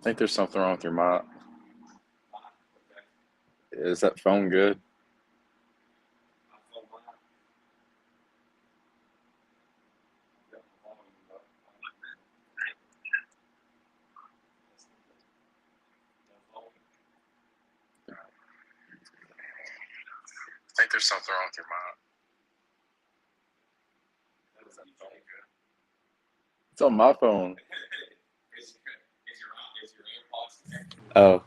think there's something wrong with your mic. Is that phone good? I think there's something wrong with your mic. It's on my phone. Oh.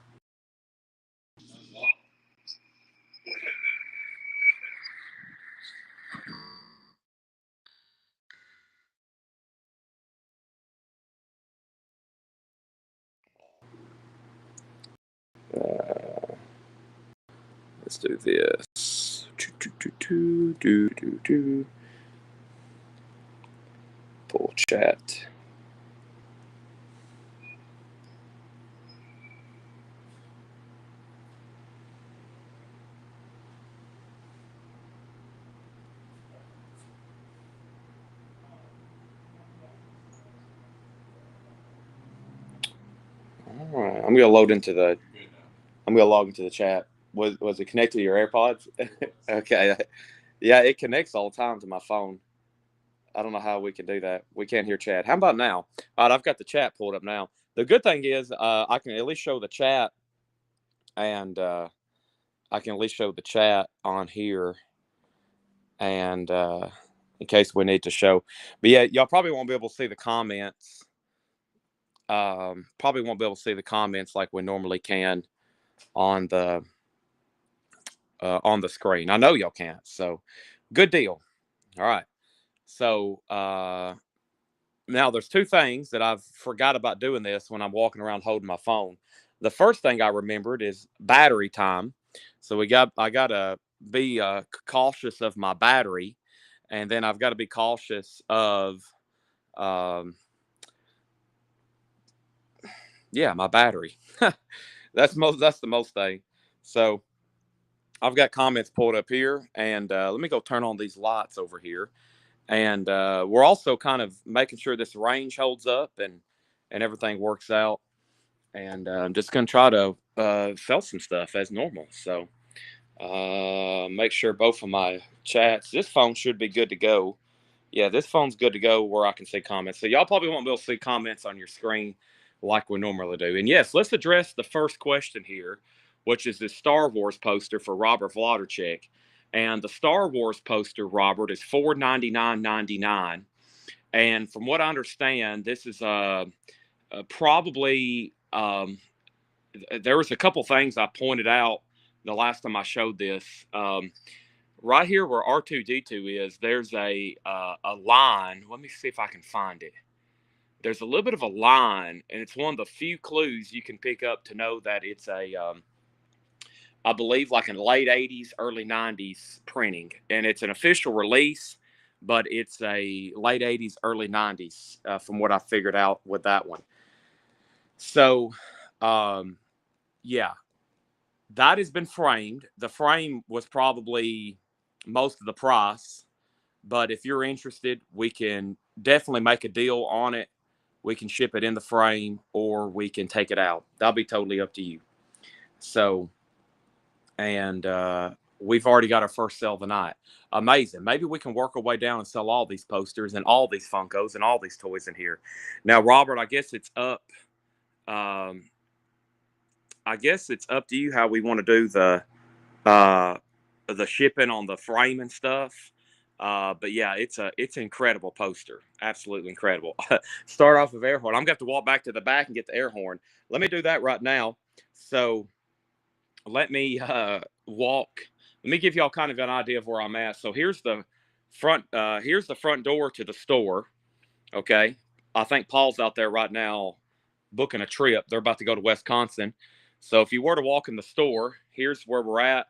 Let's do this. Pull chat. All right, I'm gonna log into the chat. Was it connected to your AirPods? Okay. Yeah, it connects all the time to my phone. I don't know how we can do that. We can't hear chat. How about now? All right, I've got the chat pulled up now. The good thing is I can at least show the chat, and I can at least show the chat on here, and in case we need to show. But yeah, y'all probably won't be able to see the comments. Probably won't be able to see the comments like we normally can on the screen. I know y'all can't. So good deal. All right. So now there's two things that I've forgot about doing this when I'm walking around holding my phone. The first thing I remembered is battery time. So I gotta be cautious of my battery, and then I've got to be cautious of um, my battery. That's the most thing. So I've got comments pulled up here, and let me go turn on these lights over here. And we're also kind of making sure this range holds up and everything works out. And I'm just going to try to sell some stuff as normal. So make sure both of my chats. This phone should be good to go. Yeah, this phone's good to go where I can see comments. So y'all probably won't be able to see comments on your screen like we normally do. And yes, let's address the first question here, which is this Star Wars poster for Robert Vladerchik. And the Star Wars poster, Robert, is $499.99. And from what I understand, this is probably there was a couple things I pointed out the last time I showed this. Right here where R2D2 is, there's a line. Let me see if I can find it. There's a little bit of a line, and it's one of the few clues you can pick up to know that it's I believe, like in late 80s, early 90s printing. And it's an official release, but it's a late 80s, early 90s from what I figured out with that one. So, yeah, that has been framed. The frame was probably most of the price. But if you're interested, we can definitely make a deal on it. We can ship it in the frame or we can take it out. That'll be totally up to you. So, and we've already got our first sale of the night. Amazing. Maybe we can work our way down and sell all these posters and all these Funkos and all these toys in here. Now, Robert, I guess it's up. I guess it's up to you how we want to do the shipping on the frame and stuff. But yeah, it's an incredible poster. Absolutely incredible. Start off with air horn. I'm gonna have to walk back to the back and get the air horn. Let me do that right now. So let me walk. Let me give y'all kind of an idea of where I'm at. So here's the front. Here's the front door to the store. Okay, I think Paul's out there right now booking a trip. They're about to go to Wisconsin. So if you were to walk in the store, here's where we're at.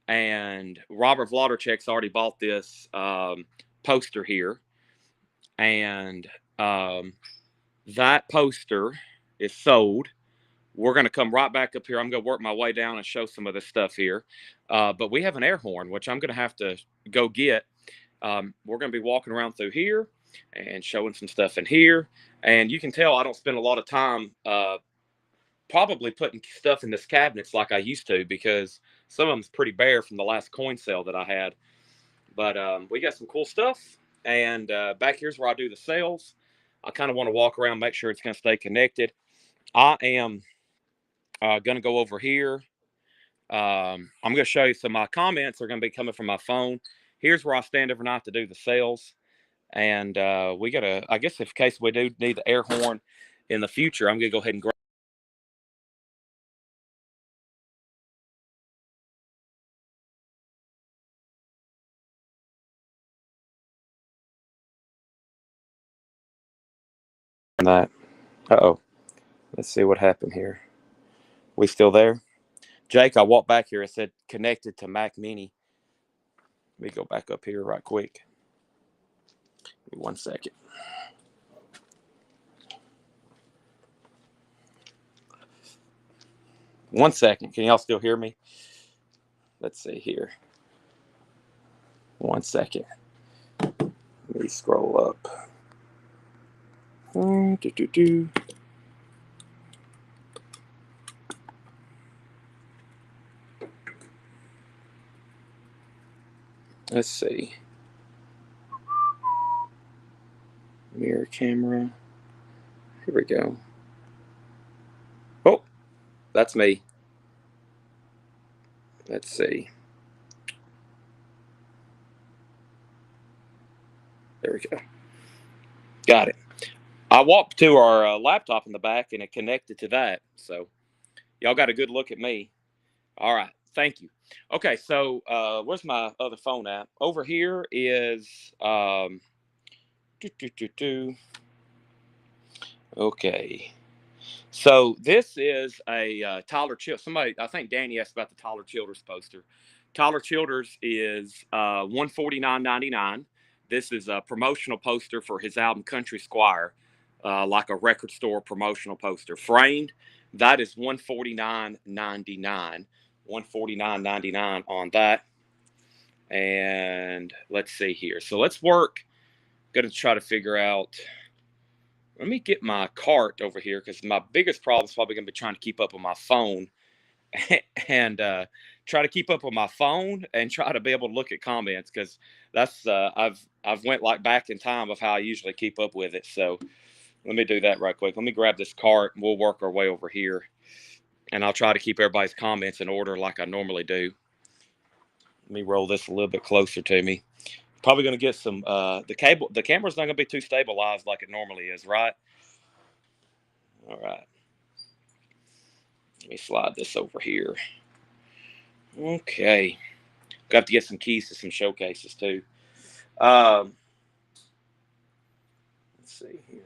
And Robert Vladerchik's already bought this poster here. And that poster is sold. We're going to come right back up here. I'm going to work my way down and show some of this stuff here. But we have an air horn, which I'm going to have to go get. We're going to be walking around through here and showing some stuff in here. And you can tell I don't spend a lot of time probably putting stuff in this cabinets like I used to, because some of them's pretty bare from the last coin sale that I had. But we got some cool stuff. And back here's where I do the sales. I kind of want to walk around, make sure it's going to stay connected. I am going to go over here. I'm going to show you some of my comments are going to be coming from my phone. Here's where I stand every night to do the sales. And we got to, I guess, if in case we do need the air horn in the future, I'm going to go ahead and grab that. Uh-oh. Let's see what happened here. We still there? Jake, I walked back here. It said connected to Mac Mini. Let me go back up here right quick. Give me 1 second. One second. Can y'all still hear me? Let's see here. 1 second. Let me scroll up. Let's see. Mirror camera. Here we go. Oh, that's me. Let's see. There we go. Got it. I walked to our laptop in the back and it connected to that. So y'all got a good look at me. All right. Thank you. Okay. So where's my other phone at? Over here is okay. So this is a Tyler Childers. Somebody, I think Danny asked about the Tyler Childers poster. Tyler Childers is $149.99. This is a promotional poster for his album Country Squire, like a record store promotional poster. Framed, that is $149.99. $149.99 on that. And let's see here. So let's work. Going to try to figure out. Let me get my cart over here, because my biggest problem is probably going to be trying to keep up with my phone and try to keep up with my phone and try to be able to look at comments, because that's I've went like back in time of how I usually keep up with it. So let me do that right quick. Let me grab this cart and we'll work our way over here, and I'll try to keep everybody's comments in order like I normally do. Let me roll this a little bit closer to me. Probably going to get some the camera's not going to be too stabilized like it normally is, right? All right. Let me slide this over here. Okay. Got to get some keys to some showcases too. Let's see here.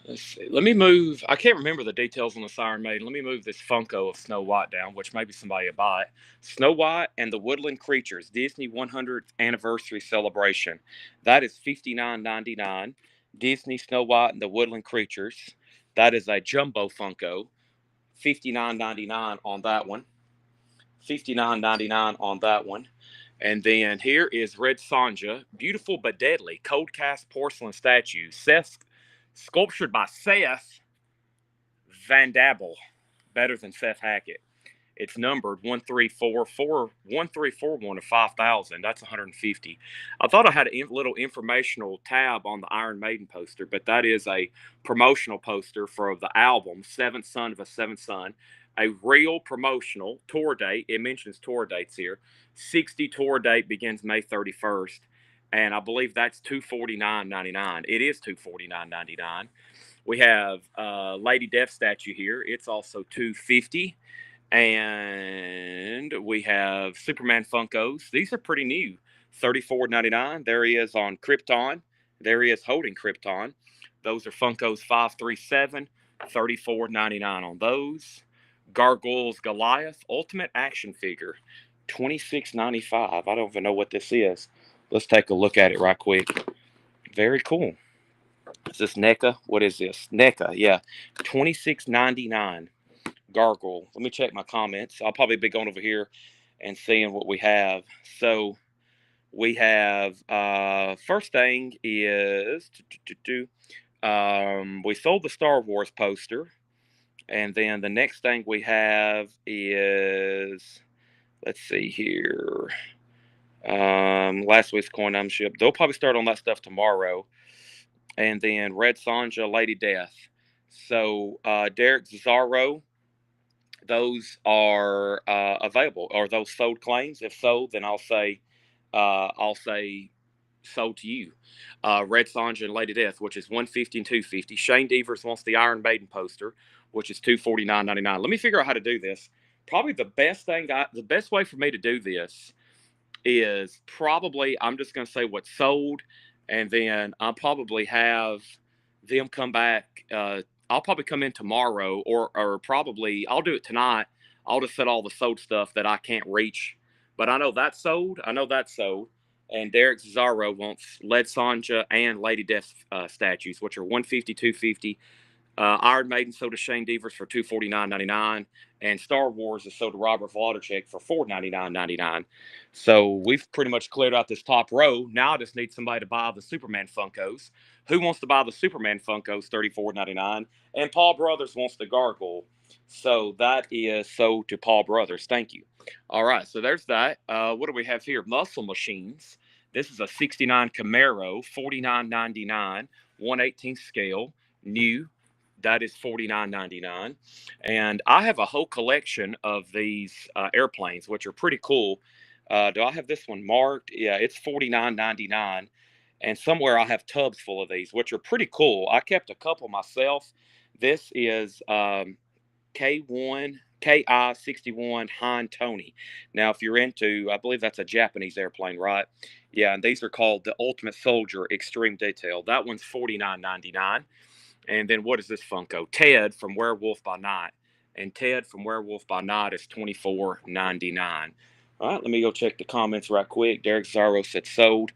Let's see. Let me move. I can't remember the details on the Siren Maiden. Let me move this Funko of Snow White down, which maybe somebody will buy it. Snow White and the Woodland Creatures Disney 100th Anniversary Celebration. That is $59.99. Disney Snow White and the Woodland Creatures. That is a jumbo Funko. $59.99 on that one. $59.99 on that one. And then here is Red Sonja, beautiful but deadly, cold cast porcelain statue. Sculptured by Seth Van Dabble, better than Seth Hackett. It's numbered 1341 of 5,000. That's 150. I thought I had a little informational tab on the Iron Maiden poster, but that is a promotional poster for the album Seventh Son of a Seventh Son. A real promotional tour date. It mentions tour dates here. 60 tour date begins May 31st. And I believe that's $249.99. It is $249.99. We have Lady Death statue here. It's also $250. And we have Superman Funkos. These are pretty new. $34.99. There he is on Krypton. There he is holding Krypton. Those are Funkos 537. $34.99 on those. Gargoyles Goliath Ultimate Action Figure. $26.95. I don't even know what this is. Let's take a look at it right quick. Very cool. Is this NECA? What is this? NECA, yeah. $26.99 gargle. Let me check my comments. I'll probably be going over here and seeing what we have. So we have first thing is we sold the Star Wars poster, and then the next thing we have is, let's see here, last week's coin I'm shipped. They'll probably start on that stuff tomorrow, and then Red Sonja, Lady Death. So Derek Zazaro, those are available. Are those sold claims? If so, then I'll say sold to you. Red Sonja and Lady Death, which is 150 and 250. Shane Devers wants the Iron Maiden poster, which is 249.99. Let me figure out how to do this. Probably the best way for me to do this is probably I'm just going to say what's sold, and then I'll probably have them come back. I'll probably come in tomorrow, or probably I'll do it tonight. I'll just set all the sold stuff that I can't reach, but I know that's sold. I know that's sold. And Derek Cesaro wants Led Sonja and Lady Death statues, which are 150, 250. Iron Maiden sold to Shane Devers for $249.99, and Star Wars is sold to Robert Vladerchek for $499.99. So we've pretty much cleared out this top row. Now I just need somebody to buy the Superman Funkos. Who wants to buy the Superman Funkos? $34.99. And Paul Brothers wants the Gargoyle. So that is sold to Paul Brothers. Thank you. All right, so there's that. What do we have here? Muscle Machines. This is a '69 Camaro, $49.99, 1/18 scale, new. That is $49.99. And I have a whole collection of these airplanes, which are pretty cool. Do I have this one marked? Yeah, it's $49.99. And somewhere I have tubs full of these, which are pretty cool. I kept a couple myself. This is K1 KI-61 Han Tony. Now, if you're into, I believe that's a Japanese airplane, right? Yeah, and these are called the Ultimate Soldier Extreme Detail. That one's $49.99. And then what is this Funko? Ted from Werewolf by Night. And Ted from Werewolf by Night is $24.99. All right, let me go check the comments right quick. Derek Zaro said sold.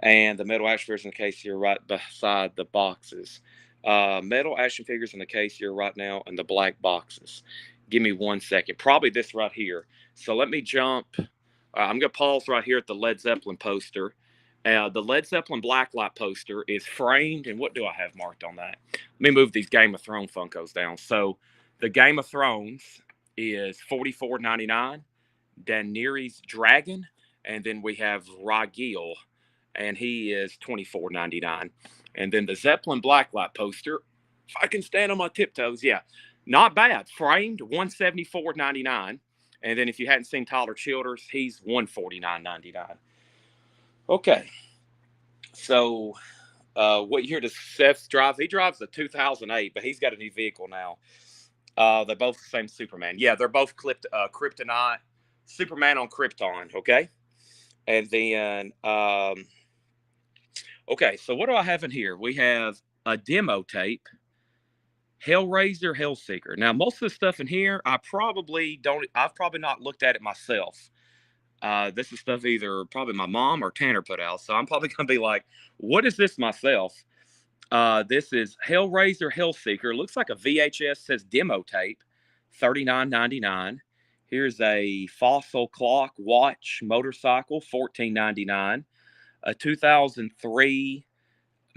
And the metal action figures in the case here right beside the boxes. Metal action figures in the case here right now in the black boxes. Give me 1 second. Probably this right here. So let me jump. I'm going to pause right here at the Led Zeppelin poster. The Led Zeppelin Blacklight poster is framed, and what do I have marked on that? Let me move these Game of Thrones Funkos down. So the Game of Thrones is $44.99. Daenerys Dragon, and then we have Rhaegal, and he is $24.99. And then the Zeppelin Blacklight poster, if I can stand on my tiptoes, yeah, not bad. Framed, $174.99. And then if you hadn't seen Tyler Childers, he's $149.99. Okay, so what year does Seth drive? He drives a 2008, but he's got a new vehicle now. They're both the same Superman. Yeah, they're both Kryptonite. Superman on Krypton, okay? And then, okay, so what do I have in here? We have a demo tape, Hellraiser, Hellseeker. Now, most of the stuff in here, I've probably not looked at it myself. This is stuff either probably my mom or Tanner put out. So I'm probably going to be like, what is this myself? This is Hellraiser, Hellseeker. Looks like a VHS, says demo tape, $39.99. Here's a Fossil Clock watch motorcycle, $14.99. A 2003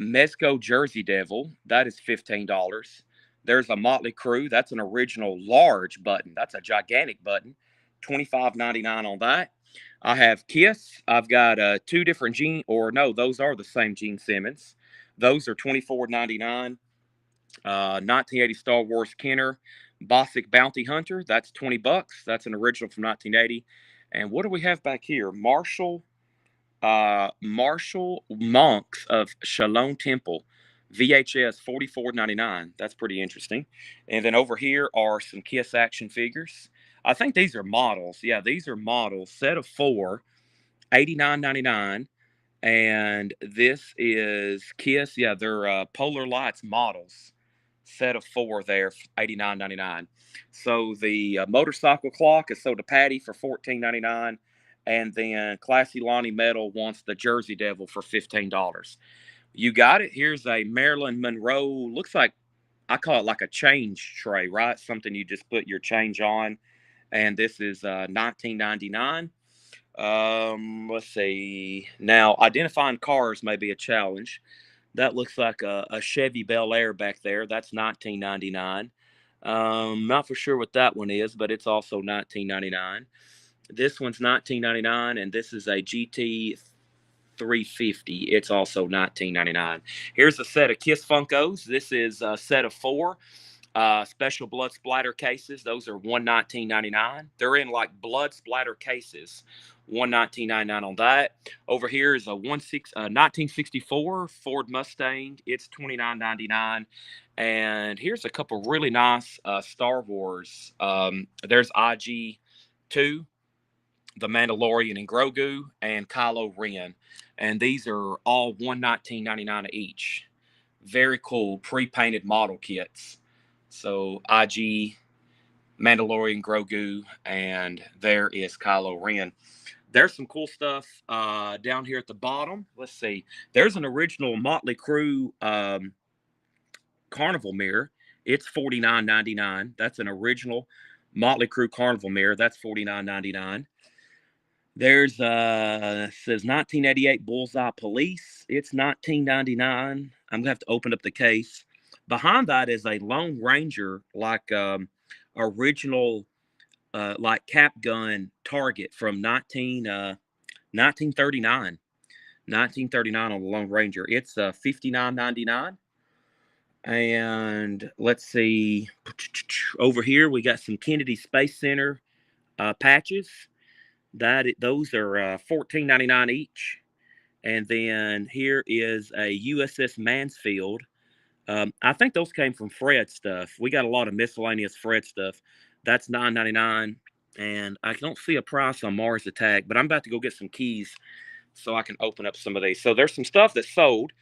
Mezco Jersey Devil, that is $15. There's a Motley Crue. That's an original large button. That's a gigantic button, $25.99 on that. I have Kiss. I've got two different Gene, or no, those are the same Gene Simmons. Those are $24.99. 1980 Star Wars Kenner Bossk Bounty Hunter. That's $20. That's an original from 1980. And what do we have back here? Marshall Monks of Shalom Temple. VHS, $44.99. That's pretty interesting. And then over here are some Kiss action figures. I think these are models. Yeah, these are models. Set of 4, $89.99. And this is Kiss. Yeah, they're Polar Lights models. Set of 4 there, $89.99. So the motorcycle clock is sold to Patty for $14.99. And then Classy Lonnie Metal wants the Jersey Devil for $15. You got it. Here's a Marilyn Monroe. Looks like, I call it like a change tray, right? Something you just put your change on. And this is 1999. Let's see. Now, identifying cars may be a challenge. That looks like a Chevy Bel Air back there. That's 1999. Not for sure what that one is, but it's also 1999. This one's 1999, and this is a GT 350. It's also 1999. Here's a set of Kiss Funkos. This is a set of four. Special blood splatter cases. Those are 119.99. They're in like blood splatter cases. 119.99 on that. Over here is a 1964 Ford Mustang. It's 29.99. And here's a couple really nice Star Wars. There's IG-2, the Mandalorian and Grogu, and Kylo Ren. And these are all 119.99 each. Very cool pre-painted model kits. So IG, Mandalorian, Grogu, and there is Kylo Ren. There's some cool stuff down here at the bottom. Let's see. There's an original Motley Crue Carnival mirror. It's $49.99. That's an original Motley Crue Carnival mirror. That's $49.99. There's says 1988 Bullseye Police. It's $19.99. I'm gonna have to open up the case. Behind that is a Lone Ranger, like original, like cap gun target from 1939. 1939 on the Lone Ranger. It's $59.99. And let's see, over here we got some Kennedy Space Center patches. Those are $14.99 each. And then here is a USS Mansfield. I think those came from Fred stuff. We got a lot of miscellaneous Fred stuff. That's $9.99. And I don't see a price on Mars Attack, but I'm about to go get some keys so I can open up some of these. So there's some stuff that sold.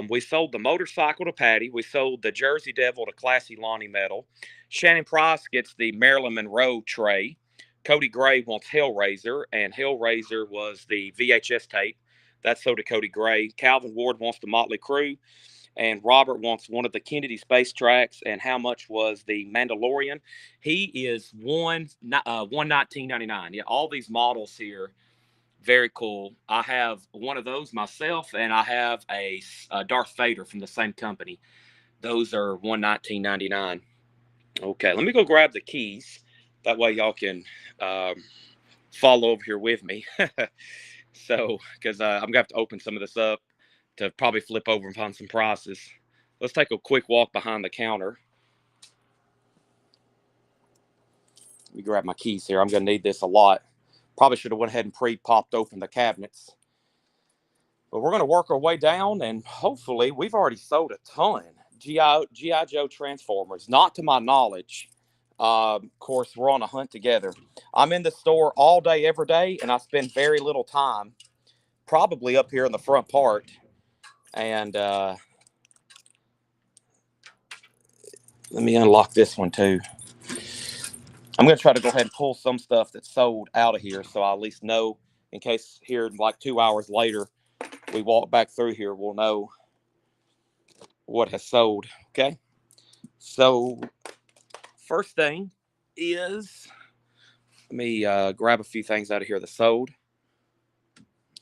We sold the motorcycle to Patty. We sold the Jersey Devil to Classy Lonnie Metal. Shannon Price gets the Marilyn Monroe tray. Cody Gray wants Hellraiser, and Hellraiser was the VHS tape. That's sold to Cody Gray. Calvin Ward wants the Motley Crue, and Robert wants one of the Kennedy space tracks. And how much was the Mandalorian? He is $119.99. Yeah, all these models here, very cool. I have one of those myself, and I have a Darth Vader from the same company. Those are $119.99. Okay, let me go grab the keys. That way y'all can follow over here with me. So, because I'm going to have to open some of this up to probably flip over and find some prices. Let's take a quick walk behind the counter. Let me grab my keys here. I'm going to need this a lot. Probably should have went ahead and pre-popped open the cabinets. But we're going to work our way down, and hopefully we've already sold a ton. G.I. Joe Transformers, not to my knowledge. Of course, we're on a hunt together. I'm in the store all day, every day, and I spend very little time, probably up here in the front part. And let me unlock this one too. I'm going to try to go ahead and pull some stuff that's sold out of here, so I at least know, in case here like 2 hours later we walk back through here, we'll know what has sold. Okay, so first thing is, let me grab a few things out of here that sold.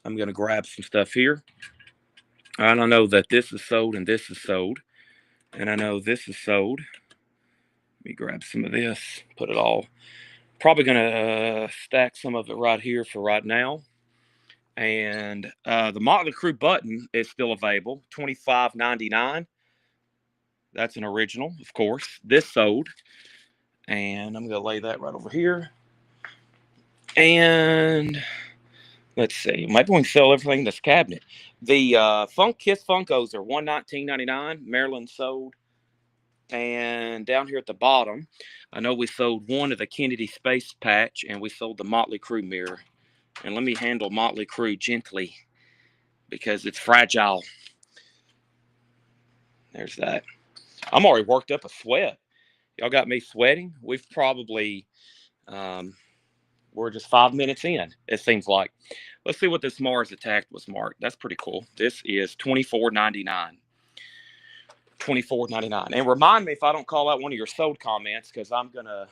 I'm going to grab some stuff here. I don't know that this is sold and this is sold. And I know this is sold. Let me grab some of this, put it all. Probably going to stack some of it right here for right now. And the Motley Crue button is still available, $25.99. That's an original, of course. This sold. And I'm going to lay that right over here. And let's see. Maybe we can sell everything in this cabinet. The Kiss Funkos are $119.99. Maryland sold. And down here at the bottom, I know we sold one of the Kennedy Space Patch, and we sold the Motley Crue mirror. And let me handle Motley Crue gently because it's fragile. There's that. I'm already worked up a sweat. Y'all got me sweating. We've probably, we're just 5 minutes in, it seems like. Let's see what this Mars Attack was marked. That's pretty cool. This is $24.99. $24.99. And remind me if I don't call out one of your sold comments, because I'm gonna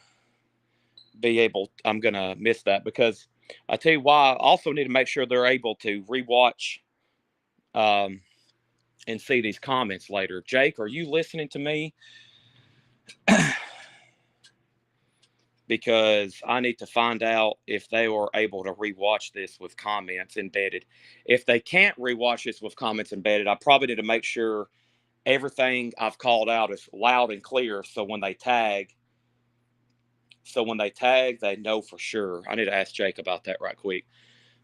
miss that, because I tell you why. I also need to make sure they're able to rewatch um, and see these comments later. Jake, are you listening to me? Because I need to find out if they were able to rewatch this with comments embedded. If they can't rewatch this with comments embedded, I probably need to make sure everything I've called out is loud and clear, so when they tag, they know for sure. I need to ask Jake about that right quick.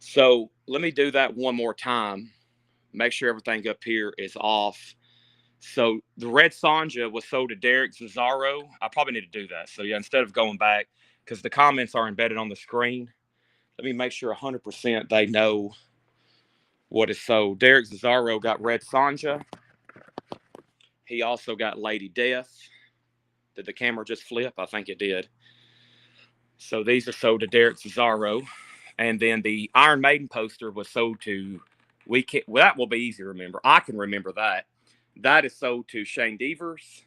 So let me do that one more time. Make sure everything up here is off. So the red Sanja was sold to Derek Cesaro. I probably need to do that. So yeah, instead of going back, because the comments are embedded on the screen, let me make sure 100% they know what is sold. Derek Cesaro got red Sanja. He also got Lady Death. Did the camera just flip? I think it did. So these are sold to Derek Cesaro. And then the Iron Maiden poster was sold to, well, that will be easy to remember. I can remember that. That is sold to Shane Devers.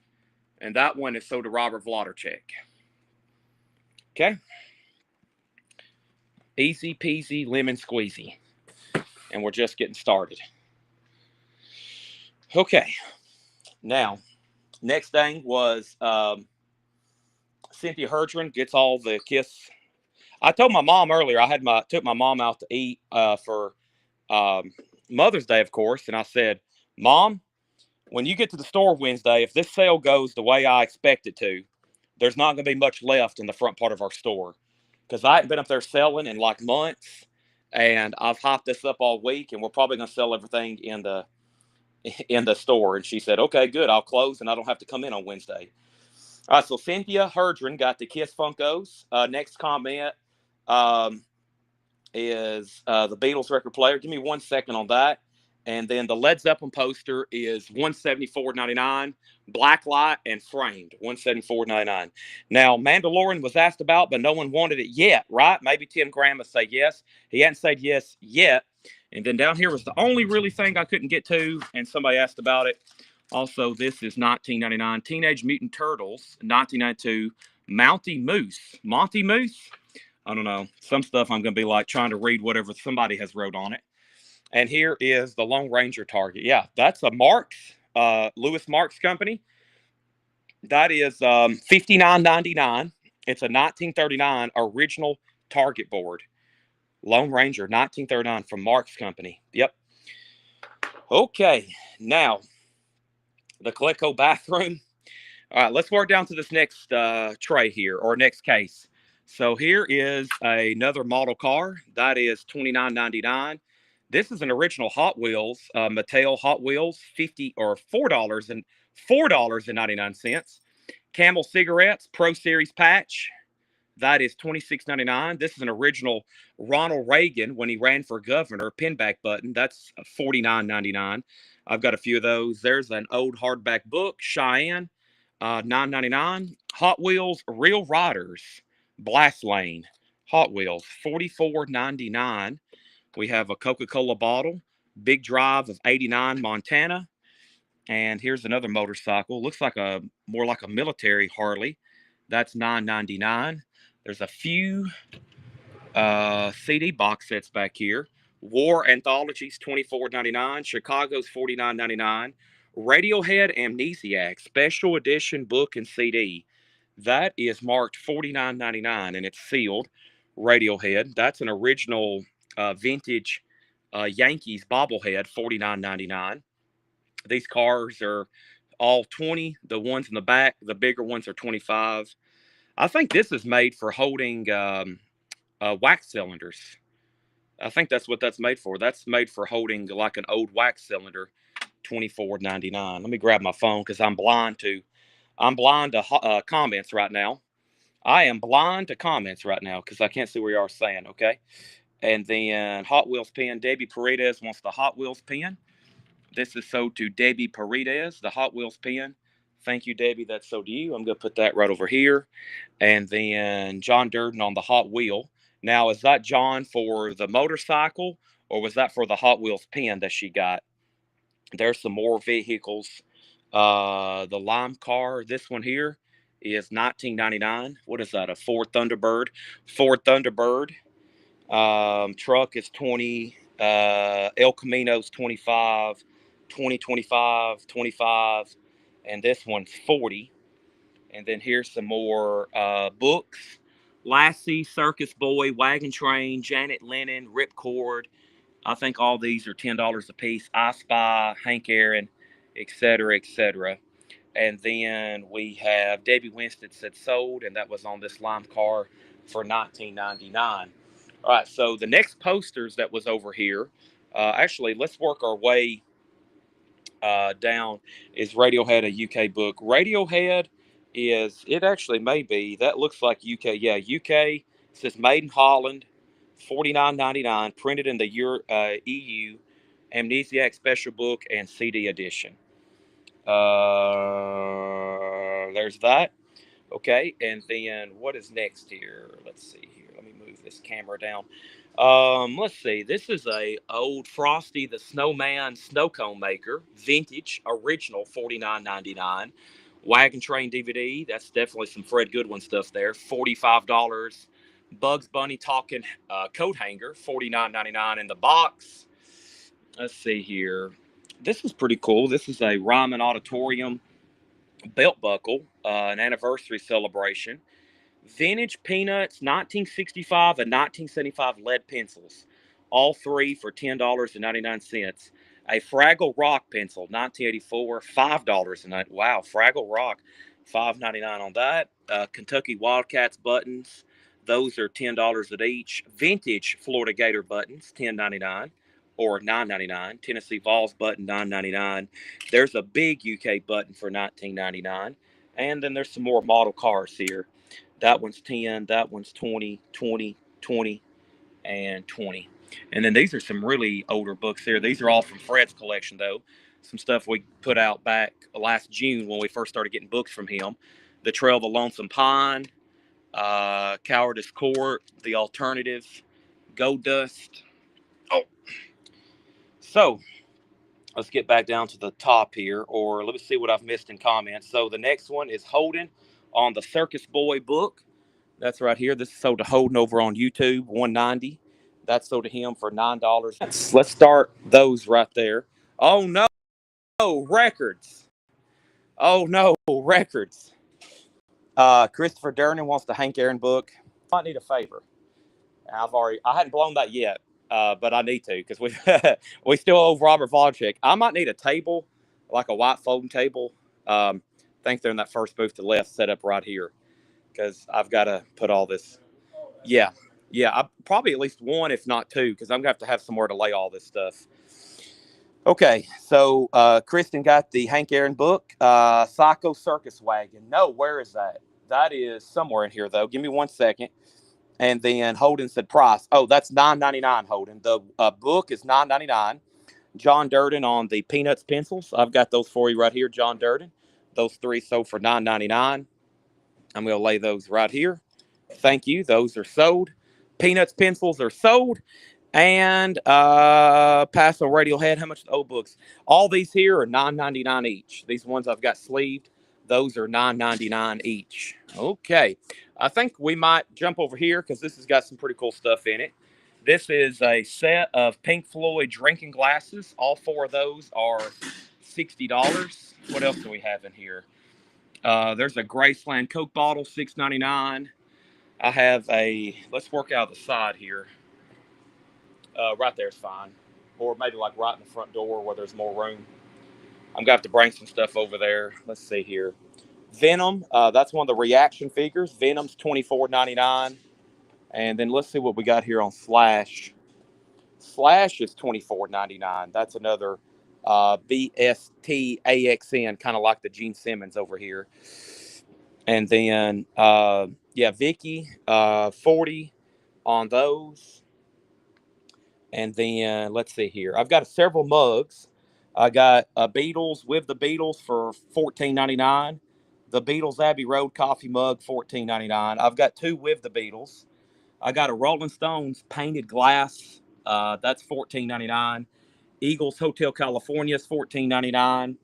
And that one is sold to Robert Vladerchek. Okay. Easy peasy lemon squeezy. And we're just getting started. Okay. Now, next thing was Cynthia Herdron gets all the Kiss. I told my mom earlier, took my mom out to eat for Mother's Day, of course. And I said, Mom, when you get to the store Wednesday, if this sale goes the way I expect it to, there's not going to be much left in the front part of our store. Because I hadn't been up there selling in like months. And I've hopped this up all week, and we're probably going to sell everything in the store. And she said, okay, good. I'll close, and I don't have to come in on Wednesday. All right, so Cynthia Herdron got the Kiss Funkos. Next comment is the Beatles record player. Give me 1 second on that. And then the Led Zeppelin poster is $174.99, blacklight and framed, $174.99. Now, Mandalorian was asked about, but no one wanted it yet, right? Maybe Tim Graham will say yes. He hadn't said yes yet. And then down here was the only really thing I couldn't get to, and somebody asked about it. Also, this is $19.99. Teenage Mutant Turtles, 1992. Monty Moose? I don't know. Some stuff I'm going to be like trying to read whatever somebody has wrote on it. And here is the Lone Ranger target. Yeah, that's a Marks, Lewis Marks company. That is $59.99. It's a 1939 original target board. Lone Ranger, 1939 from Marks Company. Yep. Okay, now the Coleco bathroom. All right, let's work down to this next tray here, or next case. So here is another model car. That is $29.99. This is an original Hot Wheels, Mattel Hot Wheels, $4.99. Camel Cigarettes Pro Series patch. That is $26.99. This is an original Ronald Reagan when he ran for governor pinback button. That's $49.99. I've got a few of those. There's an old hardback book, Cheyenne, $9.99. Hot Wheels Real Riders, Blast Lane, Hot Wheels, $44.99. We have a Coca-Cola bottle, Big Drive of '89 Montana. And here's another motorcycle. Looks like more like a military Harley. That's $9.99. There's a few CD box sets back here. War Anthologies, $24.99. Chicago's $49.99. Radiohead Amnesiac Special Edition book and CD. That is marked $49.99 and it's sealed. Radiohead. That's an original vintage Yankees bobblehead, $49.99. These cars are all 20. The ones in the back, the bigger ones are 25. I think this is made for holding wax cylinders. I think that's what that's made for. That's made for holding like an old wax cylinder. $24.99. Let me grab my phone because I'm blind to comments right now. I am blind to comments right now because I can't see where you are saying. Okay. And then Hot Wheels pen. Debbie Paredes wants the Hot Wheels pen. This is sold to Debbie Paredes, the Hot Wheels pen. Thank you, Debbie. That's sold to you. I'm going to put that right over here. And then John Durden on the Hot Wheel. Now, is that John for the motorcycle, or was that for the Hot Wheels pin that she got? There's some more vehicles. The Lime car, this one here is 1999. What is that? A Ford Thunderbird. Ford Thunderbird. Truck is 20. El Camino's 25. 20, 25, 25. And this one's 40. And then here's some more books. Lassie, Circus Boy, Wagon Train, Janet Lennon, Ripcord. I think all these are $10 a piece. I Spy, Hank Aaron, etc., etc. And then we have Debbie Winston said sold, and that was on this Lime car for 1999. All right, so the next posters that was over here, actually, let's work our way down. Is Radiohead a UK book? Radiohead is, it actually may be, that looks like UK. Yeah, UK. It says made in Holland, 49.99, printed in the EU, Amnesiac special book and CD edition. There's that. Okay, and then what is next here? Let's see here. Let me move this camera down. Let's see. This is a old Frosty the Snowman snow cone maker, vintage, original, 49.99. Wagon Train DVD. That's definitely some Fred Goodwin stuff there. $45. Bugs Bunny talking coat hanger, 49.99 in the box. Let's see here. This is pretty cool. This is a Ryman Auditorium belt buckle, an anniversary celebration. Vintage Peanuts, 1965 and 1975 lead pencils, all three for $10.99. A Fraggle Rock pencil, 1984, $5.99. Wow, Fraggle Rock, $5.99 on that. Kentucky Wildcats buttons, those are $10 at each. Vintage Florida Gator buttons, $10.99 or $9.99. Tennessee Vols button, $9.99. There's a big UK button for $19.99. And then there's some more model cars here. That one's 10, that one's 20, 20, 20, and 20. And then these are some really older books here. These are all from Fred's collection, though. Some stuff we put out back last June when we first started getting books from him. The Trail of the Lonesome Pine, Cowardice Court, The Alternatives, Gold Dust. Oh, so let's get back down to the top here, or let me see what I've missed in comments. So the next one is Holden on the Circus Boy book. That's right here. This is sold to Holden over on YouTube, $190. That's sold to him for $9. Let's start those right there. Oh no, records. Oh no, records. Christopher Durnan wants the Hank Aaron book. Might need a favor. I hadn't blown that yet, but I need to because we still owe Robert Vodchik. I might need a table, like a white folding table. I think they're in that first booth to the left, set up right here because I've got to put all this. Yeah, yeah, probably at least one, if not two, because I'm gonna have somewhere to lay all this stuff. Okay, so Kristen got the Hank Aaron book, Psycho Circus Wagon. No, where is that? That is somewhere in here, though. Give me 1 second. And then Holden said price. Oh, that's $9.99. Holden. The book is $9.99. John Durden on the Peanuts pencils. I've got those for you right here, John Durden. Those three sold for $9.99. I'm going to lay those right here. Thank you. Those are sold. Peanuts pencils are sold. And Paso Radiohead. How much are the old books? All these here are $9.99 each. These ones I've got sleeved. Those are $9.99 each. Okay. I think we might jump over here because this has got some pretty cool stuff in it. This is a set of Pink Floyd drinking glasses. All four of those are $60. What else do we have in here? There's a Graceland Coke bottle, $6.99. I have a, let's work out the side here. Right there's fine. Or maybe like right in the front door where there's more room. I'm going to have to bring some stuff over there. Let's see here. Venom, that's one of the reaction figures. Venom's $24.99. And then let's see what we got here on Slash. Slash is $24.99. That's another BSTAXN, kind of like the Gene Simmons over here. And then, yeah, Vicky, 40 on those. And then let's see here. I've got several mugs. I got a Beatles with the Beatles for $14.99. The Beatles Abbey Road coffee mug, $14.99. I've got two with the Beatles. I got a Rolling Stones painted glass. That's $14.99. Eagles Hotel California is $14.99.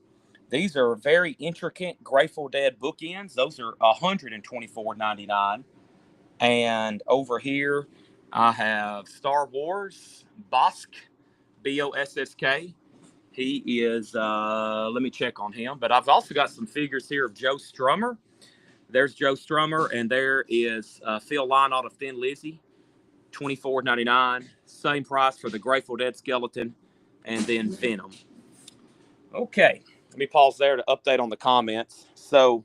These are very intricate Grateful Dead bookends. Those are $124.99. And over here, I have Star Wars Bosk, Bosk. He is, let me check on him. But I've also got some figures here of Joe Strummer. There's Joe Strummer, and there is Phil Lynott of Thin Lizzy, $24.99. Same price for the Grateful Dead skeleton, and then Venom. Okay, let me pause there to update on the comments. So,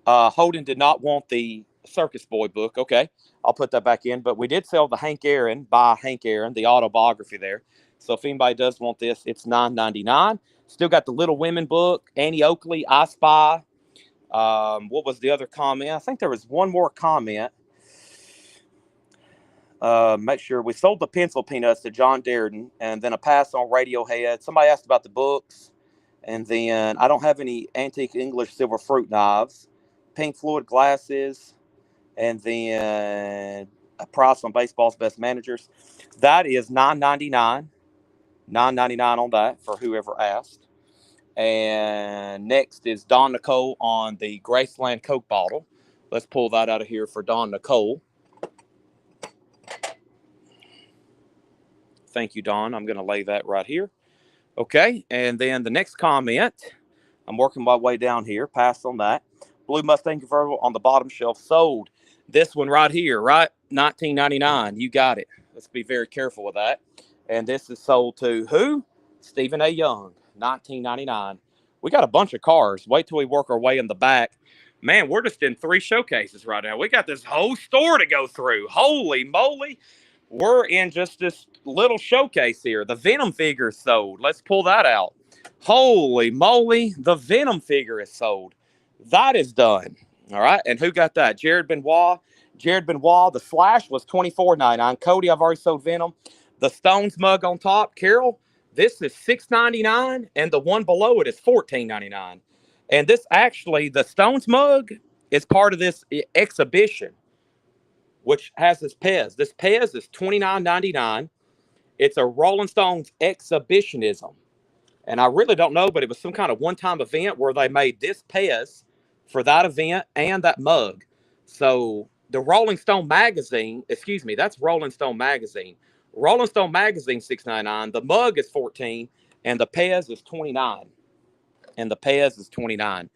Holden did not want the Circus Boy book. Okay, I'll put that back in. But we did sell the Hank Aaron by Hank Aaron, the autobiography there. So if anybody does want this, it's $9.99. Still got the Little Women book, Annie Oakley, I Spy. What was the other comment? I think there was one more comment. Make sure we sold the pencil peanuts to John Darden, and then a pass on Radiohead. Somebody asked about the books, and then I don't have any antique English silver fruit knives, Pink Floyd glasses, and then a price on baseball's best managers. That is $9.99. $9.99 on that for whoever asked. And next is Don Nicole on the Graceland Coke bottle. Let's pull that out of here for Don Nicole. Thank you, Don. I'm going to lay that right here. Okay, and then the next comment, I'm working my way down here, passed on that. Blue Mustang convertible on the bottom shelf, sold. This one right here, right? $19.99. You got it. Let's be very careful with that. And this is sold to who? Stephen A. Young, $19.99. We got a bunch of cars. Wait till we work our way in the back. Man, we're just in 3 showcases right now. We got this whole store to go through. Holy moly. We're in just this little showcase here. The Venom figure is sold. Let's pull that out. Holy moly, the Venom figure is sold. That is done. All right, and who got that? Jared Benoit. Jared Benoit, the Slash was $24.99. Cody, I've already sold Venom. The Stones mug on top, Carol, this is $6.99, and the one below it is $14.99. And this actually, the Stones mug is part of this exhibition, which has this Pez. This Pez is $29.99. It's a Rolling Stones exhibitionism. And I really don't know, but it was some kind of one-time event where they made this Pez for that event and that mug. So the Rolling Stone magazine, excuse me, that's Rolling Stone magazine. Rolling Stone magazine, $6.99. The mug is $14, and the Pez is $29. And the Pez is $29.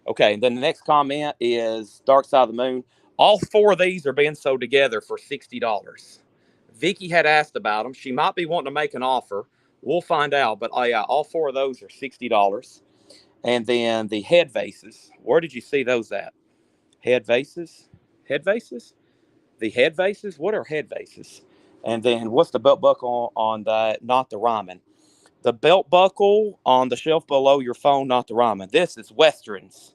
Okay, and then the next comment is Dark Side of the Moon. All 4 of these are being sold together for $60. Vicky had asked about them. She might be wanting to make an offer. We'll find out. But oh yeah, all 4 of those are $60. And then the head vases. Where did you see those at? Head vases? Head vases? The head vases? What are head vases? And then what's the belt buckle on that? Not the ramen. The belt buckle on the shelf below your phone, not the ramen. This is Westerns.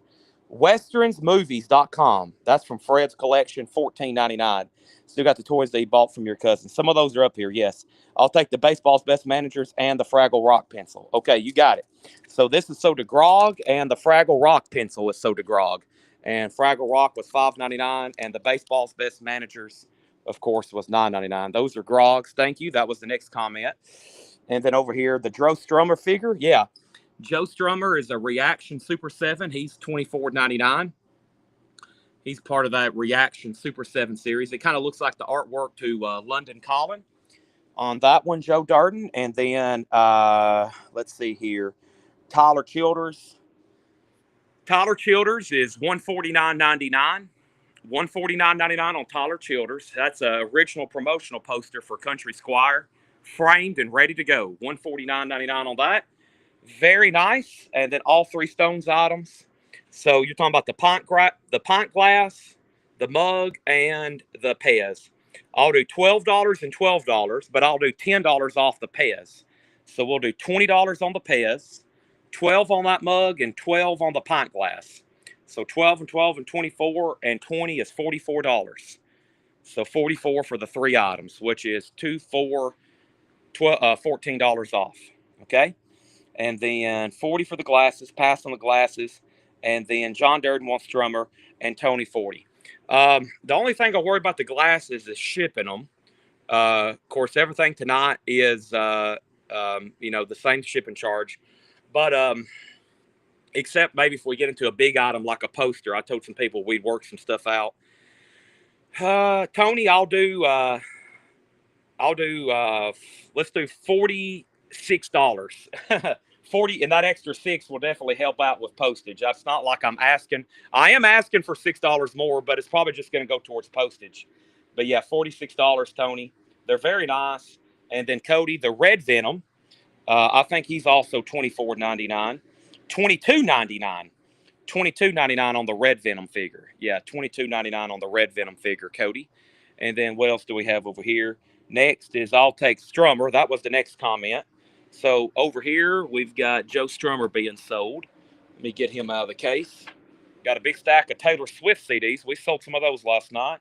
Westernsmovies.com. That's from Fred's collection, $14.99. Still got the toys that he bought from your cousin. Some of those are up here, yes. I'll take the baseball's best managers and the Fraggle Rock pencil. Okay, you got it. So this is Soda Grog, and the Fraggle Rock pencil is Soda Grog. And Fraggle Rock was $5.99, and the baseball's best managers, of course, was $9.99. Those are Grogs. Thank you. That was the next comment. And then over here, the Joe Strummer figure. Yeah, Joe Strummer is a Reaction Super 7. He's $24.99. He's part of that Reaction Super 7 series. It kind of looks like the artwork to London Calling on that one, Joe Darden. And then, let's see here, Tyler Childers. Tyler Childers is $149.99. $149.99 on Tyler Childers. That's an original promotional poster for Country Squire, framed and ready to go. $149.99 on that. Very nice. And then all 3 Stones items. So you're talking about the pint glass, the mug, and the Pez. I'll do $12 and $12, but I'll do $10 off the Pez. So we'll do $20 on the Pez, $12 on that mug, and $12 on the pint glass. So 12 and 12 and 24 and 20 is $44. So 44 for the 3 items, which is 2 for $14 off. Okay. And then 40 for the glasses, pass on the glasses. And then John Durden wants drummer, and Tony 40. The only thing I worry about the glasses is shipping them. Of course, everything tonight is, the same shipping charge. But except maybe if we get into a big item like a poster, I told some people we'd work some stuff out. Tony, I'll do let's do $46. 40, and that extra six will definitely help out with postage. That's not like I'm asking. I am asking for $6 more, but it's probably just going to go towards postage. But yeah, $46, Tony. They're very nice. And then Cody, the red Venom. I think he's also $24.99, $22.99. $22.99 on the red Venom figure. Yeah, $22.99 on the red Venom figure, Cody. And then what else do we have over here? Next is I'll take Strummer. That was the next comment. So over here we've got Joe Strummer being sold. Let me get him out of the case. Got a big stack of Taylor Swift CDs. We sold some of those last night.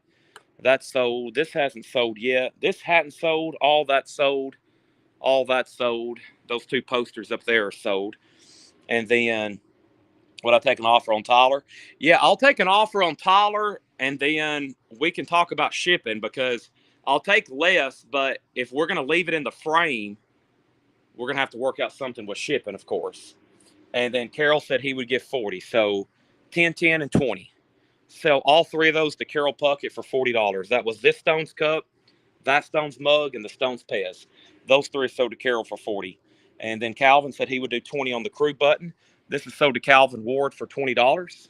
That's sold. This hasn't sold yet. This hadn't sold. All that sold. All that sold. Those two posters up there are sold. And then would I take an offer on Tyler? Yeah, I'll take an offer on Tyler, and then we can talk about shipping because I'll take less, but if we're going to leave it in the frame, we're going to have to work out something with shipping, of course. And then Carol said he would give 40. So 10, 10, and 20. Sell all three of those to Carol Puckett for $40. That was this Stone's cup, that Stone's mug, and the Stone's Pez. Those three sold to Carol for 40. And then Calvin said he would do 20 on the crew button. This is sold to Calvin Ward for $20.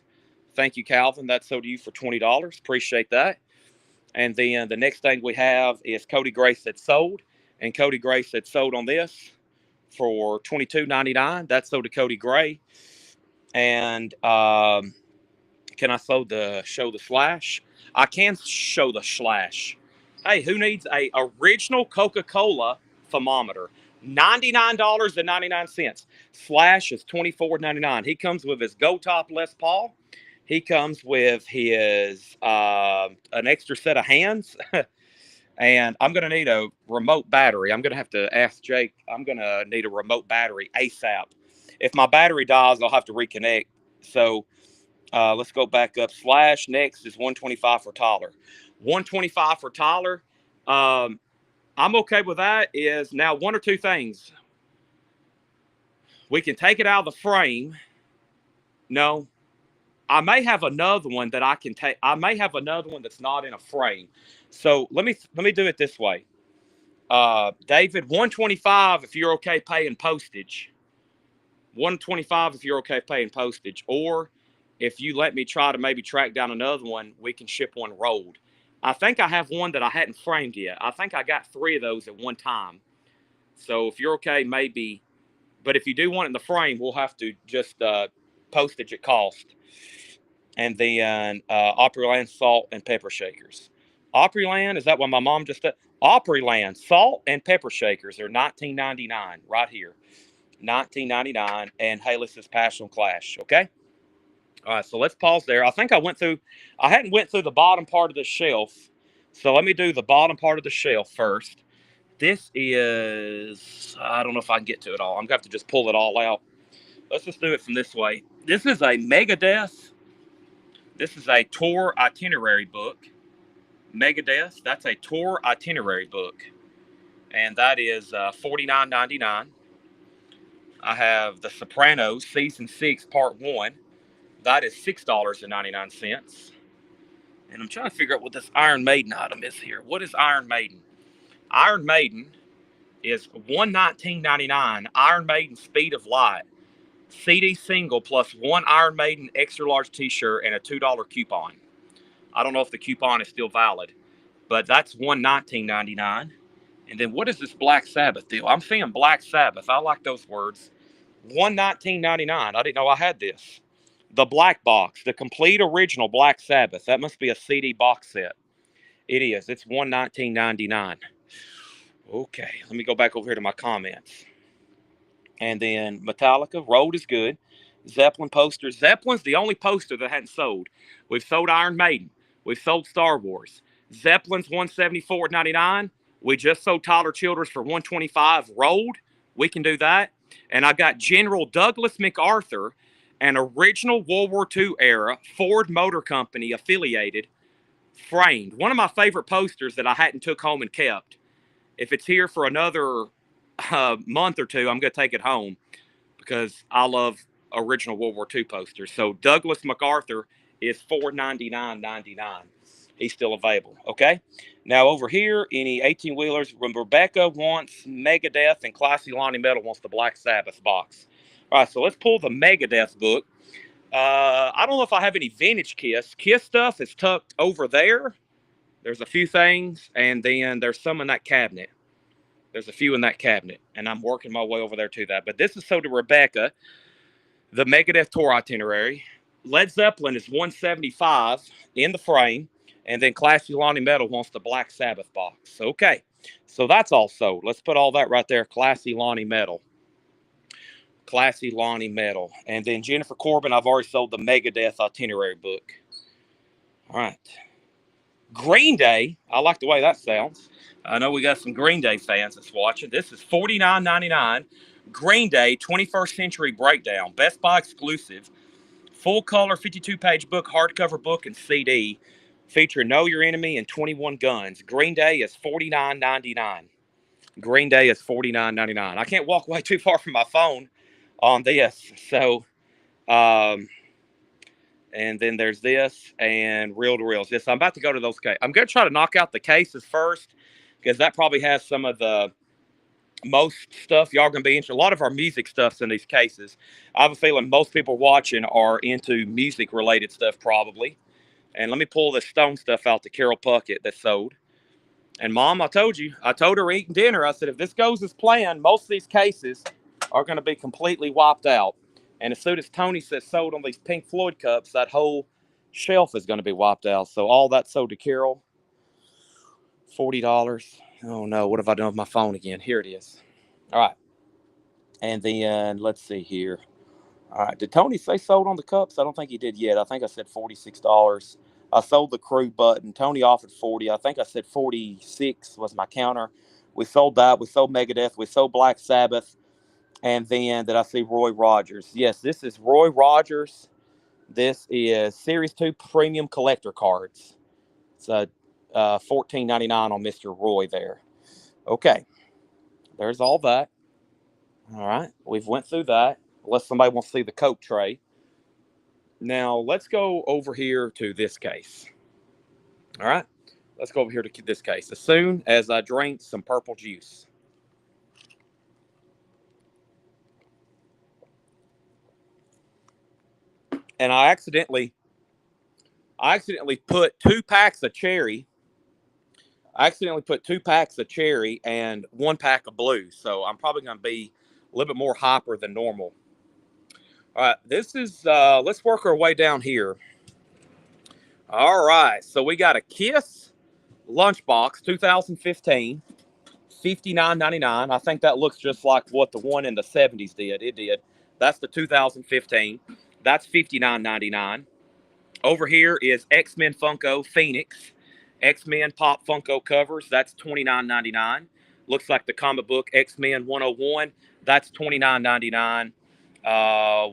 Thank you, Calvin. That's sold to you for $20. Appreciate that. And then the next thing we have is Cody Grace that sold. And Cody Grace that sold on this for $22.99. That's sold to Cody Gray. And can I show the slash? I can show the slash. Hey, who needs a original Coca-Cola thermometer? $99.99. Slash is $24.99. He comes with his Go Top Les Paul. He comes with his an extra set of hands. And I'm going to need a remote battery. I'm going to have to ask Jake. I'm going to need a remote battery ASAP. If my battery dies, I'll have to reconnect. So let's go back up. Slash next is 125 for Tyler. 125 for Tyler. I'm okay with that. Is now one or two things. We can take it out of the frame. No, I may have another one that I can take. I may have another one that's not in a frame. So let me do it this way. David, 125 if you're okay paying postage. 125 if you're okay paying postage, or if you let me try to maybe track down another one, we can ship one rolled. I think I have one that I hadn't framed yet. I think I got 3 of those at one time. So if you're okay, maybe. But if you do want it in the frame, we'll have to just postage at cost. And then Opryland salt and pepper shakers. Opryland, is that what my mom just said? Opryland salt and pepper shakers are $19.99 right here. $19.99. And Halis' Passion Clash. Okay. All right, so let's pause there. I think I hadn't went through the bottom part of the shelf. So let me do the bottom part of the shelf first. This is, I don't know if I can get to it all. I'm going to have to just pull it all out. Let's just do it from this way. This is a Megadeth. This is a tour itinerary book. Megadeth, that's a tour itinerary book. And that is $49.99. I have The Sopranos, Season 6, Part 1. That is $6.99. And I'm trying to figure out what this Iron Maiden item is here. What is Iron Maiden? Iron Maiden is $119.99. Iron Maiden Speed of Light. CD single plus 1 Iron Maiden extra large t-shirt and a $2 coupon. I don't know if the coupon is still valid, but that's $119.99. And then what is this Black Sabbath deal? I'm seeing Black Sabbath. I like those words. $119.99. I didn't know I had this. The Black Box, the complete original Black Sabbath. That must be a CD box set. It is. It's $119.99. Okay, let me go back over here to my comments. And then Metallica, Road is good. Zeppelin posters. Zeppelin's the only poster that hadn't sold. We've sold Iron Maiden. We've sold Star Wars. Zeppelin's $174.99. We just sold Tyler Childers for $125. Rolled. We can do that. And I got General Douglas MacArthur, an original World War II era Ford Motor Company affiliated framed. One of my favorite posters that I hadn't took home and kept. If it's here for another month or two, I'm going to take it home because I love original World War II posters. So Douglas MacArthur is $499.99. He's still available. Okay. Now over here, any 18-wheelers. Rebecca wants Megadeth, and Classy Lonnie Metal wants the Black Sabbath box. All right, so let's pull the Megadeth book. I don't know if I have any vintage Kiss. Kiss stuff is tucked over there. There's a few things, and then there's some in that cabinet. There's a few in that cabinet, and I'm working my way over there to that. But this is so to Rebecca, the Megadeth tour itinerary. Led Zeppelin is 175 in the frame, and then Classy Lonnie Metal wants the Black Sabbath box. Okay, so that's all sold. Let's put all that right there. Classy Lonnie Metal. Classy Lonnie Metal. And then Jennifer Corbin, I've already sold the Megadeth itinerary book. All right. Green Day. I like the way that sounds. I know we got some Green Day fans that's watching. This is $49.99. Green Day 21st Century Breakdown. Best Buy exclusive. Full color 52-page book, hardcover book, and CD. Featuring Know Your Enemy and 21 Guns. Green Day is $49.99. Green Day is $49.99. I can't walk away too far from my phone on this. So, and then there's this and reel to reels. Yes, I'm about to go to those cases. I'm going to try to knock out the cases first because that probably has some of the most stuff y'all going to be into. A lot of our music stuff's in these cases. I have a feeling most people watching are into music related stuff probably. And let me pull this Stone stuff out to Carol Puckett that's sold. And Mom, I told her eating dinner, I said, if this goes as planned, most of these cases are going to be completely wiped out. And as soon as Tony says sold on these Pink Floyd cups, that whole shelf is going to be wiped out. So all that sold to Carol. $40. Oh no, what have I done with my phone again? Here it is. All right. And then let's see here. All right. Did Tony say sold on the cups? I don't think he did yet. I think I said $46. I sold the crew button. Tony offered 40. I think I said 46 was my counter. We sold that. We sold Megadeth. We sold Black Sabbath. And then did I see Roy Rogers? Yes, this is Roy Rogers. This is Series 2 Premium Collector Cards. It's a $14.99 on Mr. Roy there. Okay. There's all that. All right. We've went through that. Unless somebody wants to see the Coke tray. Now, let's go over here to this case. All right. Let's go over here to this case. As soon as I drink some purple juice. And I accidentally put 2 packs of cherry. I accidentally put 2 packs of cherry and 1 pack of blue. So I'm probably going to be a little bit more hyper than normal. All right, this is, let's work our way down here. All right, so we got a Kiss lunchbox, 2015, $59.99. I think that looks just like what the one in the 70s did. It did. That's the 2015. That's $59.99. Over here is X-Men Funko Phoenix. X-Men Pop Funko covers. That's $29.99. Looks like the comic book X-Men 101. That's $29.99.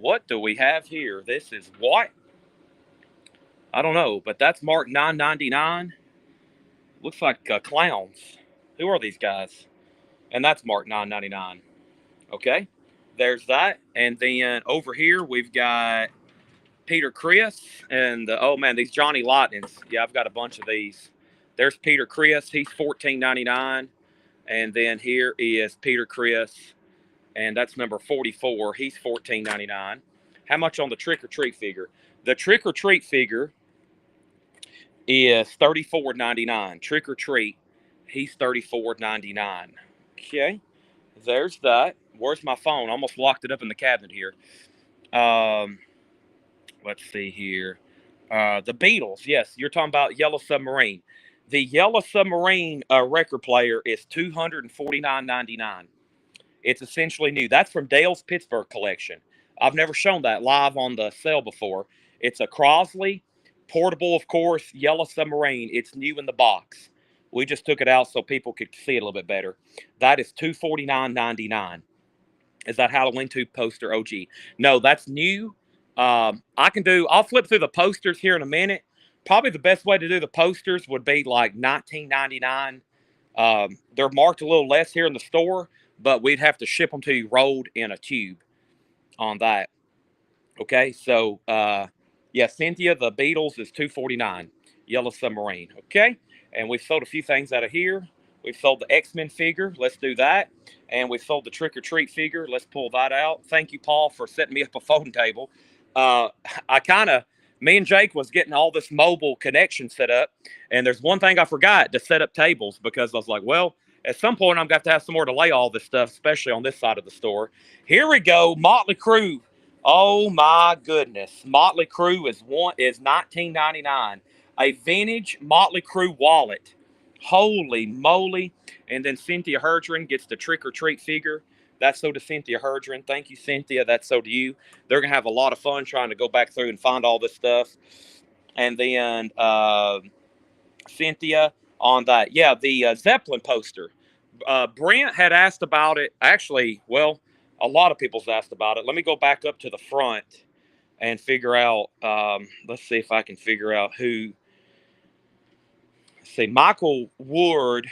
What do we have here? This is what? I don't know, but that's marked $9.99. Looks like clowns. Who are these guys? And that's marked $9.99. Okay, there's that. And then over here we've got Peter Chris and oh man, these Johnny Lightnings. Yeah, I've got a bunch of these. There's Peter Chris. He's $14.99. And then here is Peter Chris, and that's number 44. He's $14.99. How much on the Trick or Treat figure? The Trick or Treat figure is $34.99. Trick or Treat, he's $34.99. Okay, there's that. Where's my phone? I almost locked it up in the cabinet here. Let's see here. The Beatles. Yes, you're talking about Yellow Submarine. The Yellow Submarine record player is $249.99. It's essentially new. That's from Dale's Pittsburgh collection. I've never shown that live on the sale before. It's a Crosley, portable, of course, Yellow Submarine. It's new in the box. We just took it out so people could see it a little bit better. That is $249.99. Is that Halloween 2 poster OG? No, that's new. I'll flip through the posters here in a minute, Probably the best way to do the posters would be like $19.99. They're marked a little less here in the store, but we'd have to ship them to you rolled in a tube on that. Okay, so yeah, Cynthia, the Beatles is $2.49. Yellow Submarine. Okay, and we've sold a few things out of here. We've sold the X-Men figure. Let's do that. And we've sold the Trick or Treat figure. Let's pull that out. Thank you, Paul, for setting me up a phone table. Uh, I kind of, me and Jake was getting all this mobile connection set up, and there's one thing I forgot to set up tables because I was like, well, at some point I'm going to have somewhere to lay all this stuff, especially on this side of the store. Here we go, Motley Crue. Oh my goodness. Motley Crue is $19.99. A vintage Motley Crue wallet. Holy moly. And then Cynthia Herdron gets the Trick or Treat figure. That's so to Cynthia Herdron. Thank you, Cynthia. That's so to you. They're going to have a lot of fun trying to go back through and find all this stuff. And then Cynthia on that. Yeah, the Zeppelin poster. Brent had asked about it. Actually, well, a lot of people's asked about it. Let me go back up to the front and figure out. Let's see if I can figure out who. See, Michael Ward,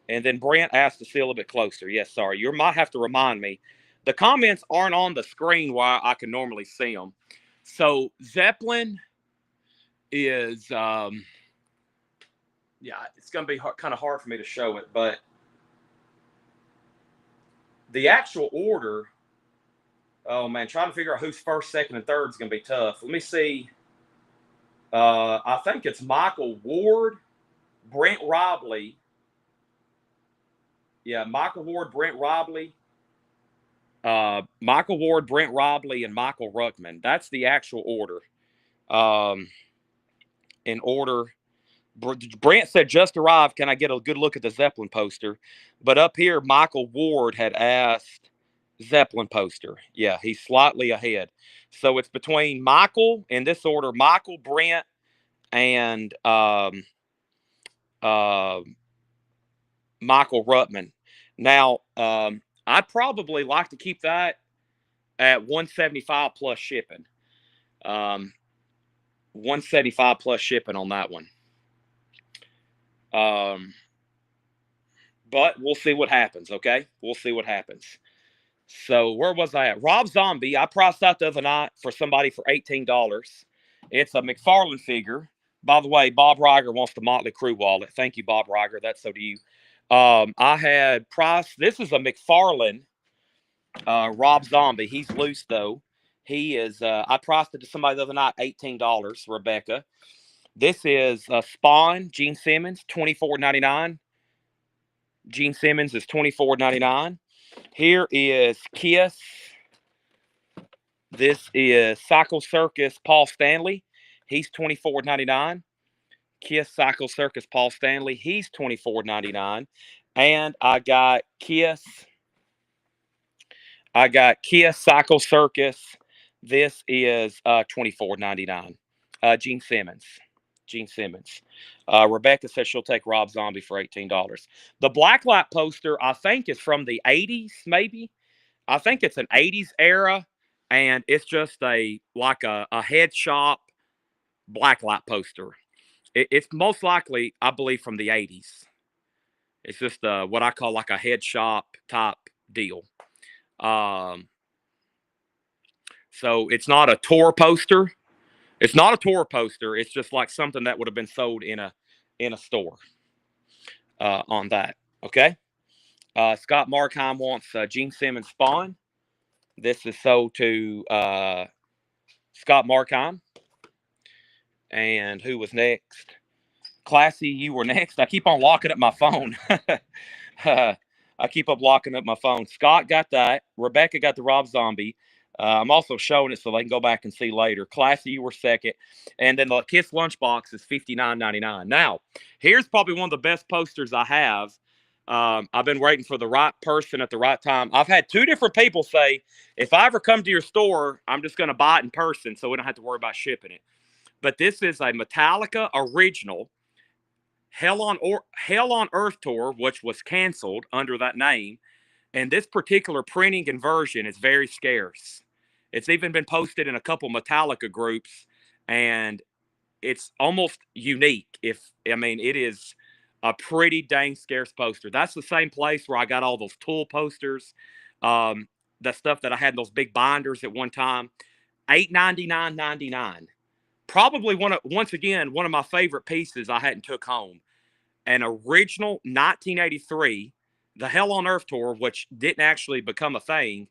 and then Brent asked to see a little bit closer. Yes, sorry. You might have to remind me. The comments aren't on the screen while I can normally see them. So Zeppelin is, yeah, it's going to be kind of hard for me to show it, but the actual order. Oh man, trying to figure out who's first, second, and third is going to be tough. Let me see. I think it's Michael Ward, Brent Robley. Yeah, Michael Ward, Brent Robley. Michael Ward, Brent Robley, and Michael Ruckman. That's the actual order. In order. Brent said, just arrived. Can I get a good look at the Zeppelin poster? But up here, Michael Ward had asked Zeppelin poster. Yeah, he's slightly ahead. So it's between Michael, in this order, Michael, Brent, and Michael Ruttman. Now, I'd probably like to keep that at 175 plus shipping. 175 plus shipping on that one. But we'll see what happens, okay? We'll see what happens. So where was I at? Rob Zombie, I priced out the other night for somebody for $18. It's a McFarlane figure. By the way, Bob Reiger wants the Motley Crue wallet. Thank you, Bob Reiger. That's so to you. I had priced, this is a McFarlane Rob Zombie. He's loose though. He is, I priced it to somebody the other night, $18, Rebecca. This is Spawn, Gene Simmons, $24.99. Gene Simmons is $24.99. Here is Kiss. This is Cycle Circus Paul Stanley. He's $24.99. Kiss Cycle Circus Paul Stanley. He's $24.99. And I got Kiss Cycle Circus. This is $24.99. Gene Simmons. Rebecca says she'll take Rob Zombie for $18. The Blacklight poster, I think, is from the 80s, maybe. I think it's an 80s era, and it's just a head shop blacklight poster. It's most likely, I believe, from the 80s. It's just what I call like a head shop type deal. So it's not a tour poster. It's not a tour poster. It's just like something that would have been sold in a store on that. Okay. Scott Markheim wants Gene Simmons Spawn. This is sold to Scott Markheim. And who was next? Classy, you were next. I keep on locking up my phone. I keep up locking up my phone. Scott got that. Rebecca got the Rob Zombie. I'm also showing it so they can go back and see later. Classy, you were second. And then the Kiss Lunchbox is $59.99. Now, here's probably one of the best posters I have. I've been waiting for the right person at the right time. I've had two different people say, if I ever come to your store, I'm just going to buy it in person so we don't have to worry about shipping it. But this is a Metallica original Hell on Earth tour, which was canceled under that name. And this particular printing and version is very scarce. It's even been posted in a couple Metallica groups, and it's almost unique. It is a pretty dang scarce poster. That's the same place where I got all those Tool posters, um, the stuff that I had in those big binders at one time. $8.99.99. Probably once again one of my favorite pieces I hadn't took home. An original 1983, the Hell on Earth tour, which didn't actually become a thing.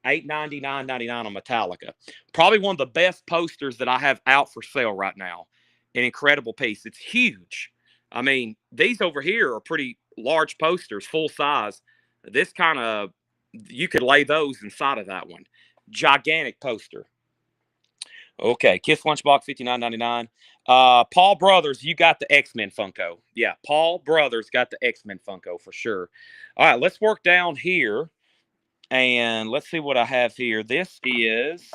$8.99.99 on Metallica. Probably one of the best posters that I have out for sale right now. An incredible piece. It's huge. I mean, these over here are pretty large posters, full size. This kind of, you could lay those inside of that one. Gigantic poster. Okay, Kiss Lunchbox $59.99. Paul Brothers, you got the X-Men Funko. Yeah, Paul Brothers got the X-Men Funko for sure. All right, let's work down here and let's see what I have here. This is,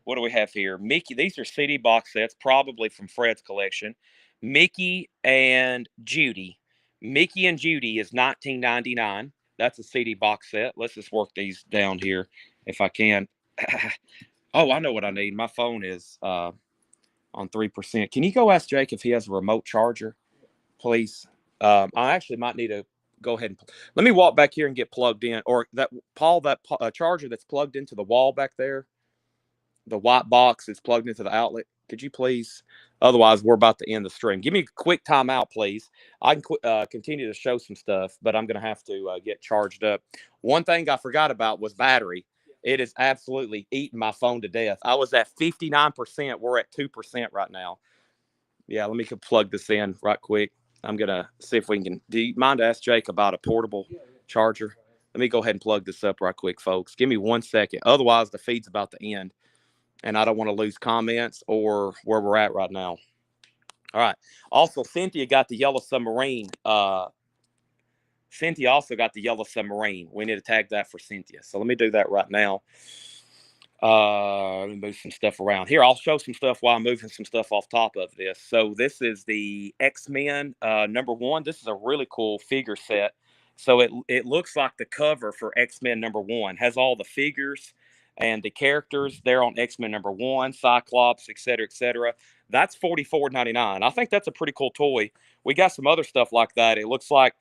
what do we have here? Mickey. These are CD box sets, probably from Fred's collection. Mickey and Judy. Mickey and Judy is $19.99. That's a CD box set. Let's just work these down here if I can. Oh, I know what I need. My phone is on 3%. Can you go ask Jake if he has a remote charger, please? I actually might need to go ahead and let me walk back here and get plugged in. Or that Paul, that charger that's plugged into the wall back there, the white box is plugged into the outlet. Could you please? Otherwise, we're about to end the stream. Give me a quick timeout, please. I can continue to show some stuff, but I'm going to have to get charged up. One thing I forgot about was battery. It is absolutely eating my phone to death. I was at 59%. We're at 2% right now. Yeah, let me plug this in right quick. I'm going to see if we can. Do you mind to ask Jake about a portable charger? Let me go ahead and plug this up right quick, folks. Give me 1 second. Otherwise, the feed's about to end, and I don't want to lose comments or where we're at right now. All right. Also, Cynthia got the Yellow Submarine. Cynthia also got the Yellow Submarine. We need to tag that for Cynthia. So let me do that right now. Let me move some stuff around. Here, I'll show some stuff while I'm moving some stuff off top of this. So this is the X-Men #1. This is a really cool figure set. So it looks like the cover for X-Men #1. Has all the figures and the characters there on X-Men #1, Cyclops, etc., etc. That's $44.99. I think that's a pretty cool toy. We got some other stuff like that. It looks like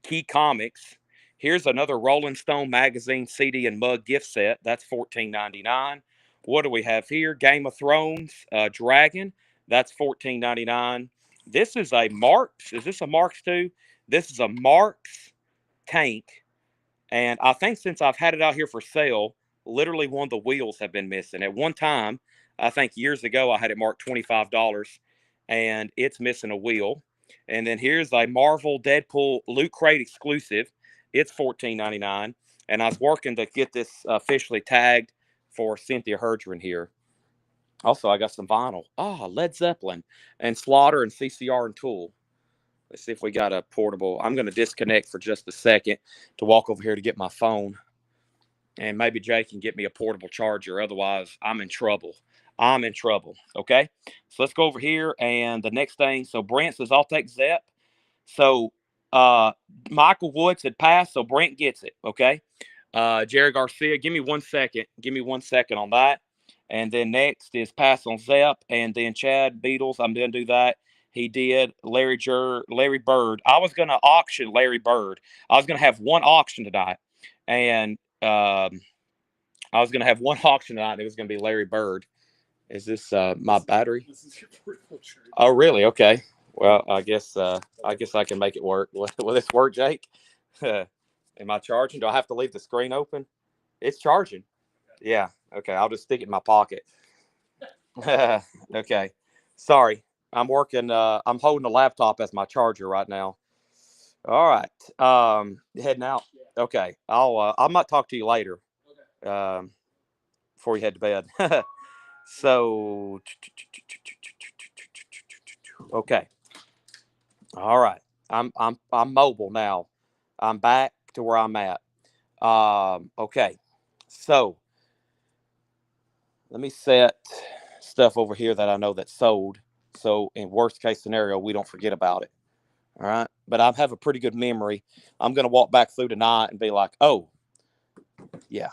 Key Comics. Here's another Rolling Stone magazine CD and mug gift set. That's $14.99. What do we have here? Game of Thrones Dragon. That's $14.99. This is a Marks. Is this a Marks too? This is a Marks tank. And I think since I've had it out here for sale, literally one of the wheels have been missing. At one time, I think years ago, I had it marked $25, and it's missing a wheel. And then here's a Marvel Deadpool Loot Crate exclusive. It's $14.99. And I was working to get this officially tagged for Cynthia Herdron here. Also, I got some vinyl. Led Zeppelin and Slaughter and CCR and Tool. Let's see if we got a portable. I'm going to disconnect for just a second to walk over here to get my phone. And maybe Jake can get me a portable charger. Otherwise, I'm in trouble. I'm in trouble. Okay. So let's go over here. And the next thing. So Brent says, I'll take Zepp. So Michael Woods had passed. So Brent gets it. Okay. Jerry Garcia, give me 1 second. Give me 1 second on that. And then next is pass on Zepp. And then Chad Beatles. I'm going to do that. He did. Larry Bird. I was going to auction Larry Bird. I was going to have one auction tonight. And I was going to have one auction tonight. And it was going to be Larry Bird. Is this my battery? This is your portable charger. Oh, really? Okay. Well, I guess I can make it work. Will this work, Jake? Am I charging? Do I have to leave the screen open? It's charging. Yeah. Okay. I'll just stick it in my pocket. Okay. Sorry. I'm working. I'm holding the laptop as my charger right now. All right. Heading out. Okay. I might talk to you later. Before you head to bed. So, okay. All right. I'm mobile now. I'm back to where I'm at. Okay. So, let me set stuff over here that I know that's sold. So, in worst case scenario, we don't forget about it. All right. But I have a pretty good memory. I'm going to walk back through tonight and be like, oh, yeah.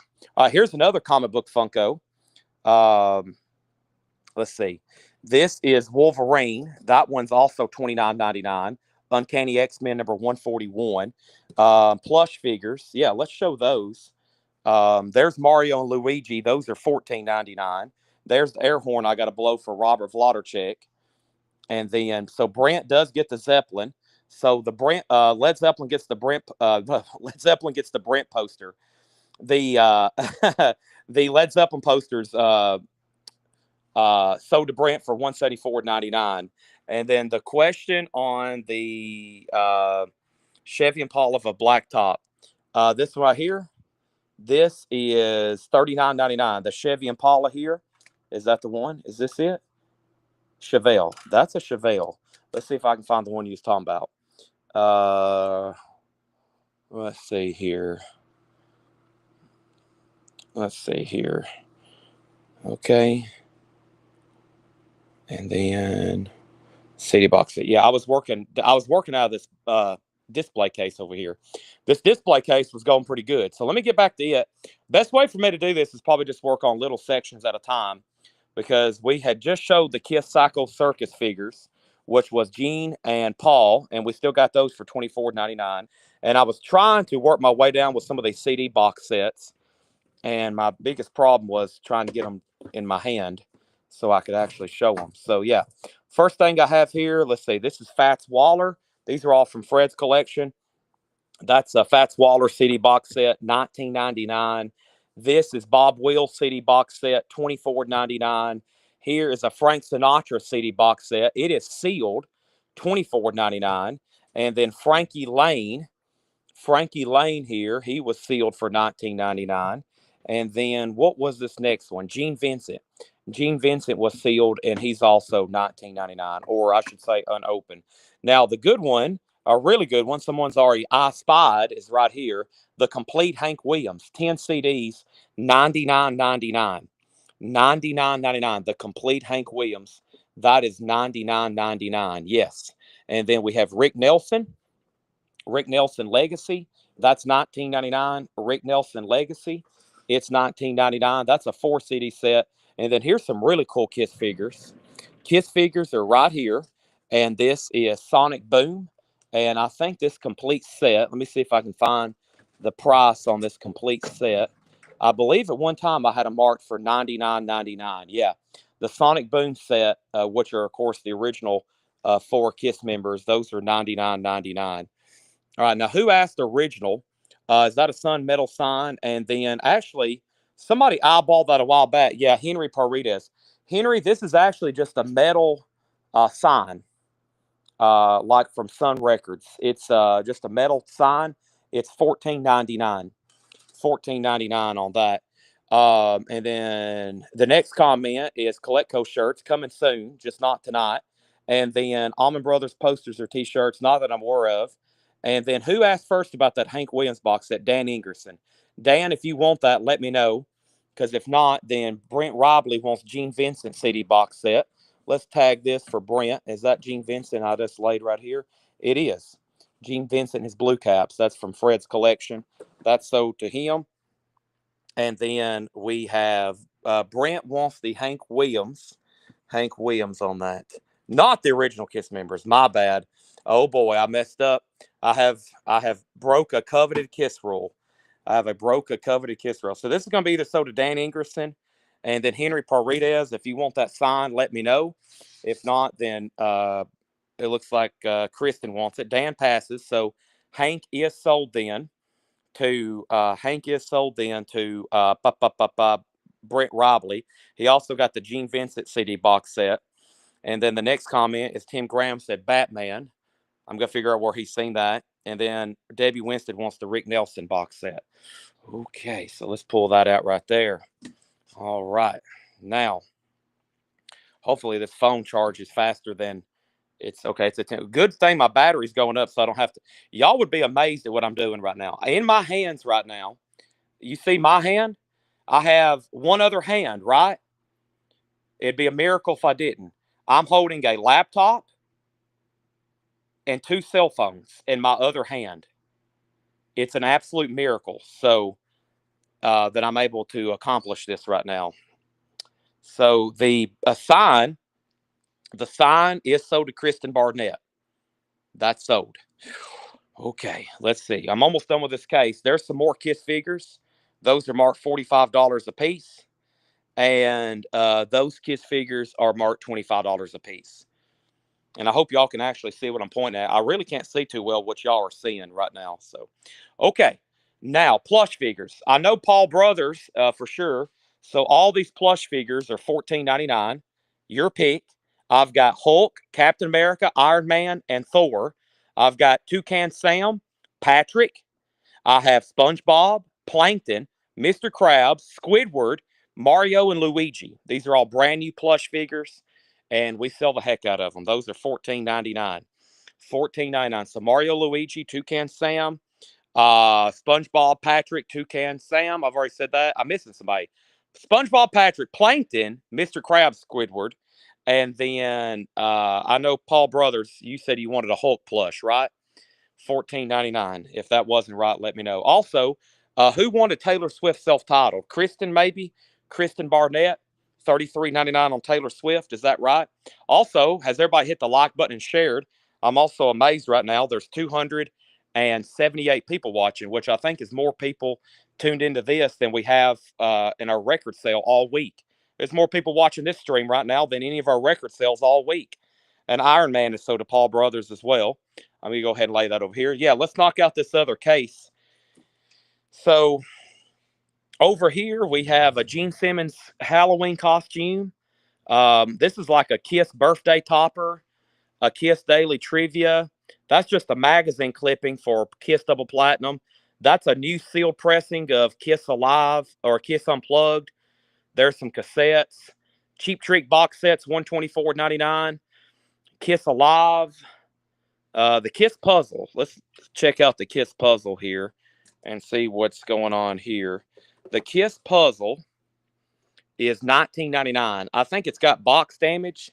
Here's another comic book Funko. Let's see. This is Wolverine. That one's also $29.99. Uncanny X-Men number 141. Plush figures. Yeah, let's show those. There's Mario and Luigi. Those are $14.99. There's the air horn I got to blow for Robert Vlodarchik. And then, so Brant does get the Zeppelin. So the Brant, Led Zeppelin gets the Brent, Led Zeppelin gets the Brent poster. The the Led Zeppelin posters sold to Brent for $174.99. And then the question on the Chevy Impala of a blacktop. This one right here, this is $39.99. The Chevy Impala here, is that the one? Is this it? Chevelle. That's a Chevelle. Let's see if I can find the one you was talking about. Let's see here. Let's see here. Okay. And then CD box. Yeah, I was working out of this display case over here. This display case was going pretty good. So let me get back to it. Best way for me to do this is probably just work on little sections at a time, because we had just showed the Kiss Psycho Circus figures, which was Gene and Paul, and we still got those for $24.99. And I was trying to work my way down with some of these CD box sets, and my biggest problem was trying to get them in my hand so I could actually show them. So yeah, first thing I have here, let's see, this is Fats Waller. These are all from Fred's collection. That's a Fats Waller CD box set, $19.99. This is Bob Wills CD box set, $24.99. Here is a Frank Sinatra CD box set. It is sealed, $24.99. And then Frankie Lane here, he was sealed for $19.99. And then what was this next one? Gene Vincent. Gene Vincent was sealed, and he's also $19.99, or I should say unopened. Now, the good one, a really good one, someone's already I spied, is right here. The complete Hank Williams, 10 CDs, $99.99. $99.99. The complete Hank Williams, that is $99.99. Yes. And then we have Rick Nelson Legacy. That's $19.99. Rick Nelson Legacy. It's $19.99. That's a 4 CD set. And then here's some really cool Kiss figures. Kiss figures are right here. And this is Sonic Boom. And I think this complete set, let me see if I can find the price on this complete set. I believe at one time I had a mark for $99.99. Yeah. The Sonic Boom set, which are, of course, the original 4 Kiss members, those are $99.99. All right, now who asked original? Is that a Sun metal sign? And then actually, somebody eyeballed that a while back. Yeah, Henry Paredes. Henry, this is actually just a metal sign, like from Sun Records. It's just a metal sign. It's $14.99. $14.99 on that. And then the next comment is Colecco shirts coming soon, just not tonight. And then Almond Brothers posters or T-shirts, not that I'm aware of. And then who asked first about that Hank Williams box set? Dan Ingerson. Dan, if you want that, let me know. Because if not, then Brent Robley wants Gene Vincent CD box set. Let's tag this for Brent. Is that Gene Vincent I just laid right here? It is. Gene Vincent, his blue caps. That's from Fred's collection. That's sold to him. And then we have Brent wants the Hank Williams on that. Not the original Kiss members. My bad. Oh boy, I messed up. I have broke a coveted Kiss rule. broke a coveted Kiss rule. So this is going to be either sold to Dan Ingerson and then Henry Paredes. If you want that signed, let me know. If not, then it looks like Kristen wants it. Dan passes. So Hank is sold then to Brent Robley. He also got the Gene Vincent CD box set. And then the next comment is Tim Graham said Batman. I'm going to figure out where he's seen that. And then Debbie Winston wants the Rick Nelson box set. Okay, so let's pull that out right there. All right. Now, hopefully this phone charges faster than it's okay. It's a good thing my battery's going up, so I don't have to. Y'all would be amazed at what I'm doing right now. In my hands right now, you see my hand? I have one other hand, right? It'd be a miracle if I didn't. I'm holding a laptop and 2 cell phones in my other hand. It's an absolute miracle. So that I'm able to accomplish this right now. So the sign The sign is sold to Kristen Barnett. That's sold. Okay, let's see. I'm almost done with this case. There's some more Kiss figures. Those are marked $45 a piece. And those Kiss figures are marked $25 a piece. And I hope y'all can actually see what I'm pointing at. I really can't see too well what y'all are seeing right now. So, okay. Now, plush figures. I know Paul Brothers for sure. So all these plush figures are $14.99. Your pick. I've got Hulk, Captain America, Iron Man, and Thor. I've got Toucan Sam, Patrick. I have SpongeBob, Plankton, Mr. Krabs, Squidward, Mario, and Luigi. These are all brand new plush figures, and we sell the heck out of them. Those are $14.99. $14.99. So Mario, Luigi, Toucan Sam, SpongeBob, Patrick, Toucan Sam. I've already said that. I'm missing somebody. SpongeBob, Patrick, Plankton, Mr. Krabs, Squidward, and then I know Paul Brothers. You said you wanted a Hulk plush, right? $14.99. If that wasn't right, let me know. Also, who wanted Taylor Swift self-titled? Kristen, maybe? Kristen Barnett, $33.99 on Taylor Swift. Is that right? Also, has everybody hit the like button and shared? I'm also amazed right now. There's 278 people watching, which I think is more people tuned into this than we have in our record sale all week. There's more people watching this stream right now than any of our record sales all week. And Iron Man is so to Paul Brothers as well. I'm going to go ahead and lay that over here. Yeah, let's knock out this other case. So over here, we have a Gene Simmons Halloween costume. This is like a Kiss birthday topper, a Kiss Daily Trivia. That's just a magazine clipping for Kiss Double Platinum. That's a new seal pressing of Kiss Alive or Kiss Unplugged. There's some cassettes. Cheap Trick box sets, $124.99. Kiss Alive. The Kiss puzzle. Let's check out the Kiss puzzle here and see what's going on here. The Kiss puzzle is $19.99. I think it's got box damage.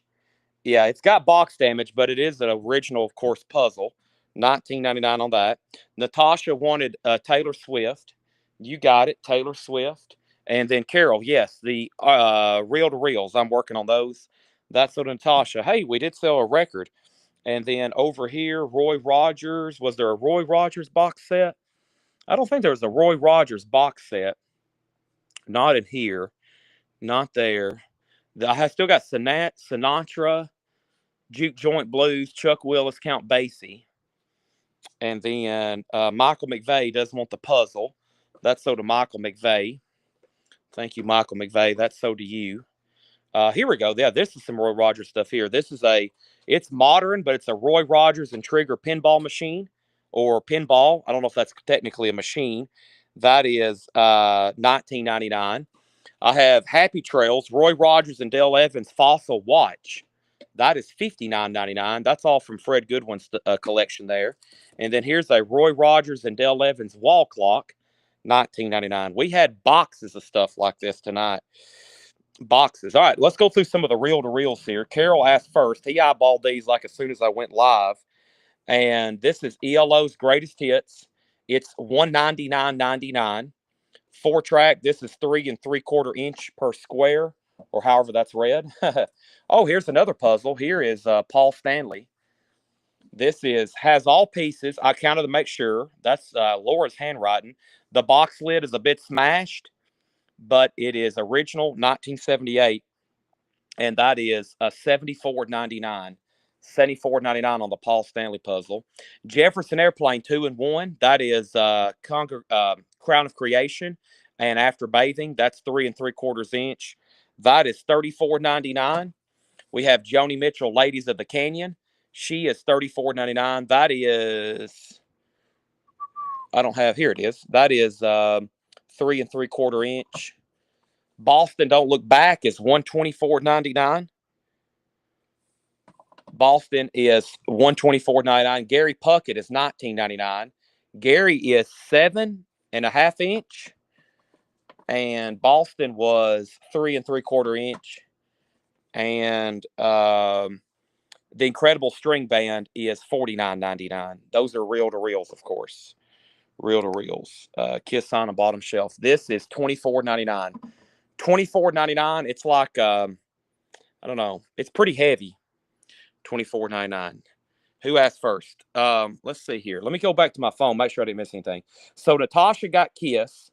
Yeah, it's got box damage, but it is an original, of course, puzzle. $19.99 on that. Natasha wanted Taylor Swift. You got it, Taylor Swift. And then Carol, yes, the reel-to-reels. I'm working on those. That's what Natasha. Hey, we did sell a record. And then over here, Roy Rogers. Was there a Roy Rogers box set? I don't think there was a Roy Rogers box set. Not in here. Not there. I have still got Sinatra, Juke Joint Blues, Chuck Willis, Count Basie. And then Michael McVeigh doesn't want the puzzle. That's so to Michael McVeigh. Thank you, Michael McVeigh. That's so to you. Here we go. Yeah, this is some Roy Rogers stuff here. It's modern, but it's a Roy Rogers and Trigger pinball machine or pinball. I don't know if that's technically a machine. That is $19.99. I have Happy Trails, Roy Rogers and Dale Evans Fossil Watch. That is $59.99. That's all from Fred Goodwin's collection there. And then here's a Roy Rogers and Dale Evans wall clock, $19.99. We had boxes of stuff like this tonight. Boxes. All right, let's go through some of the reel-to-reels here. Carol asked first. He eyeballed these like as soon as I went live. And this is ELO's Greatest Hits. It's $199.99. 4-track. This is 3 3/4 inch per square, or however that's read. Oh, here's another puzzle. Here is Paul Stanley. This has all pieces. I counted to make sure. That's Laura's handwriting. The box lid is a bit smashed, but it is original 1978, and that is $74.99. $74.99 on the Paul Stanley puzzle. Jefferson Airplane 2 in 1. That is Crown of Creation. And After Bathing, that's 3 3/4 inch. That is $34.99. We have Joni Mitchell, Ladies of the Canyon. She is $34.99. That is, I don't have, here it is. That is 3 3/4 inch. Boston Don't Look Back is $124.99. Boston is $124.99. Gary Puckett is $19.99. Gary is 7.5 inch. And Boston was 3 3/4 inch. And The Incredible String Band is $49.99. Those are reel-to-reels, of course. Reel-to-reels. Kiss on the bottom shelf. This is $24.99. $24.99. It's like, I don't know. It's pretty heavy. $24.99. Who asked first? Let's see here. Let me go back to my phone, make sure I didn't miss anything. So Natasha got Kiss.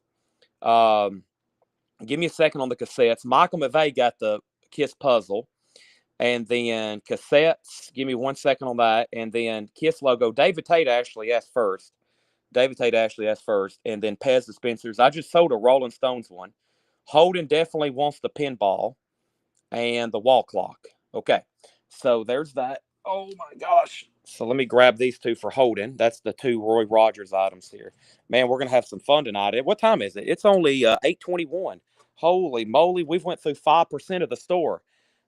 Give me a second on the cassettes. Michael McVeigh got the Kiss puzzle. And then cassettes, give me 1 second on that. And then Kiss logo. David Tate actually asked first. And then Pez dispensers. I just sold a Rolling Stones one. Holden definitely wants the pinball and the wall clock. Okay. So there's that. Oh my gosh. So let me grab these two for Holden. That's the two Roy Rogers items here. Man, we're going to have some fun tonight. What time is it? It's only 8:21. Holy moly. We've went through 5% of the store.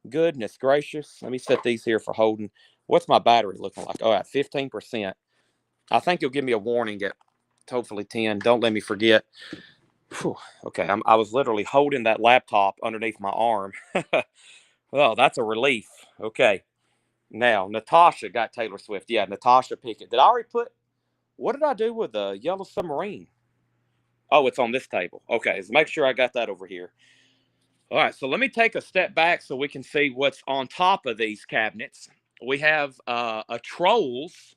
Goodness gracious. Let me set these here for Holden. What's my battery looking like? Oh, at 15%. I think you'll give me a warning at hopefully 10. Don't let me forget. Whew. Okay, I was literally holding that laptop underneath my arm. Well, that's a relief. Okay. Now, Natasha got Taylor Swift. Yeah, Natasha Pickett. Did I already put, what did I do with the Yellow Submarine? Oh, it's on this table. Okay, so make sure I got that over here. All right, so let me take a step back so we can see what's on top of these cabinets. We have a Trolls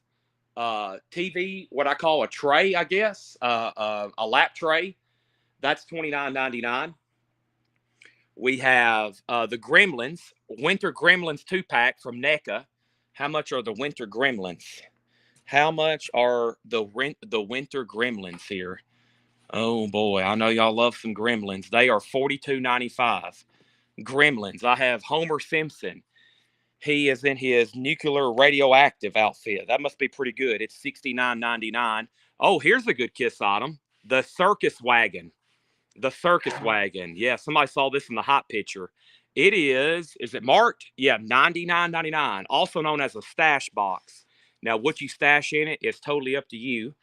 TV, what I call a tray, I guess, a lap tray. That's $29.99. We have the Gremlins, Winter Gremlins 2-pack from NECA. How much are the Winter Gremlins? How much are the Winter Gremlins here? Oh boy, I know y'all love some Gremlins. They are $42.95. Gremlins. I have Homer Simpson. He is in his nuclear radioactive outfit. That must be pretty good. It's $69.99. Oh, here's a good Kiss item. The circus wagon. The circus wagon. Yeah, somebody saw this in the hot picture. It is it marked? Yeah, $99.99. Also known as a stash box. Now, what you stash in it is totally up to you.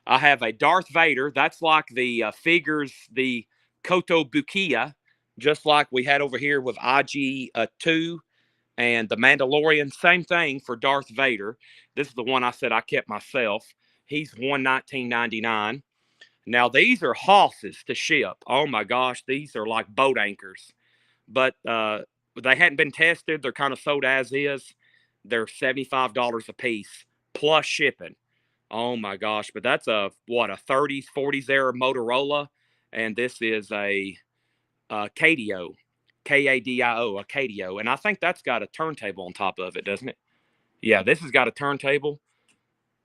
I have a Darth Vader. That's like the figures, the Kotobukiya, just like we had over here with IG-2 and the Mandalorian. Same thing for Darth Vader. This is the one I said I kept myself. He's $119.99. Now, these are hosses to ship. Oh, my gosh. These are like boat anchors. But they hadn't been tested. They're kind of sold as is. They're $75 a piece plus shipping. Oh, my gosh. But that's a 30s, 40s era Motorola. And this is a Kadio. Kadio, a Kadio. And I think that's got a turntable on top of it, doesn't it? Yeah, this has got a turntable.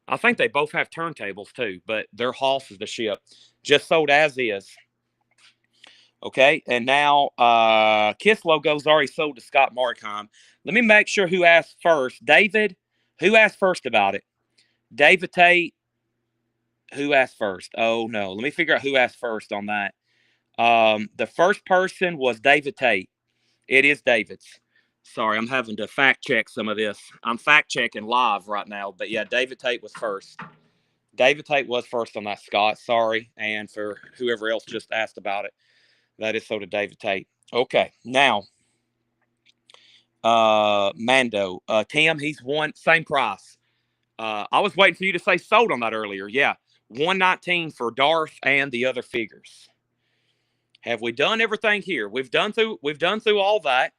I think they both have turntables too, but they're hosses to ship. Just sold as is. Okay, and now Kiss logo's already sold to Scott Markham. Let me make sure who asked first. David, who asked first about it? David Tate, who asked first? Oh no, let me figure out who asked first on that. The first person was David Tate. It is David's. Sorry, I'm having to fact check some of this. I'm fact checking live right now, but yeah, David Tate was first. David Tate was first on that, Scott. Sorry. And for whoever else just asked about it, that is so to David Tate. Okay. Now, Mando. Tim, he's one, same price. I was waiting for you to say sold on that earlier. Yeah. $119 for Darth and the other figures. Have we done everything here? We've done through all that.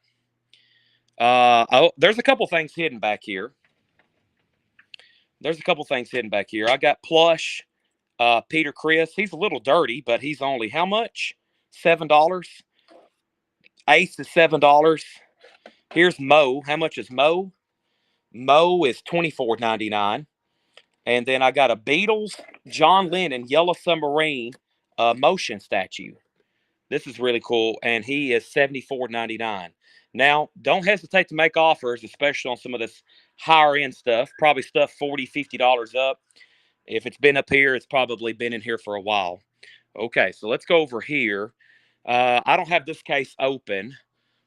There's a couple things hidden back here. I got plush Peter Chris. He's a little dirty, but he's only how much? $7. Ace is $7. Here's Mo. How much is Mo? Mo is $24.99. And then I got a Beatles John Lennon Yellow Submarine motion statue. This is really cool, and he is $74.99. Now, don't hesitate to make offers, especially on some of this higher-end stuff. Probably stuff $40, $50 up. If it's been up here, it's probably been in here for a while. Okay, so let's go over here. I don't have this case open.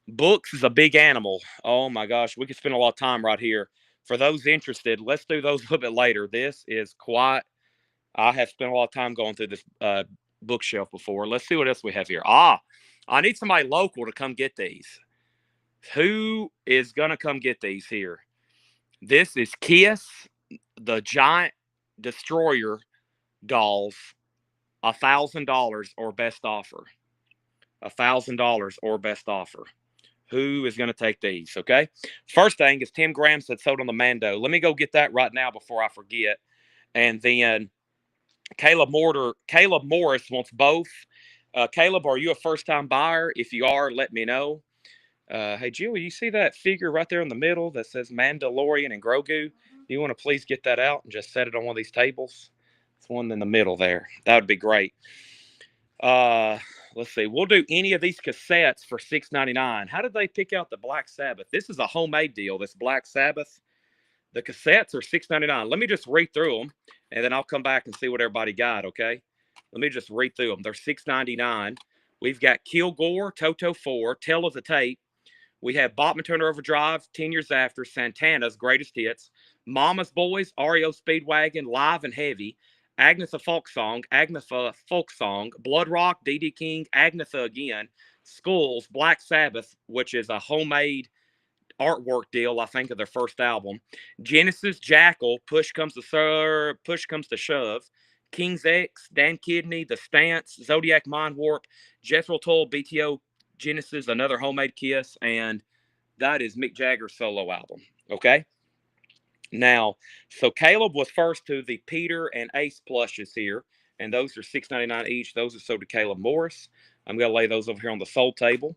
Books is a big animal. Oh, my gosh. We could spend a lot of time right here. For those interested, let's do those a little bit later. This is quite... I have spent a lot of time going through this bookshelf before. Let's see what else we have here. I need somebody local to come get these. Who is going to come get these here? This is Kiss, the Giant Destroyer dolls, $1,000 or best offer. $1,000 or best offer. Who is going to take these? Okay. First thing is Tim Graham said sold on the Mando. Let me go get that right now before I forget. And then Caleb Morris wants both. Caleb, are you a first time buyer? If you are, let me know. Hey, Julie, you see that figure right there in the middle that says Mandalorian and Grogu? Do you want to please get that out and just set it on one of these tables? It's one in the middle there. That would be great. Let's see. We'll do any of these cassettes for $6.99. How did they pick out the Black Sabbath? This is a homemade deal. This Black Sabbath. The cassettes are $6.99. Let me just read through them, and then I'll come back and see what everybody got. Okay. Let me just read through them. They're $6.99. We've got Kilgore, Toto 4, Tale of the Tape. We have Bachman Turner Overdrive, 10 Years After, Santana's Greatest Hits, Mama's Boys, REO Speedwagon, Live and Heavy, Agnetha Folk Song, Blood Rock, D.D. King, Agnetha Again, Skulls, Black Sabbath, which is a homemade artwork deal, I think, of their first album, Genesis, Jackal, Push Comes to Shove, King's X, Dan Kidney, The Stance, Zodiac Mind Warp, Jethro Tull, BTO, Genesis, Another Homemade Kiss, and that is Mick Jagger's solo album. Okay. Now, so Caleb was first to the Peter and Ace plushes here, and those are $6.99 each. Those are sold to Caleb Morris. I'm going to lay those over here on the sold table.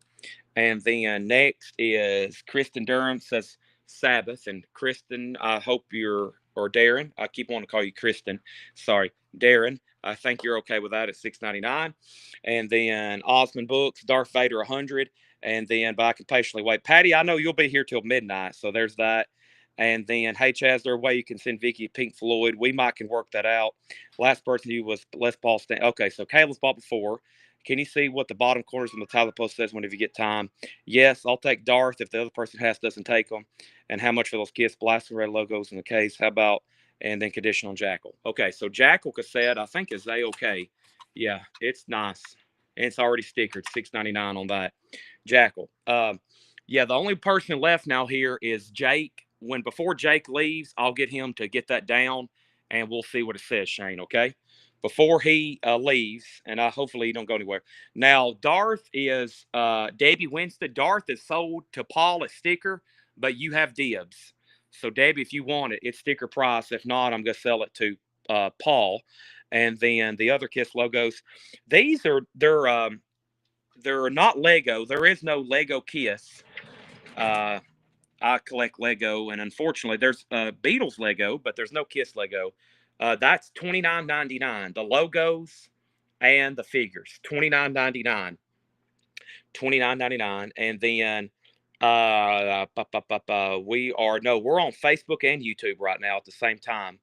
And then next is Kristen Durham says Sabbath. And Kristen, I hope you're, or Darren, I keep wanting to call you Kristen. Sorry, Darren. I think you're okay with that at $6.99. And then Osmond Books, Darth Vader 100. And then, but I can patiently wait. Patty, I know you'll be here till midnight. So there's that. And then, hey, Chaz, there a way you can send Vicky Pink Floyd? We might can work that out. Last person you was Les Paul Stan. Okay, so Caleb's bought before. Can you see what the bottom corners on the Tyler post says whenever you get time? Yes, I'll take Darth if the other person doesn't take them. And how much for those Kiss Blasting Red logos in the case? How about, and then condition on Jackal. Okay, so Jackal cassette, I think is A-okay. Yeah, it's nice. And it's already stickered, $6.99 on that. Jackal. Yeah, the only person left now here is Jake. Before Jake leaves, I'll get him to get that down, and we'll see what it says, Shane, okay? Before he leaves, and hopefully he don't go anywhere. Now, Darth is Debbie Winston. Darth is sold to Paul at sticker, but you have dibs. So, Debbie, if you want it, it's sticker price. If not, I'm going to sell it to Paul. And then the other Kiss logos, they're not Lego. There is no Lego Kiss. I collect Lego, and unfortunately, there's Beatles Lego, but there's no Kiss Lego. That's $29.99. The logos and the figures, $29.99. $29.99, and then we're on Facebook and YouTube right now at the same time.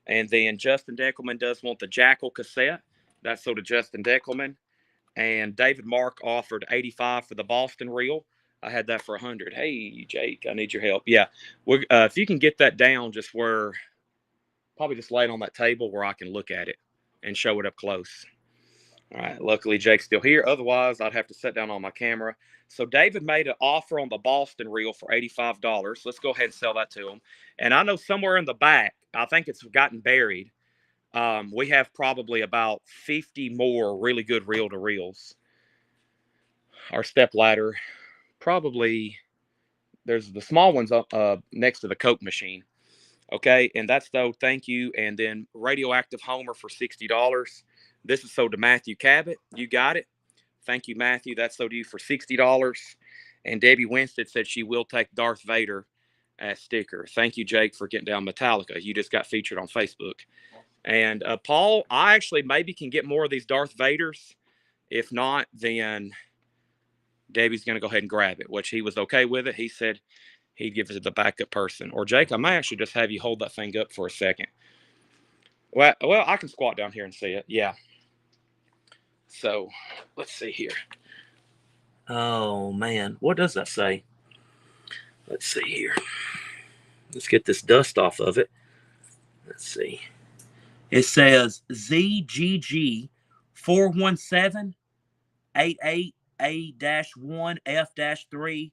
And then Justin Deckelman does want the Jackal cassette. That's so to Justin Deckelman. And David Mark offered 85 for the Boston reel. I had that for 100. Hey, Jake, I need your help. Yeah, if you can get that down, just where, probably just lay it on that table where I can look at it and show it up close. All right. Luckily, Jake's still here. Otherwise, I'd have to sit down on my camera. So David made an offer on the Boston reel for $85. Let's go ahead and sell that to him. And I know somewhere in the back, I think it's gotten buried. We have probably about 50 more really good reel-to-reels. Our step ladder. Probably there's the small ones up next to the Coke machine. Okay, and that's though, thank you. And then Radioactive Homer for $60. This is sold to Matthew Cabot. You got it. Thank you, Matthew. That's sold to you for $60. And Debbie Winstead said she will take Darth Vader as sticker. Thank you, Jake, for getting down Metallica. You just got featured on Facebook. And Paul, I actually maybe can get more of these Darth Vaders. If not, then Debbie's going to go ahead and grab it, which he was okay with it. He said he'd give it to the backup person. Or, Jake, I may actually just have you hold that thing up for a second. Well, I can squat down here and see it. Yeah. So, let's see here. Oh, man. What does that say? Let's see here. Let's get this dust off of it. Let's see. It says ZGG 417 88 A-1F-3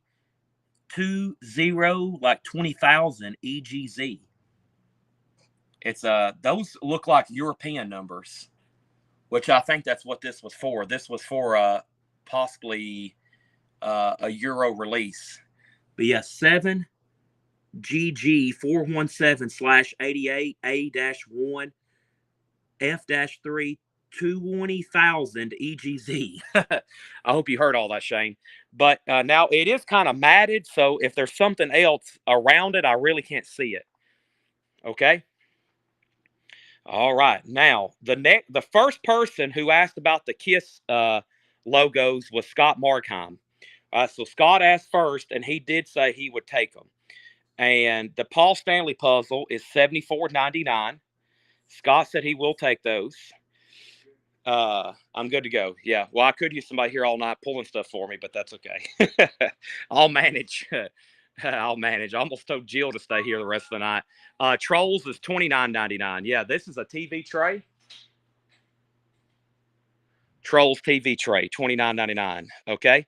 20 like 20,000 EGZ. It's those look like European numbers, which I think that's what this was for. This was for possibly a Euro release. But yeah, 7GG417/88A-1 F-3 220,000 EGZ. I hope you heard all that, Shane. But now it is kind of matted, so if there's something else around it, I really can't see it. Okay. All right. Now the first person who asked about the Kiss logos was Scott Markheim. So Scott asked first, and he did say he would take them. And the Paul Stanley puzzle is $74.99. Scott said he will take those. I'm good to go. Yeah. Well, I could use somebody here all night pulling stuff for me, but that's okay. I'll manage. I'll manage. I almost told Jill to stay here the rest of the night. Trolls is $29.99. Yeah, this is a TV tray. Trolls TV tray, $29.99. Okay.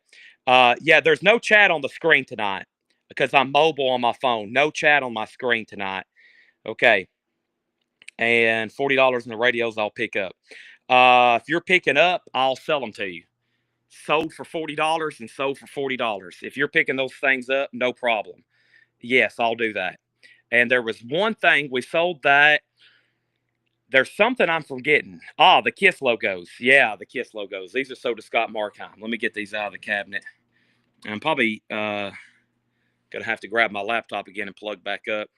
Yeah, there's no chat on the screen tonight because I'm mobile on my phone. No chat on my screen tonight. Okay. And $40 in the radios I'll pick up. If you're picking up, I'll sell them to you. Sold for $40 and sold for $40. If you're picking those things up, no problem. Yes, I'll do that. And there was one thing we sold that. There's something I'm forgetting. The Kiss logos. Yeah, the Kiss logos. These are sold to Scott Markheim. Let me get these out of the cabinet. I'm probably gonna have to grab my laptop again and plug back up.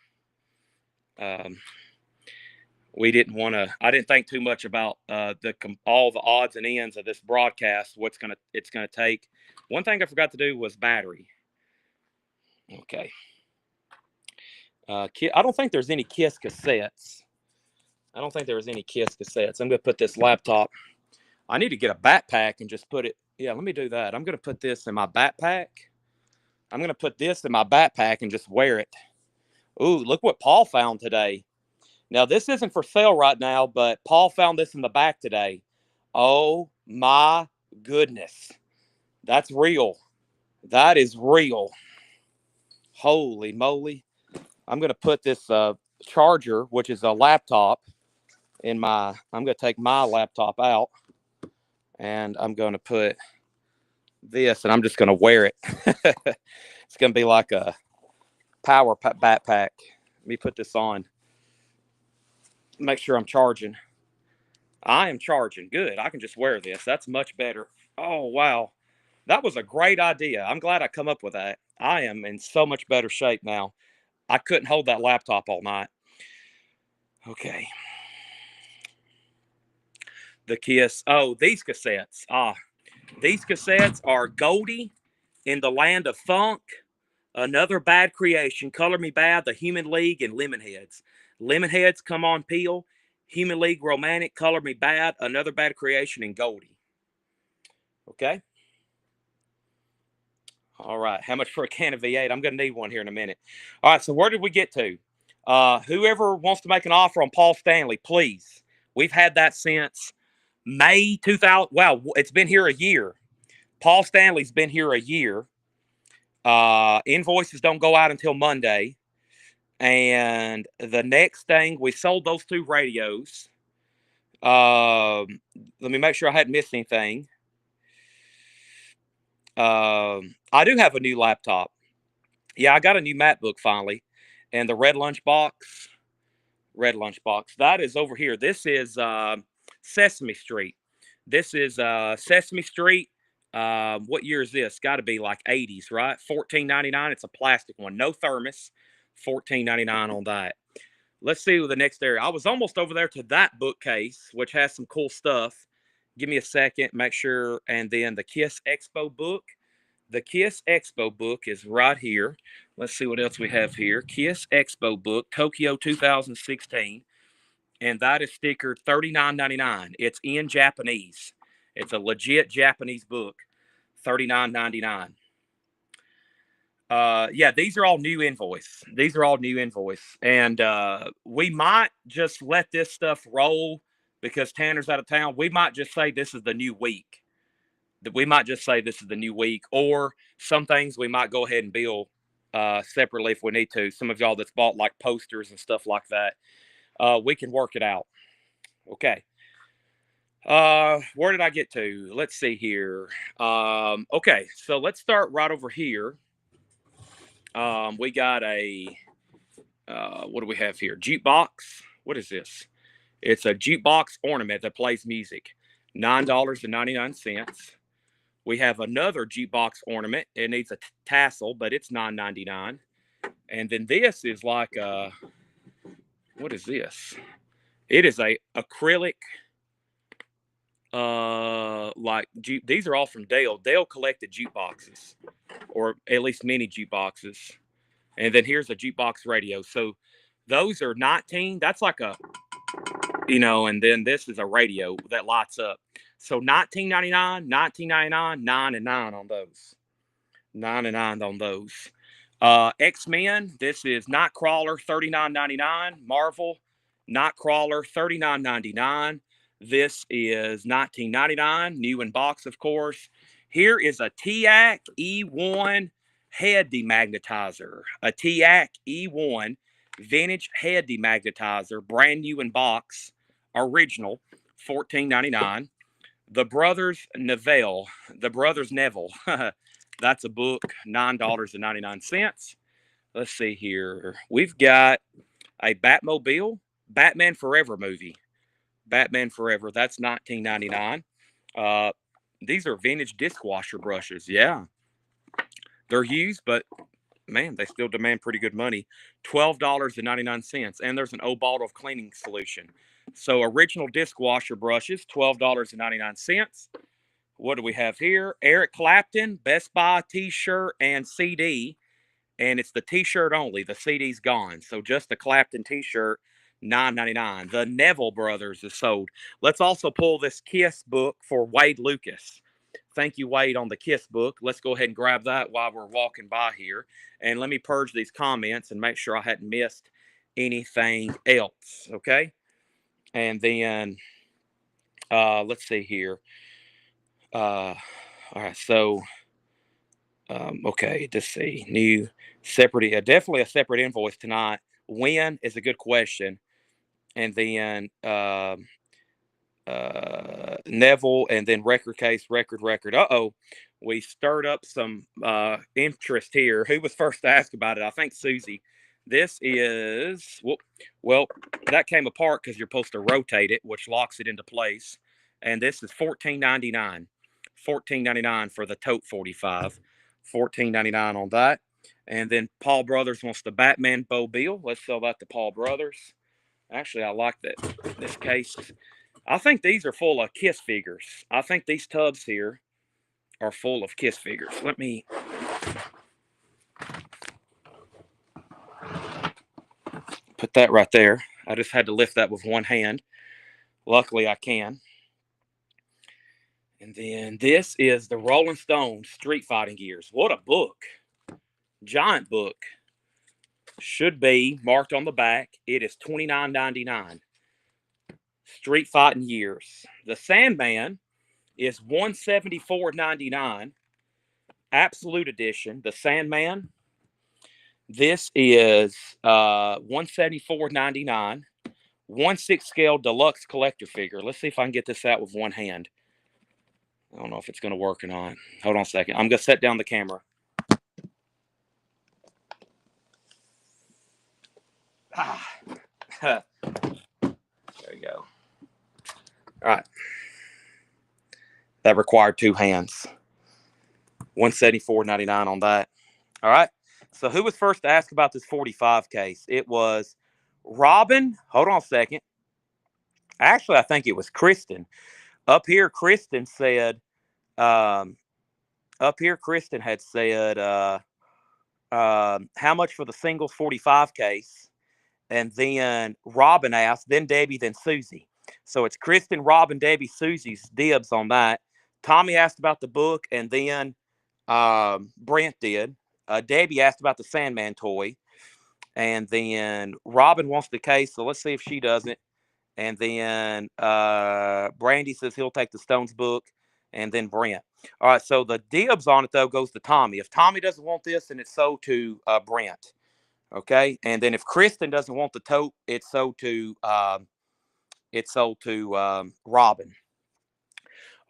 We didn't want to. I didn't think too much about all the odds and ends of this broadcast. It's gonna take. One thing I forgot to do was battery. Okay. I don't think there's any Kiss cassettes. I don't think there was any Kiss cassettes. I'm gonna put this laptop. I need to get a backpack and just put it. Yeah, let me do that. I'm gonna put this in my backpack. I'm gonna put this in my backpack and just wear it. Ooh, look what Paul found today. Now, this isn't for sale right now, but Paul found this in the back today. Oh, my goodness. That's real. That is real. Holy moly. I'm going to put this charger, which is a laptop, I'm going to take my laptop out, and I'm going to put this, and I'm just going to wear it. It's going to be like a power backpack. Let me put this on. Make sure I'm charging. I am charging. Good. I can just wear this. That's much better. Oh, wow. That was a great idea. I'm glad I come up with that. I am in so much better shape now. I couldn't hold that laptop all night. Okay. The Kiss. Oh, these cassettes. These cassettes are Goldie, In the Land of Funk, Another Bad Creation, Color Me Bad, The Human League, and Lemonheads. Lemonheads, Come On Peel, Human League Romantic, Color Me Bad, Another Bad Creation, and Goldie. Okay. All right. How much for a can of V8? I'm going to need one here in a minute. All right. So where did we get to? Whoever wants to make an offer on Paul Stanley, please. We've had that since May 2000. Wow. It's been here a year. Paul Stanley's been here a year. Invoices don't go out until Monday. And the next thing, we sold those 2 radios. Let me make sure I hadn't missed anything. I do have a new laptop. Yeah, I got a new MacBook finally. And the red lunchbox, that is over here. This is Sesame Street. This is Sesame Street. What year is this? Got to be like 80s, right? $14.99. It's a plastic one. No thermos. $14.99 on that. Let's see the next area. I was almost over there to that bookcase, which has some cool stuff. Give me a second, make sure. And then the Kiss Expo book. The Kiss Expo book is right here. Let's see what else we have here. Kiss Expo book, Tokyo 2016. And that is stickered $39.99. It's in Japanese. It's a legit Japanese book, $39.99. Yeah, these are all new invoice. And we might just let this stuff roll because Tanner's out of town. We might just say this is the new week. Or some things we might go ahead and bill separately if we need to. Some of y'all that's bought like posters and stuff like that, we can work it out. Okay. Where did I get to? Let's see here. Okay, so let's start right over here. We got a what do we have here? Jukebox. What is this? It's a jukebox ornament that plays music. $9.99. We have another jukebox ornament. It needs a tassel, but it's $9.99. And then this is like what is this? It is a acrylic. These are all from Dale. Dale collected jukeboxes, or at least mini jukeboxes. And then here's a jukebox radio. So those are 19. That's like a, and then this is a radio that lights up. So 19.99, 19.99, 9 and 9 on those. 9 and 9 on those. X-Men, this is Nightcrawler, $39.99. Marvel, Nightcrawler, $39.99. This is $19.99, new in box, of course. Here is a TIAC E1 head demagnetizer. A TIAC E1 vintage head demagnetizer, brand new in box, original, $14.99. The Brothers Neville, that's a book, $9.99. Let's see here. We've got a Batmobile, Batman Forever movie. Batman Forever, that's $19.99. These are vintage dishwasher brushes. Yeah. They're used, but man, they still demand pretty good money. $12.99. And there's an old bottle of cleaning solution. So original dishwasher brushes, $12.99. What do we have here? Eric Clapton, Best Buy t-shirt and CD. And it's the t-shirt only. The CD's gone. So just the Clapton t-shirt, $9.99. The Neville Brothers is sold. Let's also pull this Kiss book for Wade Lucas. Thank you, Wade, on the Kiss book. Let's go ahead and grab that while we're walking by here. And let me purge these comments and make sure I hadn't missed anything else. Okay? And then let's see here. All right, so okay, let's see. New separate, definitely a separate invoice tonight. When is a good question. And then Neville, and then record case, record. We stirred up some interest here. Who was first to ask about it? I think Susie. This is, well, that came apart because you're supposed to rotate it, which locks it into place. And this is $14.99. $14.99 for the Tote 45. $14.99 on that. And then Paul Brothers wants the Batman Mobile. Let's sell that to Paul Brothers. Actually, I like that. This case, I think these are full of Kiss figures. I think these tubs here are full of Kiss figures. Let me put that right there. I just had to lift that with one hand. Luckily, I can. And then this is the Rolling Stones Street Fighting Gears. What a book. Giant book. Should be marked on the back. It is $29.99. Street Fighting Years. The Sandman is $174.99. Absolute edition. The Sandman. This is $174.99. 1/6 scale deluxe collector figure. Let's see if I can get this out with one hand. I don't know if it's going to work or not. Hold on a second. I'm going to set down the camera. There you go. All right. That required two hands. $174.99 on that. All right. So who was first to ask about this 45 case? It was Robin. Hold on a second. Actually, I think it was Kristen. Up here, Kristen said, Kristen had said, how much for the singles 45 case? And then Robin asked, then Debbie, then Susie. So it's Kristen, Robin, Debbie, Susie's dibs on that. Tommy asked about the book, and then Brent did. Debbie asked about the Sandman toy. And then Robin wants the case, so let's see if she does it. And then Brandy says he'll take the Stones book, and then Brent. All right, so the dibs on it, though, goes to Tommy. If Tommy doesn't want this, then it's sold to Brent. Okay, and then if Kristen doesn't want the tote, it's sold to Robin.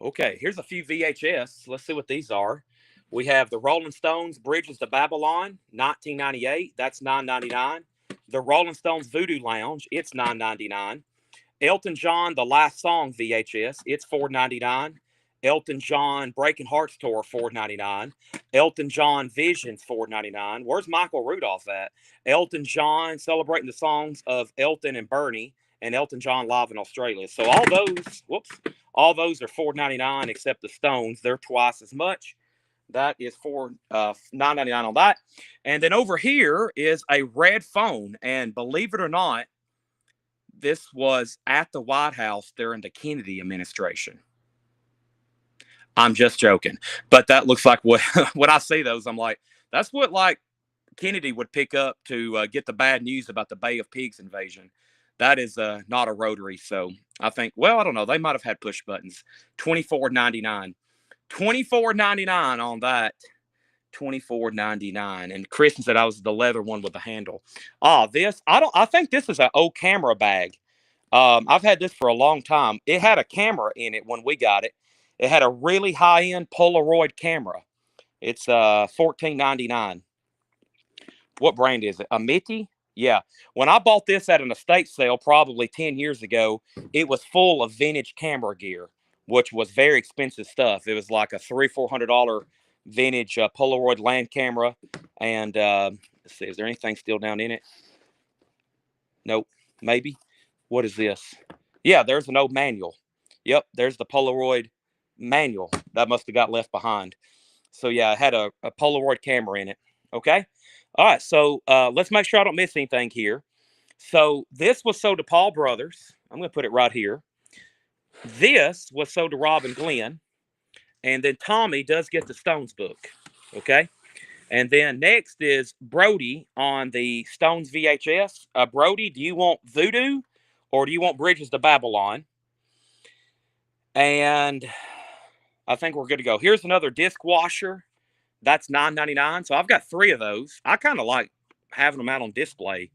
Okay, here's a few VHS. Let's see what these are. We have the Rolling Stones Bridges to Babylon, 1998. That's $9.99. The Rolling Stones Voodoo Lounge, it's $9.99. Elton John The Last Song VHS, it's $4.99. Elton John Breaking Hearts Tour, $4.99. Elton John Visions, $4.99. Where's Michael Rudolph at? Elton John celebrating the songs of Elton and Bernie, and Elton John live in Australia. So all those are $4.99 except the Stones. They're twice as much. That is for $9.99 on that. And then over here is a red phone, and believe it or not, this was at the White House during the Kennedy administration. I'm just joking, but that looks like what when I see those, I'm like, that's what like Kennedy would pick up to get the bad news about the Bay of Pigs invasion. That is not a rotary, so I think. Well, I don't know. They might have had push buttons. $24.99, $24.99 on that. $24.99. And Kristen said I was the leather one with the handle. This I think this is an old camera bag. I've had this for a long time. It had a camera in it when we got it. It had a really high-end Polaroid camera. It's $14.99. What brand is it? Amity? Yeah. When I bought this at an estate sale probably 10 years ago, it was full of vintage camera gear, which was very expensive stuff. It was like a $300-400 vintage Polaroid land camera. And let's see, is there anything still down in it? Nope. Maybe. What is this? Yeah, there's an old manual. Yep, there's the Polaroid manual that must have got left behind. So yeah, it had a Polaroid camera in it. Okay. All right. So let's make sure I don't miss anything here. So this was sold to Paul Brothers. I'm going to put it right here. This was sold to Rob and Glenn. And then Tommy does get the Stones book. Okay. And then next is Brody on the Stones VHS. Brody, do you want Voodoo or do you want Bridges to Babylon? And I think we're good to go. Here's another disc washer. That's $9.99. So I've got 3 of those. I kind of like having them out on display.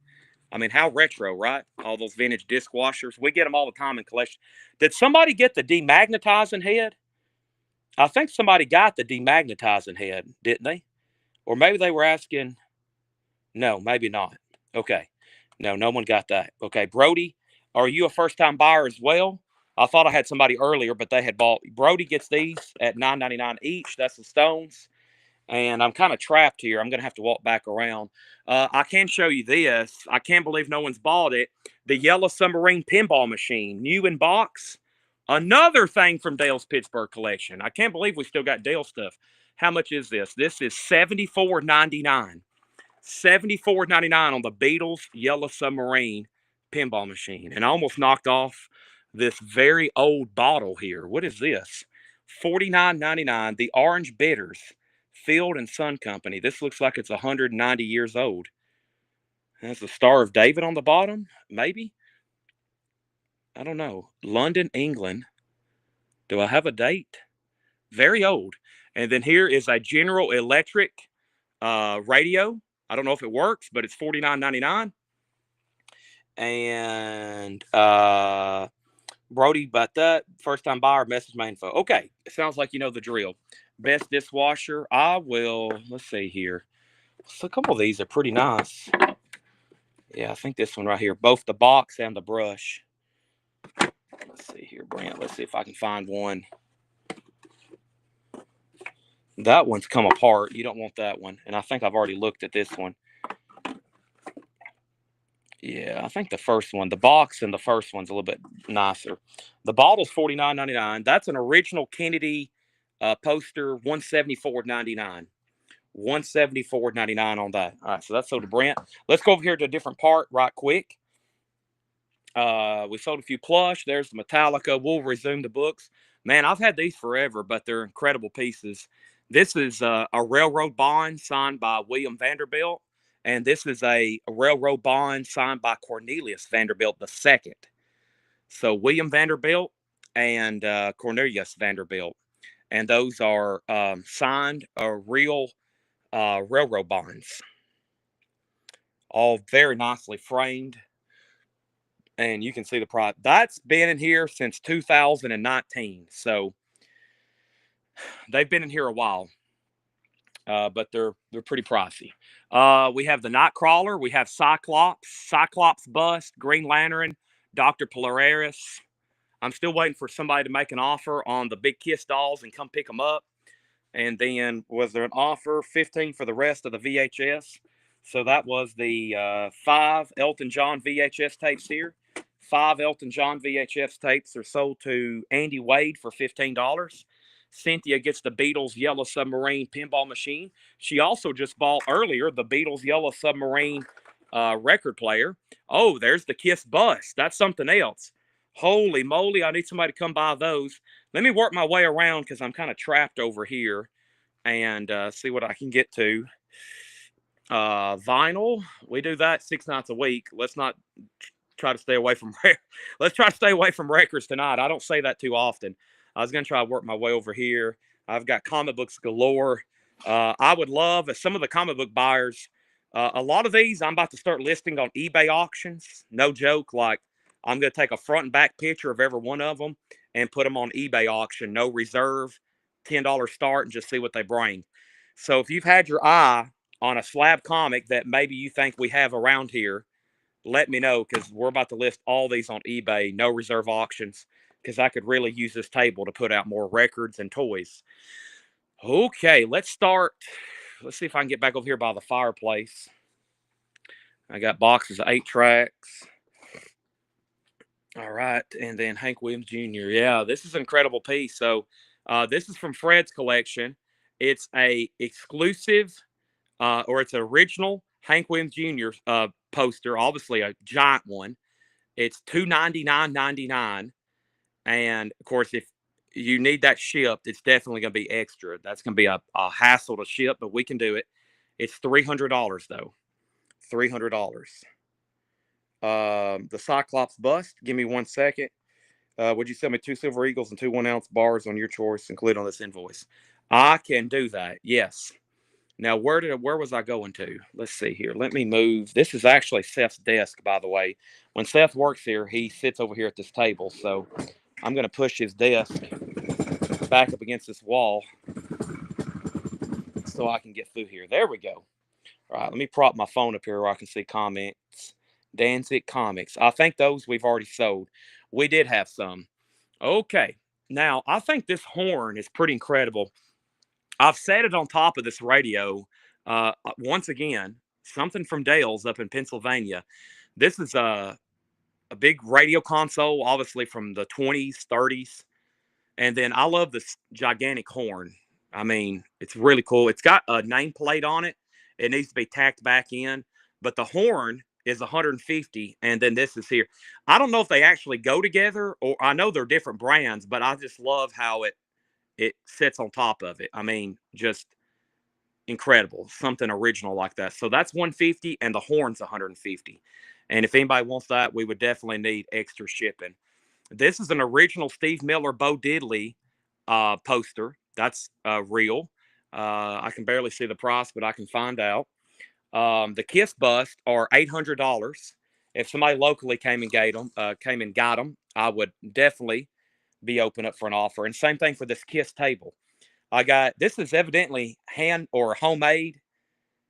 I mean, how retro, right? All those vintage disc washers. We get them all the time in collection. Did somebody get the demagnetizing head? I think somebody got the demagnetizing head, didn't they? Or maybe they were asking. No, maybe not. Okay. No one got that. Okay. Brody, are you a first-time buyer as well? I thought I had somebody earlier, but they had bought. Brody gets these at $9.99 each. That's the Stones. And I'm kind of trapped here. I'm going to have to walk back around. I can show you this. I can't believe no one's bought it. The Yellow Submarine pinball machine, new in box. Another thing from Dale's Pittsburgh collection. I can't believe we still got Dale stuff. How much is this? This is $74.99. $74.99 on the Beatles Yellow Submarine pinball machine. And I almost knocked off this very old bottle here. What is this? $49.99. The Orange Bitters. Field and Son Company. This looks like it's 190 years old. Has the Star of David on the bottom? Maybe? I don't know. London, England. Do I have a date? Very old. And then here is a General Electric radio. I don't know if it works, but it's $49.99. And Brody, about that. First time buyer, message my info. Okay. It sounds like you know the drill. Best dishwasher. Let's see here. So a couple of these are pretty nice. Yeah, I think this one right here. Both the box and the brush. Let's see here, Brent. Let's see if I can find one. That one's come apart. You don't want that one. And I think I've already looked at this one. Yeah, I think the first one, the box and the first one's a little bit nicer. The bottle's $49.99. That's an original Kennedy poster, $174.99. $174.99 on that. All right, so that's sold to Brent. Let's go over here to a different part right quick. We sold a few plush. There's the Metallica. We'll resume the books. Man, I've had these forever, but they're incredible pieces. This is a railroad bond signed by William Vanderbilt. And this is a railroad bond signed by Cornelius Vanderbilt II. So William Vanderbilt and Cornelius Vanderbilt. And those are signed real railroad bonds. All very nicely framed. And you can see the price. That's been in here since 2019. So They've been in here a while, but they're pretty pricey. We have the Nightcrawler. We have Cyclops Bust, Green Lantern, Doctor Polaris. I'm still waiting for somebody to make an offer on the Big Kiss dolls and come pick them up. And then was there an offer 15 for the rest of the VHS? So that was the 5 Elton John VHS tapes here. 5 Elton John VHS tapes are sold to Andy Wade for $15. Cynthia gets the Beatles Yellow Submarine pinball machine. She also just bought earlier the Beatles Yellow Submarine record player. Oh, there's the Kiss Bus. That's something else. Holy moly, I need somebody to come buy those. Let me work my way around because I'm kind of trapped over here and see what I can get to. Vinyl, we do that 6 nights a week. Let's not try to stay away from let's try to stay away from records tonight. I don't say that too often. I was going to try to work my way over here. I've got comic books galore. I would love if some of the comic book buyers, a lot of these I'm about to start listing on eBay auctions. No joke. Like I'm going to take a front and back picture of every one of them and put them on eBay auction. No reserve, $10 start, and just see what they bring. So if you've had your eye on a slab comic that maybe you think we have around here, let me know because we're about to list all these on eBay, no reserve auctions, because I could really use this table to put out more records and toys. Okay, let's start. Let's see if I can get back over here by the fireplace. I got boxes of 8 tracks. All right, and then Hank Williams Jr. Yeah, this is an incredible piece. So this is from Fred's collection. It's a exclusive, or it's an original Hank Williams Jr. Poster, obviously a giant one. It's $299.99, and of course, if you need that shipped, it's definitely going to be extra. That's going to be a hassle to ship, but we can do it. It's $300 though. $300. The Cyclops bust. Give me 1 second. Would you sell me 2 Silver Eagles and 2 1-ounce bars on your choice, included on this invoice? I can do that. Yes. Now, where was I going to? Let's see here. Let me move. This is actually Seth's desk, by the way. When Seth works here, he sits over here at this table. So I'm going to push his desk back up against this wall so I can get through here. There we go. All right, let me prop my phone up here where I can see comments. Danzig Comics. I think those we've already sold. We did have some. Okay. Now, I think this horn is pretty incredible. I've said it on top of this radio. Once again, something from Dale's up in Pennsylvania. This is a big radio console, obviously from the 20s, 30s. And then I love this gigantic horn. I mean, it's really cool. It's got a nameplate on it. It needs to be tacked back in. But the horn is 150, and then this is here. I don't know if they actually go together, or I know they're different brands, but I just love how it sits on top of it. I mean, just incredible. Something original like that. So that's 150 and the horn's 150. And if anybody wants that, we would definitely need extra shipping. This is an original Steve Miller Bo Diddley poster. That's real. I can barely see the price, but I can find out. The Kiss bust are $800. If somebody locally came and got them, I would definitely be open up for an offer. And same thing for this Kiss table. This is evidently hand or homemade.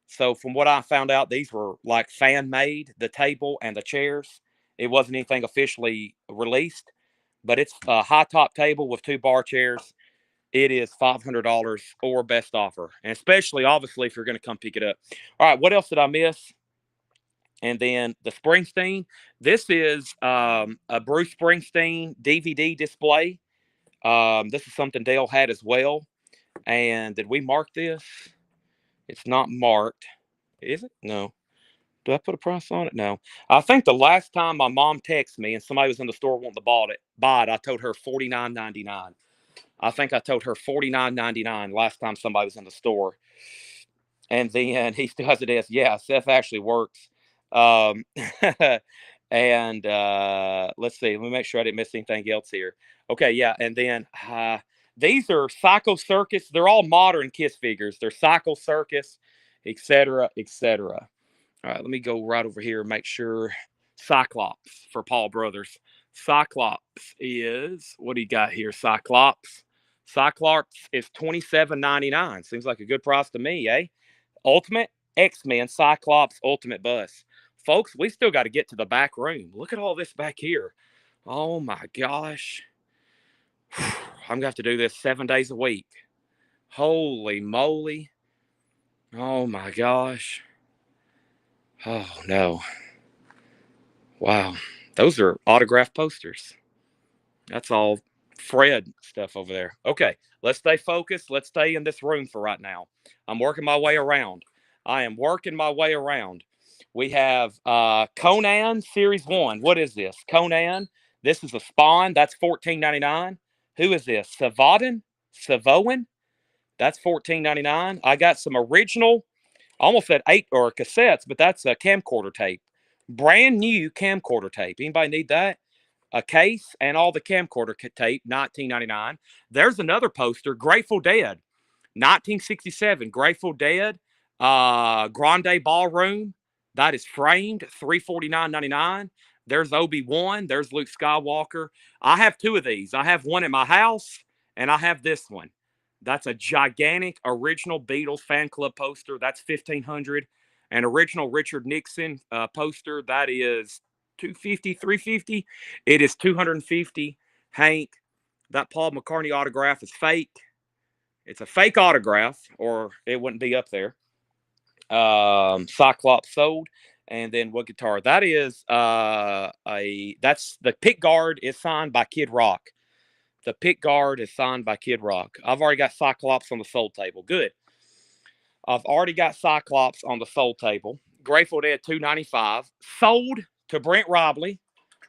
So from what I found out, these were like fan made, the table and the chairs. It wasn't anything officially released, but it's a high top table with 2 bar chairs. It is $500 or best offer. And especially, obviously, if you're going to come pick it up. All right, what else did I miss? And then the Springsteen. This is a Bruce Springsteen DVD display. This is something Dale had as well. And did we mark this? It's not marked. Is it? No. Did I put a price on it? No. I think the last time my mom texted me and somebody was in the store wanting to buy it, I told her $49.99. I think I told her $49.99 last time somebody was in the store. And then he still has it as, yeah, Seth actually works. Um, and let's see. Let me make sure I didn't miss anything else here. Okay, yeah. And then these are Psycho Circus. They're all modern Kiss figures. They're Psycho Circus, etc., etc. All right, let me go right over here and make sure. Cyclops for Paul Brothers. Cyclops is, what do you got here? Cyclops. Cyclops is $27.99. Seems like a good price to me, eh? Ultimate X-Men Cyclops Ultimate Bus. Folks, we still got to get to the back room. Look at all this back here. Oh my gosh. I'm going to have to do this 7 days a week. Holy moly. Oh my gosh. Oh no. Wow. Those are autographed posters. That's all Fred stuff over there. Okay, let's stay focused. Let's stay in this room for right now. I'm working my way around. I am working my way around. We have Conan Series 1. What is this? Conan. This is a Spawn. That's $14.99. Who is this? Savoden? Savoin? That's $14.99. I got some original, almost said 8 or cassettes, but that's a camcorder tape. Brand new camcorder tape. Anybody need that? A case and all the camcorder tape, $19.99. There's another poster, Grateful Dead, 1967, Grateful Dead, Grande Ballroom. That is framed, $349.99. There's Obi-Wan. There's Luke Skywalker. I have 2 of these. I have one at my house, and I have this one. That's a gigantic original Beatles fan club poster. That's $1,500. An original Richard Nixon poster. That is $250, $350. It is $250. Hank, that Paul McCartney autograph is fake. It's a fake autograph, or it wouldn't be up there. Cyclops sold. And then what guitar? That is that's the pick guard is signed by Kid Rock. The pick guard is signed by Kid Rock. I've already got Cyclops on the sold table. Good. I've already got Cyclops on the sold table. Grateful Dead $295. Sold to Brent Robley.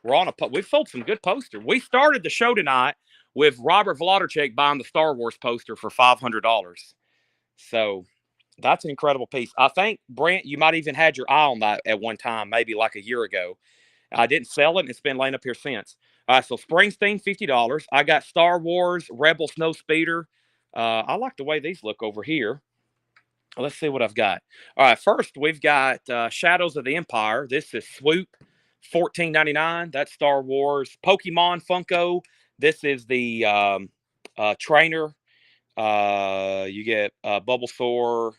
We've sold some good posters. We started the show tonight with Robert Vladicek buying the Star Wars poster for $500. So that's an incredible piece. I think, Brent, you might even had your eye on that at one time, maybe like a year ago. I didn't sell it, and it's been laying up here since. All right, so Springsteen, $50. I got Star Wars, Rebel Snow Speeder. I like the way these look over here. Let's see what I've got. All right, first we've got Shadows of the Empire. This is Swoop, $14.99. That's Star Wars. Pokemon Funko. This is the trainer. You get Bulbasaur,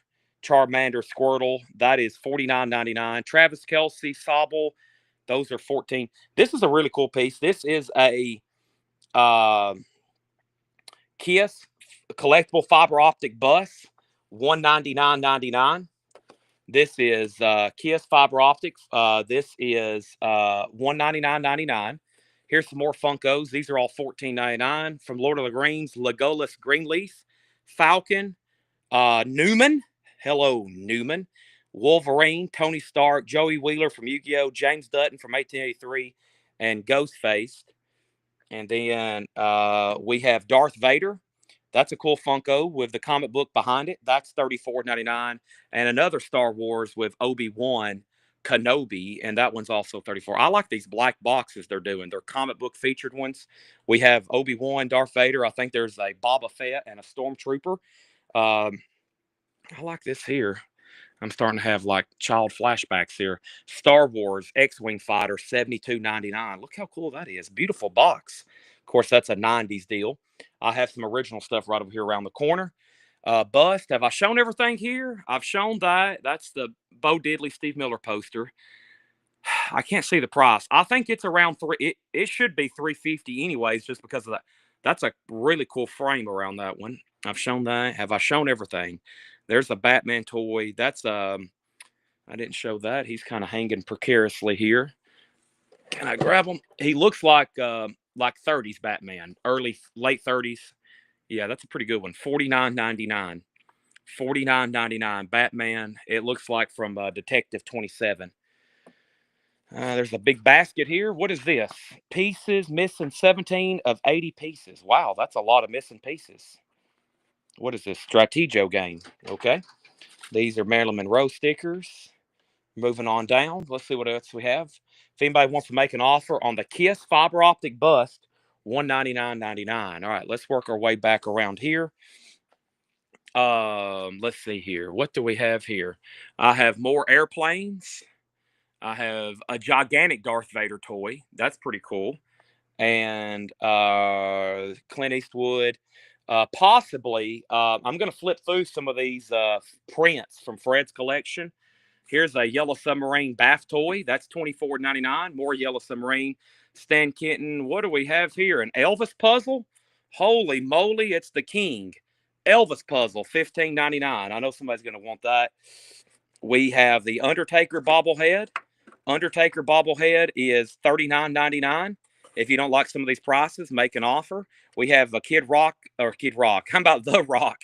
Charmander, Squirtle. That is $49.99. Travis Kelce, Sobble. Those are $14. This is a really cool piece. This is a Kiss collectible fiber optic bus, $199.99. This is Kiss fiber optics. This is $199.99. Here's some more Funkos. These are all $14.99 from Lord of the Rings. Legolas Greenleaf, Falcon, Newman. Hello, Newman. Wolverine, Tony Stark, Joey Wheeler from Yu-Gi-Oh!, James Dutton from 1883, and Ghostface. And then we have Darth Vader. That's a cool Funko with the comic book behind it. That's $34.99. And another Star Wars with Obi-Wan Kenobi, and that one's also $34. I like these black boxes they're doing. They're comic book featured ones. We have Obi-Wan, Darth Vader. I think there's a Boba Fett and a Stormtrooper. I like this here. I'm starting to have like child flashbacks here. Star Wars X-Wing Fighter, $72.99. Look how cool that is. Beautiful box. Of course, that's a 90s deal. I have some original stuff right over here around the corner. Bust. Have I shown everything here? I've shown that. That's the Bo Diddley, Steve Miller poster. I can't see the price. I think it's around it should be $350 anyways, just because of that. That's a really cool frame around that one. I've shown that. Have I shown everything? There's a Batman toy. That's I didn't show that. He's kind of hanging precariously here. Can I grab him? He looks like 30s Batman, late 30s. Yeah, that's a pretty good one. $49.99. $49.99 Batman. It looks like from Detective 27. There's a big basket here. What is this? Pieces missing 17 of 80 pieces. Wow, that's a lot of missing pieces. What is this? Strategio game. Okay. These are Marilyn Monroe stickers. Moving on down. Let's see what else we have. If anybody wants to make an offer on the Kiss fiber optic bust, $199.99. All right, let's work our way back around here. Let's see here. What do we have here? I have more airplanes. I have a gigantic Darth Vader toy. That's pretty cool. And Clint Eastwood. Possibly, I'm going to flip through some of these prints from Fred's collection. Here's a Yellow Submarine bath toy. That's $24.99. More Yellow Submarine. Stan Kenton. What do we have here? An Elvis puzzle? Holy moly, it's the king. Elvis puzzle, $15.99. I know somebody's going to want that. We have the Undertaker bobblehead. Undertaker bobblehead is $39.99. If you don't like some of these prices, make an offer. We have a Kid Rock. How about The Rock?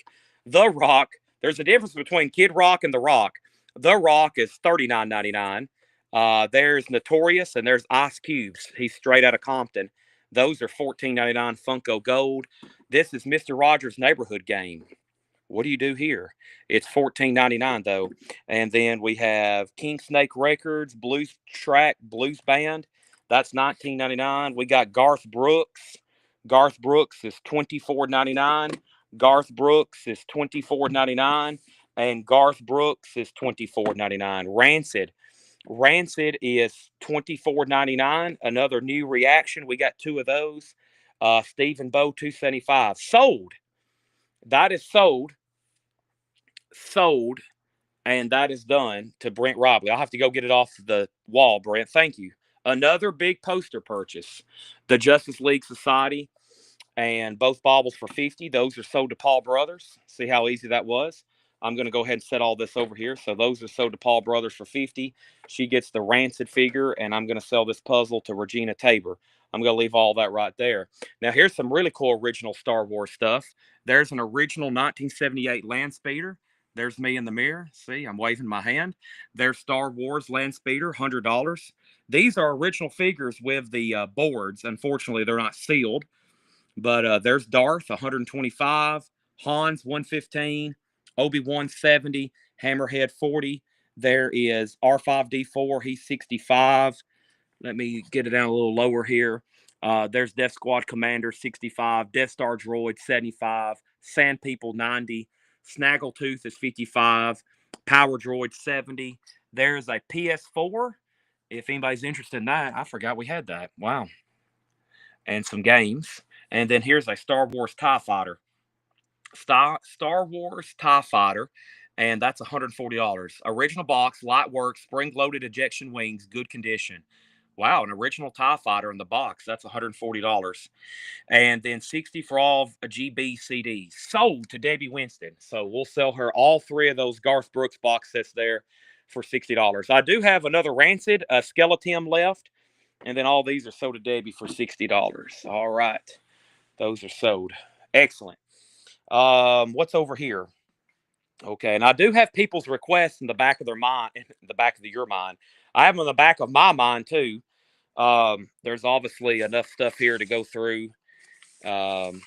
The Rock. There's a difference between Kid Rock and The Rock. The Rock is $39.99. There's Notorious and there's Ice Cubes. He's straight out of Compton. Those are $14.99 Funko Gold. This is Mr. Rogers' Neighborhood Game. What do you do here? It's $14.99 though. And then we have King Snake Records, Blues Track, Blues Band. That's $19.99. We got Garth Brooks. Garth Brooks is $24.99. Garth Brooks is $24.99. And Garth Brooks is $24.99. Rancid. Rancid is $24.99. Another new reaction. We got two of those. Stephen Bow, $275. Sold. That is sold, and that is done to Brent Robley. I'll have to go get it off the wall, Brent. Thank you. Another big poster purchase. The Justice League Society, and both baubles for $50. Those are sold to Paul Brothers. See how easy that was? I'm going to go ahead and set all this over here. So those are sold to Paul Brothers for $50. She gets the Rancid figure, and I'm going to sell this puzzle to Regina Tabor. I'm going to leave all that right there. Now, here's some really cool original Star Wars stuff. There's an original 1978 Land Speeder. There's me in the mirror. See, I'm waving my hand. There's Star Wars Land Speeder, $100. These are original figures with the boards. Unfortunately, they're not sealed. But there's Darth, 125, Hans, 115, Obi-Wan, 70, Hammerhead, 40. There is R5-D4, he's 65. Let me get it down a little lower here. There's Death Squad Commander, 65, Death Star Droid, 75, Sand People, 90, Snaggletooth is 55, Power Droid, 70. There's a PS4. If anybody's interested in that, I forgot we had that. Wow. And some games. And then here's a Star Wars TIE Fighter. Star Wars TIE Fighter, and that's $140. Original box, light work, spring-loaded ejection wings, good condition. Wow, an original TIE Fighter in the box. That's $140. And then 60 for all GB CDs. Sold to Debbie Winston. So we'll sell her all three of those Garth Brooks box sets there for $60. I do have another Rancid, a Skeleton left. And then all these are sold to Debbie for $60. All right. Those are sold. Excellent. What's over here? Okay, and I do have people's requests in the back of their mind, in the back of your mind. I have them in the back of my mind too. There's obviously enough stuff here to go through. Um,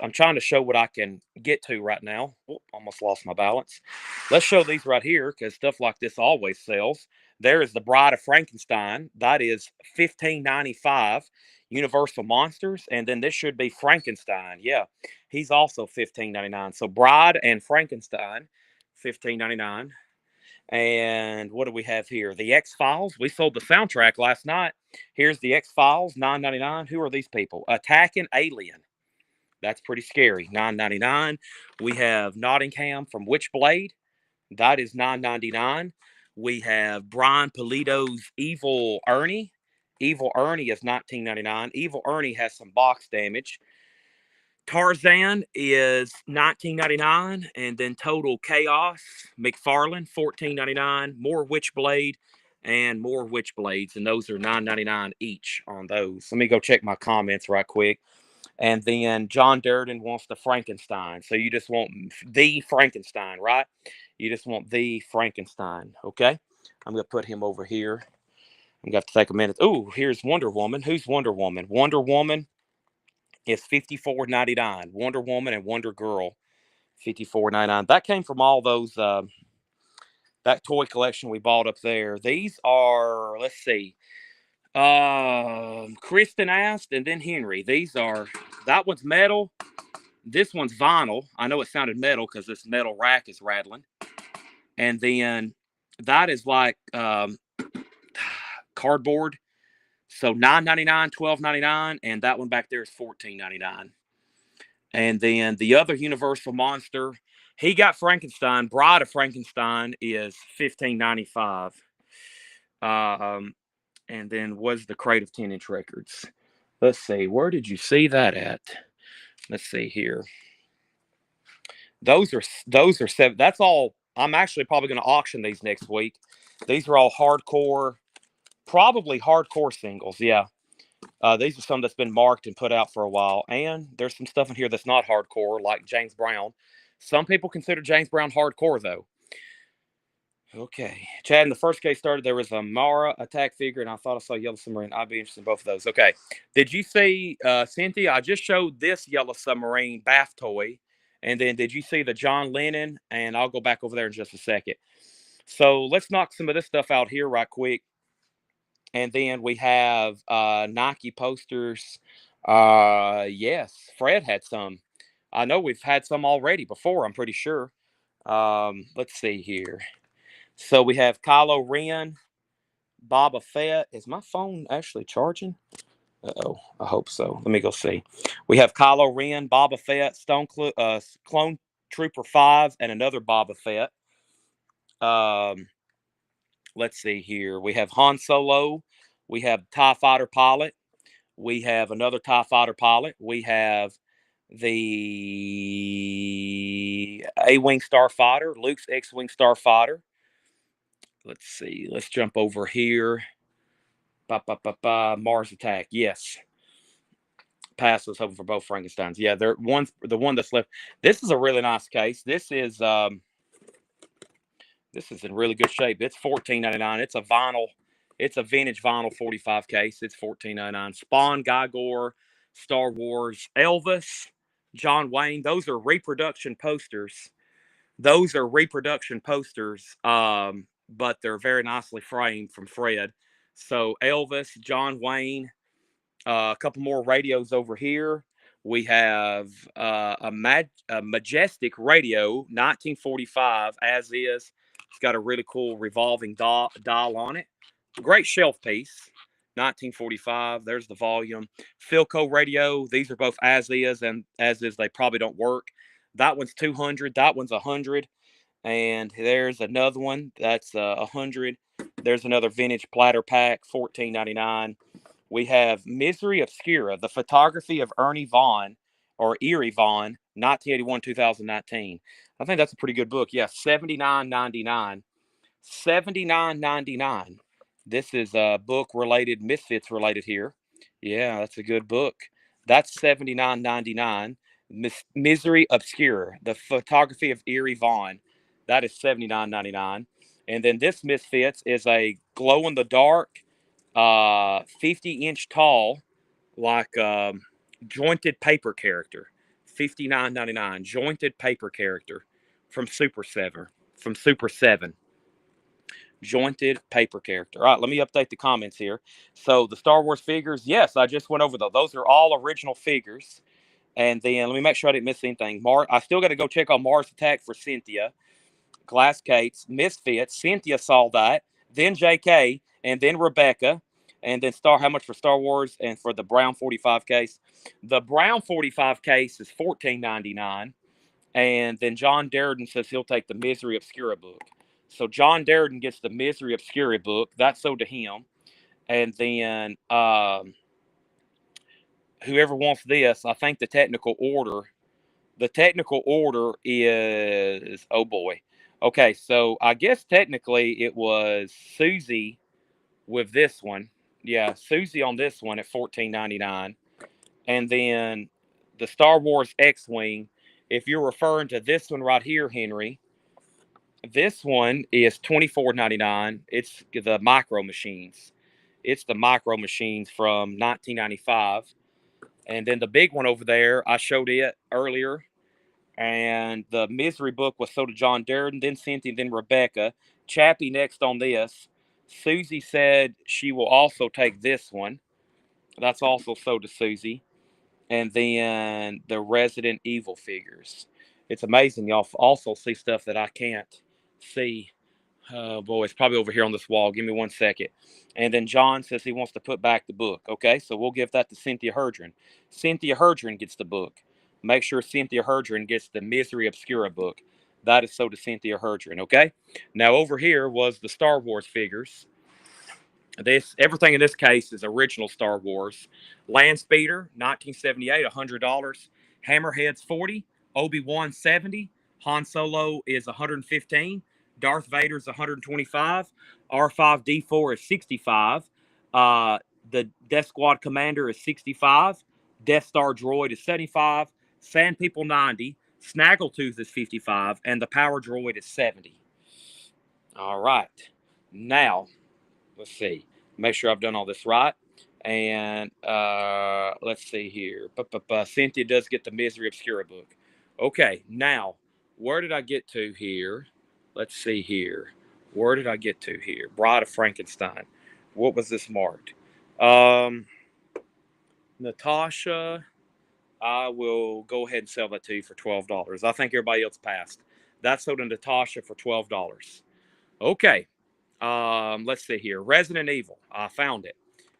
I'm trying to show what I can get to right now. Oh, almost lost my balance. Let's show these right here because stuff like this always sells. There is the Bride of Frankenstein. That is $15.95. Universal Monsters, and then this should be Frankenstein. Yeah, he's also $15.99. So Bride and Frankenstein, $15.99. And what do we have here? The X-Files. We sold the soundtrack last night. Here's the X-Files, $9.99. Who are these people? Attacking Alien. That's pretty scary. $9.99. We have Nottingham from Witchblade. That is $9.99. We have Brian Polito's Evil Ernie. Evil Ernie is $19.99. Evil Ernie has some box damage. Tarzan is $19.99. And then Total Chaos, McFarlane, $14.99. More Witchblade and more Witchblades. And those are $9.99 each on those. Let me go check my comments right quick. And then John Durden wants the Frankenstein. So you just want the Frankenstein, right? You just want the Frankenstein, okay? I'm going to put him over here. I'm going to have to take a minute. Oh, here's Wonder Woman. Who's Wonder Woman? Wonder Woman is $54.99. Wonder Woman and Wonder Girl, $54.99. That came from all those, that toy collection we bought up there. These are, let's see, Kristen asked, and then Henry. These are, that one's metal. This one's vinyl. I know it sounded metal because this metal rack is rattling. And then that is like cardboard. So $9.99, $12.99, and that one back there is $14.99. And then the other Universal monster, he got Frankenstein. Bride of Frankenstein is $15.95. And then was the crate of 10-inch records. Let's see, where did you see that at? Let's see here. Those are seven. That's all. I'm actually probably going to auction these next week. These are all hardcore, probably hardcore singles. Yeah. These are some that's been marked and put out for a while. And there's some stuff in here that's not hardcore, like James Brown. Some people consider James Brown hardcore, though. Okay. Chad, in the first case started, there was a Mara attack figure, and I thought I saw Yellow Submarine. I'd be interested in both of those. Okay. Did you see, Cynthia, I just showed this Yellow Submarine bath toy. And then did you see the John Lennon? And I'll go back over there in just a second. So let's knock some of this stuff out here right quick. And then we have Nike posters. Yes, Fred had some. I know we've had some already before, I'm pretty sure. Let's see here. So we have Kylo Ren, Boba Fett. Is my phone actually charging? Uh-oh, I hope so. Let me go see. We have Kylo Ren, Boba Fett, Clone Trooper 5, and another Boba Fett. Let's see here. We have Han Solo. We have TIE Fighter pilot. We have another TIE Fighter pilot. We have the A-Wing Starfighter, Luke's X-Wing Starfighter. Let's see. Let's jump over here. Mars Attack. Yes. Pass was hoping for both Frankensteins. Yeah, the one that's left. This is a really nice case. This is in really good shape. It's $14.99. It's a vinyl. It's a vintage vinyl 45 case. It's $14.99. Spawn, Gygor, Star Wars, Elvis, John Wayne. Those are reproduction posters. But they're very nicely framed from Fred. So Elvis, John Wayne, a couple more radios over here. We have a Majestic radio, 1945, as is. It's got a really cool revolving dial on it. Great shelf piece, 1945. There's the volume. Philco radio. These are both as is and as is. They probably don't work. That one's 200. That one's 100. And there's another one that's 100. There's another vintage platter pack, $14.99. We have Misery Obscura, the photography of Ernie Vaughn or Erie Vaughn, 1981, 2019. I think that's a pretty good book. Yeah, $79.99. $79.99. This is a book related, Misfits related here. Yeah, that's a good book. That's $79.99. Misery Obscura, the photography of Erie Vaughn. That is $79.99. And then this Misfits is a glow in the dark 50-inch tall, like jointed paper character. $59.99. Jointed paper character from Super 7. Jointed paper character. All right, let me update the comments here. So the Star Wars figures, yes, I just went over those. Those are all original figures. And then let me make sure I didn't miss anything. I still got to go check on Mars Attack for Cynthia. Glass Cates, Misfits. Cynthia saw that. Then JK, and then Rebecca. And then how much for Star Wars and for the Brown 45 case? The Brown 45 case is $14.99. And then John Darden says he'll take the Misery Obscura book. So John Darden gets the Misery Obscura book. That's sold to him. And then whoever wants this, I think the technical order is, oh boy. Okay, so I guess technically it was Susie with this one. Yeah, Susie on this one at $14.99. And then the Star Wars X-Wing, if you're referring to this one right here, Henry, this one is $24.99. It's the Micro Machines. It's the Micro Machines from 1995. And then the big one over there, I showed it earlier. And the Misery book was sold to John Darden, then Cynthia, then Rebecca. Chappie next on this. Susie said she will also take this one. That's also sold to Susie. And then the Resident Evil figures. It's amazing. Y'all also see stuff that I can't see. Oh, boy, it's probably over here on this wall. Give me 1 second. And then John says he wants to put back the book. Okay, so we'll give that to Cynthia Herdren. Cynthia Herdren gets the book. make sure Cynthia Herdron gets the Misery Obscura book. That is sold to Cynthia Herdron, okay? Now, over here was the Star Wars figures. Everything in this case is original Star Wars. Landspeeder, 1978, $100. Hammerhead's 40. Obi-Wan 70. Han Solo is 115. Darth Vader's 125. R5D4 is 65. The Death Squad Commander is 65. Death Star Droid is 75. Sand People 90. Snaggletooth is 55. And the Power Droid is 70. All right. Now, let's see. Make sure I've done all this right. And let's see here. Cynthia does get the Misery Obscura book. Okay, now, where did I get to here? Let's see here. Where did I get to here? Bride of Frankenstein. What was this marked? Natasha, I will go ahead and sell that to you for $12. I think everybody else passed. That's sold to Natasha for $12. Okay. Let's see here. Resident Evil. I found it.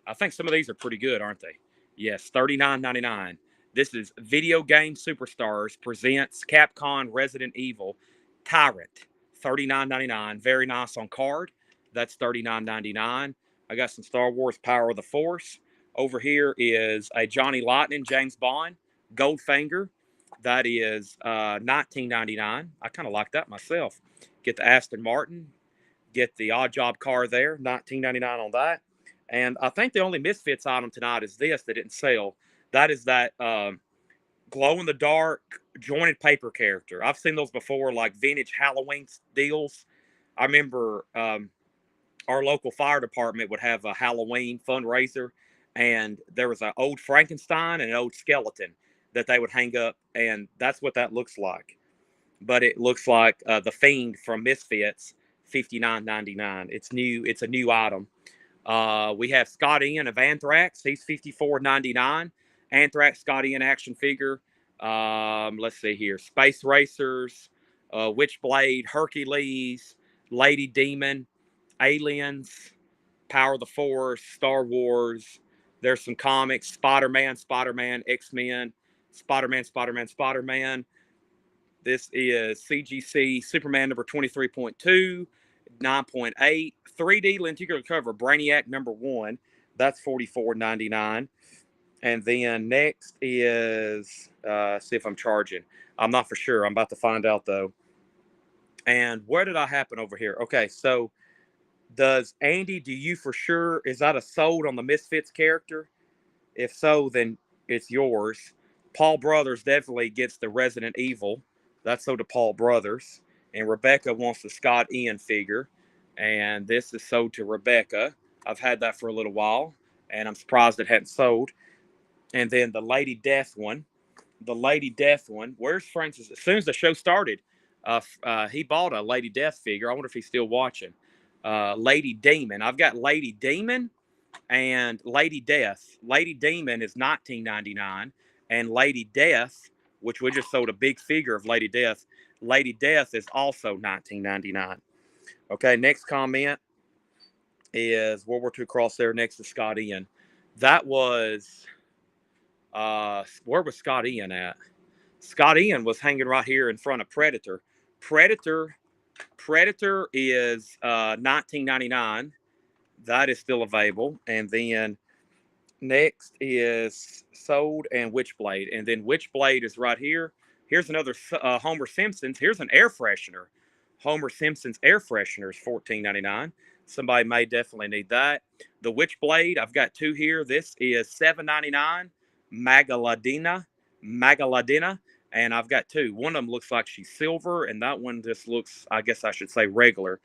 I think some of these are pretty good, aren't they? Yes, $39.99. This is Video Game Superstars presents Capcom Resident Evil Tyrant. $39.99. Very nice on card. That's $39.99. I got some Star Wars Power of the Force. Over here is a Johnny Lightning James Bond Goldfinger. That is $19.99. I kind of like that myself. Get the Aston Martin. Get the Odd Job car there, $19.99 on that. And I think the only Misfits item tonight is this that didn't sell. That is that glow-in-the-dark jointed paper character. I've seen those before, like vintage Halloween deals. I remember our local fire department would have a Halloween fundraiser, and there was an old Frankenstein and an old skeleton that they would hang up, and that's what that looks like. But it looks like the Fiend from Misfits, $59.99. It's new. It's a new item. We have Scott Ian of Anthrax. He's $54.99. Anthrax Scott Ian action figure. Let's see here. Space Racers, Witchblade, Hercules, Lady Demon, Aliens, Power of the Force, Star Wars. There's some comics. Spider-Man, X-Men, Spider-Man. This is CGC Superman number 23.2, 9.8, 3D lenticular cover, Brainiac number 1. That's $44.99. And then next is, see if I'm charging. I'm not for sure. I'm about to find out, though. And where did I happen over here? Okay, so does Andy, do you for sure, is that a sold on the Misfits character? If so, then it's yours. Paul Brothers definitely gets the Resident Evil. That's sold to Paul Brothers. And Rebecca wants the Scott Ian figure. And this is sold to Rebecca. I've had that for a little while. And I'm surprised it hadn't sold. And then the Lady Death one. The Lady Death one. Where's Francis? As soon as the show started, he bought a Lady Death figure. I wonder if he's still watching. Lady Demon. I've got Lady Demon and Lady Death. Lady Demon is $19.99, and Lady Death, which we just sold a big figure of Lady Death. Lady Death is also $19.99. Okay, next comment is World War II cross there next to Scott Ian. That was where was Scott Ian at? Scott Ian was hanging right here in front of Predator. Predator is $19.99. That is still available. And then next is Sold and Witchblade. And then Witchblade is right here. Here's another Homer Simpson's. Here's an air freshener. Homer Simpson's air freshener is $14.99. Somebody may definitely need that. The Witchblade, I've got two here. This is $7.99. Magaladina. And I've got two. One of them looks like she's silver, and that one just looks, I guess I should say, regular.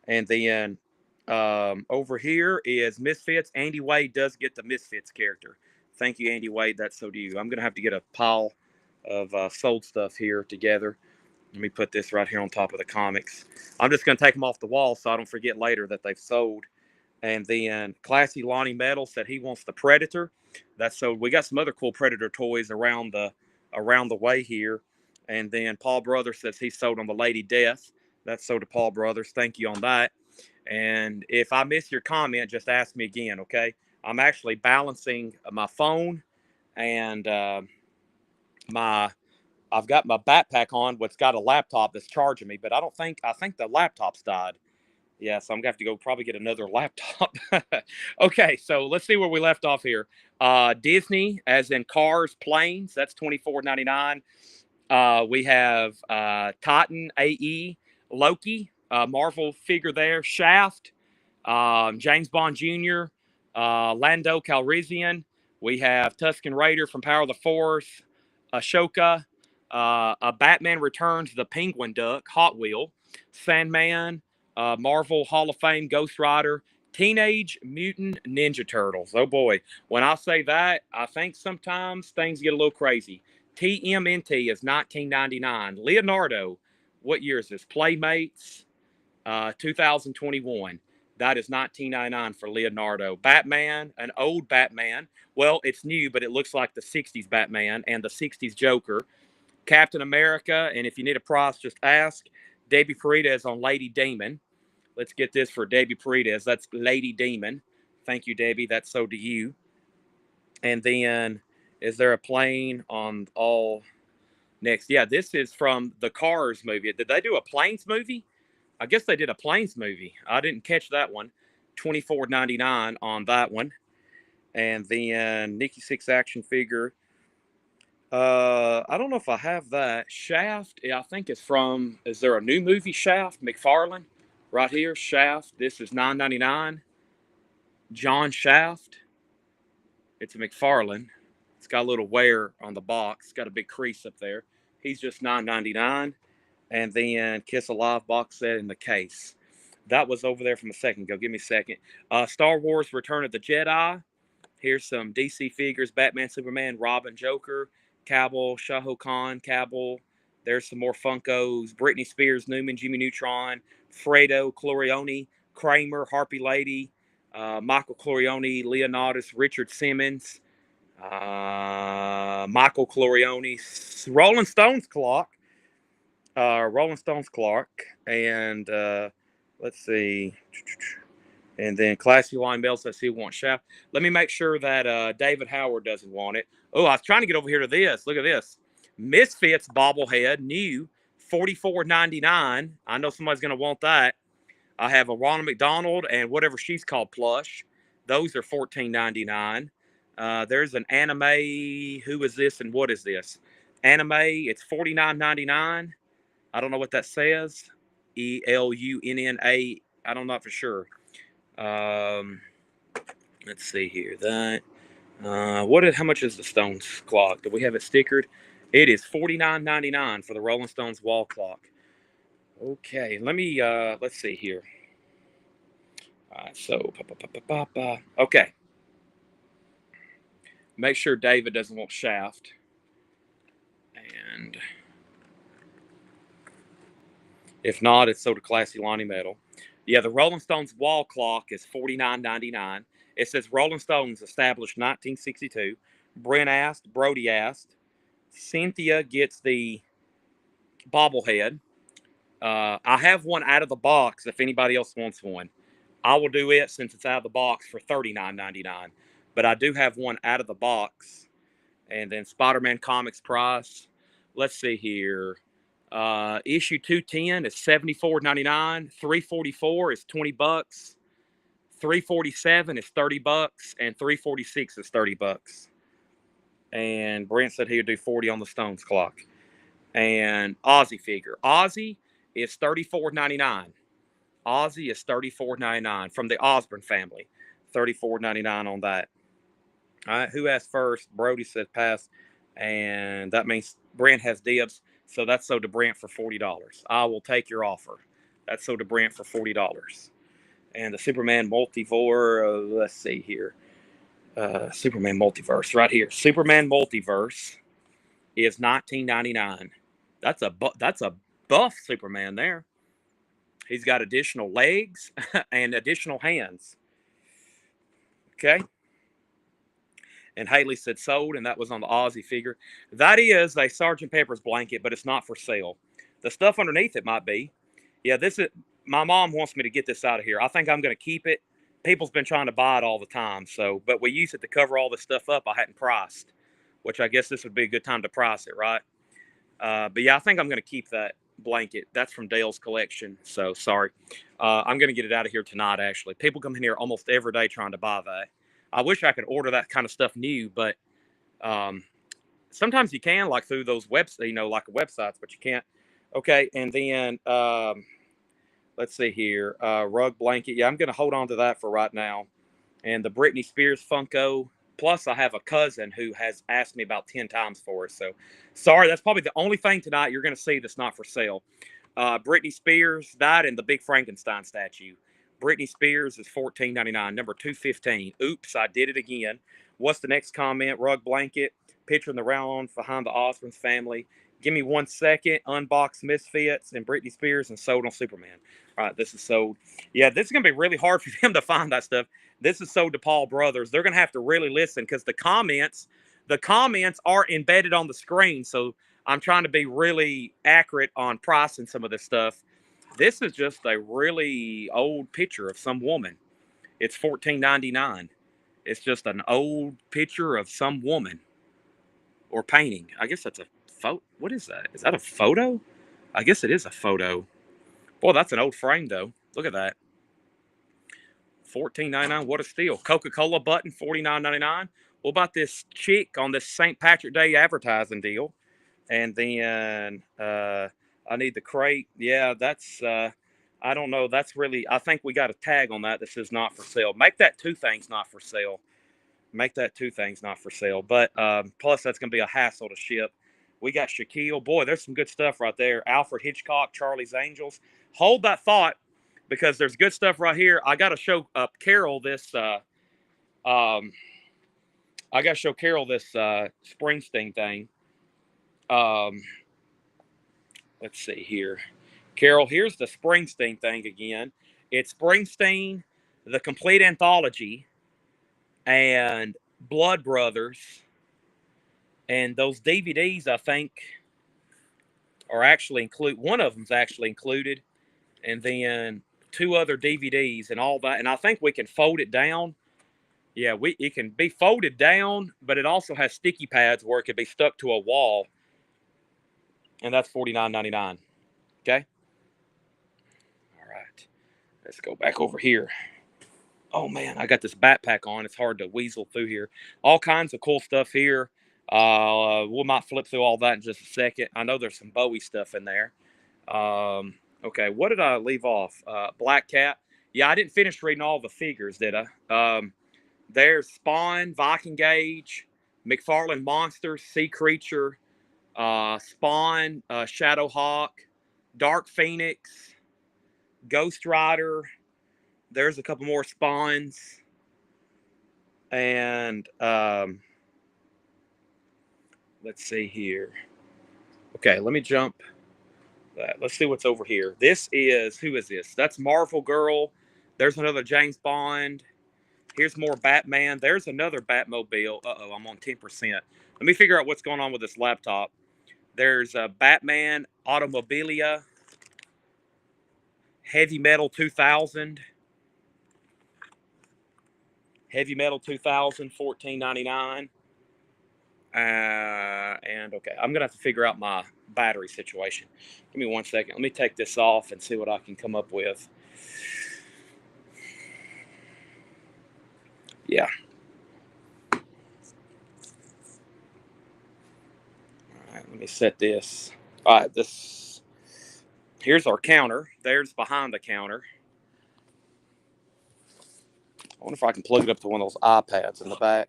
And then over here is Misfits. Andy Wade does get the Misfits character. Thank you, Andy Wade. That's so do you. I'm going to have to get a pile of sold stuff here together. Let me put this right here on top of the comics. I'm just going to take them off the wall so I don't forget later that they've sold. And then Classy Lonnie Metal said he wants the Predator. That's so. We got some other cool Predator toys around the way here. And then Paul Brothers says he's sold on the Lady Death. That's sold to Paul Brothers. Thank you on that. And if I miss your comment, just ask me again, okay? I'm actually balancing my phone and I've got my backpack on, what's got a laptop that's charging me, but I think the laptop's died. Yeah, so I'm gonna have to go probably get another laptop. Okay, so let's see where we left off here. Disney, as in cars, planes, that's $24.99. We have Titan AE, Loki, Marvel figure there, Shaft, James Bond Jr., Lando Calrissian. We have Tusken Raider from Power of the Force, Ashoka, a Batman Returns, the Penguin Duck, Hot Wheel, Sandman, Marvel Hall of Fame, Ghost Rider, Teenage Mutant Ninja Turtles. Oh boy, when I say that, I think sometimes things get a little crazy. TMNT is 1999. Leonardo, what year is this? Playmates, 2021. That is 1999 for Leonardo. Batman, an old Batman. Well, it's new, but it looks like the 60s Batman and the 60s Joker. Captain America, and if you need a price, just ask. Debbie Paredes on Lady Demon. Let's get this for Debbie Paredes. That's Lady Demon. Thank you, Debbie. That's so do you. And then, is there a plane on all next? Yeah, this is from the Cars movie. Did they do a Planes movie? I guess they did a Planes movie. I didn't catch that one. $24.99 on that one. And then Nikki Six action figure. I don't know if I have that. Shaft, yeah, I think it's from, is there a new movie, Shaft? McFarlane? Right here, Shaft. This is $9.99. John Shaft. It's a McFarlane. It's got a little wear on the box. It's got a big crease up there. He's just $9.99. And then Kiss Alive box set in the case. That was over there from a second ago. Give me a second. Star Wars Return of the Jedi. Here's some DC figures. Batman, Superman, Robin, Joker, Cabal, Shao Kahn, Cabal. There's some more Funkos. Britney Spears, Newman, Jimmy Neutron, Fredo, Clorione, Kramer, Harpy Lady, Michael Clorione, Leonidas, Richard Simmons, Michael Clorione, Rolling Stones clock. Rolling Stones Clark, and let's see, and then Classy Line Bell says he wants Shaft. Let me make sure that David Howard doesn't want it. Oh, I was trying to get over here to this. Look at this. Misfits bobblehead, new, $44.99. I know somebody's going to want that. I have a Ronald McDonald and whatever she's called plush. Those are $14.99. There's an anime. Who is this and what is this? Anime, it's $49.99. I don't know what that says. ELUNNA. I don't know for sure. Let's see here. That how much is the Stones clock? Do we have it stickered? It is $49.99 for the Rolling Stones wall clock. Okay, let's see here. Okay. Make sure David doesn't want Shaft. And if not, it's sold to Classy Lonnie Metal. Yeah, the Rolling Stones wall clock is $49.99. It says Rolling Stones established 1962. Brent asked, Brody asked. Cynthia gets the bobblehead. I have one out of the box if anybody else wants one. I will do it since it's out of the box for $39.99. But I do have one out of the box. And then Spider-Man Comics price. Let's see here. Issue 210 is $74.99. 344 is $20. 347 is $30, and 346 is $30. And Brent said he would do 40 on the Stones clock. And Ozzy figure. Ozzy is $34.99. Ozzy is $34.99 from the Osborne family. $34.99 on that. All right, who asked first? Brody said pass, and that means Brent has dibs. So that's sold to Brent for $40. I will take your offer. That's sold to Brent for $40. And the Superman Multiverse, let's see here. Superman Multiverse right here. Superman Multiverse is $19.99. That's a buff Superman there. He's got additional legs and additional hands. Okay. And Haley said sold, and that was on the Aussie figure. That is a Sgt. Pepper's blanket, but it's not for sale. The stuff underneath it might be. Yeah, this is. My mom wants me to get this out of here. I think I'm going to keep it. People's been trying to buy it all the time. So, but we use it to cover all this stuff up I hadn't priced. which I guess this would be a good time to price it, right? But yeah, I think I'm going to keep that blanket. That's from Dale's collection. So sorry. I'm going to get it out of here tonight, actually. People come in here almost every day trying to buy that. I wish I could order that kind of stuff new, but sometimes you can, like through those websites, like websites, but you can't. Okay. And then let's see here. Rug blanket. Yeah, I'm going to hold on to that for right now. And the Britney Spears Funko. Plus, I have a cousin who has asked me about 10 times for it. So, sorry, that's probably the only thing tonight you're going to see that's not for sale. Britney Spears died in the big Frankenstein statue. Britney Spears is $14.99, number 215. Oops, I did it again. What's the next comment? Rug blanket, picture in the round behind the Osmonds family. Give me 1 second. Unbox Misfits and Britney Spears and sold on Superman. All right, this is sold. Yeah, this is going to be really hard for them to find that stuff. This is sold to Paul Brothers. They're going to have to really listen because the comments are embedded on the screen. So I'm trying to be really accurate on pricing some of this stuff. This is just a really old picture of some woman. It's $14.99. It's just an old picture of some woman or painting. I guess that's a photo. What is that? Is that a photo? I guess it is a photo. Boy, that's an old frame though. Look at that. $14.99. What a steal. Coca-Cola button, $49.99. What about this chick on this St. Patrick Day advertising deal? And then I need the crate. Yeah, that's, I don't know. That's really, I think we got a tag on that that says not for sale. Make that 2 things not for sale. Make that 2 things not for sale. But plus, that's going to be a hassle to ship. We got Shaquille. Boy, there's some good stuff right there. Alfred Hitchcock, Charlie's Angels. Hold that thought, because there's good stuff right here. I got to show Carol this. I got to show Carol this Springsteen thing. Let's see here. Carol, here's the Springsteen thing again. It's Springsteen, the complete anthology, and Blood Brothers. And those DVDs, I think, are actually one of them's actually included. And then 2 other DVDs and all that. And I think we can fold it down. Yeah, it can be folded down, but it also has sticky pads where it can be stuck to a wall. And that's $49.99. Okay? All right. Let's go back over here. Oh, man, I got this backpack on. It's hard to weasel through here. All kinds of cool stuff here. We might flip through all that in just a second. I know there's some Bowie stuff in there. Okay, what did I leave off? Black Cat. Yeah, I didn't finish reading all the figures, did I? There's Spawn, Viking Gauge, McFarlane Monsters, Sea Creature, Spawn, Shadowhawk, Dark Phoenix, Ghost Rider. There's a couple more Spawns. And let's see here. Okay, let me jump that. Let's see what's over here. This is, who is this? That's Marvel Girl. There's another James Bond. Here's more Batman. There's another Batmobile. Uh-oh, I'm on 10%. Let me figure out what's going on with this laptop. There's Batman, Automobilia, Heavy Metal 2000. Heavy Metal 2000, $14.99. And okay, I'm gonna have to figure out my battery situation. Give me 1 second. Let me take this off and see what I can come up with. Yeah. All right, let me set this. All right, here's our counter. There's behind the counter. I wonder if I can plug it up to one of those iPads in the back.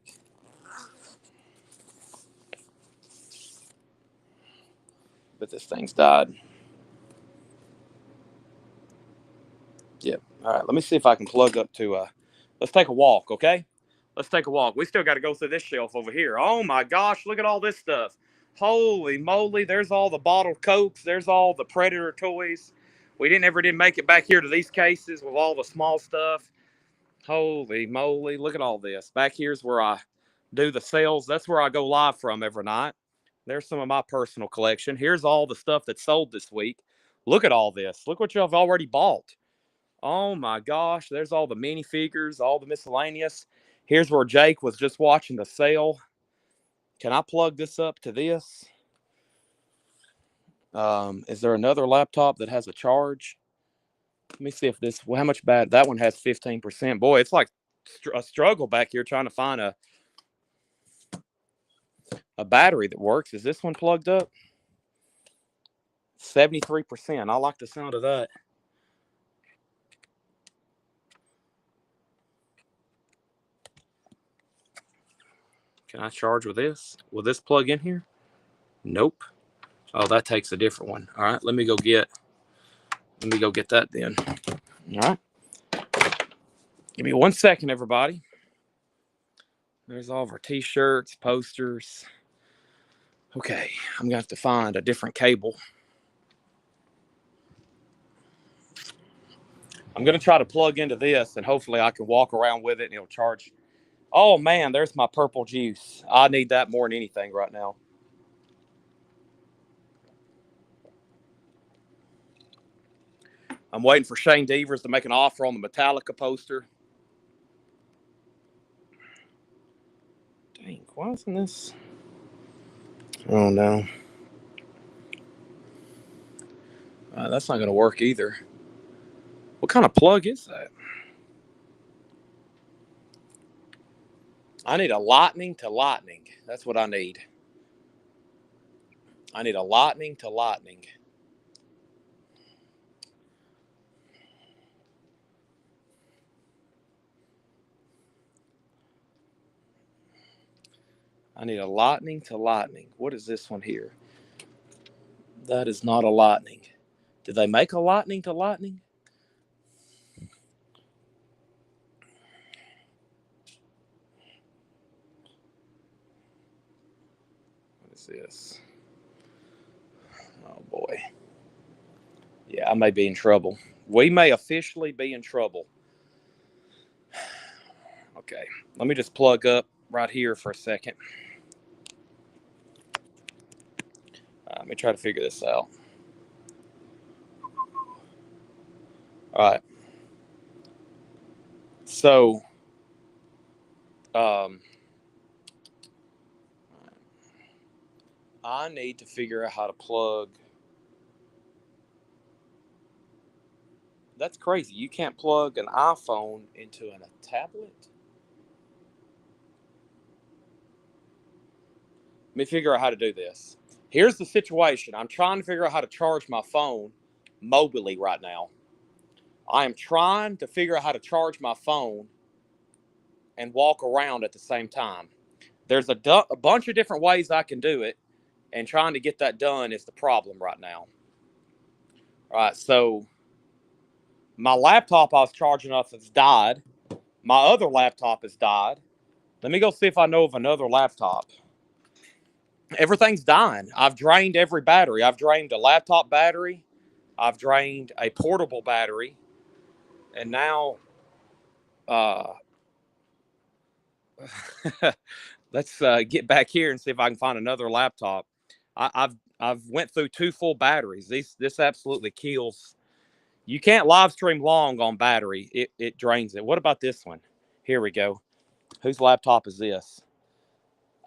But this thing's died. Yep. All right, let me see if I can plug up to let's take a walk, okay? Let's take a walk. We still got to go through this shelf over here. Oh my gosh, look at all this stuff. Holy moly, there's all the bottled Cokes. There's all the Predator toys. We didn't make it back here to these cases with all the small stuff. Holy moly, look at all this. Back here's where I do the sales. That's where I go live from every night. There's some of my personal collection. Here's all the stuff that's sold this week. Look at all this. Look what y'all have already bought. Oh my gosh, there's all the minifigures, all the miscellaneous. Here's where Jake was just watching the sale. Can I plug this up to this? Is there another laptop that has a charge? Let me see if this, well, how much bad, that one has 15%. Boy, it's like a struggle back here trying to find a battery that works. Is this one plugged up? 73%. I like the sound of that. Can I charge with this? Will this plug in here? Nope. Oh, that takes a different one. All right, let me go get that then. All right. Give me 1 second, everybody. There's all of our t-shirts, posters. Okay, I'm gonna have to find a different cable. I'm gonna try to plug into this and hopefully I can walk around with it and it'll charge. Oh man, there's my purple juice. I need that more than anything right now. I'm waiting for Shane Devers to make an offer on the Metallica poster. Dang, why isn't this? Oh no. That's not gonna work either. What kind of plug is that? I need a lightning to lightning. That's what I need. I need a lightning to lightning. I need a lightning to lightning. What is this one here? That is not a lightning. Did they make a lightning to lightning? What is this? Oh boy. Yeah, I may be in trouble. We may officially be in trouble. Okay, let me just plug up right here for a second. Let me try to figure this out. All right. So, I need to figure out how to plug. That's crazy. You can't plug an iPhone into a tablet? Let me figure out how to do this. Here's the situation. I'm trying to figure out how to charge my phone mobilely right now. I am trying to figure out how to charge my phone and walk around at the same time. There's a bunch of different ways I can do it, and trying to get that done is the problem right now. All right, so my laptop I was charging up has died. My other laptop has died. Let me go see if I know of another laptop. Everything's dying. I've drained every battery. I've drained a laptop battery. I've drained a portable battery. And now, let's get back here and see if I can find another laptop. I've went through 2 full batteries. This absolutely kills. You can't live stream long on battery. It drains it. What about this one? Here we go. Whose laptop is this?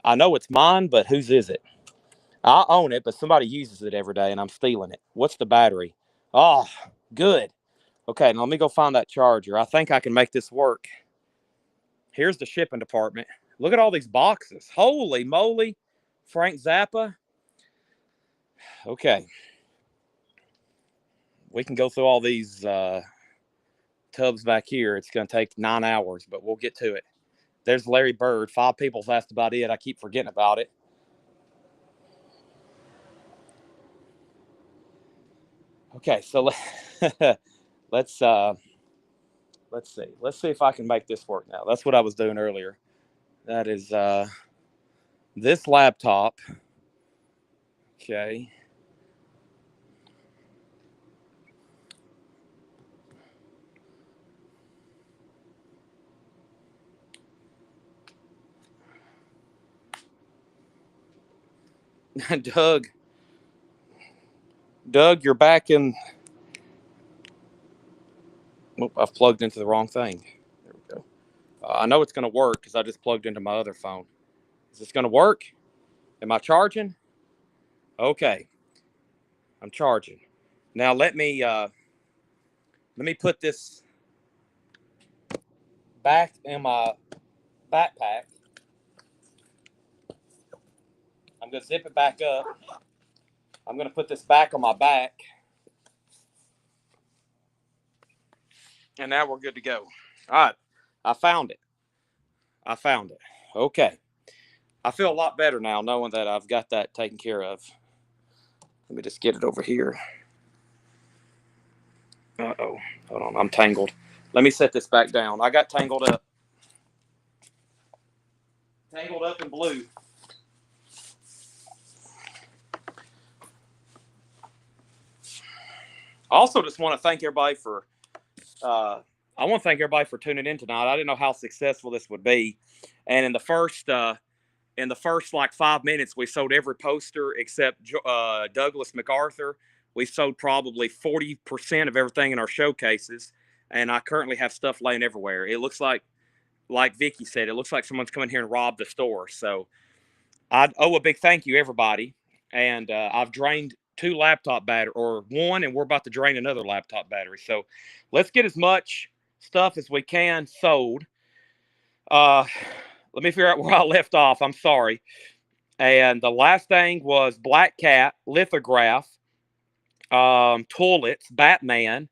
I know it's mine, but whose is it? I own it, but somebody uses it every day, and I'm stealing it. What's the battery? Oh, good. Okay, now let me go find that charger. I think I can make this work. Here's the shipping department. Look at all these boxes. Holy moly. Frank Zappa. Okay. We can go through all these tubs back here. It's going to take 9 hours, but we'll get to it. There's Larry Bird. 5 people's asked about it. I keep forgetting about it. Okay, so let's see. Let's see if I can make this work now. That's what I was doing earlier. That is this laptop. Okay. Doug, you're back in. Oh, I've plugged into the wrong thing. There we go. I know it's going to work because I just plugged into my other phone. Is this going to work? Am I charging? Okay, I'm charging. Now let me put this back in my backpack. I'm gonna zip it back up. I'm gonna put this back on my back, and now we're good to go. All right, I found it. I found it. Okay, I feel a lot better now knowing that I've got that taken care of. Let me just get it over here. Uh-oh. Hold on, I'm tangled. Let me set this back down. I got tangled up. Tangled up in blue. I also just want to thank everybody for tuning in tonight. I didn't know how successful this would be. And in the first like 5 minutes, we sold every poster except Douglas MacArthur. We sold probably 40% of everything in our showcases, and I currently have stuff laying everywhere. It looks like Vicky said, it looks like someone's coming here and robbed the store. So I owe a big thank you, everybody. And I've drained two laptop battery or one, and we're about to drain another laptop battery. So let's get as much stuff as we can sold. Let me figure out where I left off. I'm sorry. And the last thing was Black Cat, lithograph, toilets, Batman,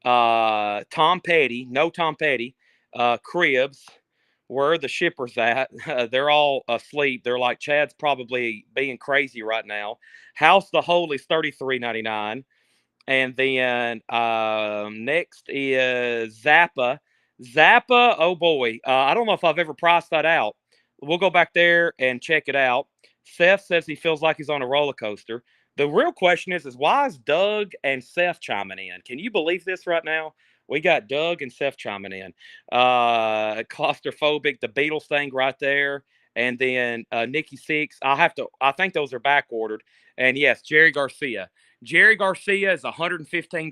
Tom Petty, no Tom Petty, cribs. Where are the shippers at? They're all asleep. They're like, Chad's probably being crazy right now. House the Holy's $33.99. And then next is Zappa. Zappa, oh boy. I don't know if I've ever priced that out. We'll go back there and check it out. Seth says he feels like he's on a roller coaster. The real question is why is Doug and Seth chiming in? Can you believe this right now? We got Doug and Seth chiming in. Claustrophobic, the Beatles thing right there. And then Nikki Six. I think those are back ordered. And yes, Jerry Garcia. Jerry Garcia is $115.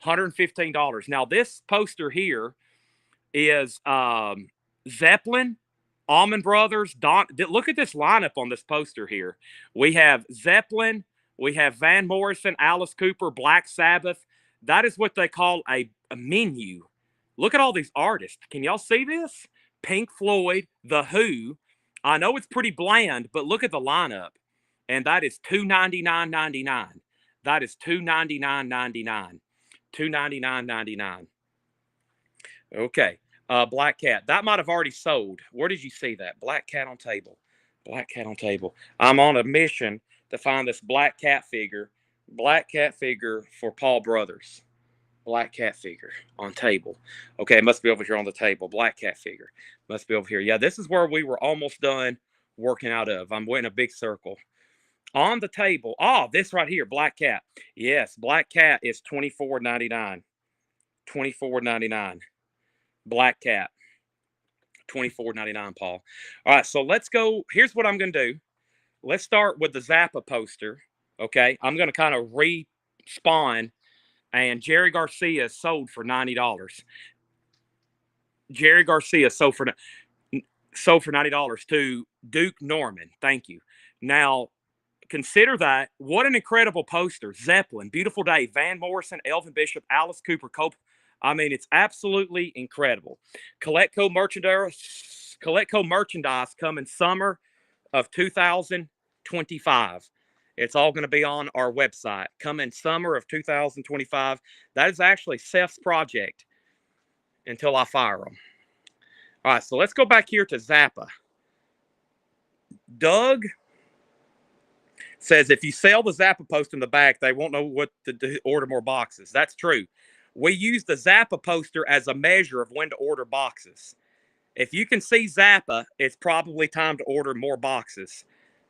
$115. Now, this poster here is Zeppelin, Allman Brothers, look at this lineup on this poster here. We have Zeppelin, we have Van Morrison, Alice Cooper, Black Sabbath. That is what they call a menu. Look at all these artists. Can y'all see this? Pink Floyd, The Who. I know it's pretty bland, but look at the lineup. And that is $299.99. That is $299.99. $299.99. Okay. Black Cat. That might have already sold. Where did you see that? Black Cat on table. Black Cat on table. I'm on a mission to find this Black Cat figure. Black Cat figure for Paul Brothers. Black Cat figure on table. Okay, it must be over here on the table. Black Cat figure. Must be over here. Yeah, this is where we were almost done working out of. I'm in a big circle. On the table. Oh, this right here. Black Cat. Yes, Black Cat is $24.99. $24.99. Black Cat. $24.99, Paul. All right, so let's go. Here's what I'm going to do. Let's start with the Zappa poster. Okay, I'm going to kind of respawn. And Jerry Garcia sold for $90. Jerry Garcia sold for $90 to Duke Norman. Thank you. Now, consider that. What an incredible poster. Zeppelin, Beautiful Day, Van Morrison, Elvin Bishop, Alice Cooper, Cope. I mean, it's absolutely incredible. Collectible merchandise coming summer of 2025. It's all going to be on our website. Coming summer of 2025. That is actually Seth's project until I fire him. All right, so let's go back here to Zappa. Doug says if you sell the Zappa poster in the back, they won't know what to do, order more boxes. That's true. We use the Zappa poster as a measure of when to order boxes. If you can see Zappa, it's probably time to order more boxes.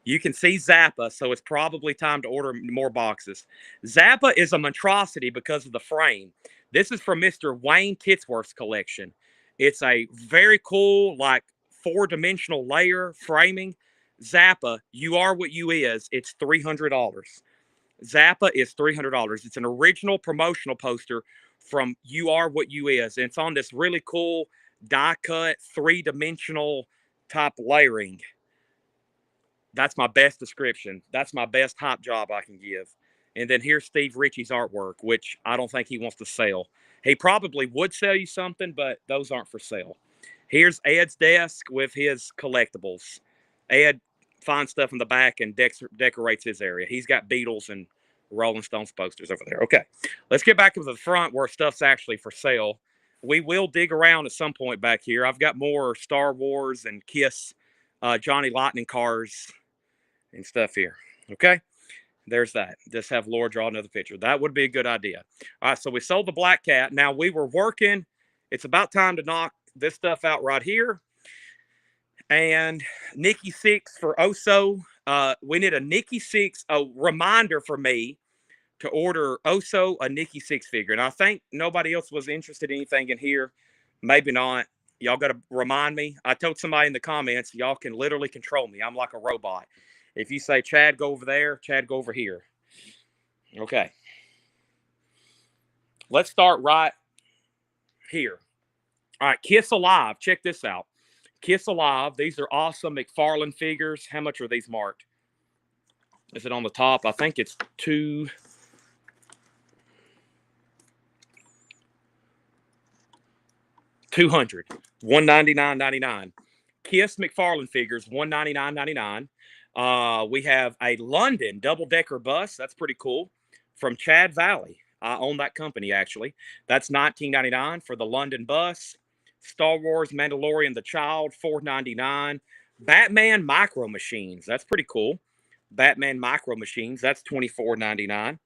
You can see Zappa, so it's probably time to order more boxes. Zappa is a monstrosity because of the frame. This is from Mr. Wayne Titsworth's collection. It's a very cool, like, four-dimensional layer framing. Zappa, You Are What You Is, it's $300. Zappa is $300. It's an original promotional poster from You Are What You Is. And it's on this really cool die-cut, three-dimensional type layering. That's my best description. That's my best hype job I can give. And then here's Steve Ritchie's artwork, which I don't think he wants to sell. He probably would sell you something, but those aren't for sale. Here's Ed's desk with his collectibles. Ed finds stuff in the back and decorates his area. He's got Beatles and Rolling Stones posters over there. Okay, let's get back to the front where stuff's actually for sale. We will dig around at some point back here. I've got more Star Wars and Kiss, Johnny Lightning cars and stuff here. Okay, there's that. Just have Laura draw another picture. That would be a good idea. All right, so we sold the Black Cat. Now we were working. It's about time to knock this stuff out right here. And Nikki Six for Oso. We need a Nikki Six, a reminder for me to order Oso a Nikki Six figure. And I think nobody else was interested in anything in here. Maybe not. Y'all got to remind me. I told somebody in the comments, y'all can literally control me. I'm like a robot. If you say, Chad, go over there, Chad, go over here. Okay. Let's start right here. All right, Kiss Alive. Check this out. Kiss Alive. These are awesome McFarlane figures. How much are these marked? Is it on the top? I think it's 200. $199.99. Kiss McFarlane figures, $199.99. We have a London double-decker bus. That's pretty cool. From Chad Valley. I own that company, actually. That's $19.99 for the London bus. Star Wars Mandalorian The Child, $4.99. Batman Micro Machines. That's pretty cool. Batman Micro Machines. That's $24.99.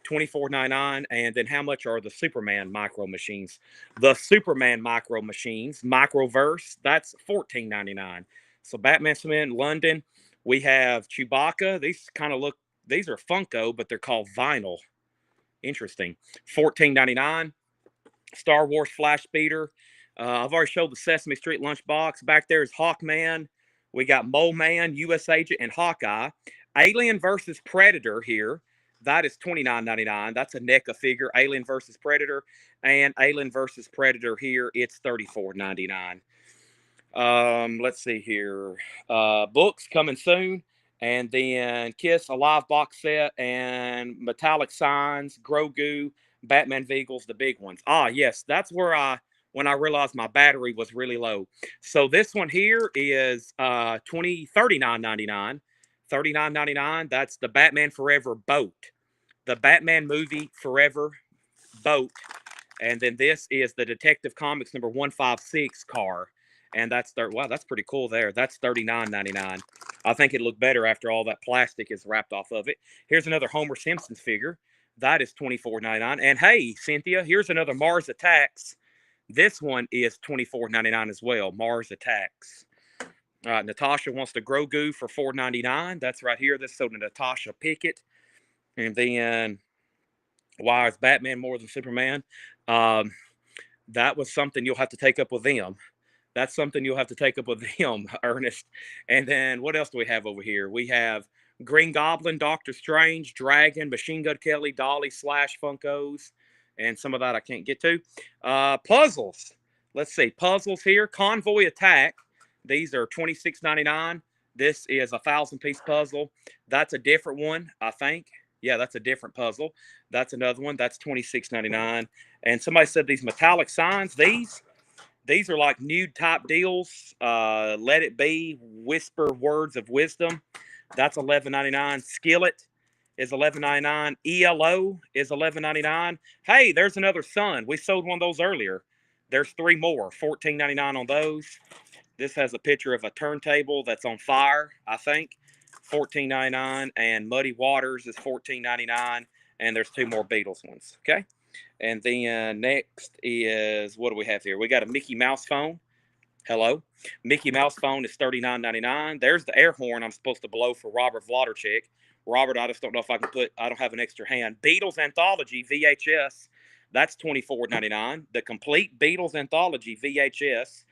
$24.99. And then how much are the Superman Micro Machines? The Superman Micro Machines, Microverse, that's $14.99. So Batman Cement, London. We have Chewbacca. These kind of look, these are Funko, but they're called vinyl. Interesting. $14.99. Star Wars Flash Speeder. I've already showed the Sesame Street lunchbox. Back there is Hawkman. We got Mole Man, U.S. Agent, and Hawkeye. Alien versus Predator here. That is $29.99. That's a NECA figure. Alien versus Predator. And Alien versus Predator here, it's $34.99. Let's see here. Books coming soon. And then Kiss Alive box set and metallic signs, Grogu, Batman Vehicles, the big ones. Ah, yes, that's where when I realized my battery was really low. So this one here is $39.99. $39.99. That's the Batman Forever boat. The Batman movie Forever boat. And then this is the Detective Comics number 156 car. And that's wow, that's pretty cool there. That's $39.99. I think it'd look better after all that plastic is wrapped off of it. Here's another Homer Simpson's figure. That is $24.99. And hey, Cynthia, here's another Mars Attacks. This one is $24.99 as well. Mars Attacks. Natasha wants the Grogu for $4.99. That's right here. This sold to Natasha Pickett. And then, why is Batman more than Superman? That was something you'll have to take up with them. That's something you'll have to take up with them, Ernest. And then what else do we have over here? We have Green Goblin, Doctor Strange, Dragon, Machine Gun Kelly, Dolly Slash Funkos, and some of that I can't get to. Puzzles. Let's see. Puzzles here. Convoy Attack. These are $26.99. This is a 1,000-piece puzzle. That's a different one, I think. Yeah, that's a different puzzle. That's another one. That's $26.99. And somebody said these metallic signs, these are like nude type deals. Let It Be, Whisper Words of Wisdom. That's $11.99. Skillet is $11.99. ELO is $11.99. Hey, there's another Sun. We sold one of those earlier. There's 3 more. $14.99 on those. This has a picture of a turntable that's on fire, I think. $14.99. And Muddy Waters is $14.99. And there's 2 more Beatles ones. Okay. And then next is, what do we have here? We got a Mickey Mouse phone. Hello. Mickey Mouse phone is $39.99. There's the air horn I'm supposed to blow for Robert Vladerchik. Robert, I just don't know if I can I don't have an extra hand. Beatles Anthology VHS. That's $24.99. The complete Beatles Anthology VHS.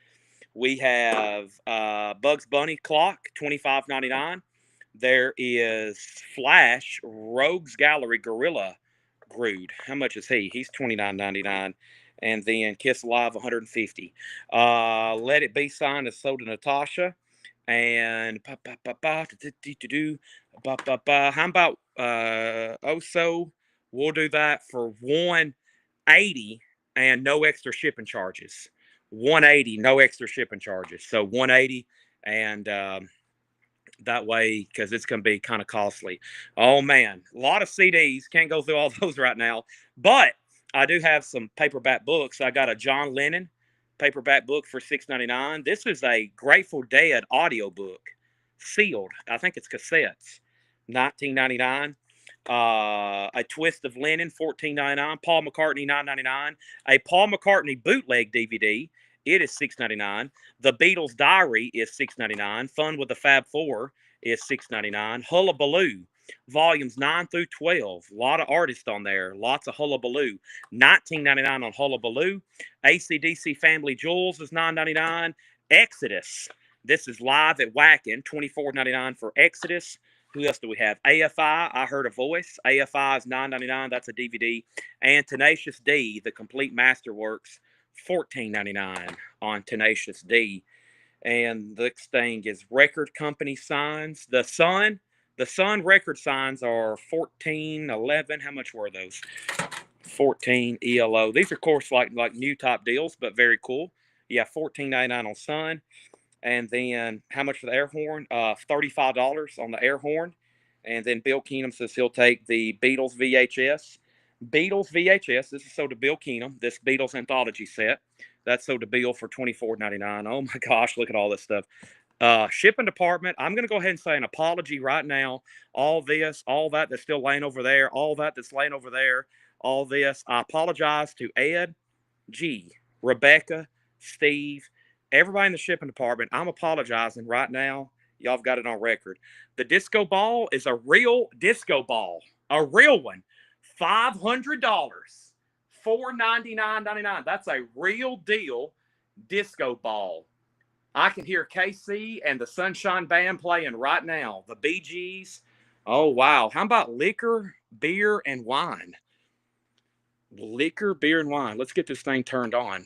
We have Bugs Bunny clock, $25.99. There is Flash Rogues Gallery Gorilla Grood. How much is he? He's $29.99. And then Kiss Alive, $150. Let It Be sign is sold to Natasha. And how about also we'll do that for 180 and no extra shipping charges. 180, no extra shipping charges. So 180 and that way because it's going to be kind of costly. Oh man, a lot of CDs. Can't go through all those right now, but I do have some paperback books. I got a John Lennon paperback book for $6.99. This is a Grateful Dead audiobook, sealed. I think it's cassettes. 19.99. A Twist of Lennon, 14.99. Paul McCartney, 9.99. A Paul McCartney bootleg DVD. It is $6.99. The Beatles Diary is $6.99. Fun with the Fab Four is $6.99. Hullabaloo, volumes 9 through 12. A lot of artists on there. Lots of Hullabaloo. $19.99 on Hullabaloo. AC/DC Family Jewels is $9.99. Exodus. This is live at Whackin'. $24.99 for Exodus. Who else do we have? AFI, I Heard a Voice. AFI is $9.99. That's a DVD. And Tenacious D, The Complete Masterworks, $14.99 on Tenacious D. And the next thing is record company signs. The Sun record signs are $14.11. How much were those? 14 ELO. These are, of course, like new top deals, but very cool. Yeah, $14.99 on Sun. And then how much for the air horn? $35 on the air horn. And then Bill Keenum says he'll take the Beatles VHS. Beatles VHS. This is sold to Bill Keenum. This Beatles anthology set. That's sold to Bill for $24.99. Oh my gosh, look at all this stuff. Shipping department. I'm going to go ahead and say an apology right now. All this, all that that's still laying over there, all that that's laying over there, all this. I apologize to Ed, G, Rebecca, Steve, everybody in the shipping department. I'm apologizing right now. Y'all have got it on record. The disco ball is a real disco ball, a real one. $500, $499.99. That's a real deal disco ball. I can hear KC and the Sunshine Band playing right now. The Bee Gees. Oh, wow. How about liquor, beer, and wine? Liquor, beer, and wine. Let's get this thing turned on.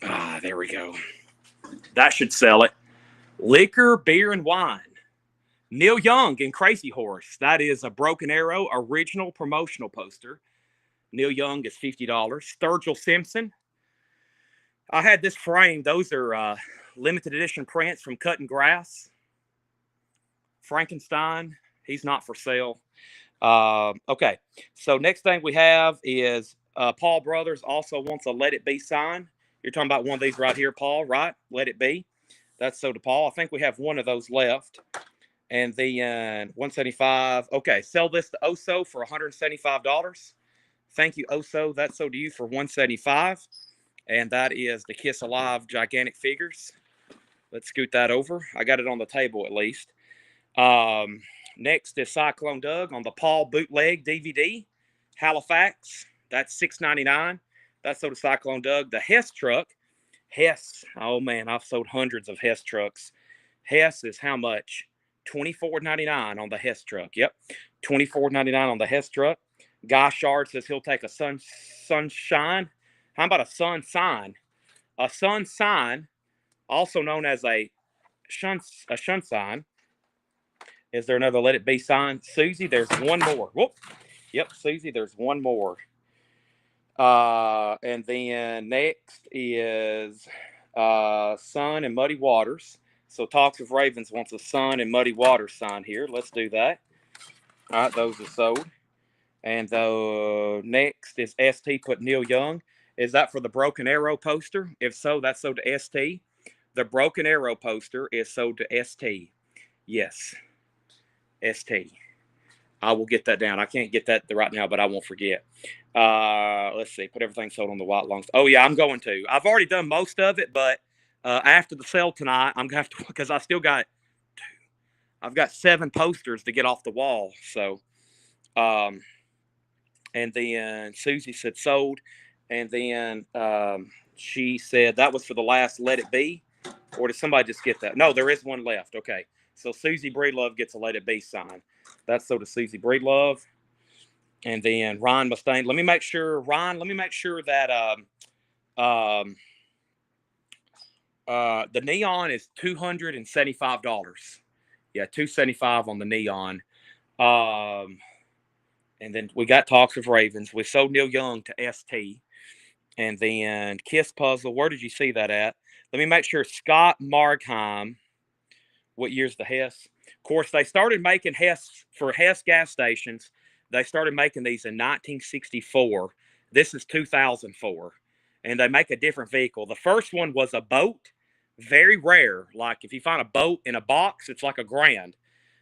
Ah, there we go. That should sell it. Liquor, beer, and wine. Neil Young and Crazy Horse. That is a Broken Arrow original promotional poster. Neil Young is $50. Sturgill Simpson. I had this framed. Those are limited edition prints from Cutting Grass. Frankenstein. He's not for sale. Okay. So next thing we have is Paul Brothers also wants a Let It Be sign. You're talking about one of these right here, Paul, right? Let It Be. That's so to Paul. I think we have one of those left. And then 175. Okay, sell this to Oso for $175. Thank you, Oso. That's so to you for $175. And that is the Kiss Alive gigantic figures. Let's scoot that over. I got it on the table at least. Next is Cyclone Doug on the Paul bootleg DVD. Halifax. That's $6.99. That's sold to Cyclone Doug. The Hess truck. Hess. Oh man, I've sold hundreds of Hess trucks. Hess is how much? $24.99 on the Hess truck. Yep. $24.99 on the Hess truck. Guy Shard says he'll take a sunshine. How about a sun sign? A sun sign, also known as a shun sign. Is there another Let It Be sign? Susie, there's one more. Whoop. Yep, Susie, there's one more. And then next is Sun and Muddy Waters. So Talks of Ravens wants a Sun and Muddy Waters sign here. Let's do that. All right, those are sold. And the next is ST put Neil Young. Is that for the Broken Arrow poster? If so, that's sold to ST. The Broken Arrow poster is sold to ST. Yes. ST. I will get that down. I can't get that right now, but I won't forget. Let's see. Put everything sold on the white longs. Oh, yeah, I'm going to. I've already done most of it, but after the sale tonight, I'm going to have to, because I still got, I've got 7 posters to get off the wall. So, and then Susie said sold. And then she said that was for the last Let It Be. Or did somebody just get that? No, there is one left. Okay. So Susie Breedlove gets a Let It Be sign. That's so to Susie Breedlove. And then Ryan Mustaine. Let me make sure, Ryan, that Um, the neon is $275. Yeah, $275 on the neon. Um, and then we got Talks of Ravens. We sold Neil Young to ST. And then Kiss Puzzle. Where did you see that at? Let me make sure. Scott Margheim. What year's the Hess? Of course, they started making Hess for Hess gas stations. They started making these in 1964. This is 2004. And they make a different vehicle. The first one was a boat. Very rare. Like if you find a boat in a box, it's like $1,000.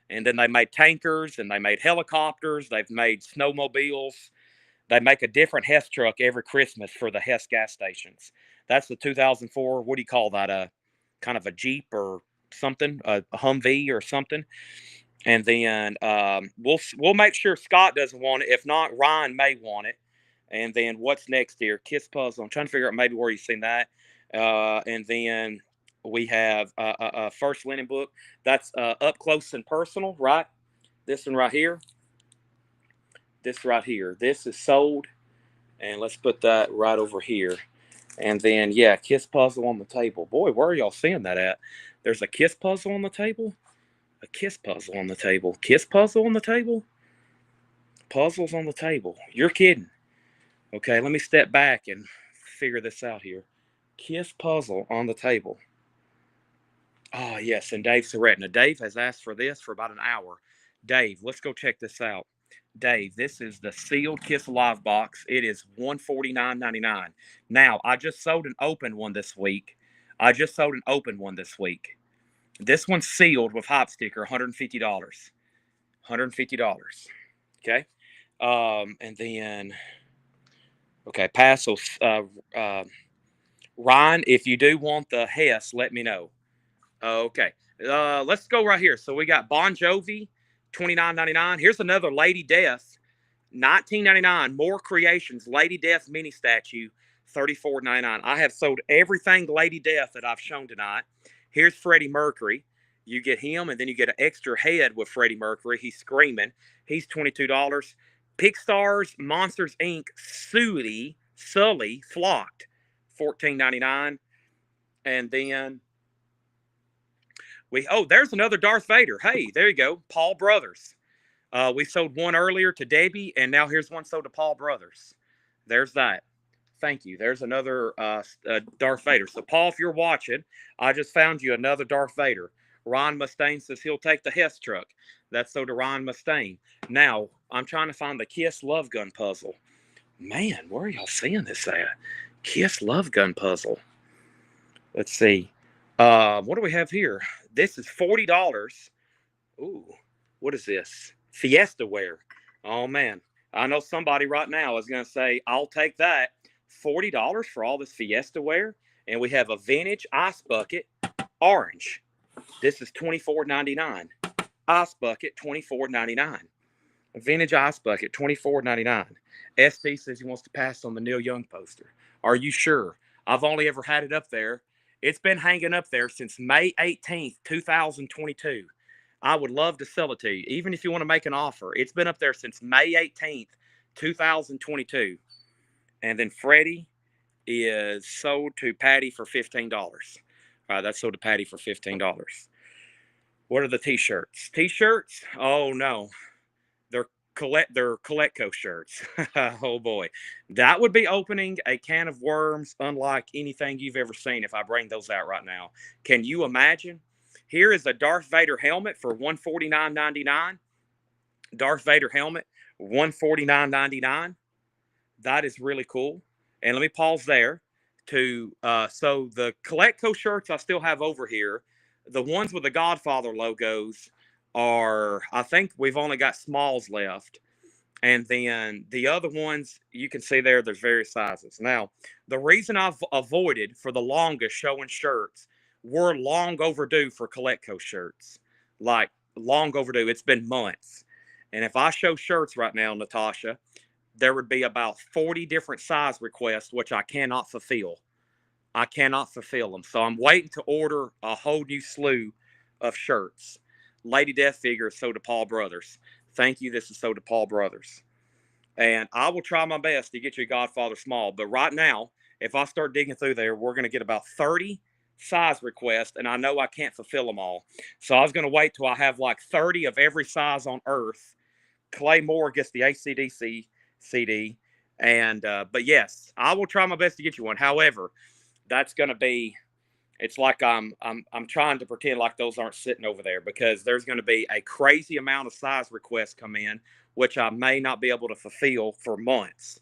And then they made tankers and they made helicopters. They've made snowmobiles. They make a different Hess truck every Christmas for the Hess gas stations. That's the 2004. What do you call that? A kind of a Jeep or something, a Humvee or something. And then we'll make sure Scott doesn't want it. If not, Ryan may want it. And then what's next here? Kiss Puzzle. I'm trying to figure out maybe where you've seen that. And then we have a First Linen book. That's up close and personal, right? This one right here. This right here. This is sold. And let's put that right over here. And then, yeah, Kiss Puzzle on the table. Boy, where are y'all seeing that at? There's a Kiss Puzzle on the table? A Kiss Puzzle on the table. Kiss Puzzle on the table? Puzzles on the table. You're kidding. Okay, let me step back and figure this out here. Kiss Puzzle on the table. Oh, yes, and Dave Surrett. Now, Dave has asked for this for about an hour. Dave, let's go check this out. Dave, this is the sealed Kiss Alive box. It is $149.99. Now, I just sold an open one this week. This one's sealed with hop sticker, $150. $150. Okay. And then, okay, pass. Ryan, if you do want the Hess, let me know. Okay. Let's go right here. So we got Bon Jovi, $29.99. Here's another Lady Death, $19.99. More Creations, Lady Death mini statue, $34.99. I have sold everything Lady Death that I've shown tonight. Here's Freddie Mercury. You get him, and then you get an extra head with Freddie Mercury. He's screaming. He's $22. Pixar's Monsters Inc. Sully Flocked, $14.99. And then there's another Darth Vader. Hey, there you go. Paul Brothers. We sold one earlier to Debbie, and now here's one sold to Paul Brothers. There's that. Thank you. There's another Darth Vader. So, Paul, if you're watching, I just found you another Darth Vader. Ron Mustaine says he'll take the Hess truck. That's sold to Ron Mustaine. Now, I'm trying to find the Kiss Love Gun puzzle. Man, where are y'all seeing this at? Kiss Love Gun puzzle. Let's see. What do we have here? This is $40. Ooh, what is this? Fiesta wear. Oh, man. I know somebody right now is going to say, I'll take that. $40 for all this Fiesta wear. And we have a vintage ice bucket, orange. This is $24.99. Ice bucket, $24.99. A vintage ice bucket, $24.99. ST says he wants to pass on the Neil Young poster. Are you sure? I've only ever had it up there. It's been hanging up there since May 18th, 2022. I would love to sell it to you, even if you want to make an offer. It's been up there since May 18th, 2022. And then Freddie is sold to Patty for $15. That's sold to Patty for $15. What are the T-shirts? T-shirts? Oh, no. They're Collectibles shirts. Oh, boy. That would be opening a can of worms unlike anything you've ever seen if I bring those out right now. Can you imagine? Here is a Darth Vader helmet for $149.99. Darth Vader helmet, $149.99. That is really cool. And let me pause there. So the Collectibles shirts I still have over here. The ones with the Godfather logos are, I think we've only got smalls left. And then the other ones, you can see there's various sizes. Now, the reason I've avoided for the longest showing shirts, we're long overdue for Collectibles shirts. Like, long overdue. It's been months. And if I show shirts right now, Natasha, there would be about 40 different size requests, which I cannot fulfill. I cannot fulfill them. So I'm waiting to order a whole new slew of shirts. Lady Death figure is sold to Paul Brothers. Thank you. This is sold to Paul Brothers. And I will try my best to get you a Godfather small. But right now, if I start digging through there, we're going to get about 30 size requests, and I know I can't fulfill them all. So I was going to wait till I have like 30 of every size on earth. Clay Moore gets the ACDC CD. And, but yes, I will try my best to get you one. However, that's going to be, it's like I'm trying to pretend like those aren't sitting over there, because there's going to be a crazy amount of size requests come in, which I may not be able to fulfill for months.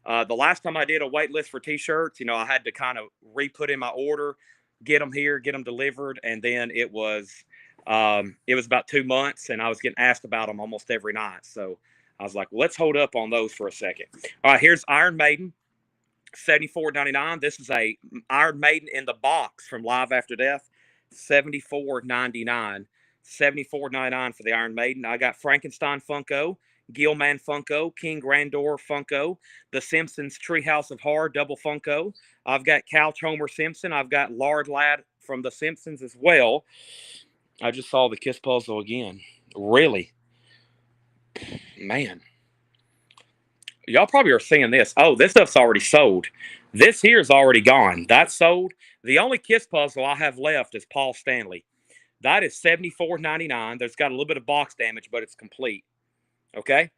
The last time I did a wait list for T-shirts, I had to kind of re-put in my order, get them here, get them delivered, and then it was about 2 months, and I was getting asked about them almost every night. So I was like, let's hold up on those for a second. All right, here's Iron Maiden. $74.99. This is a Iron Maiden in the box from Live After Death. $74.99. $74.99 for the Iron Maiden. I got Frankenstein Funko, Gilman Funko, King Grandor Funko, The Simpsons Treehouse of Horror double Funko. I've got Couch Homer Simpson. I've got Lard Lad from The Simpsons as well. I just saw the Kiss puzzle again. Really? Man. Y'all probably are seeing this. Oh, this stuff's already sold. This here is already gone. That's sold. The only Kiss puzzle I have left is Paul Stanley. That is $74.99. There's got a little bit of box damage, but it's complete. Okay?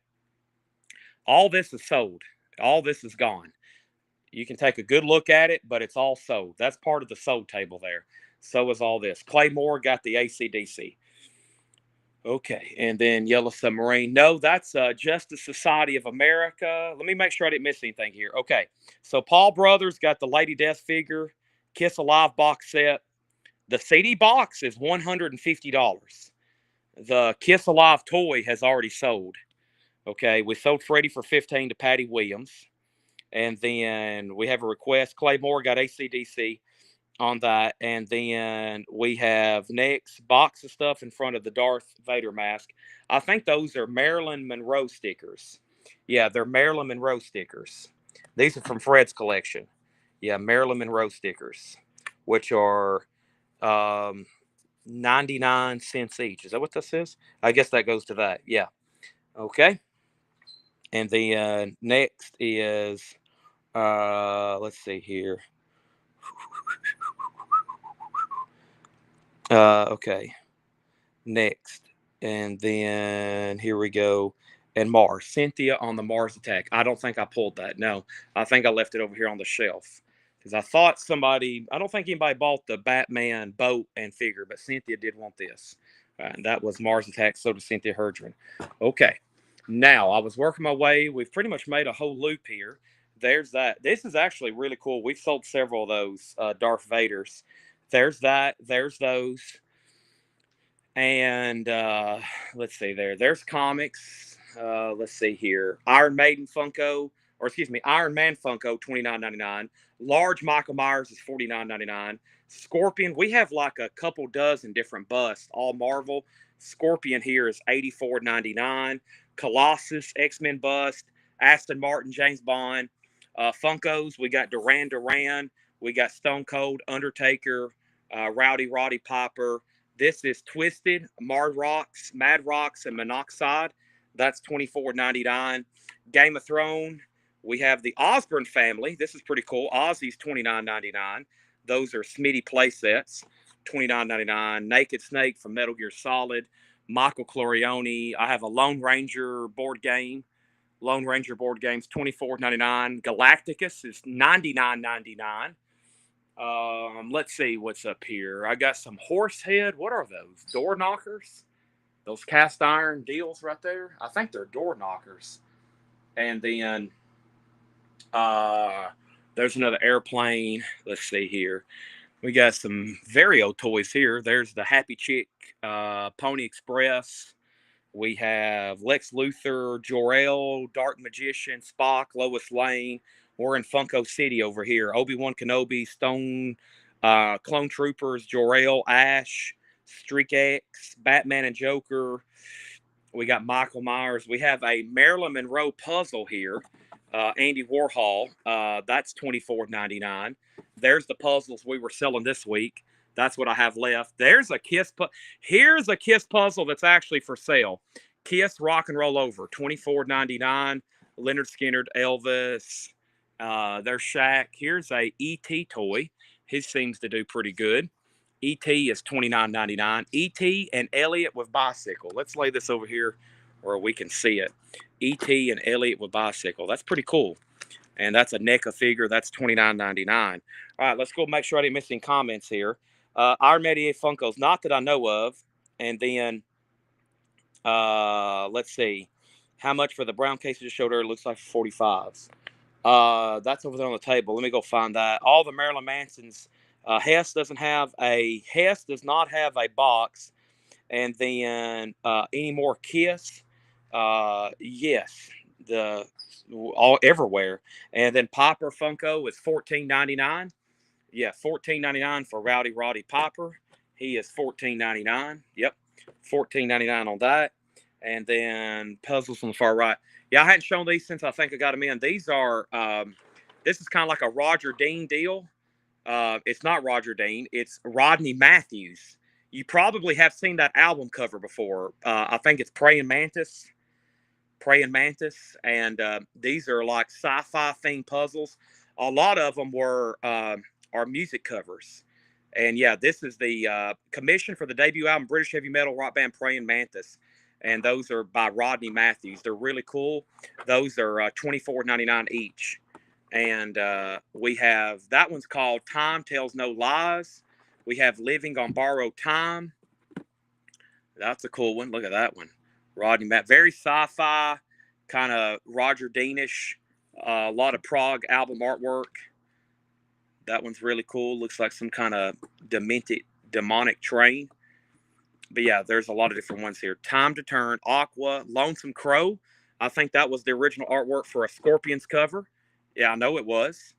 All this is sold. All this is gone. You can take a good look at it, but it's all sold. That's part of the sold table there. So is all this. Claymore got the ACDC. Okay, and then Yellow Submarine. No, that's Justice Society of America. Let me make sure I didn't miss anything here. Okay, so Paul Brothers got the Lady Death figure, Kiss Alive box set. The CD box is $150. The Kiss Alive toy has already sold. Okay, we sold Freddie for $15 to Patty Williams. And then we have a request. Claymore got ACDC on that, and then we have next box of stuff in front of the Darth Vader mask. I think those are Marilyn Monroe stickers. Yeah, they're Marilyn Monroe stickers. These are from Fred's collection. Yeah, Marilyn Monroe stickers, which are 99 cents each. Is that what this is? I guess that goes to that. Yeah. Okay. And then next is let's see here. Okay. Next. And then here we go. And Mars. Cynthia on the Mars Attack. I don't think I pulled that. No. I think I left it over here on the shelf. Because I thought I don't think anybody bought the Batman boat and figure, but Cynthia did want this. And that was Mars Attack. So did Cynthia Herdron. Okay. Now, I was working my way. We've pretty much made a whole loop here. There's that. This is actually really cool. We've sold several of those Darth Vaders. There's that. There's those. And let's see there. There's comics. Let's see here. Iron Man Funko, $29.99. Large Michael Myers is $49.99. Scorpion, we have like a couple dozen different busts, all Marvel. Scorpion here is $84.99. Colossus, X-Men bust. Aston Martin, James Bond. Funkos, we got Duran Duran. We got Stone Cold, Undertaker, Roddy Piper. This is Twisted, Mad Rocks, and Monoxide. That's $24.99. Game of Thrones. We have the Osborne family. This is pretty cool. Ozzy's $29.99. Those are Smitty play sets. $29.99. Naked Snake from Metal Gear Solid. Michael Corione. I have a Lone Ranger board game. Lone Ranger board games, $24.99. Galacticus is $99.99. Let's see what's up here. I got some Horsehead. What are those? Door knockers? Those cast iron deals right there? I think they're door knockers. And then there's another airplane. Let's see here. We got some very old toys here. There's the Happy Chick Pony Express. We have Lex Luthor, Jor-El, Dark Magician, Spock, Lois Lane. We're in Funko City over here. Obi-Wan Kenobi, Stone, Clone Troopers, Jor-El, Ash, Streak X, Batman and Joker. We got Michael Myers. We have a Marilyn Monroe puzzle here. Andy Warhol. That's $24.99. There's the puzzles we were selling this week. That's what I have left. There's a Kiss. Here's a Kiss puzzle that's actually for sale. Kiss Rock and Roll Over, $24.99. Leonard Skinner, Elvis. There's Shaq. Here's a ET toy. His seems to do pretty good. ET is $29.99. ET and Elliot with bicycle. Let's lay this over here where we can see it. ET and Elliot with bicycle. That's pretty cool. And that's a NECA figure. That's $29.99. All right, let's go make sure I didn't miss any comments here. Iron Man 88 Funkos, not that I know of. And then let's see. How much for the brown case you just showed earlier? Looks like 45s. That's over there on the table. Let me go find that. All the Marilyn Mansons. Hess does not have a box. And then any more Kiss? Yes, the all everywhere. And then Popper Funko is $14.99. Yeah, $14.99 for Rowdy Roddy Popper. He is $14.99. Yep, $14.99 on that. And then puzzles on the far right. Yeah, I hadn't shown these since I think I got them in. These are this is kind of like a Roger Dean deal. It's not Roger Dean. It's Rodney Matthews. You probably have seen that album cover before. I think it's Praying Mantis. And these are like sci-fi themed puzzles. A lot of them are music covers. And yeah, this is the commission for the debut album British heavy metal rock band Praying Mantis. And those are by Rodney Matthews. They're really cool. Those are $24.99 each. And we have, that one's called Time Tells No Lies. We have Living on Borrowed Time. That's a cool one. Look at that one. Rodney Matt, very sci-fi, kind of Roger Deanish. A lot of prog album artwork. That one's really cool. Looks like some kind of demonic train. But yeah, there's a lot of different ones here. Time to Turn, Aqua, Lonesome Crow. I think that was the original artwork for a Scorpions cover. Yeah, I know it was.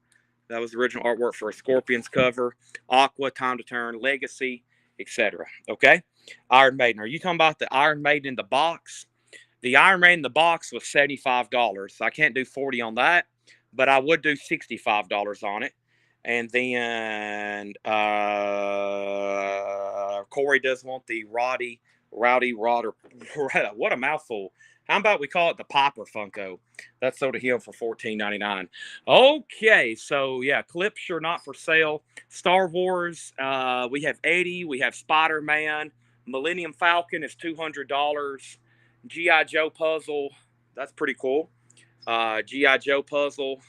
That was the original artwork for a Scorpions cover. Aqua, Time to Turn, Legacy, etc. Okay? Iron Maiden. Are you talking about the Iron Maiden in the box? The Iron Maiden in the box was $75. I can't do $40 on that, but I would do $65 on it. And then Corey does want the Rowdy Rodder. What a mouthful. How about we call it the Popper Funko? That's sold to him for $14.99. Okay, so yeah, clips are not for sale. Star Wars, we have Eddie, we have Spider-Man. Millennium Falcon is $200. G.I. Joe puzzle, that's pretty cool. G.I. Joe puzzle.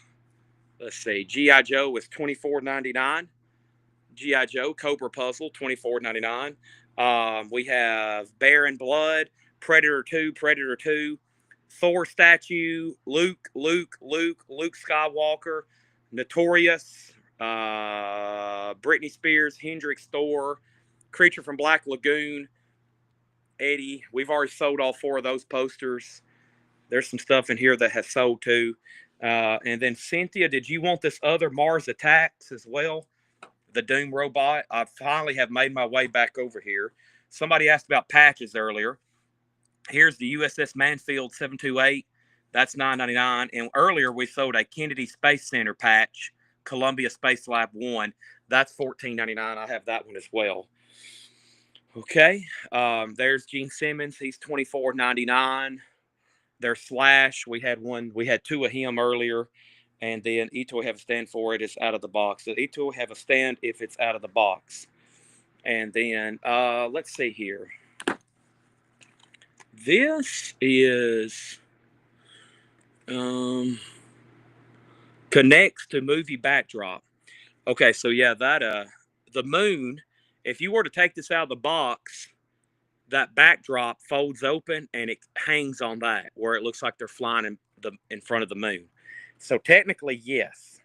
Let's see. G.I. Joe is $24.99. G.I. Joe Cobra Puzzle, $24.99. We have Bear in Blood, Predator 2, Thor statue, Luke Skywalker, Notorious, Britney Spears, Hendrix Thor, Creature from Black Lagoon, Eddie. We've already sold all 4 of those posters. There's some stuff in here that has sold too. And then Cynthia, did you want this other Mars Attacks as well? The Doom robot. I finally have made my way back over here. Somebody asked about patches earlier. Here's the USS Manfield 728. That's $9.99. And earlier we sold a Kennedy Space Center patch, Columbia Space Lab 1. That's $14.99. I have that one as well. Okay. There's Gene Simmons. He's $24.99. There's Slash. We had 2 of him earlier. And then each toy have a stand for it. It's out of the box. So each toy have a stand if it's out of the box. And then let's see here. This is connects to movie backdrop. Okay, so yeah, that the moon. If you were to take this out of the box, that backdrop folds open and it hangs on that where it looks like they're flying in front of the moon. So technically, yes.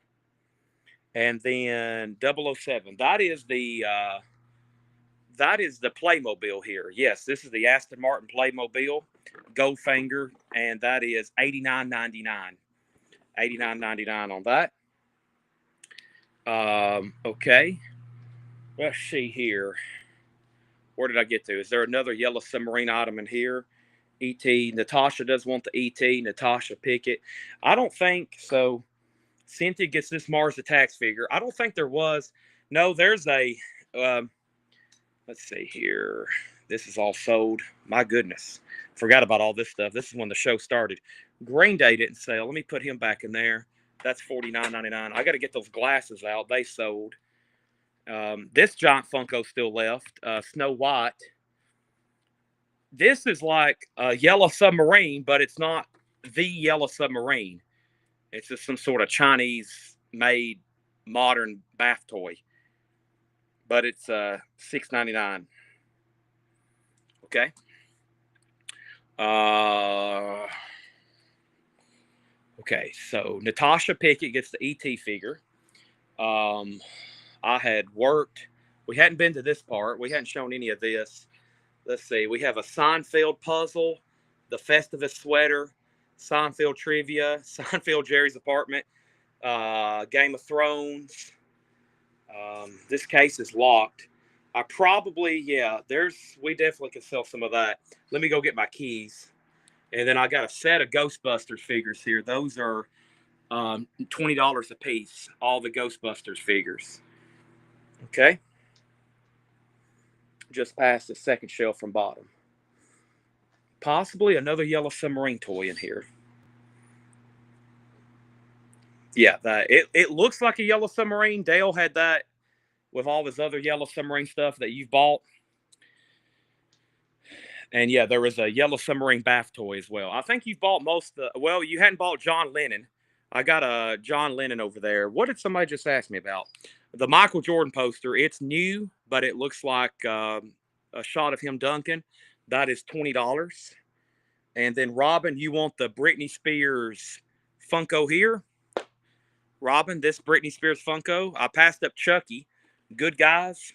And then 007. That is the Playmobil here. Yes, this is the Aston Martin Playmobil Goldfinger, and that is $89.99. $89.99 on that. Okay. Let's see here. Where did I get to? Is there another yellow submarine item in here? E.T. Natasha does want the E.T. Natasha Pickett. I don't think so. Cynthia gets this Mars Attacks figure. I don't think there was. No, there's a. Let's see here. This is all sold. My goodness. Forgot about all this stuff. This is when the show started. Green Day didn't sell. Let me put him back in there. That's $49.99. I got to get those glasses out. They sold. This giant Funko still left. Snow White. This is like a yellow submarine, but it's not the yellow submarine. It's just some sort of Chinese-made modern bath toy. But it's $6.99. Okay. Okay, so Natasha Pickett gets the ET figure. I had worked. We hadn't been to this part. We hadn't shown any of this. Let's see. We have a Seinfeld puzzle, the Festivus sweater, Seinfeld trivia, Seinfeld Jerry's apartment, Game of Thrones. This case is locked. We definitely could sell some of that. Let me go get my keys. And then I got a set of Ghostbusters figures here. Those are $20 a piece, all the Ghostbusters figures. Okay. Just past the second shelf from bottom. Possibly another yellow submarine toy in here. Yeah, it looks like a yellow submarine. Dale had that with all his other yellow submarine stuff that you've bought. And yeah, there was a yellow submarine bath toy as well. I think you've bought well, you hadn't bought John Lennon. I got a John Lennon over there. What did somebody just ask me about? The Michael Jordan poster. It's new, but it looks like a shot of him dunking. That is $20. And then Robin, you want the Britney Spears Funko here? Robin, this Britney Spears Funko. I passed up Chucky. Good guys.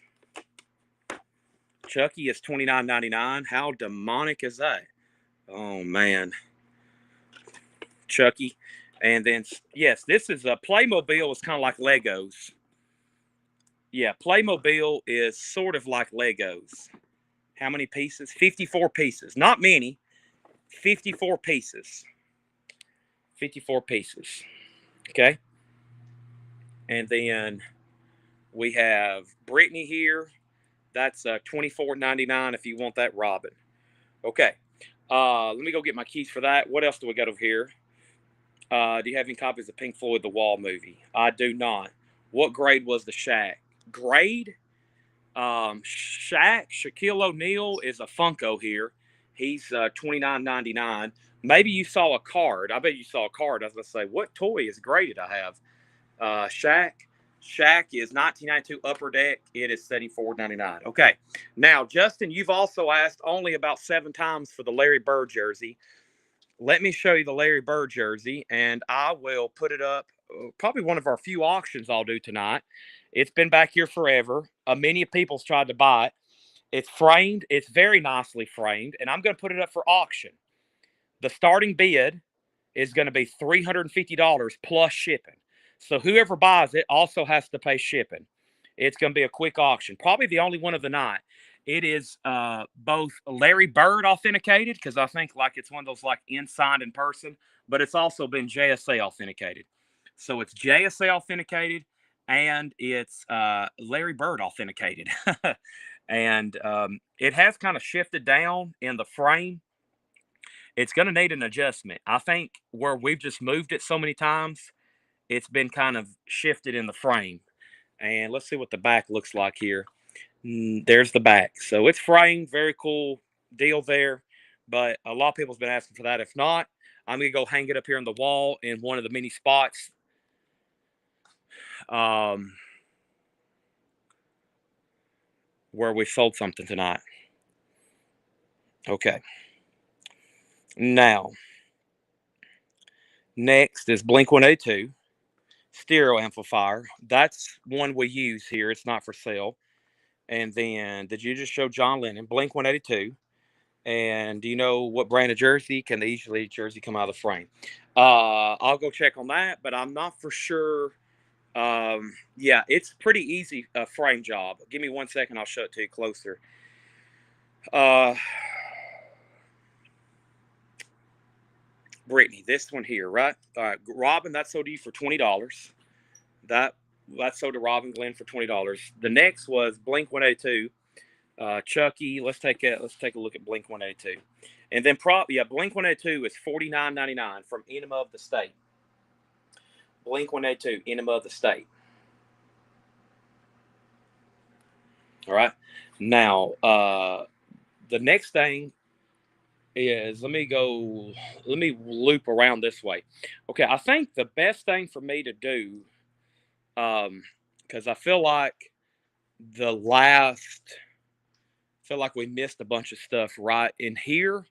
Chucky is $29.99. How demonic is that? Oh, man. Chucky. And then, yes, this is a Playmobil. Is kind of like Legos. Yeah, Playmobil is sort of like Legos. How many pieces? 54 pieces. Not many. 54 pieces. 54 pieces. Okay. And then we have Brittany here. That's $24.99 if you want that Robin. Okay. Let me go get my keys for that. What else do we got over here? Do you have any copies of Pink Floyd The Wall movie? I do not. What grade was the Shaq? Grade? Shaquille O'Neal is a Funko here. He's $29.99. Maybe you saw a card. I bet you saw a card. I was going to say, what toy is graded I have? Shaq is 1992 Upper Deck. It is $74.99. Okay. Now, Justin, you've also asked only about 7 times for the Larry Bird jersey. Let me show you the Larry Bird jersey, and I will put it up. Probably one of our few auctions I'll do tonight. It's been back here forever. Many people's tried to buy it. It's framed. It's very nicely framed, and I'm going to put it up for auction. The starting bid is going to be $350 plus shipping. So whoever buys it also has to pay shipping. It's going to be a quick auction. Probably the only one of the night. It is both Larry Bird authenticated, because I think like it's one of those like signed in person, but it's also been JSA authenticated. So it's JSA authenticated and it's Larry Bird authenticated. And it has kind of shifted down in the frame. It's going to need an adjustment. I think where we've just moved it so many times, it's been kind of shifted in the frame. And let's see what the back looks like here. There's the back. So it's framed. Very cool deal there. But a lot of people's been asking for that. If not, I'm going to go hang it up here on the wall in one of the many spots. Where we sold something tonight. Okay. Now, next is Blink-182 stereo amplifier. That's one we use here. It's not for sale. And then, did you just show John Lennon? Blink-182. And do you know what brand of jersey? Can the usually jersey come out of the frame? I'll go check on that, but I'm not for sure. Yeah, it's pretty easy frame job. Give me 1 second. I'll show it to you closer. Brittany, this one here, right? All right, Robin, that sold to you for $20. That sold to Robin Glenn for $20. The next was Blink-182. Chucky, let's take a look at Blink-182. And then Blink-182 is $49.99 from Enema of the State. Blink-182, Enema of the State. All right. Now, the next thing is, let me loop around this way. Okay, I think the best thing for me to do, because I feel like we missed a bunch of stuff right in here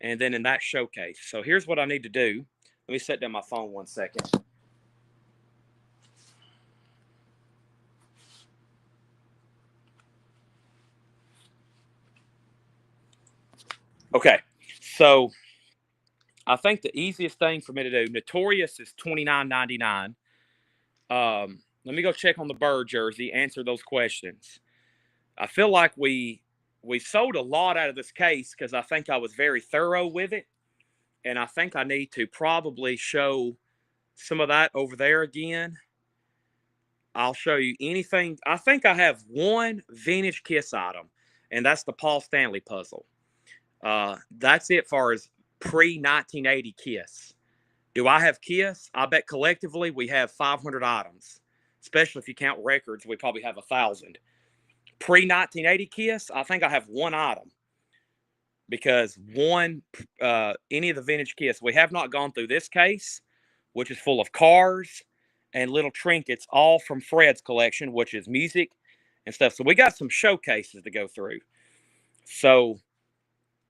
and then in that showcase. So here's what I need to do. Let me set down my phone 1 second. Okay, so I think the easiest thing for me to do, Notorious is $29.99. Let me go check on the Bird jersey, answer those questions. I feel like we sold a lot out of this case because I think I was very thorough with it. And I think I need to probably show some of that over there again. I'll show you anything. I think I have one vintage Kiss item, and that's the Paul Stanley puzzle. That's it far as pre-1980 Kiss. Do I have Kiss? I bet collectively we have 500 items. Especially if you count records, we probably have 1,000. Pre-1980 Kiss, I think I have one item. Because any of the vintage Kiss, we have not gone through this case, which is full of cars and little trinkets, all from Fred's collection, which is music and stuff. So we got some showcases to go through. So,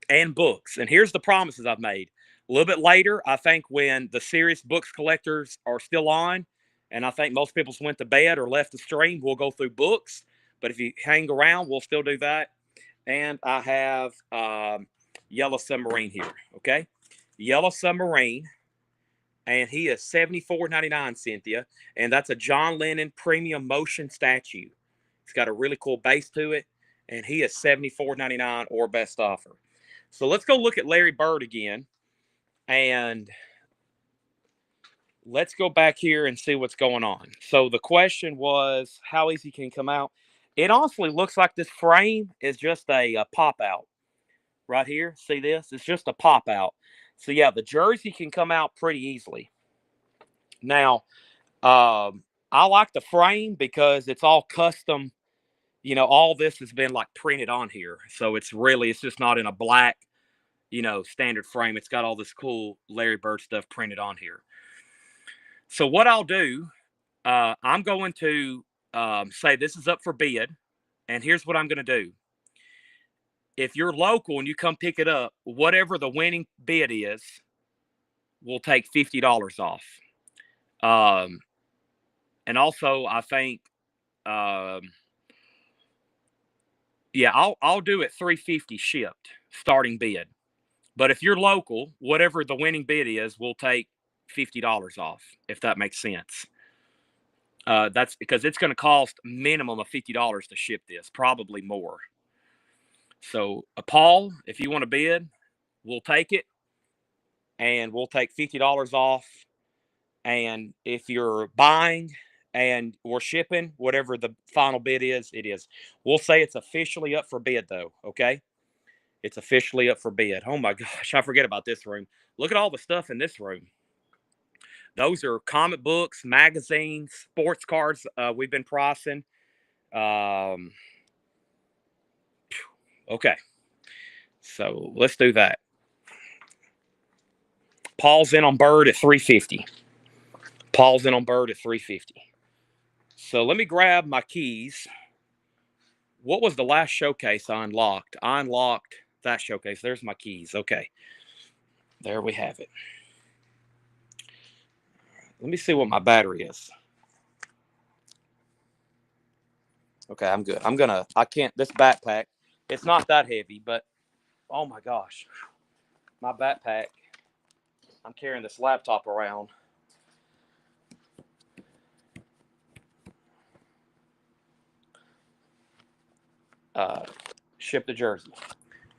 and books. And here's the promises I've made. A little bit later, I think when the serious books collectors are still on, and I think most people's went to bed or left the stream, we'll go through books. But if you hang around, we'll still do that. And I have Yellow Submarine here, okay? Yellow Submarine, and he is $74.99, Cynthia. And that's a John Lennon premium motion statue. It's got a really cool base to it, and he is $74.99 or best offer. So let's go look at Larry Bird again, and let's go back here and see what's going on. So the question was, how easy can come out? It honestly looks like this frame is just a pop out right here. See this? It's just a pop out. So yeah, the jersey can come out pretty easily. Now, I like the frame because it's all custom. You know, all this has been like printed on here. So it's just not in a black, standard frame. It's got all this cool Larry Bird stuff printed on here. So what I'll do, I'm going to say this is up for bid. And here's what I'm going to do. If you're local and you come pick it up, whatever the winning bid is, we'll take $50 off. And also, I think, I'll do it $350 shipped, starting bid. But if you're local, whatever the winning bid is, we'll take $50 off, if that makes sense. That's because it's going to cost minimum of $50 to ship this, probably more. So, Paul, if you want to bid, we'll take it, and we'll take $50 off. And if you're buying and we're shipping, whatever the final bid is, it is. We'll say it's officially up for bid, though, okay? It's officially up for bid. Oh, my gosh, I forget about this room. Look at all the stuff in this room. Those are comic books, magazines, sports cards we've been pricing. Okay. So let's do that. Paul's in on Bird at $350. Paul's in on Bird at $350. So let me grab my keys. What was the last showcase I unlocked? I unlocked that showcase. There's my keys. Okay. There we have it. Let me see what my battery is. Okay, I'm good. This backpack, it's not that heavy, but oh my gosh. My backpack, I'm carrying this laptop around. Ship to Jersey.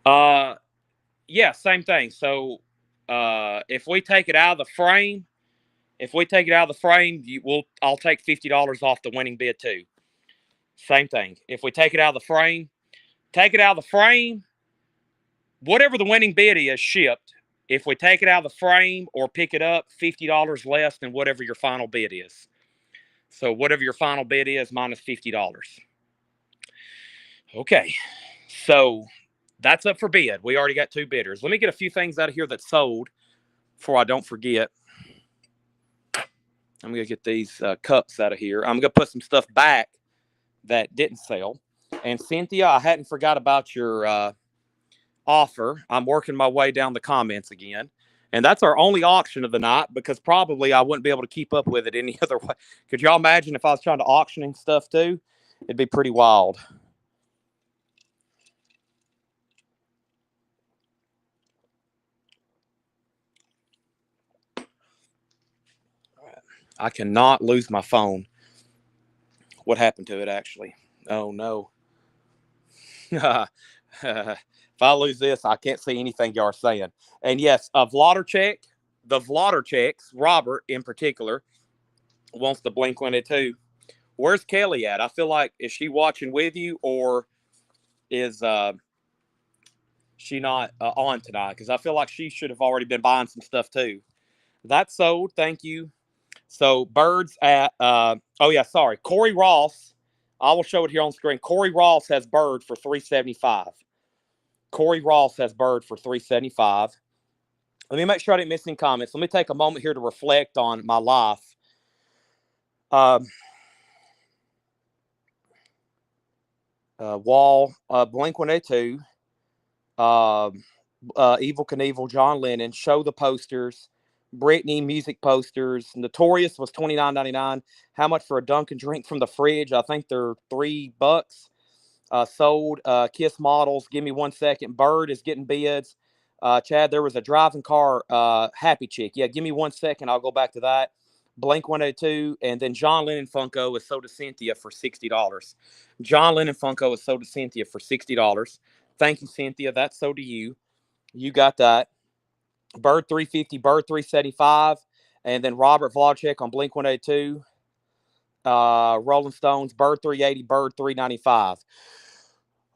Yeah, same thing. So if we take it out of the frame, I'll take $50 off the winning bid too. Same thing. If we take it out of the frame, whatever the winning bid is shipped, If we take it out of the frame or pick it up, $50 less than whatever your final bid is. So whatever your final bid is, minus $50. Okay, so that's up for bid. We already got 2 bidders. Let me get a few things out of here that sold before I don't forget. I'm going to get these cups out of here. I'm going to put some stuff back that didn't sell. And Cynthia, I hadn't forgot about your offer. I'm working my way down the comments again. And that's our only auction of the night because probably I wouldn't be able to keep up with it any other way. Could y'all imagine if I was trying to auctioning stuff too? It'd be pretty wild. I cannot lose my phone. What happened to it, actually? Oh, no. If I lose this, I can't see anything y'all are saying. And yes, a Vlotter check, the Vlotter checks, Robert in particular, wants the Blink-182. Where's Kelly at? I feel like, is she watching with you or is she not on tonight? Because I feel like she should have already been buying some stuff too. That's sold. Thank you. So birds at oh yeah, sorry, Corey Ross. I will show it here on screen. Corey Ross has bird for $375. Corey Ross has bird for $375. Let me make sure I didn't miss any comments. Let me take a moment here to reflect on my life. Wall, Blink-182, Evil Knievel, John Lennon, Show the Posters, Britney, music posters. Notorious was $29.99. How much for a Dunkin' drink from the fridge? I think they're $3. Sold. Kiss Models, give me 1 second. Bird is getting bids. Chad, there was a driving car Happy Chick. Yeah, give me 1 second. I'll go back to that. Blink-182, and then John Lennon Funko is sold to Cynthia for $60. John Lennon Funko is sold to Cynthia for $60. Thank you, Cynthia. That's sold to you. You got that. Bird 350, Bird 375, and then Robert Vlodchek on Blink-182. Rolling Stones, Bird 380, Bird 395.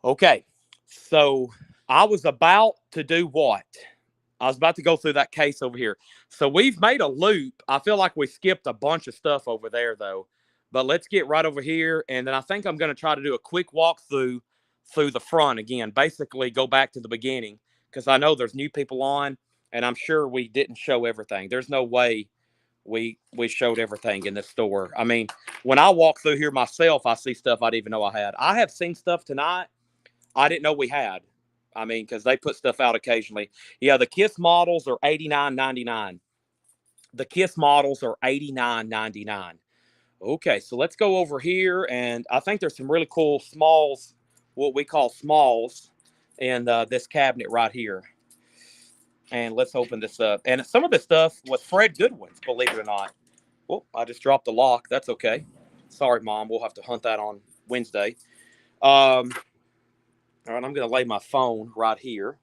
Okay, so I was about to do what? I was about to go through that case over here. So we've made a loop. I feel like we skipped a bunch of stuff over there, though. But let's get right over here. And then I think I'm going to try to do a quick walkthrough through the front again. Basically, go back to the beginning because I know there's new people on. And I'm sure we didn't show everything. There's no way we showed everything in this store. I mean, when I walk through here myself, I see stuff I didn't even know I had. I have seen stuff tonight I didn't know we had. I mean, because they put stuff out occasionally. Yeah, the Kiss models are $89.99. The Kiss models are $89.99. Okay, so let's go over here, and I think there's some really cool smalls, what we call smalls, in this cabinet right here. And let's open this up. And some of this stuff was Fred Goodwin's, believe it or not. Oh, I just dropped the lock. That's okay. Sorry, Mom. We'll have to hunt that on Wednesday. All right, I'm going to lay my phone right here.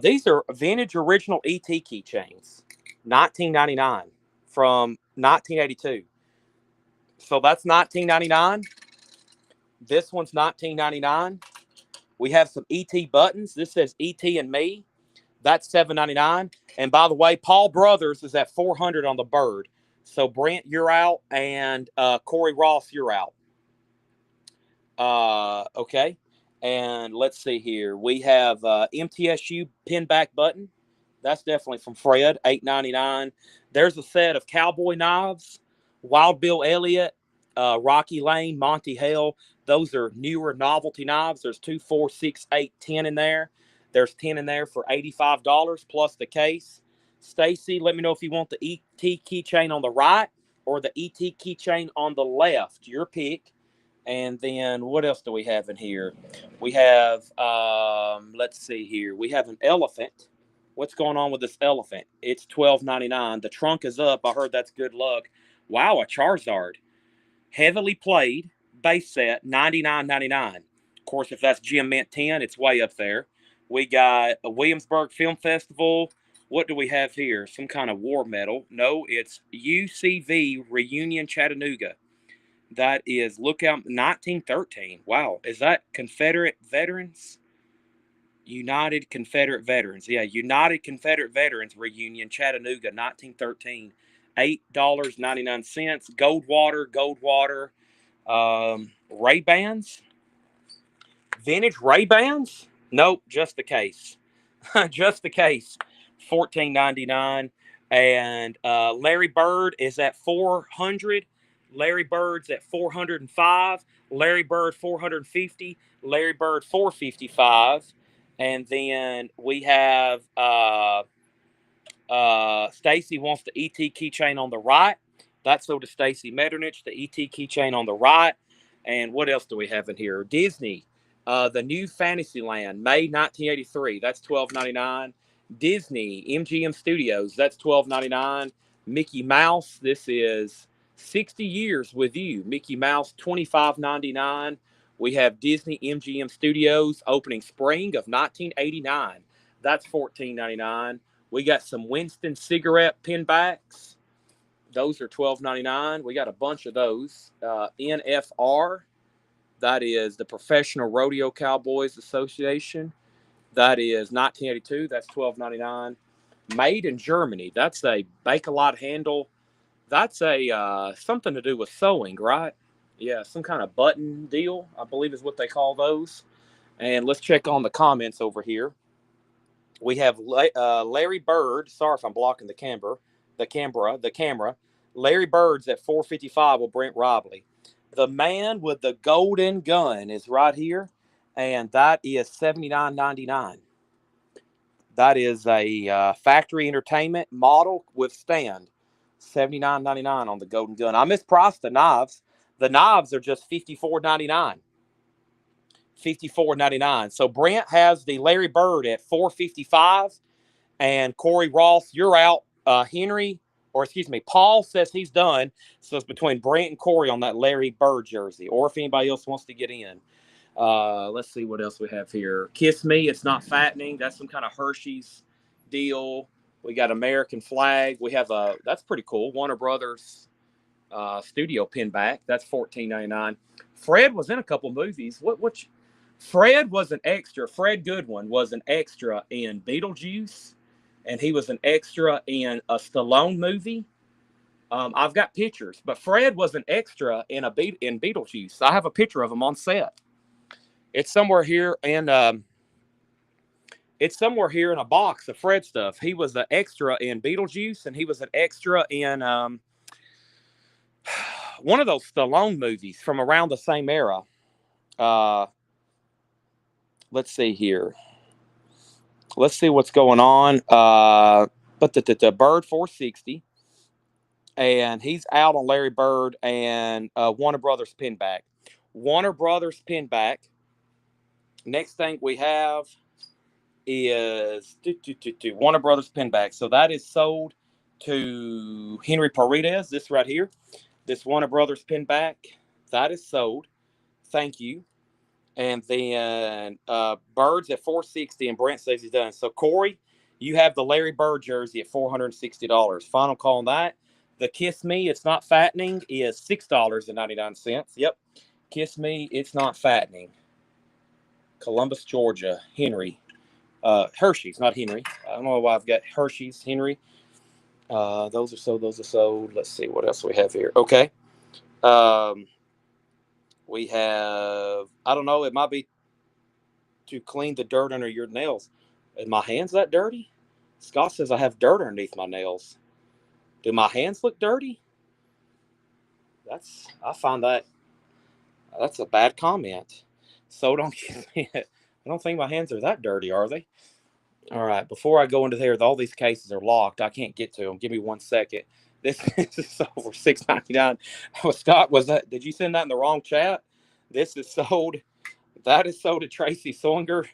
These are vintage original ET keychains, $19.99 from 1982. So that's $19.99. This one's $19.99. We have some ET buttons. This says ET and me. That's $7.99. And by the way, Paul Brothers is at $400 on the bird. So Brent, you're out, and Corey Ross, you're out. Okay. And let's see here. We have MTSU pin back button. That's definitely from Fred, $8.99. There's a set of cowboy knives, Wild Bill Elliott, Rocky Lane, Monty Hale. Those are newer novelty knives. There's 2, 4, 6, 8, 10 in there. There's 10 in there for $85 plus the case. Stacy, let me know if you want the ET keychain on the right or the ET keychain on the left. Your pick. And then what else do we have in here? We have, let's see here. We have an elephant. What's going on with this elephant? It's $12.99. The trunk is up. I heard that's good luck. Wow, a Charizard. Heavily played, base set, $99.99. Of course, if that's Gem Mint 10, it's way up there. We got a Williamsburg Film Festival. What do we have here? Some kind of war medal. No, it's UCV Reunion Chattanooga. That is Lookout 1913. Wow. Is that Confederate veterans? United Confederate Veterans. Yeah, United Confederate Veterans Reunion, Chattanooga, 1913. $8.99. Goldwater. Ray-Bans. Vintage Ray-Bans? Nope, just the case. Just the case. $14.99. And Larry Bird is at 400. Larry Bird's at 405. Larry Bird 450. Larry Bird 455. And then we have Stacy wants the ET keychain on the right. That's sold to Stacy Metternich, the ET keychain on the right. And what else do we have in here? Disney, the new Fantasyland, May 1983. That's $12.99. Disney, MGM Studios. That's $12.99. Mickey Mouse. This is 60 Years with You. Mickey Mouse, $25.99. We have Disney MGM Studios opening spring of 1989. That's $14.99. We got some Winston cigarette pinbacks. Those are $12.99. We got a bunch of those. NFR, that is the Professional Rodeo Cowboys Association. That is 1982. That's $12.99. Made in Germany. That's a Bakelite handle. That's a something to do with sewing, right? Yeah, some kind of button deal, I believe is what they call those. And let's check on the comments over here. We have Larry Bird. Sorry if I'm blocking the camera. Larry Bird's at 455 with Brent Robley. The man with the golden gun is right here, and that is $79.99. That is a factory entertainment model with stand. $79.99 on the golden gun. I mispriced the knives. The knives are just $54.99. $54.99. So Brent has the Larry Bird at $455, and Corey Ross, you're out. Paul says he's done. So it's between Brent and Corey on that Larry Bird jersey, or if anybody else wants to get in. Let's see what else we have here. Kiss Me, It's Not Fattening. That's some kind of Hershey's deal. We got American flag. We have that's pretty cool. Warner Brothers studio pin back. That's $14.99. Fred was in a couple movies. Fred was an extra. Fred Goodwin was an extra in Beetlejuice, and he was an extra in a Stallone movie. I've got pictures, but Fred was an extra in Beetlejuice. I have a picture of him on set. It's somewhere here, and it's somewhere here in a box of Fred stuff. He was an extra in Beetlejuice, and he was an extra in one of those Stallone movies from around the same era. Let's see here. Let's see what's going on. But the Bird 460, and he's out on Larry Bird and Warner Brothers pinback. Warner Brothers pinback. Next thing we have is Warner Brothers pinback. So that is sold to Henry Paredes. This right here, this Warner Brothers pinback, that is sold. Thank you. And then Bird's at $460, and Brent says he's done. So Corey, you have the Larry Bird jersey at $460. Final call on that. The Kiss Me, It's Not Fattening is $6.99. Yep. Kiss Me, It's Not Fattening. Columbus, Georgia. Henry. Hershey's, not Henry. I don't know why I've got Hershey's, Henry. Those are sold. Let's see what else we have here. Okay. We have, I don't know, it might be to clean the dirt under your nails. Is my hands that dirty? Scott says I have dirt underneath my nails. Do my hands look dirty? I find that's a bad comment. So I don't think my hands are that dirty, are they? All right, before I go into there, all these cases are locked. I can't get to them. Give me 1 second. This is sold for $6.99. Scott, did you send that in the wrong chat? This is sold. That is sold to Tracy Songer.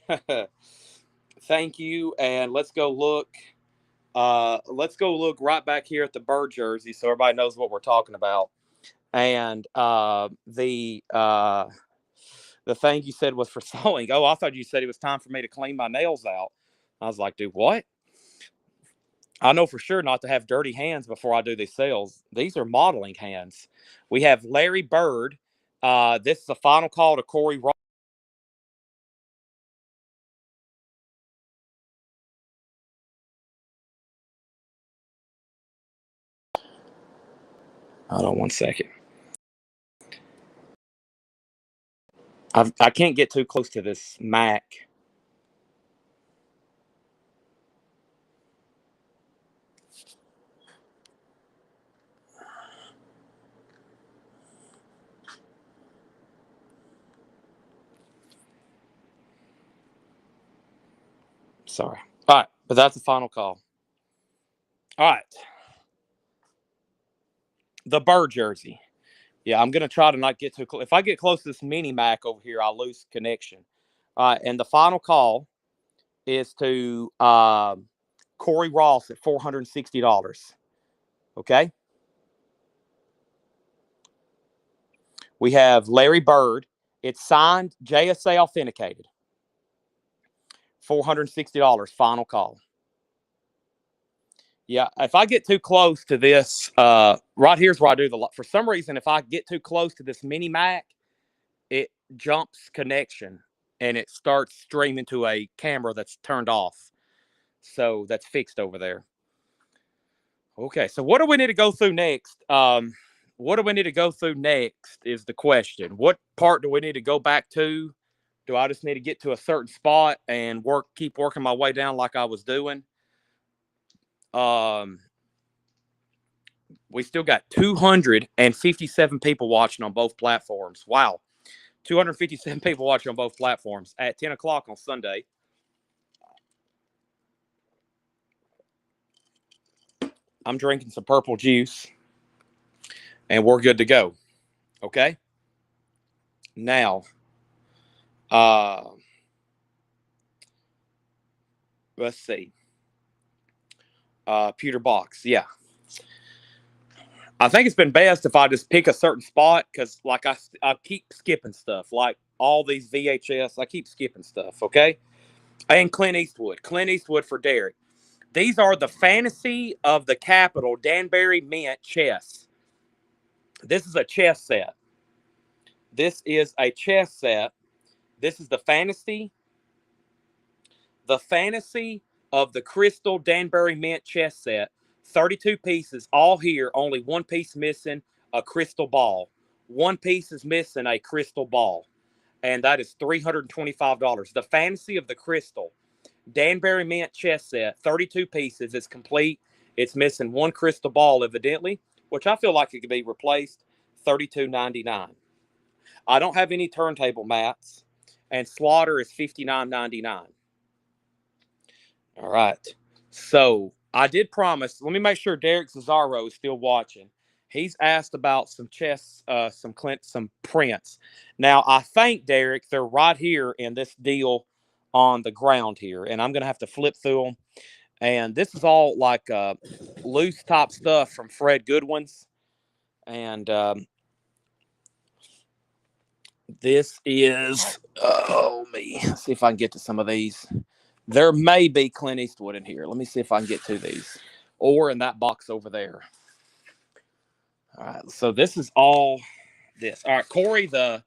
Thank you. And let's go look. Let's go look right back here at the Bird jersey so everybody knows what we're talking about. And the thing you said was for sewing. Oh, I thought you said it was time for me to clean my nails out. I was like, dude, what? I know for sure not to have dirty hands before I do these sales. These are modeling hands. We have Larry Bird. This is a final call to Corey Ross. Hold on one second. I can't get too close to this Mac. Sorry. All right, but that's the final call. All right. The Bird jersey. Yeah, I'm going to try to not get too close. If I get close to this mini Mac over here, I'll lose connection. All right, and the final call is to Corey Ross at $460. Okay. We have Larry Bird. It's signed, JSA authenticated. $460 final call. Yeah, if I get too close to this, right here's where I do the. For some reason, if I get too close to this mini Mac, it jumps connection and it starts streaming to a camera that's turned off. So that's fixed over there. Okay, so what do we need to go through next? What do we need to go through next is the question. What part do we need to go back to? Do I just need to get to a certain spot and keep working my way down like I was doing? We still got 257 people watching on both platforms. Wow. 257 people watching on both platforms at 10 o'clock on Sunday. I'm drinking some purple juice and we're good to go. Okay. Now, let's see. Pewter box. Yeah. I think it's been best if I just pick a certain spot because, like, I keep skipping stuff. Like all these VHS, I keep skipping stuff. Okay. And Clint Eastwood. Clint Eastwood for Derek. These are the Fantasy of the Capitol Danbury Mint chess. This is a chess set. This is a chess set. This is the Fantasy of the Crystal Danbury Mint chess set. 32 pieces, all here. Only one piece missing, a crystal ball. One piece is missing, a crystal ball. And that is $325. The Fantasy of the Crystal Danbury Mint chess set, 32 pieces. It's complete. It's missing one crystal ball, evidently, which I feel like it could be replaced. $32.99. I don't have any turntable mats, and Slaughter is $59.99. All right. So I did promise. Let me make sure Derek Cesaro is still watching. He's asked about some chess, some prints. Now I think Derek, they're right here in this deal on the ground here, and I'm gonna have to flip through them. And this is all like loose top stuff from Fred Goodwin's, and this is let's see if I can get to some of these. There may be Clint Eastwood in here. Let me see if I can get to these. Or in that box over there. All right. So this is all this. All right, Corey, the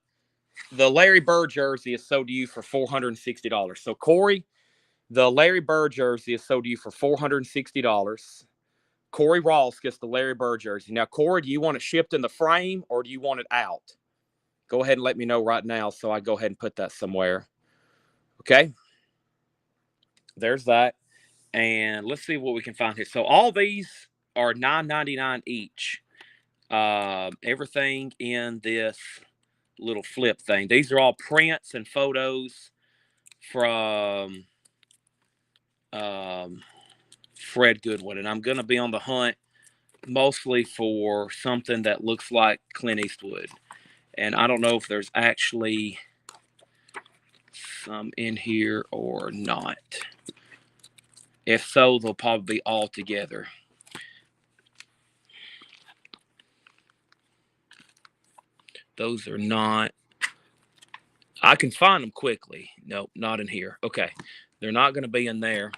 Larry Bird jersey is sold to you for $460. So Corey, the Larry Bird jersey is sold to you for $460. Corey Ross gets the Larry Bird jersey. Now, Corey, do you want it shipped in the frame or do you want it out? Go ahead and let me know right now so I go ahead and put that somewhere. Okay. There's that. And let's see what we can find here. So all these are $9.99 each. Everything in this little flip thing. These are all prints and photos from Fred Goodwin. And I'm going to be on the hunt mostly for something that looks like Clint Eastwood. And I don't know if there's actually some in here or not. If so, they'll probably be all together. Those are not. I can find them quickly. Nope, not in here. Okay. They're not going to be in there.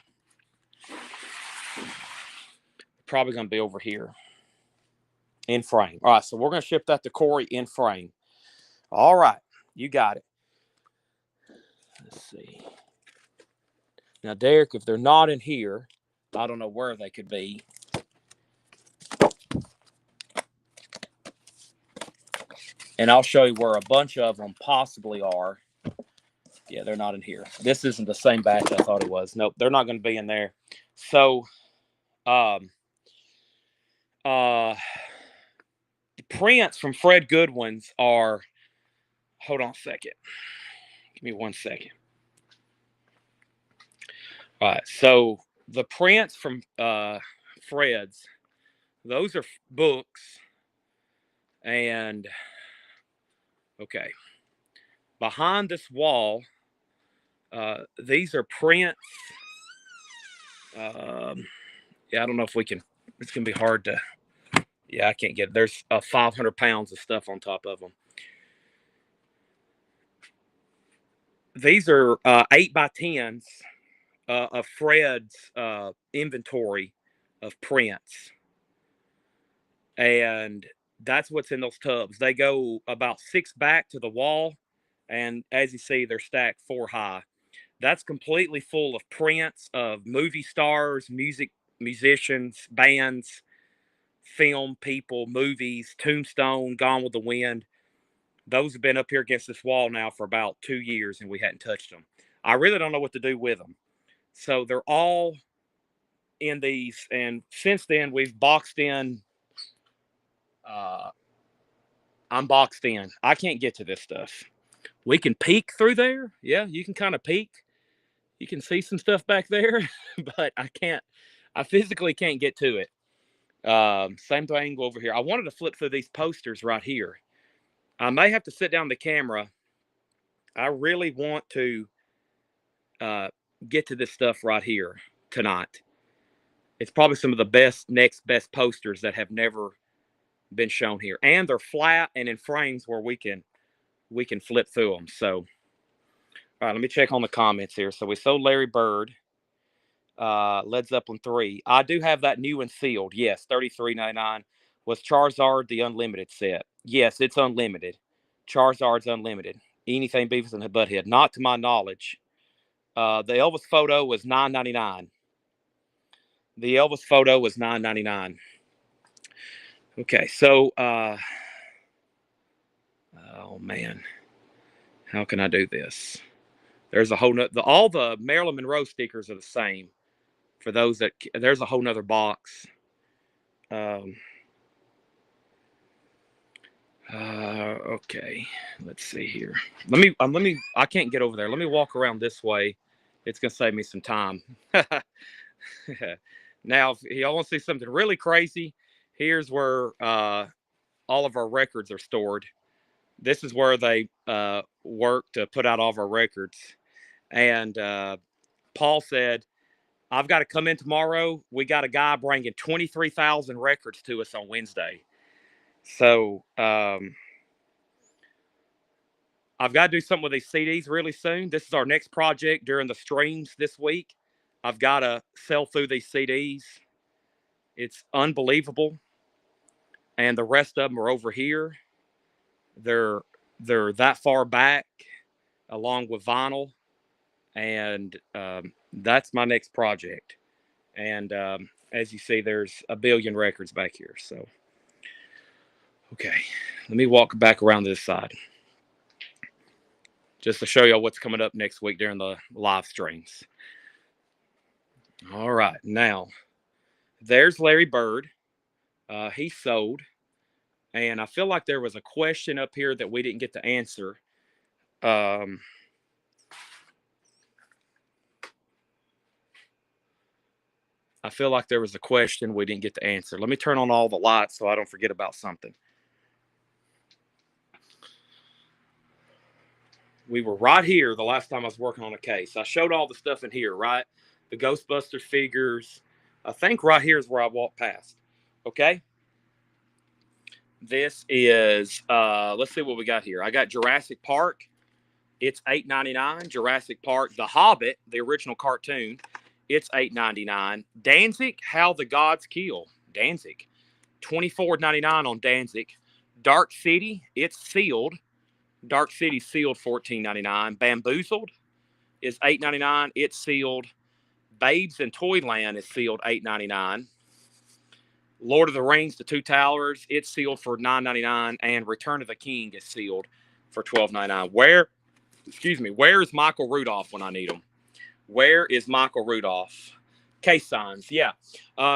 Probably going to be over here. In frame. All right, so we're going to ship that to Corey in frame. All right. You got it. Let's see. Now, Derek, if they're not in here, I don't know where they could be. And I'll show you where a bunch of them possibly are. Yeah, they're not in here. This isn't the same batch I thought it was. Nope, they're not going to be in there. So, the prints from Fred Goodwin's are, hold on a second. Give me 1 second. All right, so the prints from Fred's, those are books. And, okay, behind this wall, these are prints. Yeah, I don't know if we can, it's going to be hard to, yeah, I can't get it. There's 500 pounds of stuff on top of them. These are 8x10s of Fred's inventory of prints. And that's what's in those tubs. They go about 6 back to the wall. And as you see, they're stacked 4 high. That's completely full of prints of movie stars, musicians, bands, film people, movies, Tombstone, Gone with the Wind. Those have been up here against this wall now for about 2 years, and we hadn't touched them. I really don't know what to do with them. So they're all in these, and since then we've boxed in. I'm boxed in. I can't get to this stuff. We can peek through there. Yeah, you can kind of peek. You can see some stuff back there, but I can't. I physically can't get to it. Same thing over here. I wanted to flip through these posters right here. I may have to sit down the camera. I really want to get to this stuff right here tonight. It's probably some of the next best posters that have never been shown here, and they're flat and in frames where we can flip through them. So, all right, let me check on the comments here. So we sold Larry Bird, Led Zeppelin 3. I do have that new and sealed. Yes, $33.99. Was Charizard the unlimited set? Yes, it's unlimited. Charizard's unlimited. Anything Beavis and Butthead? Not to my knowledge. The Elvis photo was $9.99. The Elvis photo was $9.99. Okay, so oh man, how can I do this? There's a whole all the Marilyn Monroe stickers are the same. For those that there's a whole nother box. Okay, let's see here. Let me. I can't get over there. Let me walk around this way. It's gonna save me some time. Now, if y'all want to see something really crazy, here's where all of our records are stored. This is where they work to put out all of our records. And Paul said, I've got to come in tomorrow. We got a guy bringing 23,000 records to us on Wednesday. So I've got to do something with these CDs really soon. This is our next project during the streams this week. I've got to sell through these CDs. It's unbelievable. And the rest of them are over here. They're that far back along with vinyl. And that's my next project. And as you see, there's a billion records back here. So, okay, let me walk back around to this side just to show you what's coming up next week during the live streams. All right, now there's Larry Bird. He sold, and I feel like there was a question up here that we didn't get to answer. I feel like there was a question we didn't get to answer. Let me turn on all the lights so I don't forget about something. We were right here the last time I was working on a case. I showed all the stuff in here, right? The Ghostbusters figures. I think right here is where I walked past. Okay. This is, let's see what we got here. I got Jurassic Park. It's $8.99. Jurassic Park, The Hobbit, the original cartoon. It's $8.99. Danzig, How the Gods Kill. Danzig. $24.99 on Danzig. Dark City, it's sealed. Dark City sealed $14.99. Bamboozled is $8.99. It's sealed. Babes in Toyland is sealed $8.99. Lord of the Rings, The Two Towers, it's sealed for $9.99, and Return of the King is sealed for $12.99. Where is Michael Rudolph when I need him? Where is Michael Rudolph? Case signs, yeah.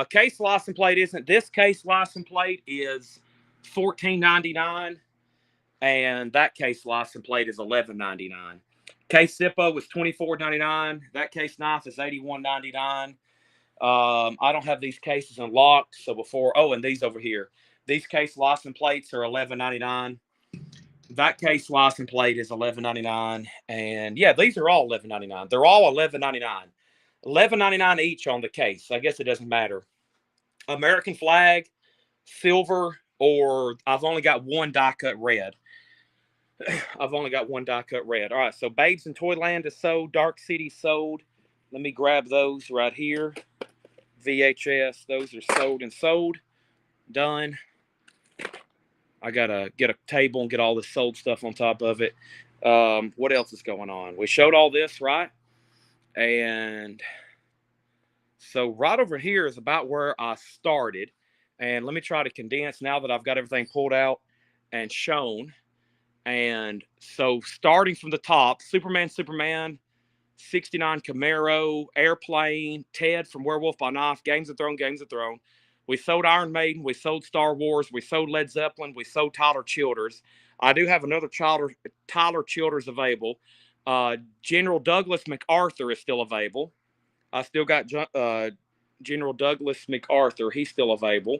Case license plate isn't. This case license plate is $14.99, and that case license plate is $11.99. Case Zippo was $24.99. That case knife is $81.99. I don't have these cases unlocked, so before. Oh, and these over here. These case license plates are $11.99. That case license plate is $11.99, and yeah, these are all $11.99. They're all $11.99. $11.99 each on the case. I guess it doesn't matter. American flag, silver, or I've only got one die cut red. I've only got one die cut red. All right, so Babes in Toyland is sold. Dark City sold. Let me grab those right here. VHS, those are sold and sold. Done. I gotta get a table and get all this sold stuff on top of it. What else is going on? We showed all this, right? And so right over here is about where I started. And let me try to condense now that I've got everything pulled out and shown. And so starting from the top, Superman, 69 Camaro, Airplane, Ted from Werewolf by Knife, Games of Thrones. We sold Iron Maiden. We sold Star Wars. We sold Led Zeppelin. We sold Tyler Childers. I do have another Tyler Childers available. General Douglas MacArthur is still available. I still got General Douglas MacArthur. He's still available.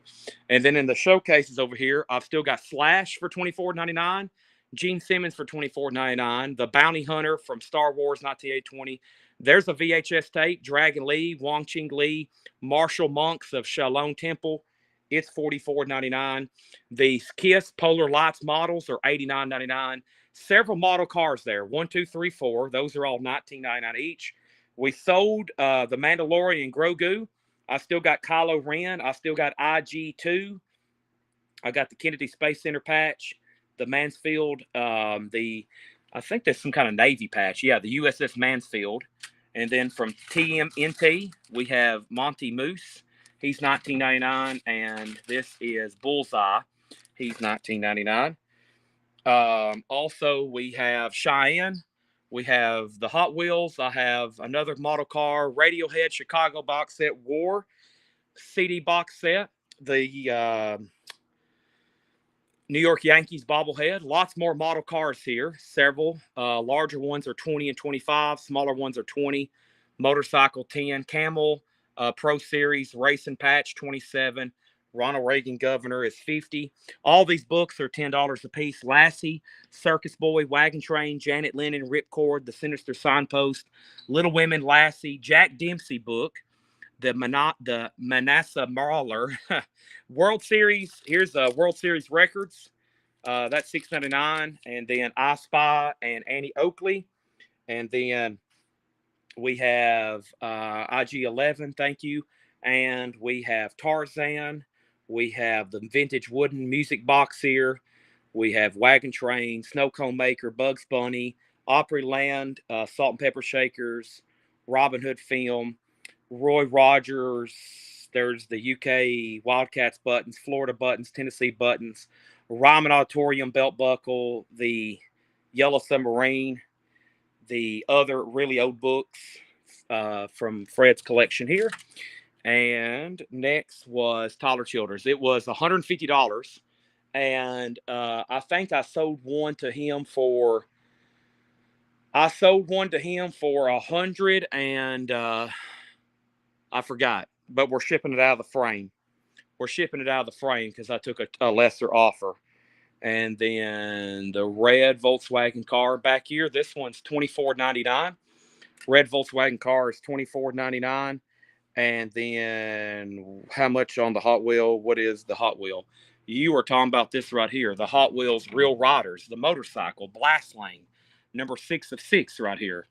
And then in the showcases over here, I've still got Slash for $24.99. Gene Simmons for $24.99. The Bounty Hunter from Star Wars 1920. There's a VHS tape. Dragon Lee, Wong Ching Lee, Martial Monks of Shalom Temple. It's $44.99. The Kiss Polar Lights models are $89.99. Several model cars there. 1, 2, 3, 4. Those are all $19.99 each. We sold the Mandalorian Grogu. I still got Kylo Ren. I still got IG-2. I got the Kennedy Space Center patch. The Mansfield, I think there's some kind of Navy patch. Yeah, the USS Mansfield. And then from TMNT, we have Monty Moose. He's $19.99. And this is Bullseye. He's $19.99. Also, we have Cheyenne. We have the Hot Wheels. I have another model car, Radiohead Chicago box set, War CD box set. The New York Yankees bobblehead. Lots more model cars here. Several. Larger ones are 20 and 25. Smaller ones are 20. Motorcycle 10. Camel Pro Series Racing Patch 27. Ronald Reagan Governor is 50. All these books are $10 a piece. Lassie, Circus Boy, Wagon Train, Janet Lennon, Ripcord, The Sinister Signpost, Little Women, Lassie, Jack Dempsey book, the Manasseh Mauler World Series. Here's World Series records. That's $6.99. And then I Spy and Annie Oakley. And then we have IG-11. Thank you. And we have Tarzan. We have the vintage wooden music box here. We have Wagon Train, Snow Cone Maker, Bugs Bunny, Opryland, Salt and Pepper Shakers, Robin Hood Film, Roy Rogers. There's the UK Wildcats buttons, Florida buttons, Tennessee buttons, Ryman Auditorium belt buckle, the Yellow Submarine, the other really old books from Fred's collection here. And next was Tyler Childers. It was $150. And I think I sold one to him for $100, and I forgot, but we're shipping it out of the frame. Because I took a lesser offer. And then the red Volkswagen car back here. This one's $24.99. Red Volkswagen car is $24.99. And then how much on the Hot Wheel? What is the Hot Wheel? You were talking about this right here. The Hot Wheels Real Riders, the motorcycle, Blast Lane, number 6 of 6 right here.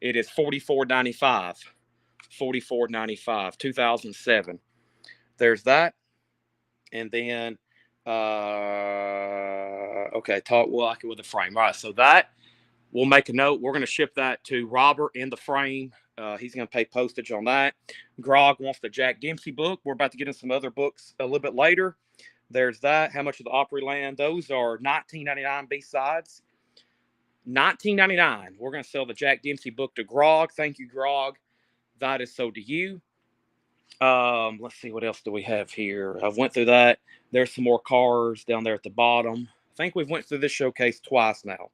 It is $44.95. $44.95, 2007. There's that. And then, okay, talk well, I can with the frame. All right, so that we'll make a note. We're going to ship that to Robert in the frame. He's going to pay postage on that. Grog wants the Jack Dempsey book. We're about to get in some other books a little bit later. There's that. How much of the Opryland? Those are $19.99 B-sides. $19.99. We're going to sell the Jack Dempsey book to Grog. Thank you, Grog. That is so to you. Let's see, what else do we have here? I've went through that. There's some more cars down there at the bottom. I think we've went through this showcase twice now.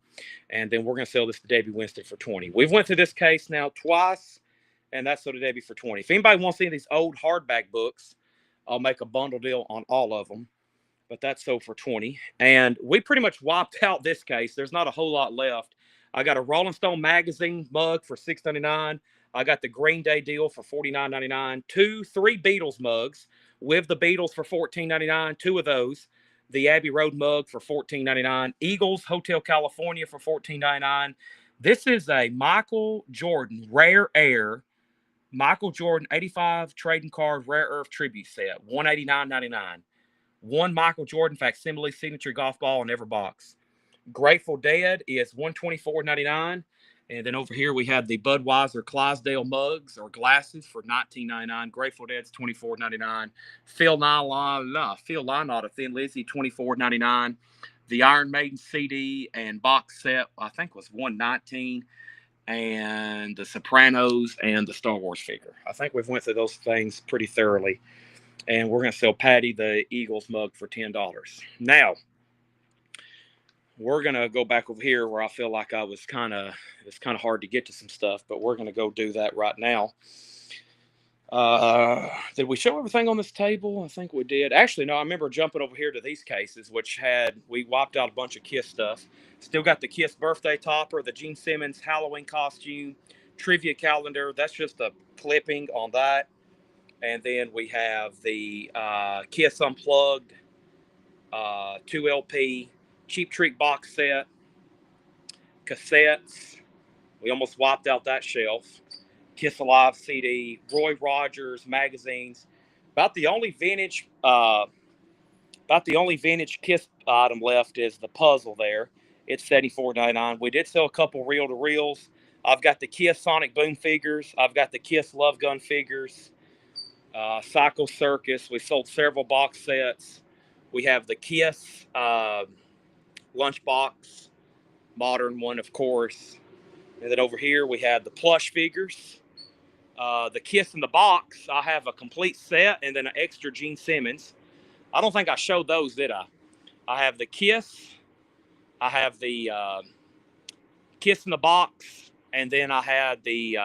And then we're going to sell this to Debbie Winston for $20. We've went through this case now twice, and that's sold to Debbie for $20. If anybody wants any of these old hardback books, I'll make a bundle deal on all of them. But that's sold for $20. And we pretty much wiped out this case. There's not a whole lot left. I got a Rolling Stone magazine mug for $6.99. I got the Green Day deal for $49.99. 3 Beatles mugs with the Beatles for $14.99. 2 of those. The Abbey Road mug for $14.99. Eagles Hotel California for $14.99. This is a Michael Jordan Rare Air Michael Jordan 85 trading card Rare Earth tribute set. $189.99. 1 Michael Jordan facsimile signature golf ball in every box. Grateful Dead is $124.99. And then over here we have the Budweiser Clydesdale mugs or glasses for $19.99. Grateful Dead's $24.99. Phil Lynott of Thin Lizzy, $24.99. The Iron Maiden CD and box set, I think, was $119. And the Sopranos and the Star Wars figure. I think we've went through those things pretty thoroughly. And we're going to sell Patty the Eagles mug for $10. Now, we're going to go back over here where I feel like it's kind of hard to get to some stuff, but we're going to go do that right now. Did we show everything on this table? I think we did. Actually, no, I remember jumping over here to these cases, we wiped out a bunch of Kiss stuff. Still got the Kiss birthday topper, the Gene Simmons Halloween costume, trivia calendar. That's just a clipping on that. And then we have the Kiss Unplugged 2 LP Cheap Trick box set, cassettes. We almost wiped out that shelf. Kiss Alive CD, Roy Rogers magazines. About the only vintage Kiss item left is the puzzle there. It's $74.99. We did sell a couple reel-to-reels. I've got the Kiss Sonic Boom figures. I've got the Kiss Love Gun figures. Psycho Circus. We sold several box sets. We have the Kiss lunchbox, modern one, of course. And then over here we have the plush figures. The Kiss in the box, I have a complete set and then an extra Gene Simmons. I don't think I showed those, did I? I have the Kiss. I have the Kiss in the box. And then I had the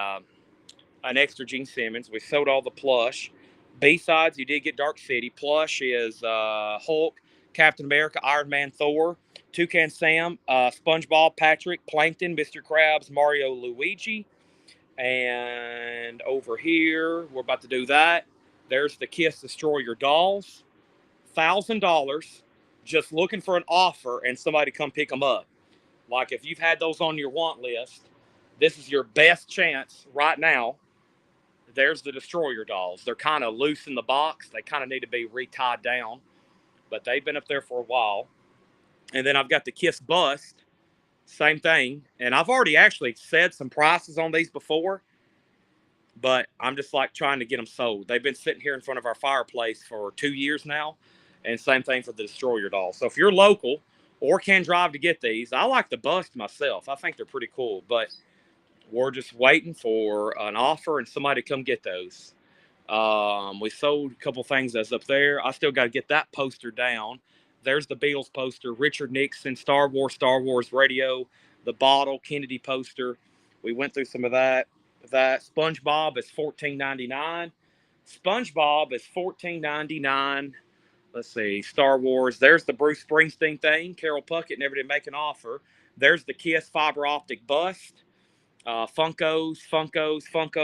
an extra Gene Simmons. We sold all the plush. B-sides, you did get Dark City. Plush is Hulk, Captain America, Iron Man, Thor, Toucan Sam, SpongeBob, Patrick, Plankton, Mr. Krabs, Mario, Luigi. And over here, we're about to do that. There's the Kiss Destroy Your Dolls. $1,000. Just looking for an offer and somebody to come pick them up. Like if you've had those on your want list, this is your best chance right now. There's the Destroyer dolls. They're kind of loose in the box. They kind of need to be re-tied down. But they've been up there for a while. And then I've got the Kiss Bust. Same thing. And I've already actually said some prices on these before. But I'm just like trying to get them sold. They've been sitting here in front of our fireplace for 2 years now. And same thing for the Destroyer dolls. So if you're local or can drive to get these, I like the Bust myself. I think they're pretty cool. But we're just waiting for an offer and somebody to come get those. We sold a couple things that's up there. I still got to get that poster down. There's the Beatles poster, Richard Nixon, Star Wars Radio, the Bottle, Kennedy poster. We went through some of that. SpongeBob is $14.99. SpongeBob is $14.99. Let's see, Star Wars. There's the Bruce Springsteen thing. Carol Puckett never did make an offer. There's the Kiss fiber optic bust. Funkos,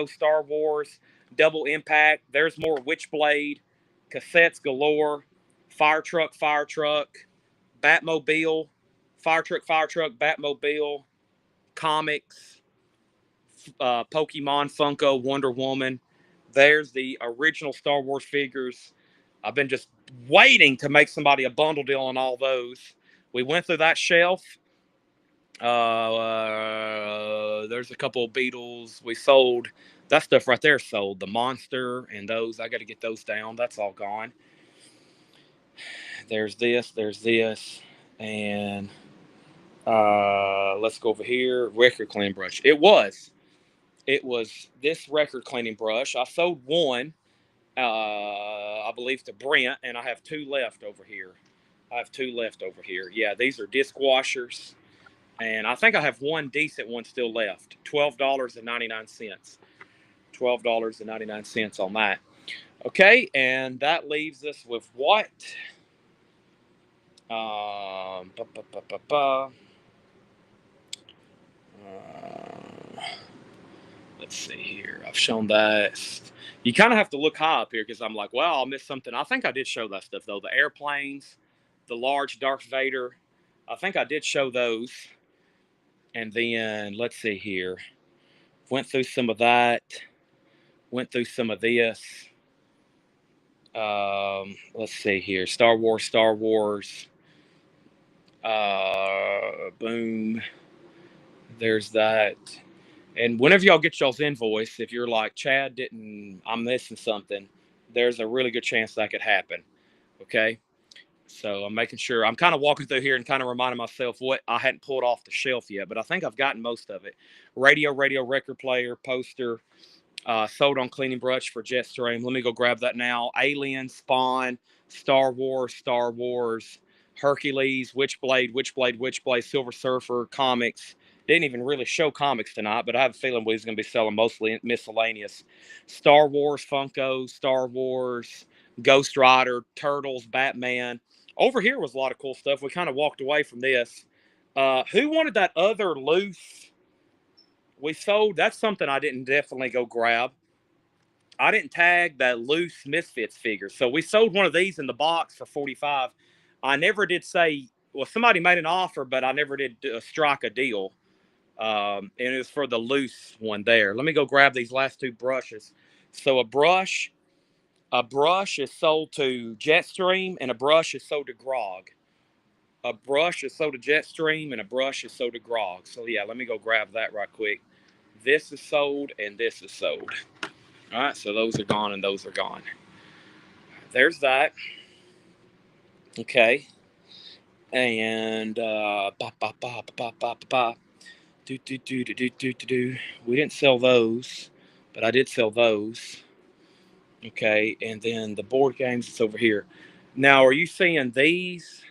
Star Wars, Double Impact. There's more Witchblade, cassettes galore, Fire Truck, Batmobile, Fire Truck, Batmobile, comics, Pokemon, Funko, Wonder Woman. There's the original Star Wars figures. I've been just waiting to make somebody a bundle deal on all those. We went through that shelf. There's a couple of Beetles we sold. That stuff right there sold. The Monster and those, I got to get those down. That's all gone. There's this, and let's go over here. Record cleaning brush. It was this record cleaning brush. I sold one, I believe, to Brent, and I have two left over here. Yeah, these are disc washers, and I think I have one decent one still left. $12.99. $12.99 on that. Okay, and that leaves us with what? Um, ba, ba, ba, ba, ba. Uh, let's see here. I've shown that. You kind of have to look high up here because I'm like, well, I'll miss something. I think I did show that stuff though. The airplanes, the large Darth Vader. I think I did show those. And then let's see here. Went through some of that. Went through some of this. Let's see here. Star Wars. Boom. There's that. And whenever y'all get y'all's invoice, if you're like, Chad, I'm missing something, there's a really good chance that could happen. Okay. So I'm making sure I'm kind of walking through here and kind of reminding myself what I hadn't pulled off the shelf yet, but I think I've gotten most of it. Radio, record player, poster, sold on cleaning brush for Jetstream. Let me go grab that now. Alien, Spawn, Star Wars, Hercules, Witchblade, Silver Surfer, comics. Didn't even really show comics tonight, but I have a feeling he's going to be selling mostly miscellaneous. Star Wars, Funko, Star Wars, Ghost Rider, Turtles, Batman. Over here was a lot of cool stuff. We kind of walked away from this. Who wanted that other loose? We sold. That's something I didn't definitely go grab. I didn't tag that loose Misfits figure. So we sold one of these in the box for 45. I never did say, well, somebody made an offer, but I never did strike a deal. And it was for the loose one there. Let me go grab these last two brushes. So a brush is sold to Jetstream, and a brush is sold to Grog. A brush is sold to Jetstream, and a brush is sold to Grog. So yeah, let me go grab that right quick. This is sold, and this is sold. All right, so those are gone, and those are gone. There's that. Okay. And we didn't sell those, but I did sell those. Okay, and then the board games, it's over here. Now, are you seeing these?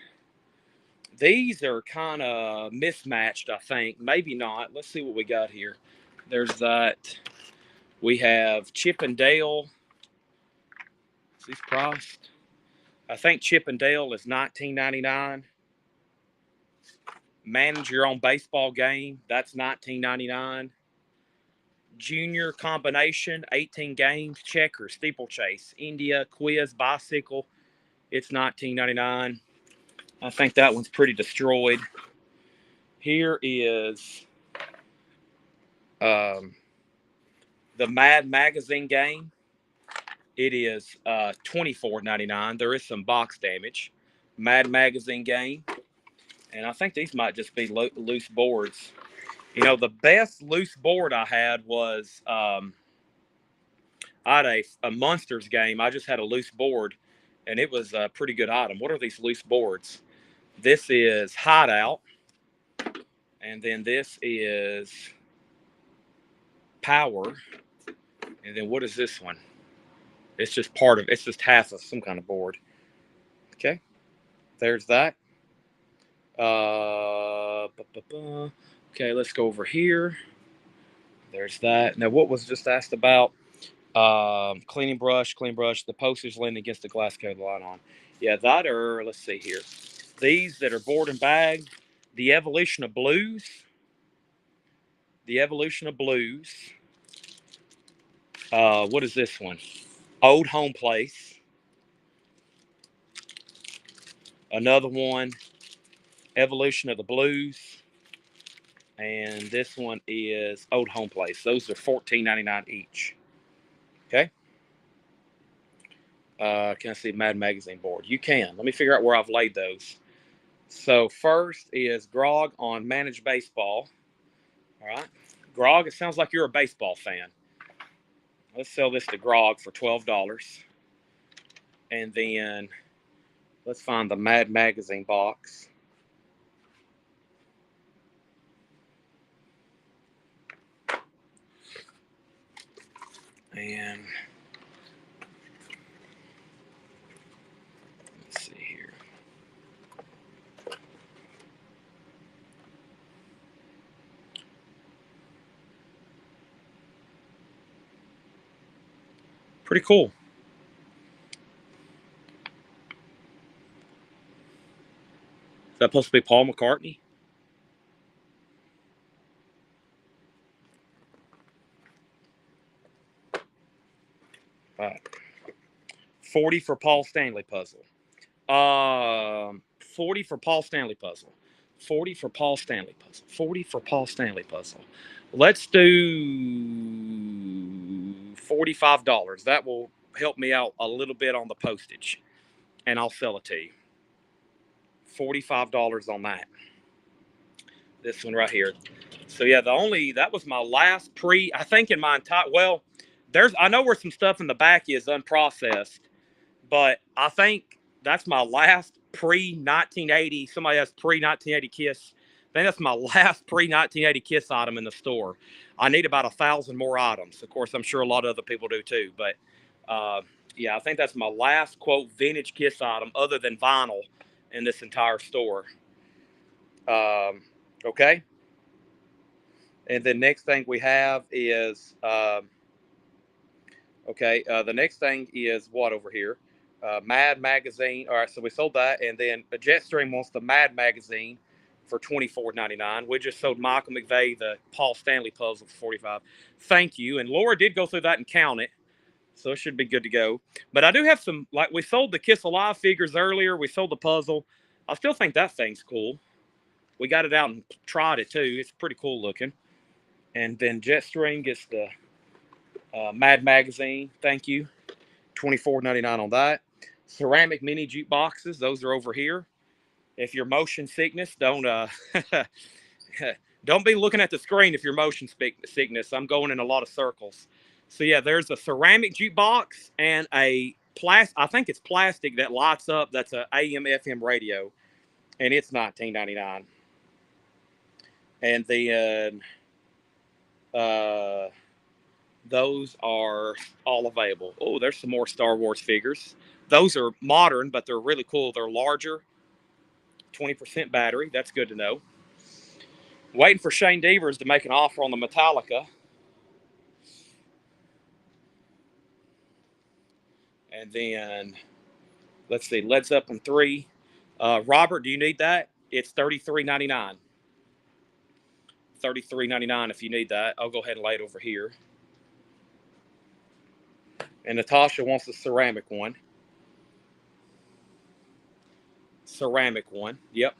These are kind of mismatched, I think. Maybe not. Let's see what we got here. There's that. We have Chip and Dale. Is these priced? I think Chip and Dale is $19.99. Manage Your Own Baseball Game, that's $19.99. Junior Combination, 18 games, checker, steeplechase, India, quiz, bicycle, it's $19.99. I think that one's pretty destroyed. Here is the Mad Magazine game. It is $24.99. There is some box damage. Mad Magazine game. And I think these might just be loose boards. You know, the best loose board I had was I had a Monsters game. I just had a loose board, and it was a pretty good item. What are these loose boards? This is Hideout, and then this is Power, and then what is this one? It's just it's just half of some kind of board. Okay, there's that. Okay, let's go over here. There's that. Now, what was just asked about? Clean brush. The postage leaning against the glass coated light on. Yeah, that or let's see here. These that are board and bagged. The Evolution of Blues. What is this one? Old Home Place. Another one. Evolution of the Blues. And this one is Old Home Place. Those are $14.99 each. Okay. Can I see Mad Magazine board? You can. Let me figure out where I've laid those. So first is Grog on Managed Baseball. All right. Grog, it sounds like you're a baseball fan. Let's sell this to Grog for $12. And then let's find the Mad Magazine box. And let's see here. Pretty cool. Is that supposed to be Paul McCartney? All right. 40 for Paul Stanley puzzle. 40 for Paul Stanley puzzle. 40 for Paul Stanley puzzle. 40 for Paul Stanley puzzle. Let's do $45. That will help me out a little bit on the postage. And I'll sell it to you. $45 on that. This one right here. So yeah, that was my last I think in my entire, well, I know where some stuff in the back is unprocessed, but I think that's my last pre-1980, somebody has pre-1980 Kiss. I think that's my last pre-1980 Kiss item in the store. I need about 1,000 more items. Of course, I'm sure a lot of other people do too, but yeah, I think that's my last, quote, vintage Kiss item other than vinyl in this entire store. Okay. And the next thing we have is, the next thing is what over here? Mad Magazine. All right, so we sold that. And then Jetstream wants the Mad Magazine for $24.99. We just sold Michael McVeigh the Paul Stanley puzzle for $45. Thank you. And Laura did go through that and count it. So it should be good to go. But I do have some, like we sold the Kiss Alive figures earlier. We sold the puzzle. I still think that thing's cool. We got it out and tried it too. It's pretty cool looking. And then Jetstream gets the Mad Magazine. Thank you. $24.99 on that. Ceramic mini jukeboxes. Those are over here. If you're motion sickness, don't don't be looking at the screen if you're motion sickness. I'm going in a lot of circles. So yeah, there's a ceramic jukebox and I think it's plastic that lights up. That's a AM FM radio, and it's $19.99. And then those are all available. Oh, there's some more Star Wars figures. Those are modern, but they're really cool. They're larger, 20% battery. That's good to know. Waiting for Shane Devers to make an offer on the Metallica. And then, let's see, Led Zeppelin 3. Robert, do you need that? It's $33.99. $33.99 if you need that. I'll go ahead and lay it over here. And Natasha wants the ceramic one. Ceramic one. Yep.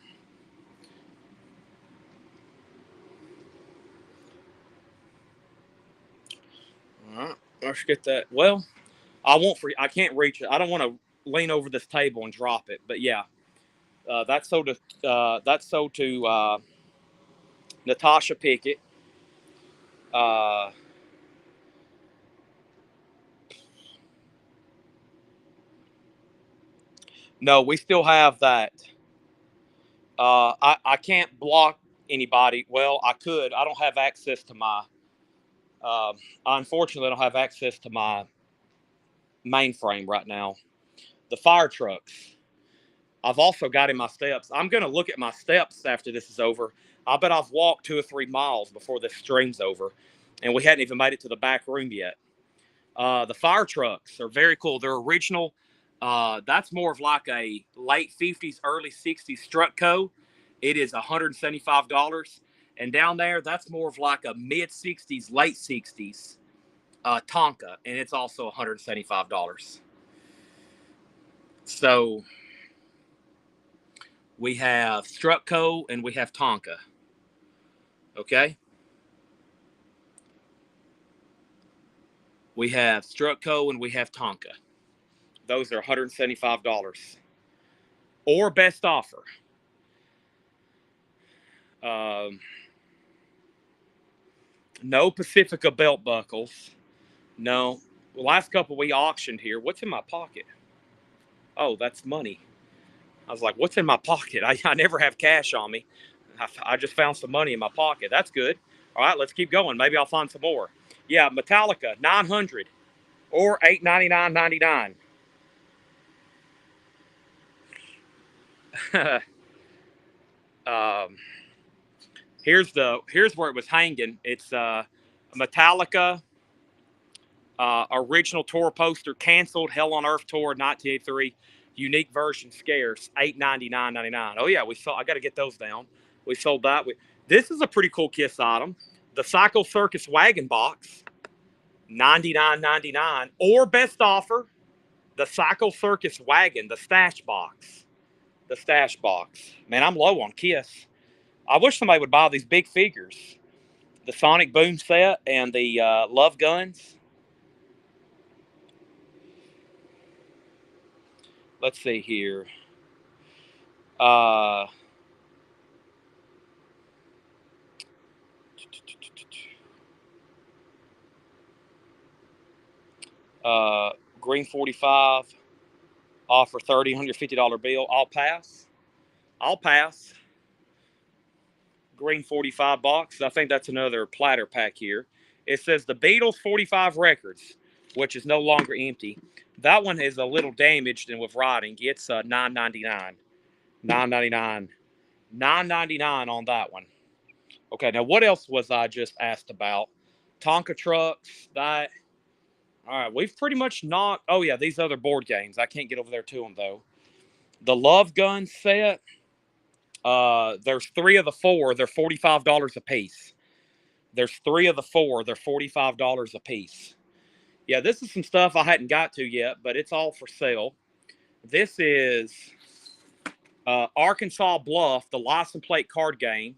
All right. Let's get that. Well, I can't reach it. I don't want to lean over this table and drop it. But yeah, that's sold to Natasha Pickett. No, we still have that. I can't block anybody. Well, I could. I don't have access to my. Unfortunately, I don't have access to my mainframe right now. The fire trucks. I've also got in my steps. I'm going to look at my steps after this is over. I bet I've walked 2 or 3 miles before this stream's over, and we hadn't even made it to the back room yet. The fire trucks are very cool. They're original. That's more of like a late 50s, early 60s Strutco. It is $175. And down there, that's more of like a mid 60s, late 60s Tonka, and it's also $175. So we have Strutco and we have Tonka. Okay. We have Strutco and we have Tonka. Those are $175. Or best offer. No Pacifica belt buckles. No. The last couple we auctioned here. What's in my pocket? Oh, that's money. I was like, what's in my pocket? I never have cash on me. I just found some money in my pocket. That's good. All right, let's keep going. Maybe I'll find some more. Yeah, Metallica, 900 or $899.99. Here's where it was hanging. It's Metallica original tour poster, canceled, Hell on Earth tour, 1983, unique version, scarce, $899.99. Oh yeah, I got to get those down. We sold that. This is a pretty cool Kiss item. The Psycho Circus wagon box, $99.99, or best offer, the Psycho Circus wagon, the stash box. The stash box. Man, I'm low on Kiss. I wish somebody would buy these big figures. The Sonic Boom set and the Love Guns. Let's see here. Green 45, offer $30, $150 bill. I'll pass. I'll pass. Green 45 box. I think that's another platter pack here. It says the Beatles 45 records, which is no longer empty. That one is a little damaged and with rotting. It's $9.99. $9.99. $9.99 on that one. Okay, now what else was I just asked about? Tonka trucks, that. All right, we've pretty much knocked. Oh, yeah, these other board games. I can't get over there to them, though. The Love Gun set, there's 3 of the 4. They're $45 a piece. There's 3 of the 4. They're $45 a piece. Yeah, this is some stuff I hadn't got to yet, but it's all for sale. This is Arkansas Bluff, the license plate card game.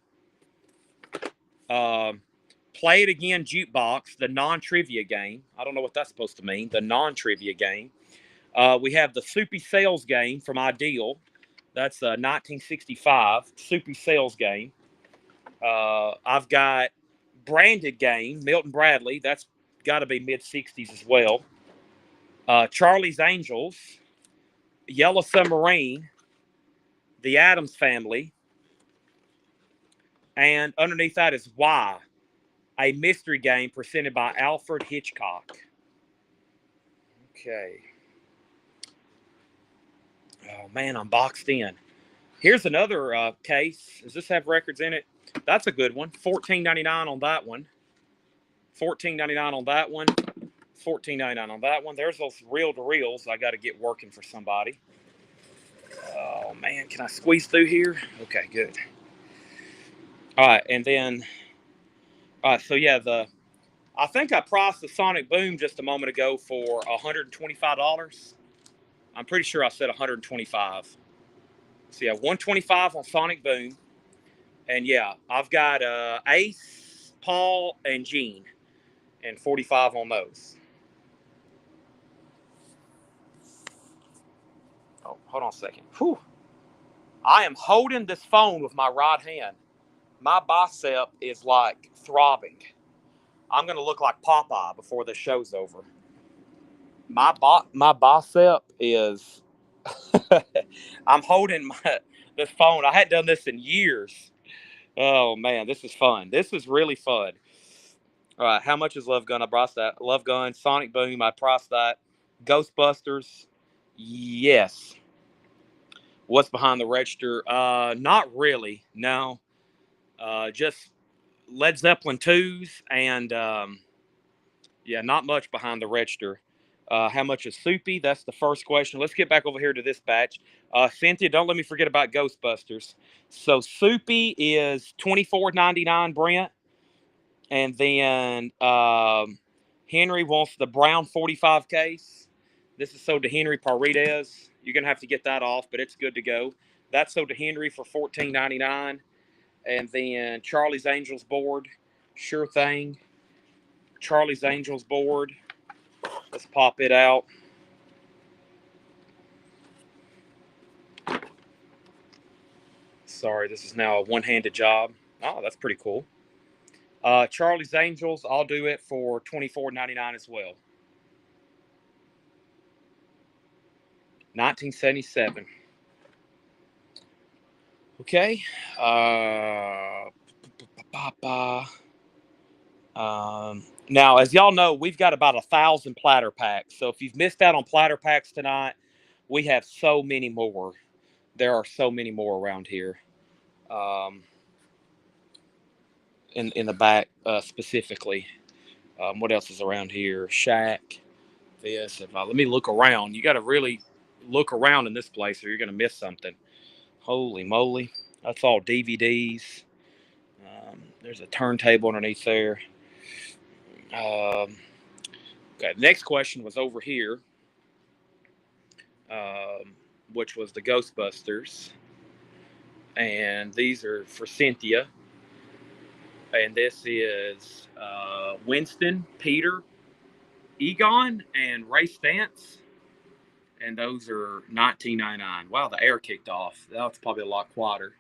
Play It Again Jukebox, the non-trivia game. I don't know what that's supposed to mean, the non-trivia game. We have the Soupy Sales game from Ideal. That's a 1965 Soupy Sales game. I've got Branded game, Milton Bradley. That's got to be mid-60s as well. Charlie's Angels, Yellow Submarine, The Addams Family, and underneath that is Why, a mystery game presented by Alfred Hitchcock. Okay. Oh, man, I'm boxed in. Here's another case. Does this have records in it? That's a good one. $14.99 on that one. $14.99 on that one. $14.99 on that one. There's those reel-to-reels I got to get working for somebody. Oh, man. Can I squeeze through here? Okay, good. All right, and then... All right, so yeah, I think I priced the Sonic Boom just a moment ago for $125. I'm pretty sure I said $125. So yeah, $125 on Sonic Boom. And yeah, I've got Ace, Paul, and Gene, and $45 on those. Oh, hold on a second. Whew. I am holding this phone with my right hand. My bicep is like throbbing. I'm going to look like Popeye before the show's over. My bicep is... I'm holding this phone. I hadn't done this in years. Oh, man, this is fun. This is really fun. All right, how much is Love Gun? I priced that. Love Gun, Sonic Boom, I priced that. Ghostbusters, yes. What's behind the register? Not really, no. Just Led Zeppelin 2s and, yeah, not much behind the register. How much is Soupy? That's the first question. Let's get back over here to this batch. Cynthia, don't let me forget about Ghostbusters. So Soupy is $24.99, Brent. And then Henry wants the brown 45 case. This is sold to Henry Paredes. You're going to have to get that off, but it's good to go. That's sold to Henry for $14.99. And then Charlie's Angels board. Sure thing. Charlie's Angels board. Let's pop it out. Sorry, this is now a one-handed job. Oh, that's pretty cool. Charlie's Angels, I'll do it for $24.99 as well. 1977. Okay. Now, as y'all know, we've got about 1,000 platter packs. So if you've missed out on platter packs tonight, we have so many more. There are so many more around here. In the back specifically. What else is around here? Shack. This. Let me look around. You got to really look around in this place, or you're going to miss something. Holy moly! That's all DVDs. There's a turntable underneath there. Okay. The next question was over here, which was the Ghostbusters, and these are for Cynthia. And this is Winston, Peter, Egon, and Ray Stantz. And those are $19.99. Wow, the air kicked off. That's probably a lot quieter.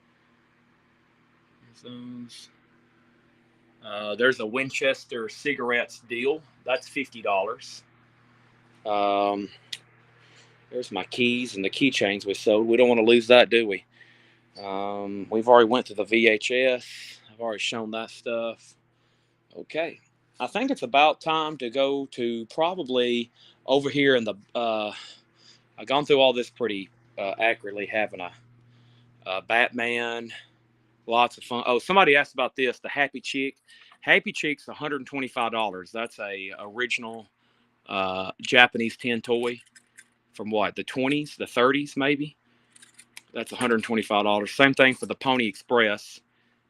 There's a Winchester cigarettes deal. That's $50. There's my keys and the keychains we sold. We don't want to lose that, do we? We've already went to the VHS. I've already shown that stuff. Okay. I think it's about time to go to probably over here in the. I've gone through all this pretty accurately, haven't I? Batman, lots of fun. Oh, somebody asked about this. The Happy Chick. Happy Chick's $125. That's a original Japanese tin toy from what, the 20s, the 30s maybe. That's $125. Same thing for the Pony Express.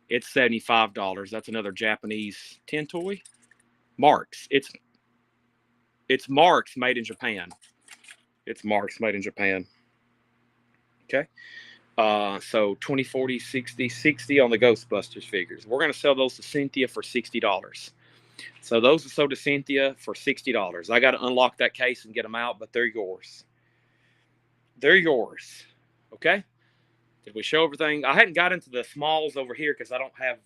It's $75. That's another Japanese tin toy. Marks. It's Marks made in Japan. It's Marks made in Japan. Okay. So 20, 40, 60, 60 on the Ghostbusters figures. We're going to sell those to Cynthia for $60. So those are sold to Cynthia for $60. I got to unlock that case and get them out, but they're yours. They're yours. Okay. Did we show everything? I hadn't got into the smalls over here because I don't have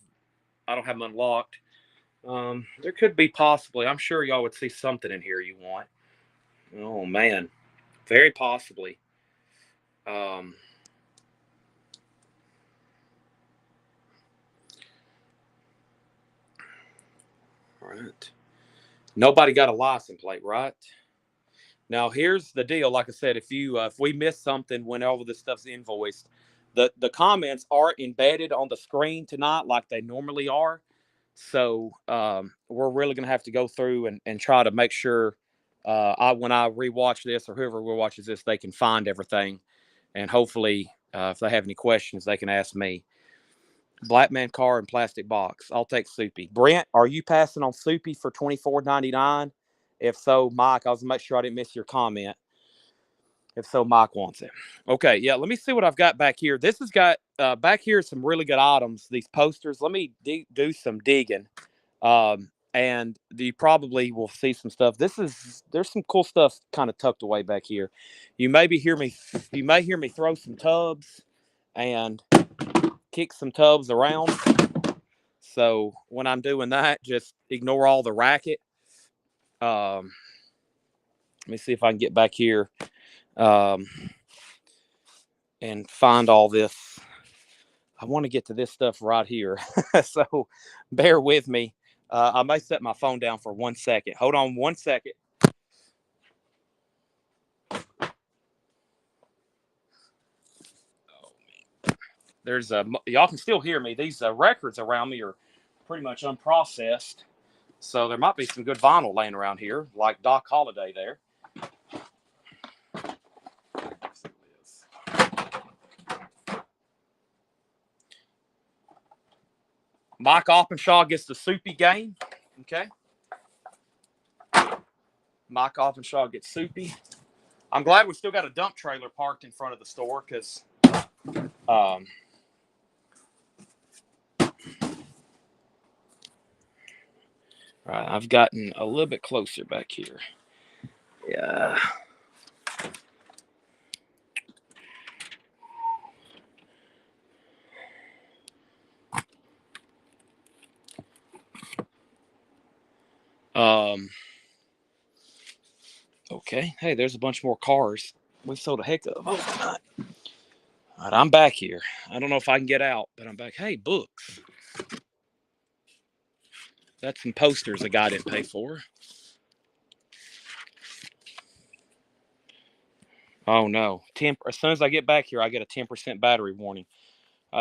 them unlocked. There could be possibly. I'm sure y'all would see something in here you want. Oh man, very possibly. All right. Nobody got a license plate, right? Now here's the deal. Like I said, if we miss something when all of this stuff's invoiced, the comments are embedded on the screen tonight like they normally are. So we're really gonna have to go through and try to make sure when I rewatch this or whoever watches this, they can find everything, and hopefully if they have any questions, they can ask me. Black man car and plastic box. I'll take Soupy. Brent, are you passing on Soupy for $24.99? If so, Mike, I was make sure I didn't miss your comment. If so, Mike wants it. Okay, yeah. Let me see what I've got back here. This has got back here some really good items. These posters. Let me do some digging, and you probably will see some stuff. There's some cool stuff kind of tucked away back here. You may hear me throw some tubs and kick some tubs around. So when I'm doing that, just ignore all the racket. Let me see if I can get back here and find all this. I want to get to this stuff right here. So bear with me. I may set my phone down for 1 second. Hold on 1 second. There's y'all can still hear me. These records around me are pretty much unprocessed. So there might be some good vinyl laying around here, like Doc Holliday there. Mike Oppenshaw gets the Soupy game. Okay. Mike Oppenshaw gets Soupy. I'm glad we still got a dump trailer parked in front of the store because all right, I've gotten a little bit closer back here. Yeah. Okay. Hey, there's a bunch more cars. We sold a heck of overnight. All right, I'm back here. I don't know if I can get out, but I'm back. Hey, books. That's some posters a guy didn't pay for. Oh no! As soon as I get back here, I get a 10% battery warning.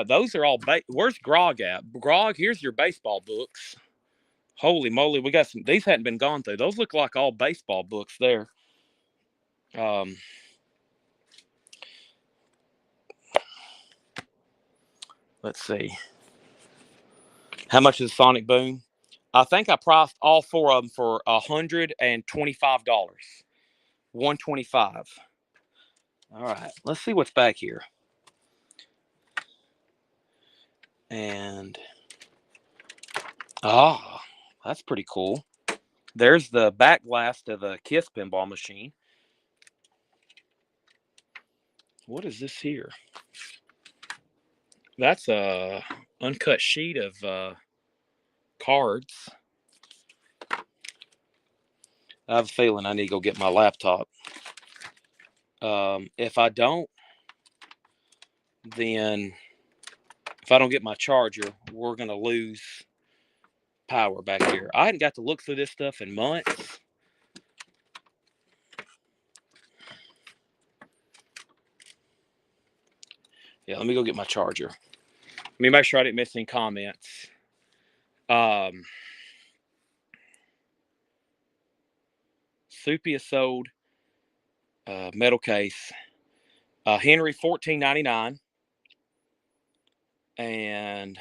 Those are all. Where's Grog at? Grog, here's your baseball books. Holy moly, we got some. These hadn't been gone through. Those look like all baseball books there. Let's see. How much is Sonic Boom? I think I priced all 4 of them for $125. $125. All right, let's see what's back here. And that's pretty cool. There's the back glass to the Kiss pinball machine. What is this here? That's a uncut sheet of cards. I have a feeling I need to go get my laptop. If I don't, then if I don't get my charger, we're going to lose power back here. I hadn't got to look through this stuff in months. Yeah, let me go get my charger. Let me make sure I didn't miss any comments. Supia sold metal case. Henry $14.99. And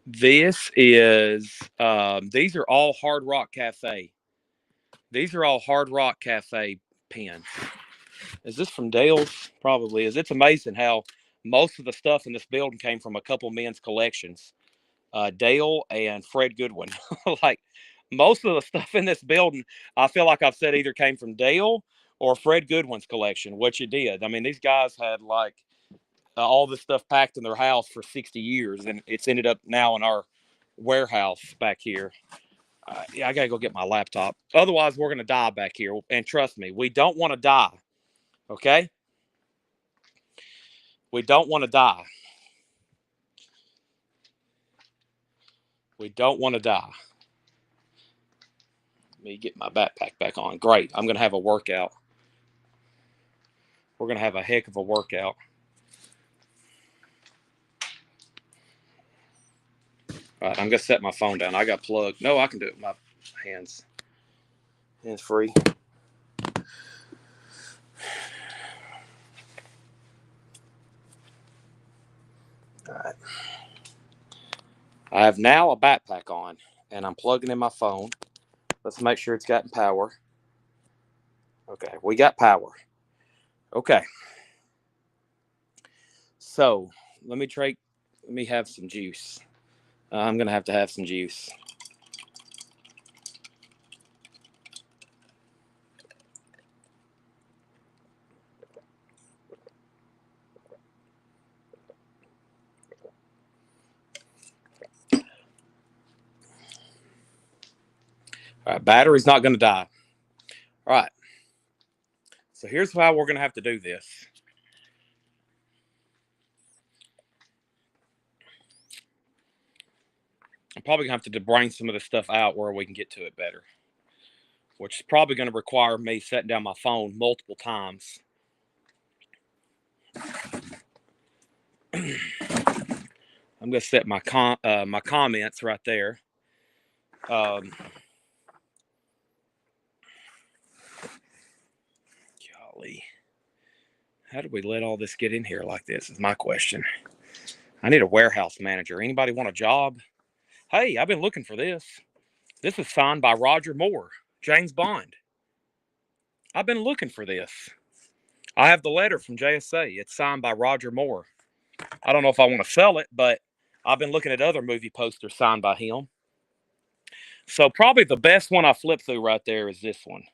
this is these are all Hard Rock Cafe. These are all Hard Rock Cafe pens. Is this from Dale's? Probably is. It's amazing how most of the stuff in this building came from a couple men's collections. Dale and Fred Goodwin. Like most of the stuff in this building, I feel like I've said either came from Dale or Fred Goodwin's collection, which it did. I mean, these guys had like all this stuff packed in their house for 60 years, and it's ended up now in our warehouse back here. Yeah, I got to go get my laptop. Otherwise, we're going to die back here. And trust me, we don't want to die. Okay? We don't want to die. We don't want to die. Let me get my backpack back on. Great. I'm going to have a workout. We're going to have a heck of a workout. All right, I'm going to set my phone down. I got plugged. No, I can do it with my hands. Hands free. All right. I have now a backpack on, and I'm plugging in my phone. Let's make sure it's gotten power. Okay, we got power. Okay. So let me have some juice. I'm going to have some juice. All right, battery's not going to die. All right. So here's how we're going to have to do this. I'm probably going to have to bring some of this stuff out where we can get to it better, which is probably going to require me setting down my phone multiple times. I'm going to set my comments right there. Golly. How did we let all this get in here like this is my question. I need a warehouse manager. Anybody want a job? Hey, I've been looking for this. This is signed by Roger Moore, James Bond. I've been looking for this. I have the letter from JSA. It's signed by Roger Moore. I don't know if I want to sell it, but I've been looking at other movie posters signed by him. So probably the best one I flip through right there is this one.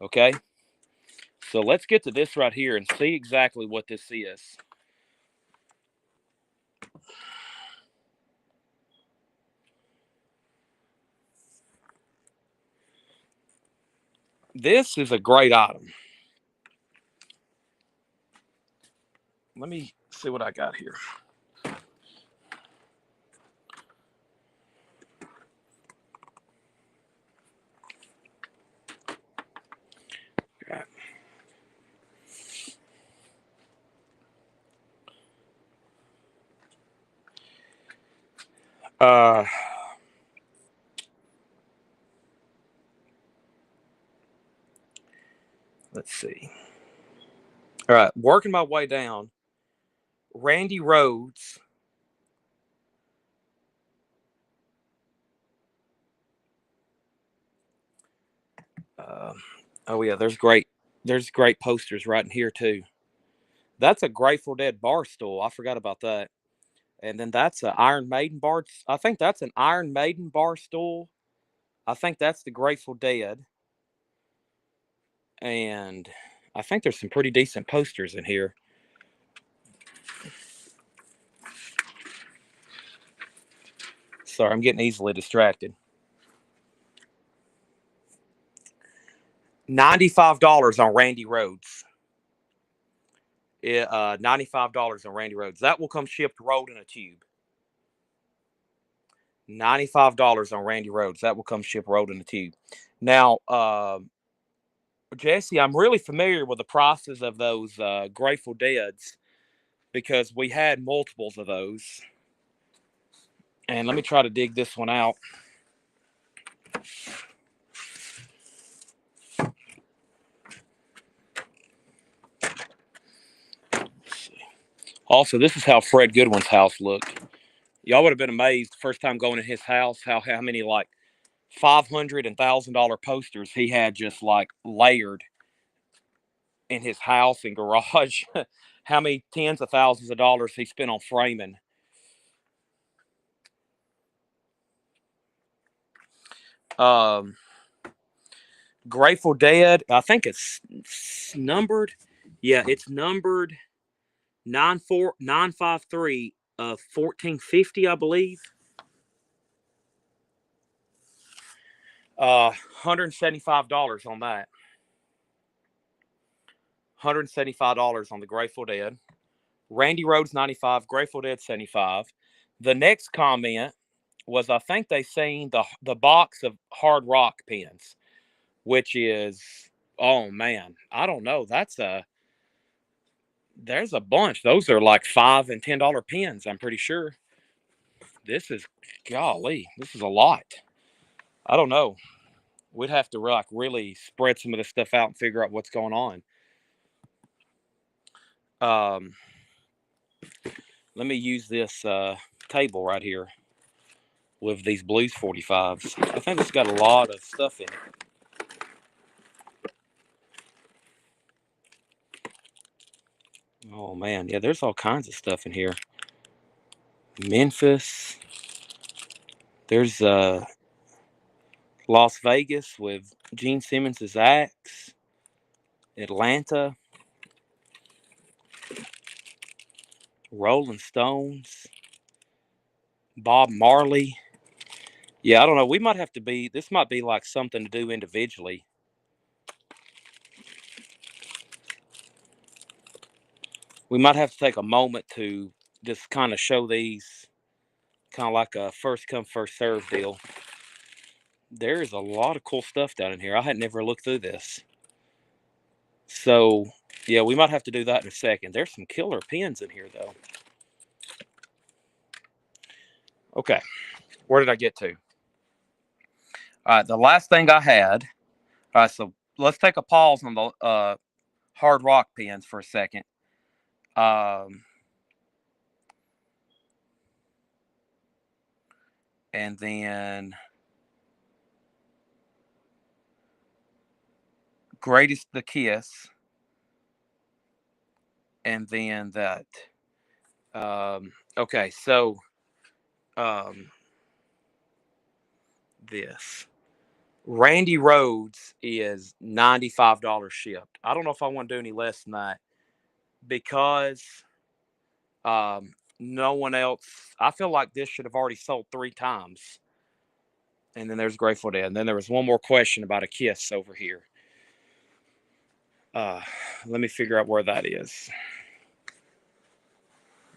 Okay. So let's get to this right here and see exactly what this is. This is a great item. Let me see what I got here. Uh, let's see. All right, working my way down. Randy Rhodes. Oh yeah, there's great posters right in here too. That's a Grateful Dead bar stool. I forgot about that. And then that's an Iron Maiden bar. I think that's an Iron Maiden bar stool. I think that's the Grateful Dead. And I think there's some pretty decent posters in here. Sorry, I'm getting easily distracted. $95 on Randy Rhodes. $95 on Randy Rhodes. That will come shipped rolled in a tube. $95 on Randy Rhodes. That will come shipped rolled in a tube. Now, Jesse, I'm really familiar with the prices of those Grateful Deads because we had multiples of those. And let me try to dig this one out. Also, this is how Fred Goodwin's house looked. Y'all would have been amazed the first time going in his house how many like $500 and $1,000 posters he had just like layered in his house and garage. How many tens of thousands of dollars he spent on framing. Grateful Dead, I think it's numbered. Yeah, it's numbered 94953 of 1450, I believe. $175 on that. $175 on the Grateful Dead. Randy Rhodes 95, Grateful Dead 75. The next comment was I think they seen the box of Hard Rock pens, which is, oh man, I don't know. There's a bunch. Those are like $5 and $10 pens, I'm pretty sure. This is, golly, this is a lot. I don't know. We'd have to like really spread some of this stuff out and figure out what's going on. Let me use this table right here with these Blues 45s. I think it's got a lot of stuff in it. Oh man, yeah, there's all kinds of stuff in here. Memphis. There's Las Vegas with Gene Simmons' axe. Atlanta. Rolling Stones. Bob Marley. Yeah, I don't know. We might have to be, this might be like something to do individually. We might have to take a moment to just kind of show these, kind of like a first come, first serve deal. There's a lot of cool stuff down in here. I had never looked through this. So, yeah, we might have to do that in a second. There's some killer pins in here, though. Okay, where did I get to? All right, the last thing I had. All right, so let's take a pause on the Hard Rock pins for a second. And then Greatest the Kiss. And then that. Okay, so this. Randy Rhodes is $95 shipped. I don't know if I want to do any less than that because no one else. I feel like this should have already sold 3 times. And then there's Grateful Dead. And then there was one more question about a Kiss over here. Let me figure out where that is.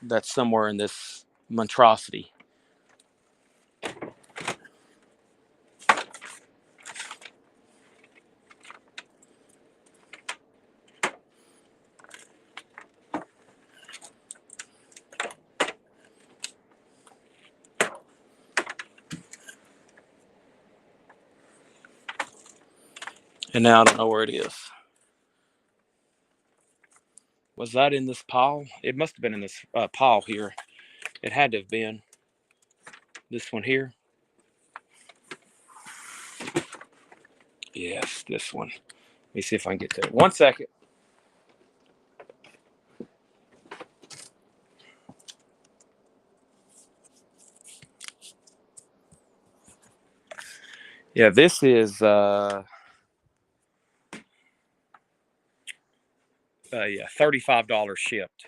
That's somewhere in this monstrosity. And now I don't know where it is. Was that in this pile? It must have been in this pile here. It had to have been. This one here. Yes, this one. Let me see if I can get to it. 1 second. Yeah, this is yeah, $35 shipped.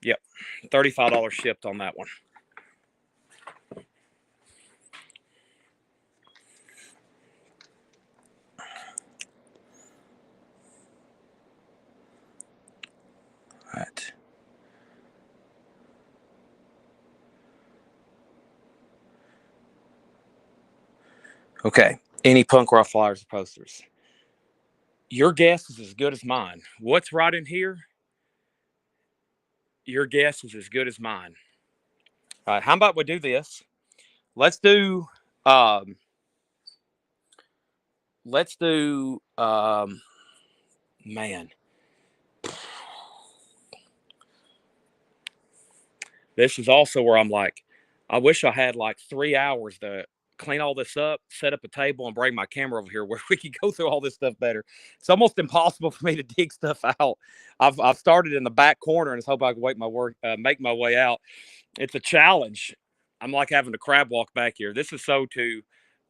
Yep, $35 shipped on that one. All right. Okay. Any punk rock flyers or posters? Your guess is as good as mine. What's right in here? Your guess is as good as mine. All right. How about we do this? Let's do. Um, let's do. Man, this is also where I'm like, I wish I had like 3 hours to clean all this up, set up a table, and bring my camera over here where we could go through all this stuff better. It's almost impossible for me to dig stuff out. I've started in the back corner and just hope I can make my way out. It's a challenge. I'm like having a crab walk back here. This is sold to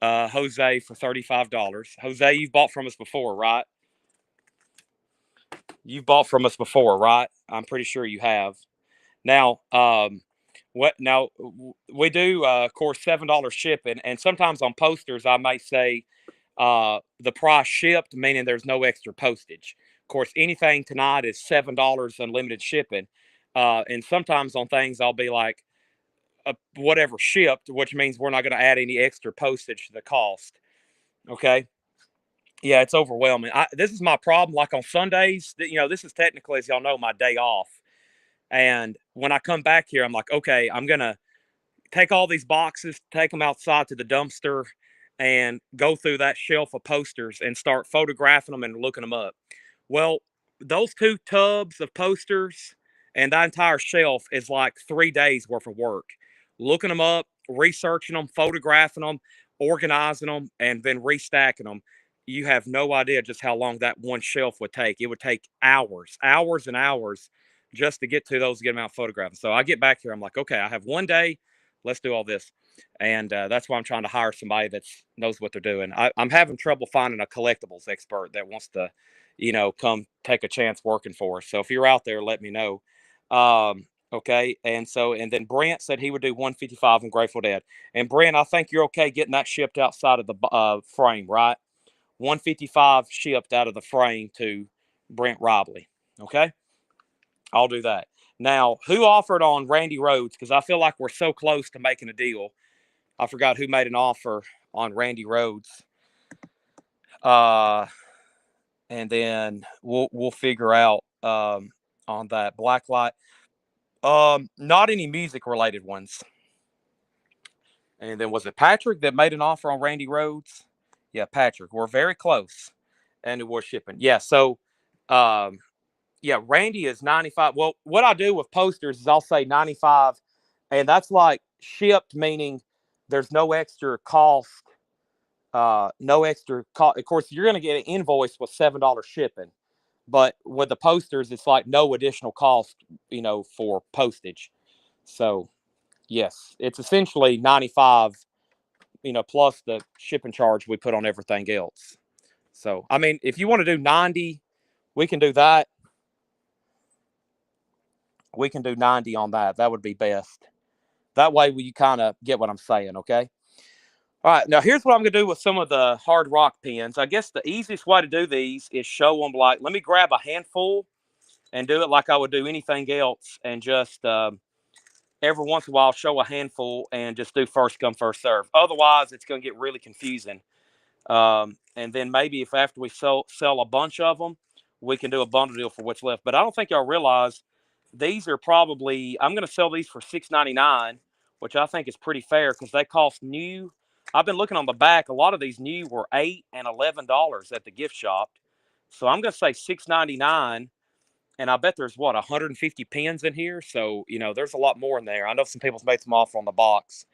Jose for $35. Jose, you've bought from us before, right? You've bought from us before, right? I'm pretty sure you have. Now, we do, of course, $7 shipping, and sometimes on posters I might say the price shipped, meaning there's no extra postage. Of course, anything tonight is $7 unlimited shipping, and sometimes on things I'll be like whatever shipped, which means we're not going to add any extra postage to the cost. Okay. Yeah, it's overwhelming. This is my problem. Like on Sundays, this is technically, as y'all know, my day off. And when I come back here, I'm like, okay, I'm going to take all these boxes, take them outside to the dumpster, and go through that shelf of posters and start photographing them and looking them up. Well, those 2 tubs of posters and that entire shelf is like 3 days worth of work. Looking them up, researching them, photographing them, organizing them, and then restacking them. You have no idea just how long that one shelf would take. It would take hours, hours and hours just to get to those, get them out photographed. So I get back here, I'm like, okay, I have 1 day. Let's do all this. And that's why I'm trying to hire somebody that knows what they're doing. I'm having trouble finding a collectibles expert that wants to, come take a chance working for us. So if you're out there, let me know. Okay. And then Brent said he would do 155 on Grateful Dead. And Brent, I think you're okay getting that shipped outside of the frame, right? 155 shipped out of the frame to Brent Robley. Okay. I'll do that. Now, who offered on Randy Rhodes? Because I feel like we're so close to making a deal. I forgot who made an offer on Randy Rhodes. And then we'll figure out on that Blacklight. Not any music related ones. And then was it Patrick that made an offer on Randy Rhodes? Yeah, Patrick. We're very close, and it was shipping. Yeah, so yeah, Randy is 95. Well, what I do with posters is I'll say 95, and that's like shipped, meaning there's no extra cost. No extra cost. Of course, you're going to get an invoice with $7 shipping, but with the posters, it's like no additional cost, for postage. So, yes, it's essentially 95, plus the shipping charge we put on everything else. So, I mean, if you want to do 90, we can do that. We can do 90 on that. That would be best. That way, you kind of get what I'm saying, okay? All right, now here's what I'm going to do with some of the hard rock pins. I guess the easiest way to do these is show them like, let me grab a handful and do it like I would do anything else, and just every once in a while show a handful and just do first come, first serve. Otherwise, it's going to get really confusing. And then maybe if after we sell a bunch of them, we can do a bundle deal for what's left. But I don't think y'all realize these are probably, I'm going to sell these for $6.99, which I think is pretty fair because they cost new. I've been looking on the back. A lot of these new were $8 and $11 at the gift shop. So I'm going to say $6.99. And I bet there's what, 150 pins in here. So, you know, there's a lot more in there. I know some people's made some offer on the box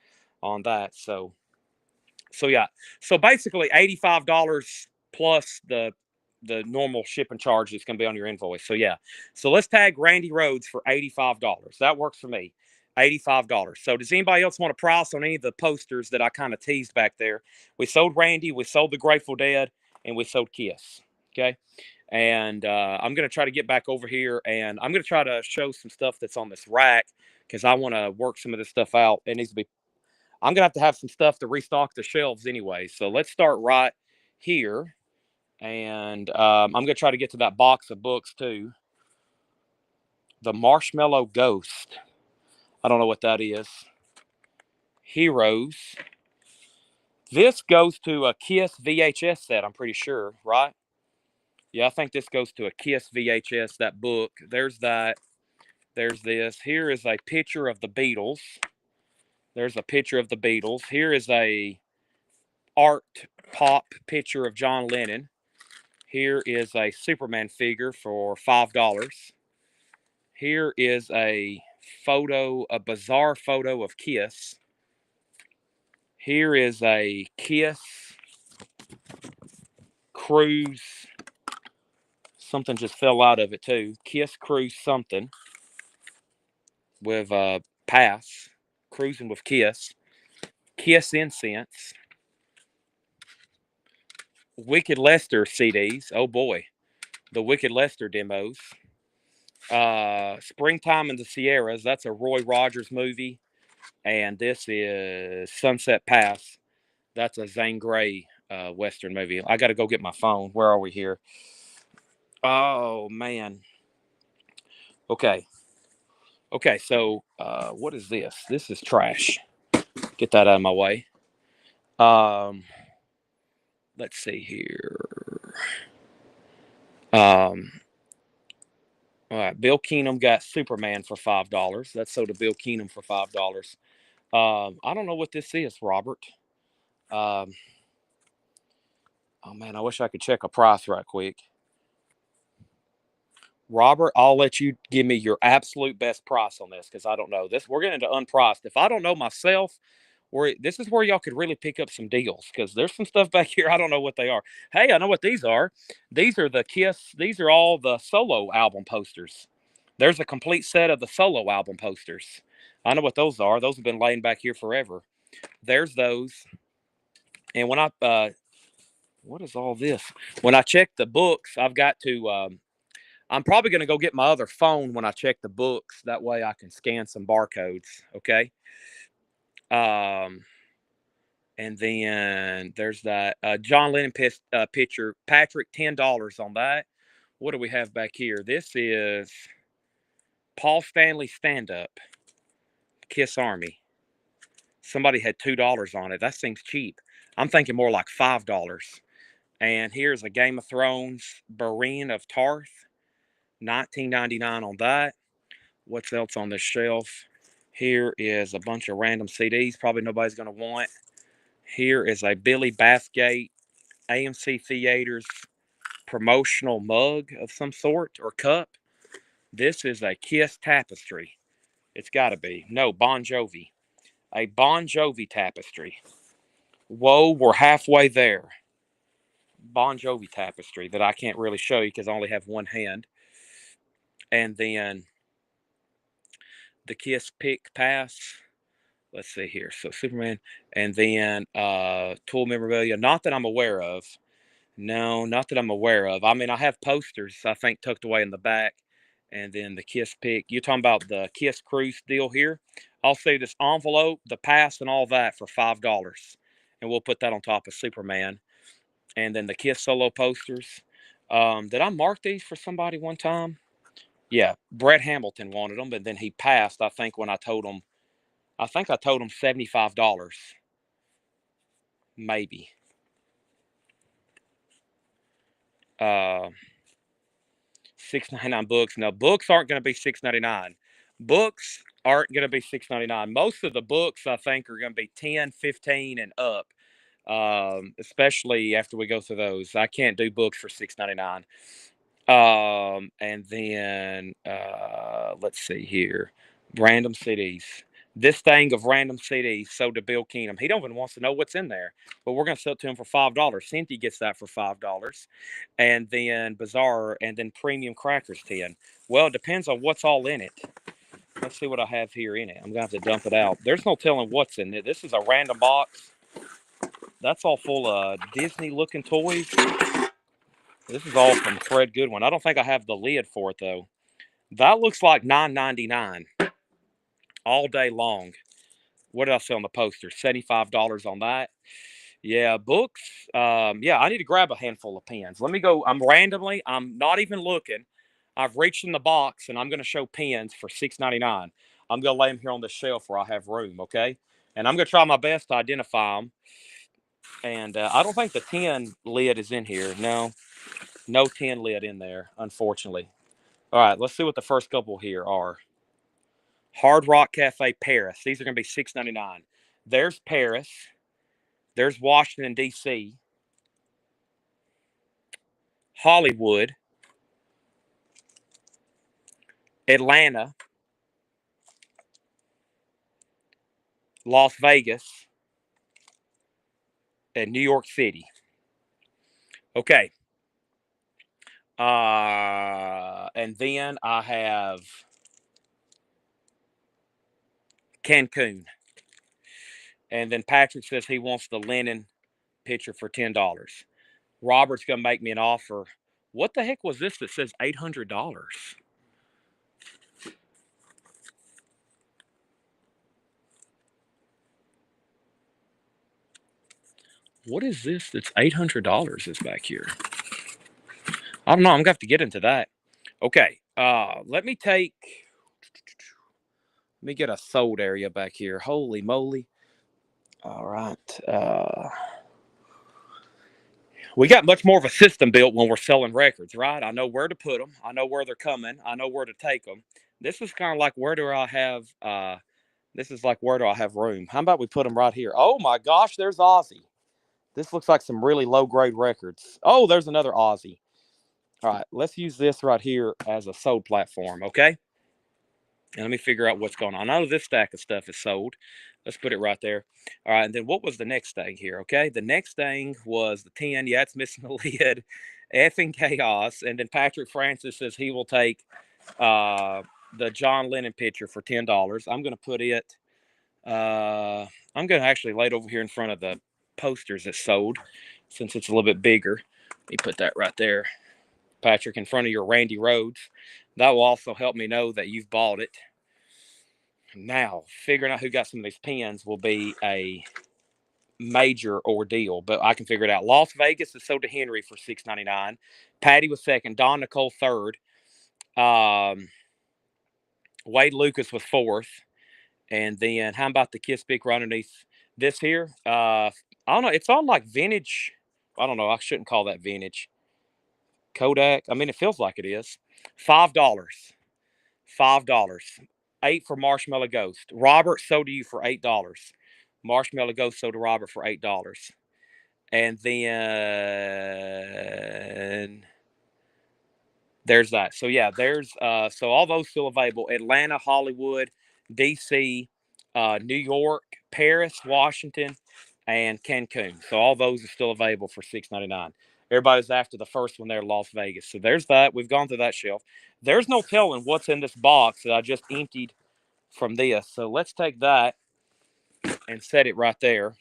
on that. So yeah. So basically $85 plus the normal shipping charge that's going to be on your invoice. So yeah. So let's tag Randy Rhodes for $85. That works for me. $85. So does anybody else want a price on any of the posters that I kind of teased back there? We sold Randy, we sold the Grateful Dead, and we sold Kiss. Okay. And I'm going to try to get back over here, and I'm going to try to show some stuff that's on this rack because I want to work some of this stuff out. It needs to be, I'm going to have some stuff to restock the shelves anyway. So let's start right here. And I'm going to try to get to that box of books too. The Marshmallow Ghost. I don't know what that is. Heroes. This goes to a Kiss VHS set, I'm pretty sure, right? Yeah, I think this goes to a Kiss VHS, that book. There's that. There's this. Here is a picture of the Beatles. There's a picture of the Beatles. Here is a art pop picture of John Lennon. Here is a Superman figure for $5. Here is a photo, a bizarre photo of Kiss. Here is a Kiss cruise. Something just fell out of it too. Kiss cruise something with pass. Cruising with Kiss. Kiss incense. Wicked Lester CDs. Oh boy. The Wicked Lester demos. Springtime in the Sierras. That's a Roy Rogers movie. And this is Sunset Pass. That's a Zane Grey Western movie. I got to go get my phone. Where are we here? Oh, man. Okay. Okay, so what is this? This is trash. Get that out of my way. Let's see here. All right, Bill Keenum got Superman for $5. That's sold to Bill Keenum for $5. I don't know what this is, Robert. Um, oh man, I wish I could check a price right quick. Robert, I'll let you give me your absolute best price on this because I don't know this. We're getting into unpriced. If I don't know myself, this is where y'all could really pick up some deals because there's some stuff back here I don't know what they are. Hey, I know what these are. These are the Kiss. These are all the solo album posters. There's a complete set of the solo album posters. I know what those are. Those have been laying back here forever. There's those. And when what is all this? When I check the books, I've got to. I'm probably going to go get my other phone when I check the books. That way I can scan some barcodes. Okay. Um, and then there's that John Lennon picture. Patrick, $10 on that. What do we have back here? This is Paul Stanley stand up. Kiss Army. Somebody had $2 on it. That seems cheap. I'm thinking more like $5. And here's a Game of Thrones Barine of Tarth. $19.99 on that. What's else on this shelf? Here is a bunch of random CDs probably nobody's going to want. Here is a Billy Bathgate AMC Theaters promotional mug of some sort or cup. This is a Kiss tapestry. It's got to be. No, Bon Jovi. A Bon Jovi tapestry. Whoa, we're halfway there. Bon Jovi tapestry that I can't really show you because I only have one hand. And then the Kiss Pick Pass. Let's see here. So Superman. And then Tool Memorabilia. Not that I'm aware of. No, not that I'm aware of. I mean, I have posters, I think, tucked away in the back. And then the Kiss Pick. You're talking about the Kiss Cruise deal here. I'll see this envelope, the pass, and all that for $5. and we'll put that on top of Superman. And then the Kiss solo posters. Did I mark these for somebody one time? Yeah, Brett Hamilton wanted them, but then he passed. I think when I told him, I think I told him $75, maybe. Uh, $6.99 books. Now, books aren't going to be $6.99. Books aren't going to be $6.99. Most of the books I think are going to be 10, 15, and up. Especially after we go through those. I can't do books for $6.99. And then let's see here, random CDs. This thing of random CDs sold to Bill Keenum. He don't even wants to know what's in there, but we're going to sell it to him for $5. Cynthia gets that for $5, and then Bizarre, and then Premium Crackers 10. Well, it depends on what's all in it. Let's see what I have here in it. I'm gonna have to dump it out. There's no telling what's in it. This is a random box. That's all full of Disney-looking toys. This is all from Fred Goodwin. I don't think I have the lid for it, though. That looks like $9.99 all day long. What did I say on the poster? $75 on that. Yeah, books. Yeah, I need to grab a handful of pens. Let me go. I'm not even looking. I've reached in the box, and I'm going to show pens for $6.99. I'm going to lay them here on the shelf where I have room, okay? And I'm going to try my best to identify them. And I don't think the 10 lid is in here. No 10 lid in there, unfortunately. All right, let's see what the first couple here are. Hard Rock Cafe Paris. These are going to be $6.99. There's Paris. There's Washington, D.C. Hollywood. Atlanta. Las Vegas. And New York City. Okay. And then I have Cancun. And then Patrick says he wants the linen picture for $10. Robert's going to make me an offer. What the heck was this that says $800? What is this that's $800 is back here? I don't know. I'm going to have to get into that. Okay. Let me get a sold area back here. Holy moly. All right. We got much more of a system built when we're selling records, right? I know where to put them. I know where they're coming. I know where to take them. This is kind of like where do I have room? How about we put them right here? Oh my gosh, there's Ozzy. This looks like some really low grade records. Oh, there's another Ozzy. All right, let's use this right here as a sold platform, okay? And let me figure out what's going on. I know this stack of stuff is sold. Let's put it right there. All right, and then what was the next thing here, okay? The next thing was the 10. Yeah, it's missing the lid. Effing chaos. And then Patrick Francis says he will take the John Lennon picture for $10. I'm going to put it, I'm going to actually lay it over here in front of the posters that sold since it's a little bit bigger. Let me put that right there. Patrick, in front of your Randy Rhodes. That will also help me know that you've bought it. Now, figuring out who got some of these pens will be a major ordeal, but I can figure it out. Las Vegas is sold to Henry for $6.99. Patty was second. Don Nicole third. Wade Lucas was fourth. And then how about the Kiss Speaker underneath this here? I don't know. It's on like vintage. I don't know. I shouldn't call that vintage. Kodak. I mean, it feels like it is. $5. $5. 8 for Marshmallow Ghost. Robert sold to you for $8. Marshmallow Ghost sold to Robert for $8. And then there's that. So yeah, there's so all those still available. Atlanta, Hollywood, DC, New York, Paris, Washington, and Cancun. So all those are still available for $6.99. Everybody's after the first one there, Las Vegas. So there's that. We've gone through that shelf. There's no telling what's in this box that I just emptied from this. So let's take that and set it right there.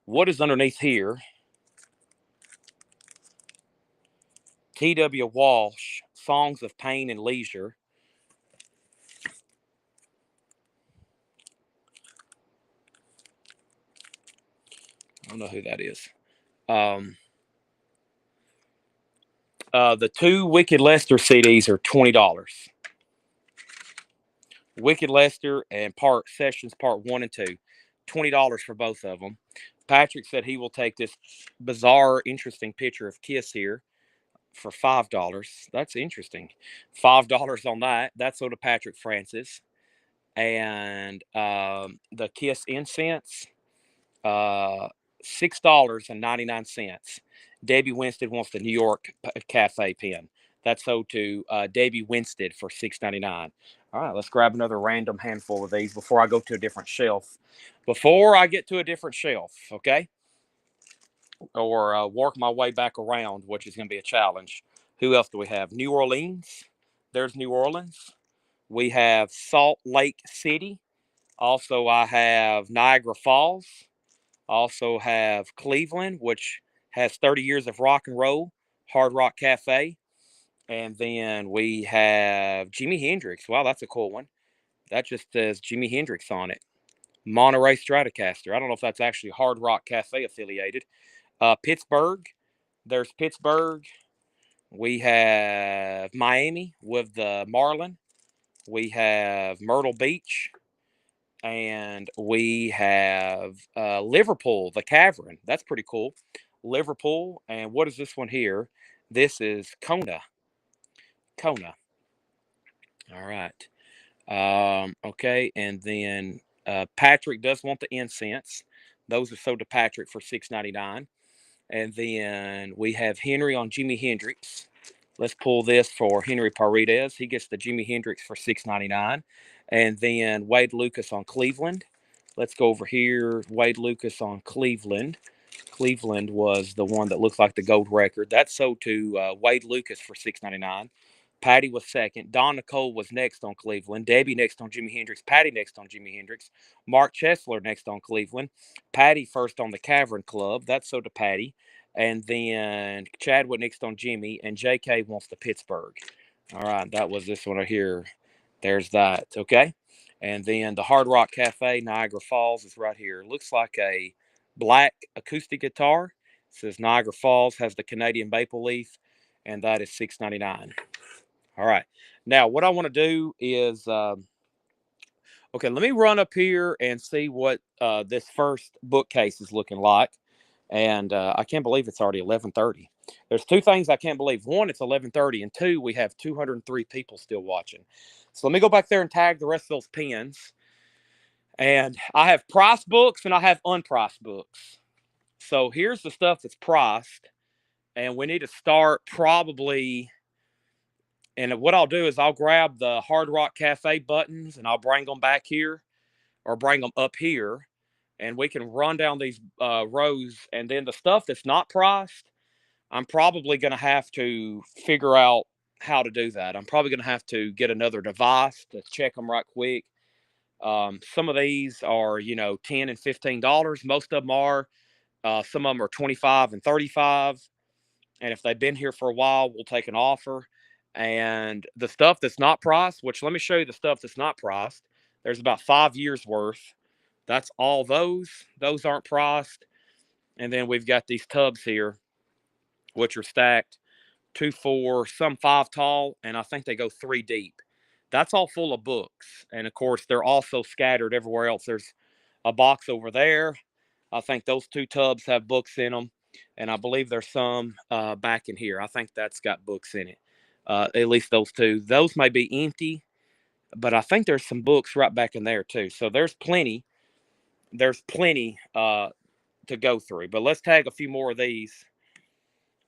What is underneath here? T.W. Walsh, Songs of Pain and Leisure. don't know who that is. The two Wicked Lester CDs are $20. Wicked Lester and Part Sessions Part 1 and 2, $20 for both of them. Patrick said he will take this bizarre, interesting picture of Kiss here for $5. That's interesting. $5 on that. That's so to Patrick Francis. And the Kiss incense, $6.99. Debbie Winstead wants the New York Cafe pen. That's sold to Debbie Winstead for $6.99. All right, let's grab another random handful of these before I go to a different shelf. Before I get to a different shelf, okay? Or work my way back around, which is going to be a challenge. Who else do we have? New Orleans. There's New Orleans. We have Salt Lake City. Also, I have Niagara Falls. Also have Cleveland, which has 30 years of rock and roll, Hard Rock Cafe. And then we have Jimi Hendrix. Wow, that's a cool one. That just says Jimi Hendrix on it. Monterey Stratocaster. I don't know if that's actually Hard Rock Cafe affiliated. Pittsburgh. There's Pittsburgh. We have Miami with the Marlin. We have Myrtle Beach. And we have Liverpool, the Cavern. That's pretty cool. Liverpool. And what is this one here? This is Kona. Kona. All right. Okay. And then Patrick does want the incense. Those are sold to Patrick for $6.99. And then we have Henry on Jimi Hendrix. Let's pull this for Henry Paredes. He gets the Jimi Hendrix for $6.99. And then Wade Lucas on Cleveland. Let's go over here. Wade Lucas on Cleveland. Cleveland was the one that looks like the gold record. That's sold to Wade Lucas for $6.99. Patty was second. Don Nicole was next on Cleveland. Debbie next on Jimi Hendrix. Patty next on Jimi Hendrix. Mark Chesler next on Cleveland. Patty first on the Cavern Club. That's sold to Patty. And then Chadwick next on Jimmy. And JK wants the Pittsburgh. All right, that was this one right here. There's that. Okay. And then the Hard Rock Cafe, Niagara Falls, is right here. Looks like a black acoustic guitar. It says Niagara Falls, has the Canadian maple leaf, and that is $6.99. All right. Now, what I want to do is, okay, let me run up here and see what this first bookcase is looking like. And I can't believe it's already 11:30. There's two things I can't believe. One, it's 11:30, and two, we have 203 people still watching. So let me go back there and tag the rest of those pins. And I have price books and I have unpriced books. So here's the stuff that's priced, and we need to start probably. And what I'll do is I'll grab the Hard Rock Cafe buttons and I'll bring them back here or bring them up here, and we can run down these rows. And then the stuff that's not priced, I'm probably going to have to figure out how to do that. I'm probably going to have to get another device to check them right quick. Some of these are, $10 and $15. Most of them are. Some of them are 25 and 35. And if they've been here for a while, we'll take an offer. And the stuff that's not priced, which let me show you the stuff that's not priced. There's about 5 years worth. That's all those. Those aren't priced. And then we've got these tubs here, which are stacked 2, 4, some 5 tall, and I think they go 3 deep. That's all full of books. And of course, they're also scattered everywhere else. There's a box over there. I think those 2 tubs have books in them. And I believe there's some back in here. I think that's got books in it. At least those 2. Those may be empty, but I think there's some books right back in there too. So there's plenty. There's plenty to go through. But let's tag a few more of these.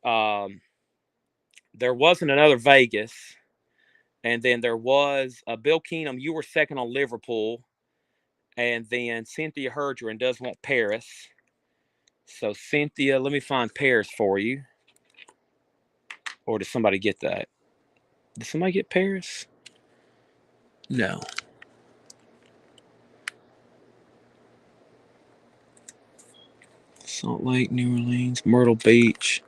There wasn't another Vegas. And then there was Bill Keenum. You were second on Liverpool. And then Cynthia Herdron does want Paris. So Cynthia, let me find Paris for you. Or did somebody get that? Did somebody get Paris? No. Salt Lake, New Orleans, Myrtle Beach,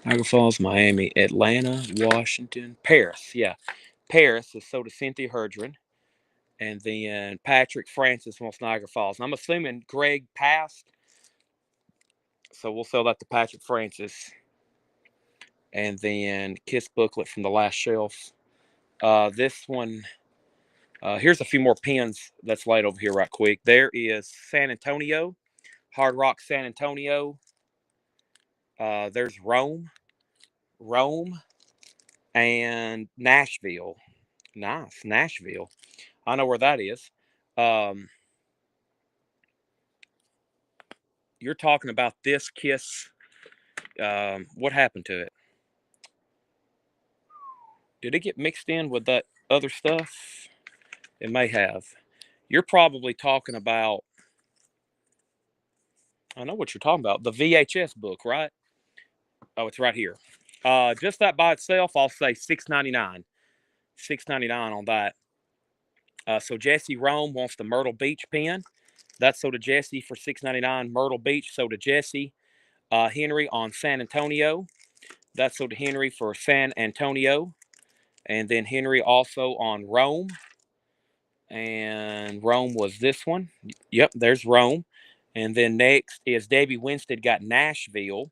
Niagara Falls, Miami, Atlanta, Washington, Paris. Yeah. Paris is sold to Cynthia Herdron. And then Patrick Francis wants Niagara Falls. And I'm assuming Greg passed. So we'll sell that to Patrick Francis. And then Kiss booklet from the last shelf. This one, here's a few more pins that's laid over here right quick. There is San Antonio, Hard Rock San Antonio. There's Rome, and Nashville. Nice, Nashville. I know where that is. You're talking about this Kiss. What happened to it? Did it get mixed in with that other stuff? It may have. You're probably talking about, I know what you're talking about, the VHS book, right? Oh, it's right here. Just that by itself, I'll say $6.99. $6.99 on that. So Jesse Rome wants the Myrtle Beach pen. That's sold to Jesse for $6.99. Myrtle Beach sold to Jesse. Henry on San Antonio. That's sold to Henry for San Antonio. And then Henry also on Rome. And Rome was this one. Yep, there's Rome. And then next is Debbie Winstead got Nashville.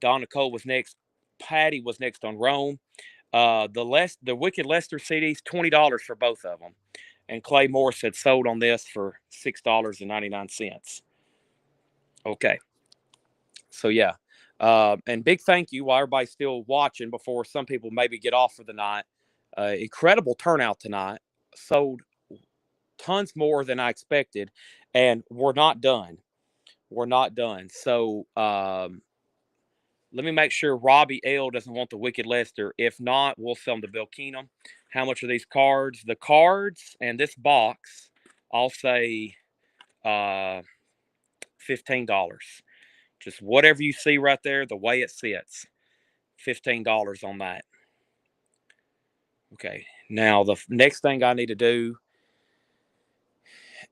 Don Nicole was next. Patty was next on Rome. The Wicked Lester CDs, $20 for both of them. And Clay Morris had sold on this for $6.99. Okay. So, yeah. And big thank you while everybody's still watching before some people maybe get off for the night. Incredible turnout tonight. Sold tons more than I expected. And we're not done. We're not done. So, let me make sure Robbie L doesn't want the Wicked Lester. If not, we'll sell them to Bill Keenum. How much are these cards? The cards and this box, I'll say $15. Just whatever you see right there, the way it sits. $15 on that. Okay. Now, the next thing I need to do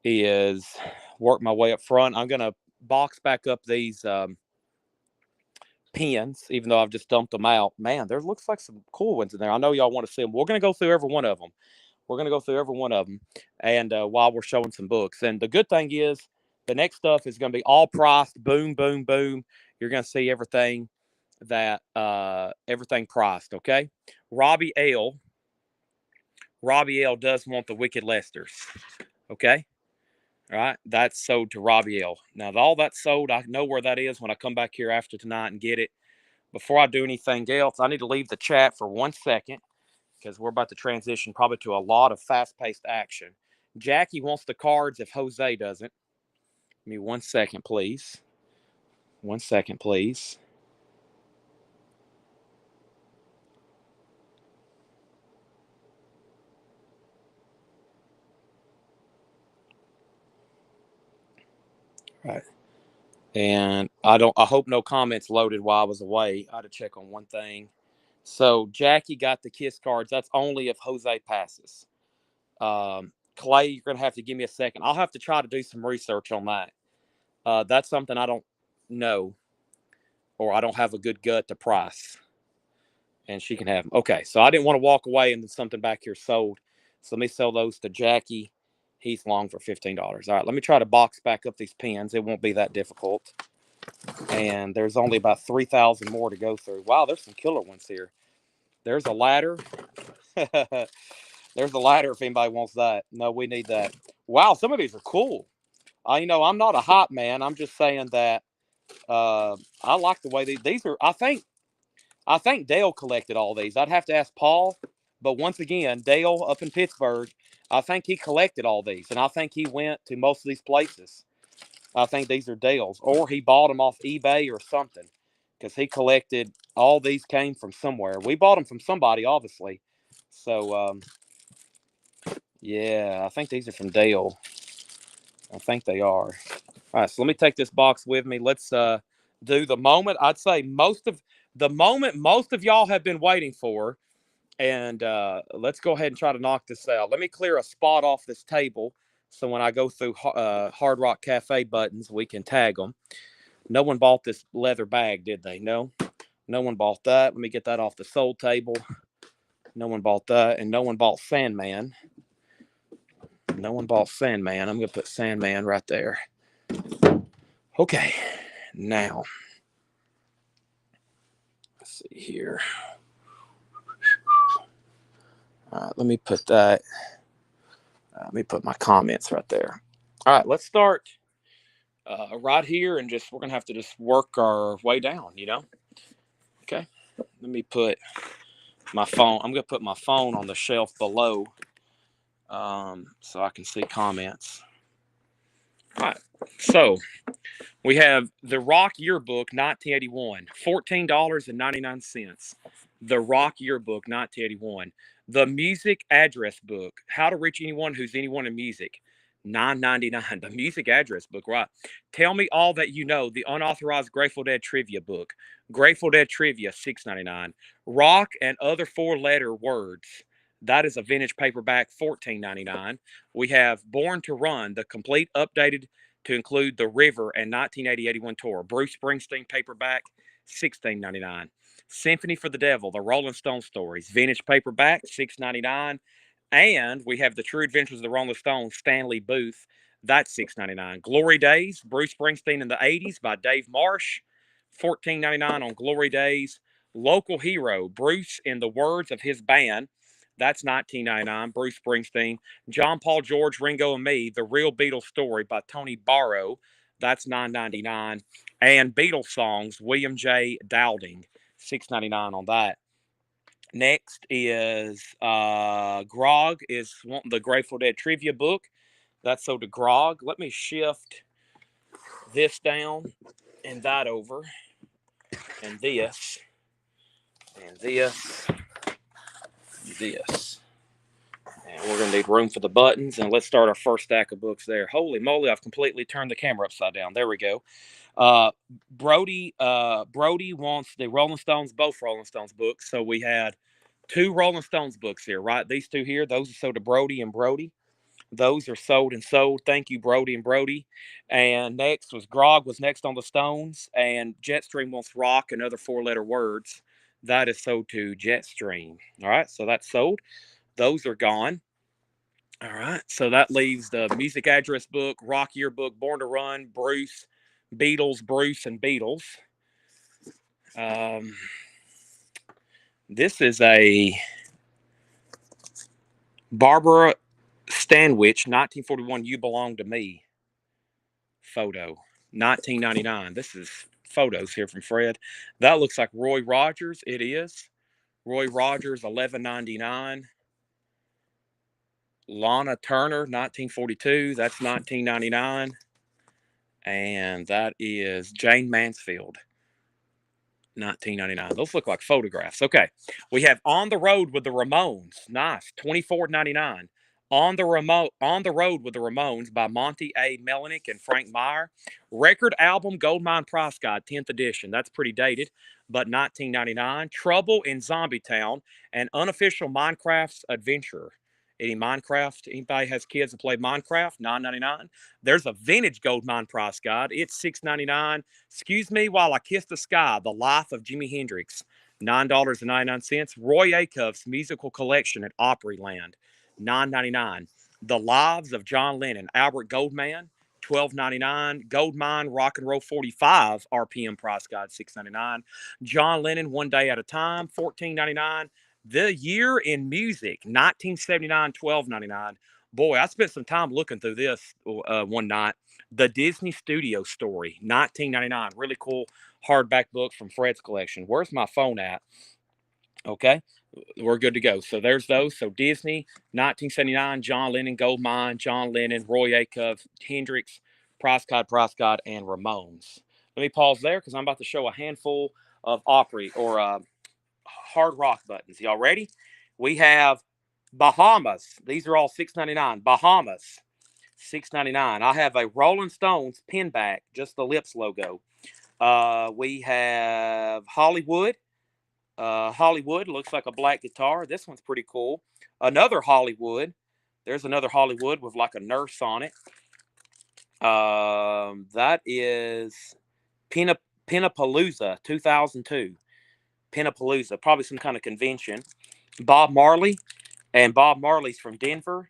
is work my way up front. I'm going to box back up these pins, even though I've just dumped them out. Man, there looks like some cool ones in there. I know y'all want to see them. We're going to go through every one of them. And while we're showing some books. And the good thing is the next stuff is going to be all priced. Boom, boom, boom. You're going to see everything everything priced. Okay. Robbie L does want the Wicked Lesters. Okay. All right. That's sold to Robbie L. Now, all that's sold, I know where that is when I come back here after tonight and get it. Before I do anything else, I need to leave the chat for 1 second because we're about to transition probably to a lot of fast-paced action. Jackie wants the cards if Jose doesn't. Give me 1 second, please. 1 second, please. All right. And I hope no comments loaded while I was away. I had to check on one thing. So Jackie got the Kiss cards. That's only if Jose passes. Clay, you're going to have to give me a second. I'll have to try to do some research on that. That's something I don't know, or I don't have a good gut to price. And she can have them. Okay, so I didn't want to walk away and then something back here sold. So let me sell those to Jackie. He's long for $15. All right, let me try to box back up these pins. It won't be that difficult. And there's only about 3,000 more to go through. Wow, there's some killer ones here. There's a ladder. There's a ladder if anybody wants that. No, we need that. Wow, some of these are cool. I'm not a hot man. I'm just saying that I like the way these are. I think Dale collected all these. I'd have to ask Paul. But once again, Dale up in Pittsburgh, I think he collected all these. And I think he went to most of these places. I think these are Dale's. Or he bought them off eBay or something. Because he collected, all these came from somewhere. We bought them from somebody, obviously. So, yeah, I think these are from Dale. I think they are. All right, so let me take this box with me. Let's do the moment. I'd say most of y'all have been waiting for. And let's go ahead and try to knock this out. Let me clear a spot off this table so when I go through Hard Rock Cafe buttons, we can tag them. No one bought this leather bag, did they? No one bought that. Let me get that off the sold table. No one bought that, and no one bought Sandman. No one bought Sandman. I'm going to put Sandman right there. Okay, now see here. Let me put that. Let me put my comments right there. All right, let's start right here, and we're gonna have to just work our way down. Okay. Let me put my phone. I'm gonna put my phone on the shelf below, so I can see comments. All right. So we have the Rock Yearbook 1981, $14.99. The Rock Yearbook 1981. The Music Address Book, How to Reach Anyone Who's Anyone in Music, $9.99. The Music Address Book, right? Tell Me All That You Know, the Unauthorized Grateful Dead Trivia Book, Grateful Dead Trivia, $6.99. Rock and Other Four-Letter Words. That is a vintage paperback, $14.99. We have Born to Run, the complete updated to include The River and 1980-81 tour. Bruce Springsteen paperback, $16.99. Symphony for the Devil, the Rolling Stone stories, vintage paperback, $6.99. And we have The True Adventures of the Rolling Stones, Stanley Booth, that's $6.99. Glory Days, Bruce Springsteen in the 80s by Dave Marsh, $14.99 on Glory Days. Local Hero, Bruce in the words of his band, that's $19.99. Bruce Springsteen. John Paul, George, Ringo, and Me, The Real Beatles Story by Tony Barrow, that's $9.99. And Beatles Songs, William J. Dowding, $6.99 on that. Next is Grog is wanting the Grateful Dead trivia book. That's so to Grog. Let me shift this down and that over, and this, and this, and this. And we're going to need room for the buttons. And let's start our first stack of books there. Holy moly, I've completely turned the camera upside down. There we go. Brody wants the Rolling Stones, both Rolling Stones books. So we had two Rolling Stones books here, right? These two here, those are sold to Brody and Brody. Those are sold and sold. Thank you, Brody and Brody. And next was Grog was next on the Stones. And Jetstream wants Rock and Other Four-Letter Words. That is sold to Jetstream. All right, so that's sold. Those are gone. All right, so that leaves the Music Address Book, Rock Yearbook, Born to Run, Bruce, Beatles, Bruce, and Beatles. This is a Barbara Stanwyck, 1941, You Belong to Me photo, $19.99. This is photos here from Fred. That looks like Roy Rogers. It is. Roy Rogers, $11.99. Lana Turner, 1942. That's $19.99. And that is Jane Mansfield, $19.99. Those look like photographs. Okay. We have On the Road with the Ramones. Nice. $24.99. On the Road with the Ramones by Monty A. Melnick and Frank Meyer. Record album Goldmine Price Guide, 10th edition. That's pretty dated, but $19.99. Trouble in Zombie Town, an unofficial Minecraft's adventure. Anybody has kids that play Minecraft? $9.99. There's a vintage Goldmine Price Guide. It's $6.99. Excuse Me While I Kiss the Sky, The Life of Jimi Hendrix, $9.99. Roy Acuff's musical collection at Opryland, $9.99. The Lives of John Lennon, Albert Goldman, $12.99. Goldmine Rock and Roll 45 RPM Price Guide, $6.99. John Lennon, One Day at a Time, $14.99. The Year in Music, 1979, $12.99. Boy, I spent some time looking through this one night. The Disney Studio Story, $19.99. Really cool hardback book from Fred's collection. Where's my phone at? Okay, we're good to go. So there's those. So Disney, 1979, John Lennon, Goldmine, John Lennon, Roy Acuff, Hendrix, Price God, and Ramones. Let me pause there because I'm about to show a handful of Opry or hard rock buttons. Y'all ready? We have Bahamas. These are all $6.99. Bahamas, $6.99. I have a Rolling Stones pin back, just the Lips logo. We have Hollywood. Hollywood looks like a black guitar. This one's pretty cool. Another Hollywood. There's another Hollywood with like a nurse on it. That is Pinnapalooza 2002. Pinnapalooza, probably some kind of convention. Bob Marley, and Bob Marley's from Denver,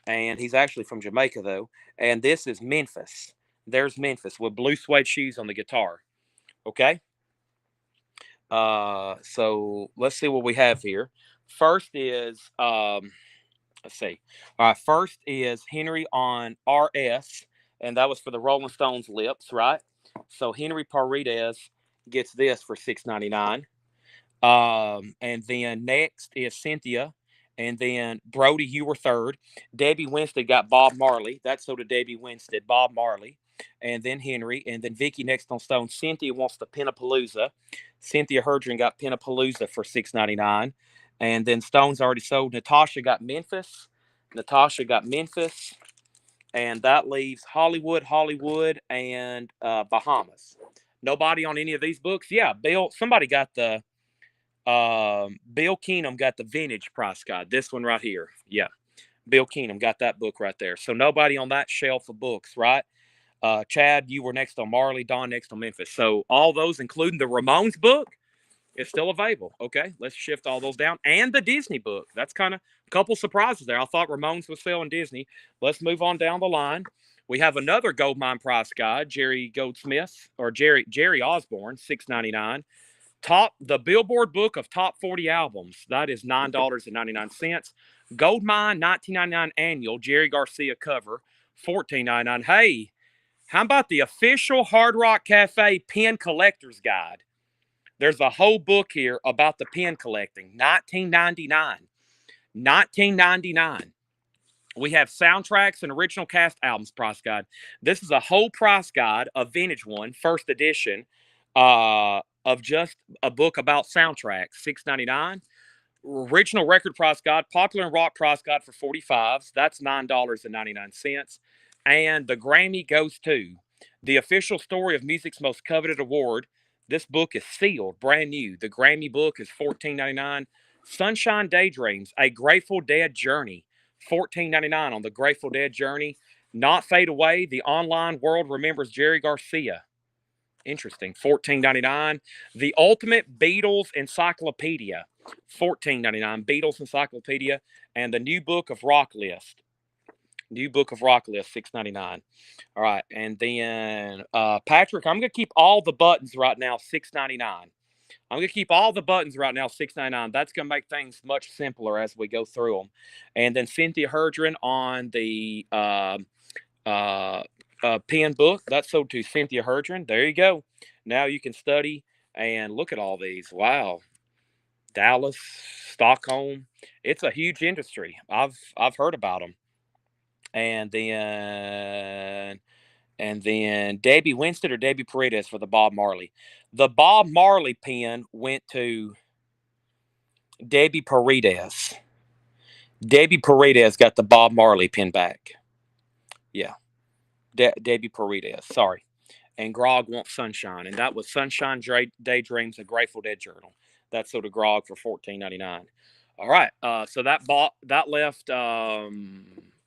and he's actually from Jamaica though. And this is Memphis. There's Memphis with blue suede shoes on the guitar. Okay. So let's see what we have here. First is let's see. All right, first is Henry on RS, and that was for the Rolling Stones Lips, right? So Henry Paredes gets this for $6.99. And then next is Cynthia. And then Brody, you were third. Debbie Winstead got Bob Marley. That's so did Debbie Winstead, Bob Marley. And then Henry. And then Vicky next on Stone. Cynthia wants the Pinnapalooza. Cynthia Herdron got Pinnapalooza for $6.99. And then Stone's already sold. Natasha got Memphis. Natasha got Memphis. And that leaves Hollywood, and Bahamas. Nobody on any of these books? Yeah, Bill. Somebody got the Bill Keenum got the vintage price guide. This one right here. Yeah. Bill Keenum got that book right there. So nobody on that shelf of books, right? Chad, you were next on Marley, Don next on Memphis. So all those, including the Ramones book, is still available. Okay, let's shift all those down. And the Disney book. That's kind of a couple surprises there. I thought Ramones was selling Disney. Let's move on down the line. We have another Goldmine price guide, Jerry Goldsmith or Jerry Osborne, $6.99. The Billboard book of top 40 albums. That is $9.99. Goldmine 1999 annual Jerry Garcia cover, $14.99. Hey, how about the official Hard Rock Cafe pen collector's guide? There's a whole book here about the pen collecting. 1999. 1999. We have soundtracks and original cast albums price guide. This is a whole price guide, a vintage one, first edition, of just a book about soundtracks, $6.99. Original record price guide, popular and rock price guide for 45s. That's $9.99. And the Grammy goes to the official story of music's most coveted award. This book is sealed, brand new. The Grammy book is $14.99. Sunshine Daydreams, A Grateful Dead Journey, $14.99 on the Grateful Dead Journey. Not Fade Away, The Online World Remembers Jerry Garcia. Interesting. $14.99. The Ultimate Beatles Encyclopedia. $14.99. Beatles Encyclopedia. And the New Book of Rock List. New Book of Rock List, $6.99. All right. And then Patrick, I'm going to keep all the buttons right now, $6.99. I'm going to keep all the buttons right now, $6.99. That's going to make things much simpler as we go through them. And then Cynthia Herdron on the pen book. That's sold to Cynthia Herdron. There you go. Now you can study and look at all these. Wow. Dallas, Stockholm. It's a huge industry. I've heard about them. And then Debbie Winstead or Debbie Paredes for the Bob Marley. The Bob Marley pen went to Debbie Paredes. Debbie Paredes got the Bob Marley pen back. Yeah. Debbie Paredes. Sorry. And Grog wants Sunshine. And that was Sunshine Daydreams, a Grateful Dead journal. That's sold to Grog for $14.99. All right. So that left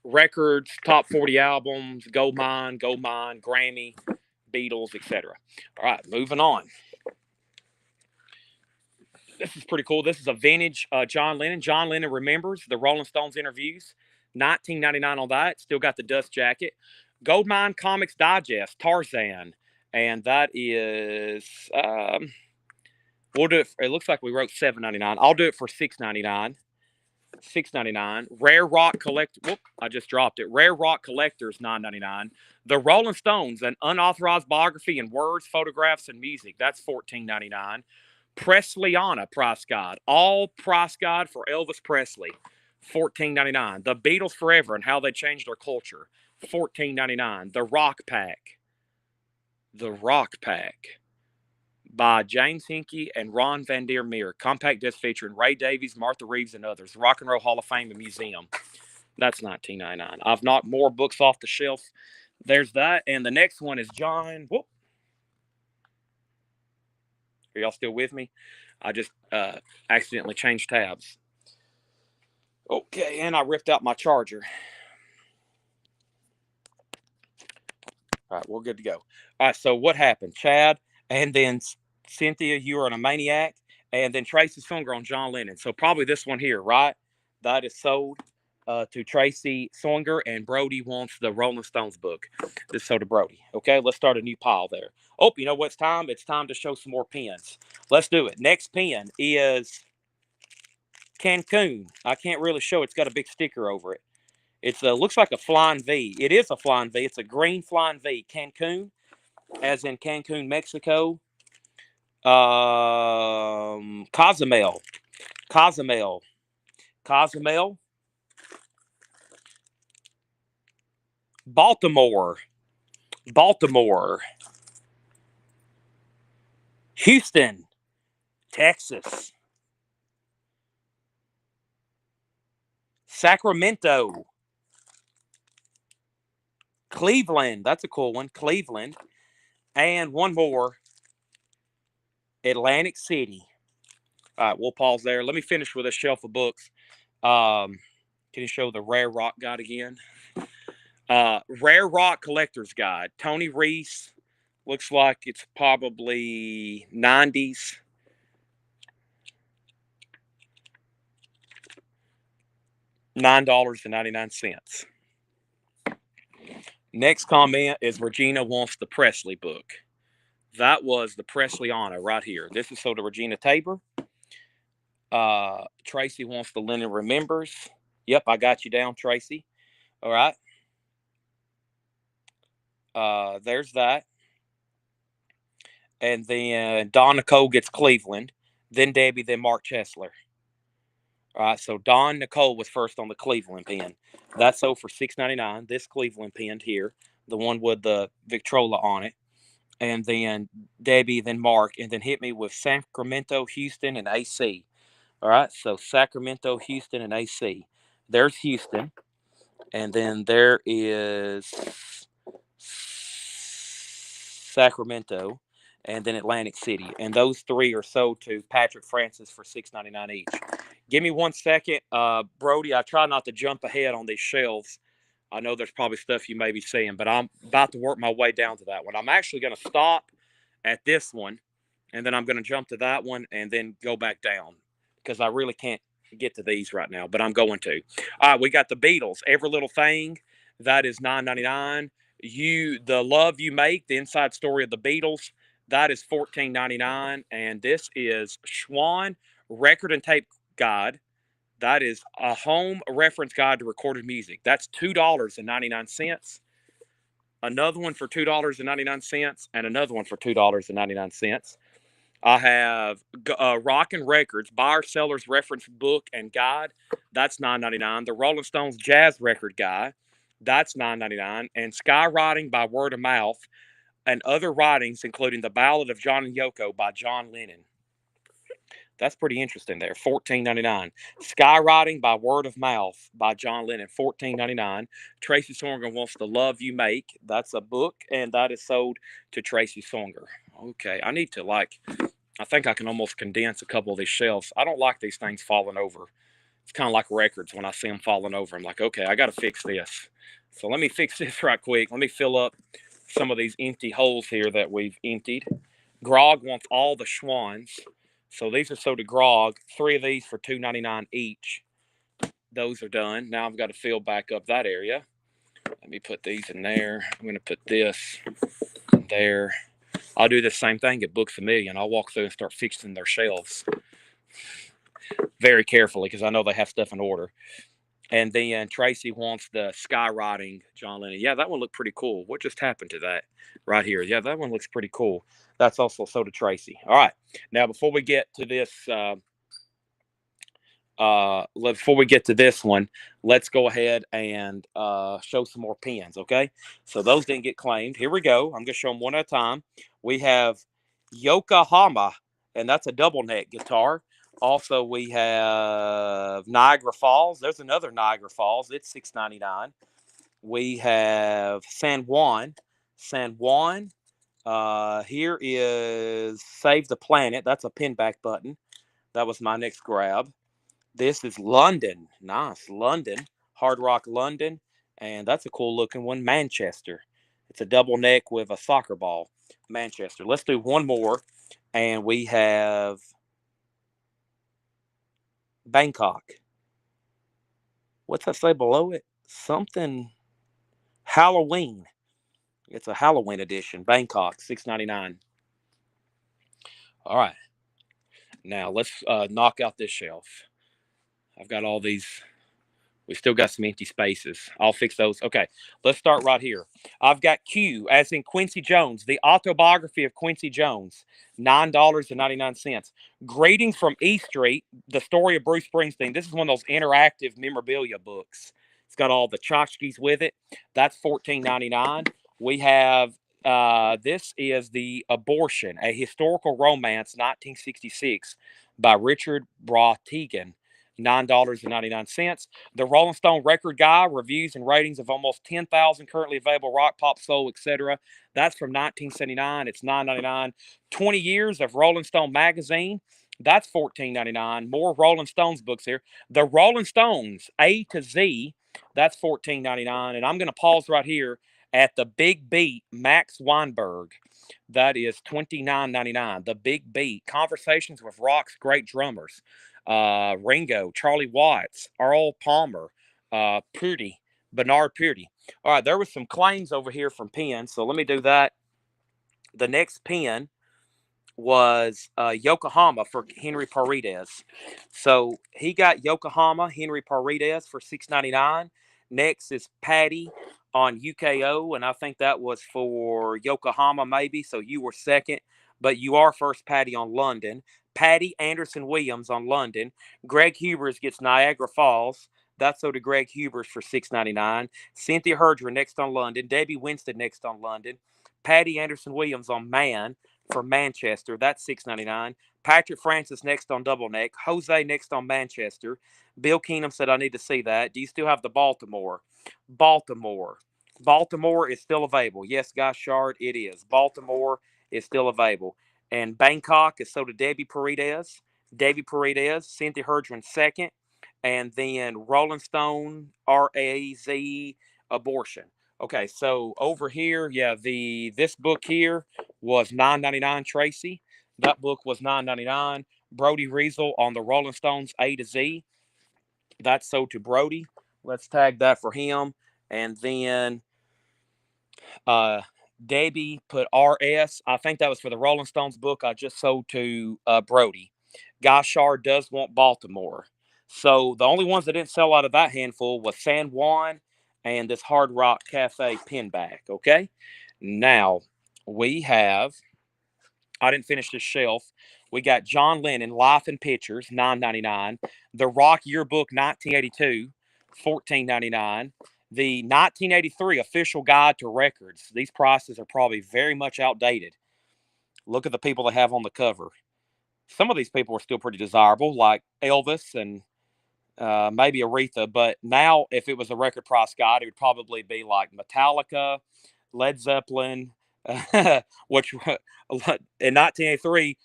records, top 40 albums, Goldmine, Grammy, Beatles, etc. All right, moving on. This is pretty cool. This is a vintage John Lennon. John Lennon Remembers, the Rolling Stones interviews. $19.99 on that. Still got the dust jacket. Goldmine Comics Digest, Tarzan. And that is, we'll do it. It looks like we wrote $7.99. I'll do it for $6.99. $6.99. Rare Rock Collect. Whoop, I just dropped it. Rare Rock Collectors, $9.99. The Rolling Stones, an unauthorized biography in words, photographs, and music. That's $14.99. Presleyana price guide. All price guide for Elvis Presley. $14.99. The Beatles Forever and how they changed their culture. $14.99. The Rock Pack. The Rock Pack by James Hinkey and Ron Van Der Meer. Compact disc featuring Ray Davies, Martha Reeves, and others. Rock and Roll Hall of Fame and Museum. That's $19.99. I've knocked more books off the shelf. There's that. And the next one is John. Whoop. Are y'all still with me? I just accidentally changed tabs. Okay, and I ripped out my charger. All right, we're good to go. All right, so what happened? Chad and then Cynthia, you are a maniac. And then Tracy's finger on John Lennon. So probably this one here, right? That is sold. to Tracy Songer, and Brody wants the Rolling Stones book. This is so to Brody. Okay, let's start a new pile there. Oh, you know what's time? It's time to show some more pins. Let's do it. Next pin is Cancun. I can't really show. It's got a big sticker over it. It looks like a flying V. It is a flying V. It's a green flying V. Cancun, as in Cancun, Mexico. Cozumel. Cozumel. Cozumel. Baltimore. Baltimore. Houston, Texas. Sacramento. Cleveland. That's a cool one. Cleveland. And one more. Atlantic City. All right, we'll pause there. Let me finish with a shelf of books. Can you show the Rare Rock Guide again? Rare Rock Collector's Guide. Tony Reese. Looks like it's probably 90s. $9.99. Next comment is Regina wants the Presley book. That was the Presleyana right here. This is so to Regina Tabor. Tracy wants the Lennon Remembers. Yep, I got you down, Tracy. All right. There's that. And then Don Nicole gets Cleveland. Then Debbie, then Mark Chesler. All right, so Don Nicole was first on the Cleveland pin. That's sold for $6.99. This Cleveland pin here, the one with the Victrola on it. And then Debbie, then Mark, and then hit me with Sacramento, Houston, and AC. All right, so Sacramento, Houston, and AC. There's Houston. And then there is Sacramento, and then Atlantic City. And those three are sold to Patrick Francis for $6.99 each. Give me 1 second. Brody, I try not to jump ahead on these shelves. I know there's probably stuff you may be seeing, but I'm about to work my way down to that one. I'm actually going to stop at this one, and then I'm going to jump to that one and then go back down because I really can't get to these right now, but I'm going to. All right, we got the Beatles. Every Little Thing. That is $9.99. The Love You Make, the inside story of the Beatles. That is $14.99. And this is Schwann Record and Tape Guide. That is a home reference guide to recorded music. That's $2.99. Another one for $2.99, and another one for $2.99. I have Rockin' Records, Buyer Seller's Reference Book and Guide. That's $9.99. The Rolling Stones Jazz Record Guide. That's $9.99. And Skywriting by Word of Mouth and other writings, including The Ballad of John and Yoko by John Lennon. That's pretty interesting there. $14.99. Skywriting by Word of Mouth by John Lennon. $14.99. Tracy Songer wants The Love You Make. That's a book, and that is sold to Tracy Songer. Okay, I need to I think I can almost condense a couple of these shelves. I don't like these things falling over. It's kind of like records when I see them falling over. I'm like, okay, I got to fix this. So let me fix this right quick. Let me fill up some of these empty holes here that we've emptied. Grog wants all the Schwanns. So these are sold to Grog. 3 of these for $2.99 each. Those are done. Now I've got to fill back up that area. Let me put these in there. I'm going to put this in there. I'll do the same thing at Books A Million. I'll walk through and start fixing their shelves very carefully because I know they have stuff in order. And then Tracy wants the Skywriting John Lennon. Yeah, that one looked pretty cool. What just happened to that right here? Yeah, that one looks pretty cool. That's also sold to Tracy. All right. Now, before we get to this, one, let's go ahead and show some more pins, okay? So those didn't get claimed. Here we go. I'm going to show them one at a time. We have Yokohama, and that's a double neck guitar. Also, we have Niagara Falls. There's another Niagara Falls. It's $6.99. We have San Juan. San Juan. Here is Save the Planet. That's a pinback button. That was my next grab. This is London. Nice. London. Hard Rock London. And that's a cool looking one. Manchester. It's a double neck with a soccer ball. Manchester. Let's do one more. And we have Bangkok. What's that say below it? Something Halloween. It's a Halloween edition. Bangkok, $6.99. All right. Now let's knock out this shelf. I've got all these. We still got some empty spaces. I'll fix those. Okay, let's start right here. I've got Q, as in Quincy Jones, the autobiography of Quincy Jones, $9.99. Greetings from E Street, the story of Bruce Springsteen. This is one of those interactive memorabilia books. It's got all the tchotchkes with it. That's $14.99. We have this is The Abortion, a historical romance, 1966, by Richard Brautigan, $9.99. The Rolling Stone Record Guy, reviews and ratings of almost 10,000 currently available rock, pop, soul, etc. That's from 1979. It's $9.99. 20 years of Rolling Stone magazine. That's $14.99. More Rolling Stones books here. The Rolling Stones, A to Z. That's $14.99. And I'm going to pause right here at the Big Beat, Max Weinberg. That is $29.99. The Big Beat, Conversations with Rock's Great Drummers. Ringo, Charlie Watts, Earl Palmer, Purdy, Bernard Purdy. All right, there was some claims over here from Penn, so let me do that. The next Penn was Yokohama for Henry Paredes. So he got Yokohama, Henry Paredes for $6.99. Next is Patty on UKO, and I think that was for Yokohama maybe, so you were second. But you are first, Patty, on London. Patty Anderson Williams on London. Greg Hubers gets Niagara Falls. That's so to Greg Hubers for $6.99. Cynthia Herdra next on London. Debbie Winston next on London. Patty Anderson Williams on Man for Manchester. That's $6.99. Patrick Francis next on Double Neck. Jose next on Manchester. Bill Keenum said, I need to see that. Do you still have the Baltimore? Baltimore is still available. Yes, Guy Shard, it is. Baltimore is still available. And Bangkok is sold to Debbie Paredes. Cynthia Herdron second. And then Rolling Stone, RAZ, Abortion. Okay, so over here, yeah, this book here was $9.99, Tracy. That book was $9.99. Brody Riesel on the Rolling Stones A to Z. That's sold to Brody. Let's tag that for him. And then Debbie put RS. I think that was for the Rolling Stones book I just sold to Brody. Guy Shard does want Baltimore. So the only ones that didn't sell out of that handful was San Juan and this Hard Rock Cafe pinback. Okay. Now we have, I didn't finish this shelf. We got John Lennon, Life and Pictures, $9.99. The Rock Yearbook 1982, $14.99. The 1983 Official Guide to Records. These prices are probably very much outdated. Look at the people they have on the cover. Some of these people are still pretty desirable, like Elvis and maybe Aretha. But now, if it was a record price guide, it would probably be like Metallica, Led Zeppelin, which in 1983,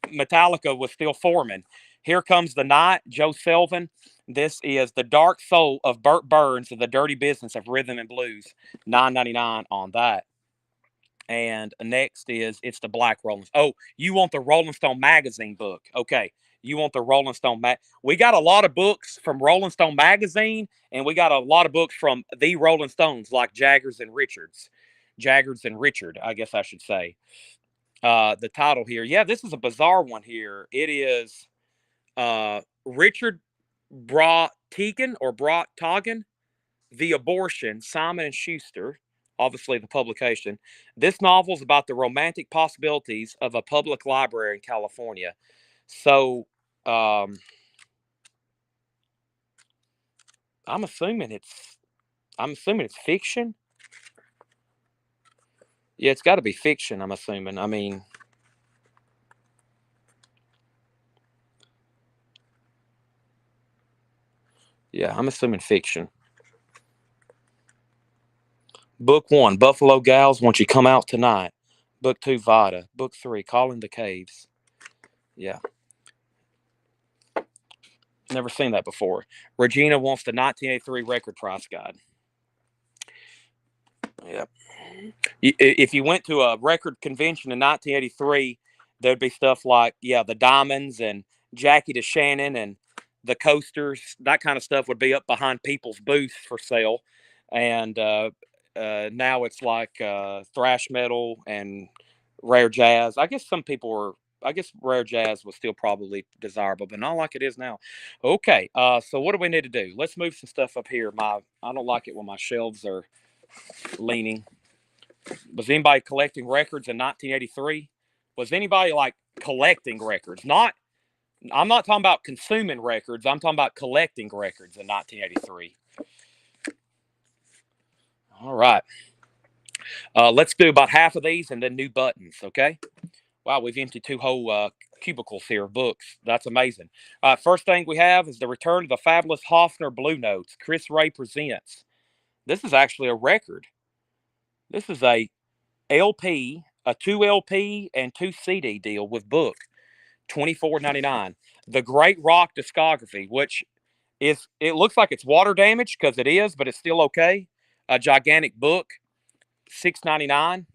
Metallica was still forming. Here Comes the Night, Joe Selvin. This is The Dark Soul of Burt Burns and the Dirty Business of Rhythm and Blues, $9.99 on that. And next is It's the Black Rolling. Oh, you want the Rolling Stone magazine book? Okay, you want the Rolling Stone We got a lot of books from Rolling Stone magazine, and we got a lot of books from the Rolling Stones, like Jaggers and Richard, I guess I should say. The title here, yeah, this is a bizarre one here. It is Richard Brautigan, The Abortion, Simon and Schuster, obviously the publication. This novel is about the romantic possibilities of a public library in California. So I'm assuming it's fiction. Yeah, it's got to be fiction, I'm assuming. I mean, yeah, I'm assuming fiction. Book 1, Buffalo Gals, Won't You Come Out Tonight. Book 2, Vita. Book 3, Calling the Caves. Yeah. Never seen that before. Regina wants the 1983 record price guide. Yep. If you went to a record convention in 1983, there'd be stuff like, yeah, the Diamonds and Jackie DeShannon and the coasters, that kind of stuff would be up behind people's booths for sale. And now it's like thrash metal and rare jazz. I guess some people were. I guess rare jazz was still probably desirable, but not like it is now. Okay, so what do we need to do? Let's move some stuff up here. I don't like it when my shelves are leaning. Was anybody collecting records in 1983? Was anybody like collecting records? Not. I'm not talking about consuming records. I'm talking about collecting records in 1983. All right. Let's do about half of these and then new buttons, okay? Wow, we've emptied two whole cubicles here of books. That's amazing. First thing we have is the return of the fabulous Hoffner Blue Notes. Chris Ray presents. This is actually a record. This is a LP, a 2 LP and 2 CD deal with book. $24.99. The Great Rock discography, which it looks like it's water damaged because it is, but it's still okay. A gigantic book, $6.99.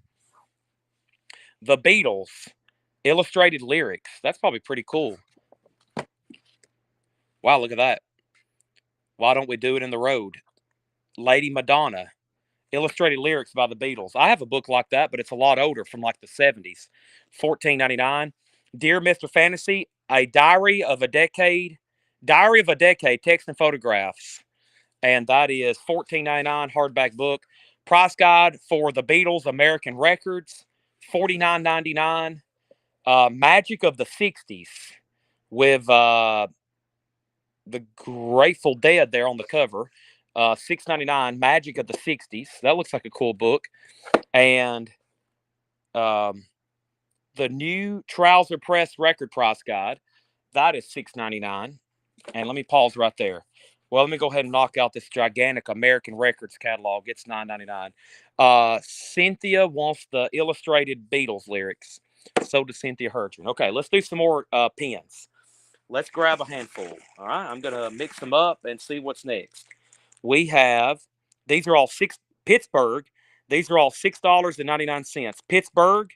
The Beatles, illustrated lyrics. That's probably pretty cool. Wow, look at that. Why don't we do it in the road? Lady Madonna, illustrated lyrics by the Beatles. I have a book like that, but it's a lot older, from like the 70s. $14.99. Dear Mr. Fantasy, a diary of a decade, text and photographs. And that is $14.99 hardback book. Price guide for the Beatles American Records, $49.99. Magic of the 60s with the Grateful Dead there on the cover. $6.99. Magic of the 60s. That looks like a cool book. And the new Trouser Press record price guide. That is $6.99. And let me pause right there. Well, let me go ahead and knock out this gigantic American Records catalog. It's $9.99. Cynthia wants the illustrated Beatles lyrics. So does Cynthia Hurtron. Okay, let's do some more pens. Let's grab a handful. All right, I'm going to mix them up and see what's next. We have, these are all Pittsburgh. These are all $6.99. Pittsburgh,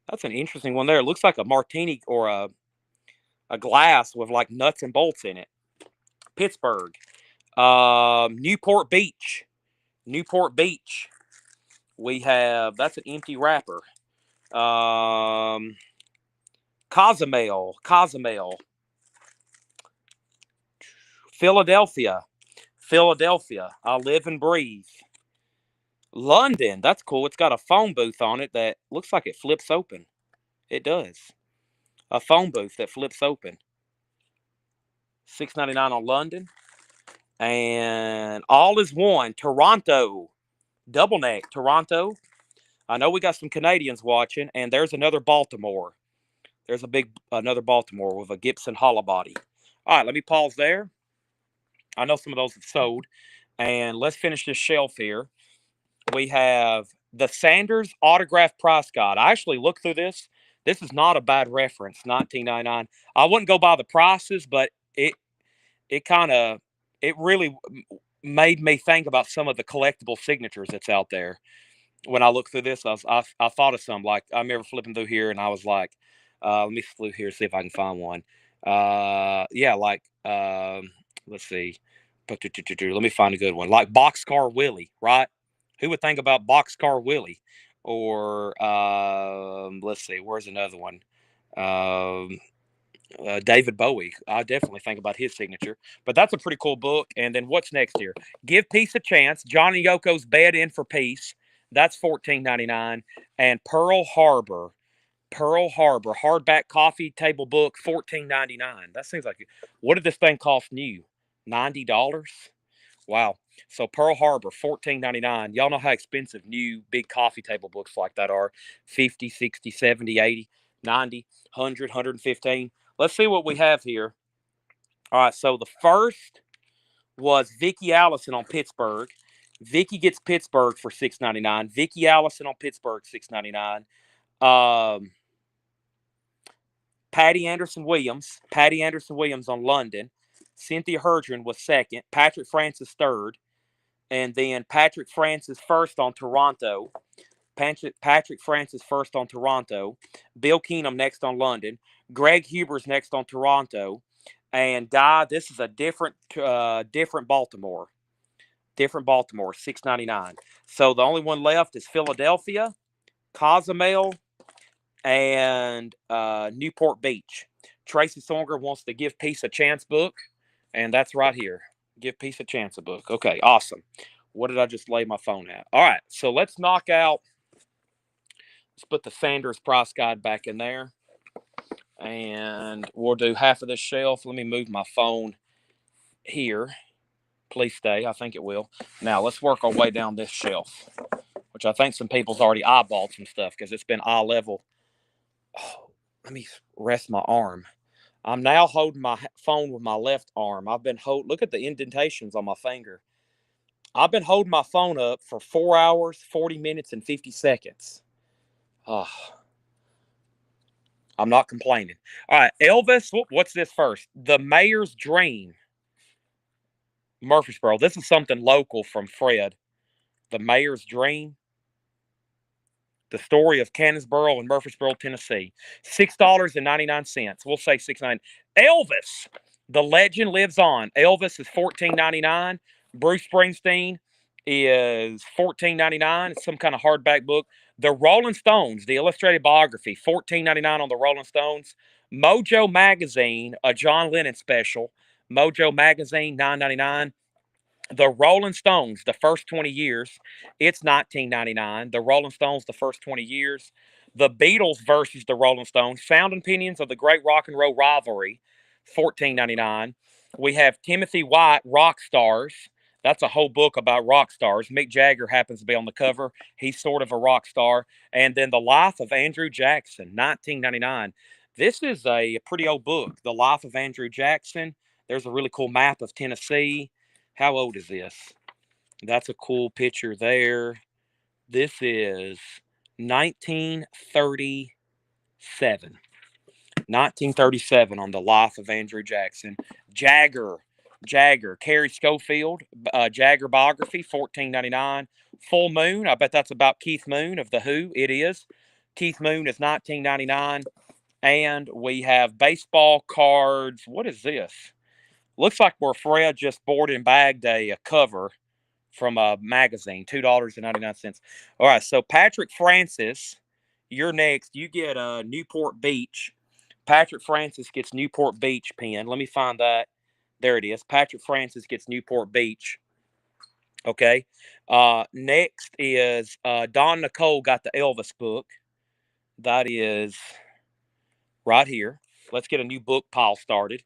that's an interesting one there. It looks like a martini or a glass with like nuts and bolts in it. Pittsburgh. Newport Beach. We have, that's an empty wrapper. Cozumel. Philadelphia. I live and breathe. London. That's cool. It's got a phone booth on it that looks like it flips open. It does. A phone booth that flips open. $6.99 on London. And All Is One. Toronto. Double neck. Toronto. I know we got some Canadians watching, and there's another Baltimore. There's another Baltimore with a Gibson hollow body. All right, let me pause there. I know some of those have sold. And let's finish this shelf here. We have the Sanders Autograph Price Guide. I actually looked through this. This is not a bad reference, $19.99. I wouldn't go by the prices, but it really made me think about some of the collectible signatures that's out there. When I looked through this, I thought of some. Like, I remember flipping through here, and I was like, let me flip here, see if I can find one. Let's see. Let me find a good one. Like Boxcar Willie, right? Who would think about Boxcar Willie? Or, let's see, where's another one? David Bowie. I definitely think about his signature. But that's a pretty cool book. And then what's next here? Give Peace a Chance. Johnny Yoko's Bed In for Peace. That's $14.99. And Pearl Harbor, hardback coffee table book, $14.99. That seems like, what did this thing cost new? $90? Wow. So Pearl Harbor, $14.99. Y'all know how expensive new big coffee table books like that are. 50, 60, 70, 80, 90, 100, 115. Let's see what we have here. All right, so the first was Vicki Allison on Pittsburgh. Vicki gets Pittsburgh for $6.99. Vicki Allison on Pittsburgh, $6.99. Patty Anderson Williams on London. Cynthia Hurtron was second. Patrick Francis third. And then Patrick Francis first on Toronto. Patrick Francis first on Toronto. Bill Keenum next on London. Greg Huber's next on Toronto. And Guy, this is a different Baltimore. Different Baltimore, $6.99. So the only one left is Philadelphia, Cozumel, and Newport Beach. Tracy Songer wants the Give Peace a Chance book, and that's right here. Give Peace a Chance a book. Okay, awesome. What did I just lay my phone at? All right, so let's knock out. Let's put the Sanders price guide back in there, and we'll do half of this shelf. Let me move my phone here. Please stay. I think it will. Now let's work our way down this shelf, which I think some people's already eyeballed some stuff because it's been eye level. Oh, let me rest my arm. I'm now holding my phone with my left arm. I've been look at the indentations on my finger. I've been holding my phone up for 4 hours, 40 minutes, and 50 seconds. Oh, I'm not complaining. All right, Elvis, what's this first? The Mayor's Dream. Murfreesboro. This is something local from Fred. The Mayor's Dream. The story of Canonsboro and Murfreesboro, Tennessee. $6.99. We'll say $6.99. Elvis, the legend lives on. Elvis is $14.99. Bruce Springsteen is $14.99. It's some kind of hardback book. The Rolling Stones, the illustrated biography, $14.99 on the Rolling Stones. Mojo Magazine, a John Lennon special. Mojo Magazine, $9.99. The Rolling Stones, the first 20 years, it's $19.99. The Rolling Stones, the first 20 years. The Beatles versus the Rolling Stones, Sound and Opinions of the Great Rock and Roll Rivalry, $14.99. We have Timothy White, Rock Stars. That's a whole book about rock stars. Mick Jagger happens to be on the cover. He's sort of a rock star. And then The Life of Andrew Jackson, $19.99. This is a pretty old book, The Life of Andrew Jackson. There's a really cool map of Tennessee. How old is this? That's a cool picture there. This is 1937. 1937 on the life of Andrew Jackson. Jagger, Carrie Schofield, Jagger biography, $14.99. Full Moon, I bet that's about Keith Moon of The Who. It is. Keith Moon is $19.99. And we have baseball cards. What is this? Looks like where Fred just board and bagged a cover from a magazine, $2.99. All right, so Patrick Francis, you're next. You get Newport Beach. Patrick Francis gets Newport Beach pen. Let me find that. There it is. Patrick Francis gets Newport Beach. Okay. Next is Don Nicole got the Elvis book. That is right here. Let's get a new book pile started.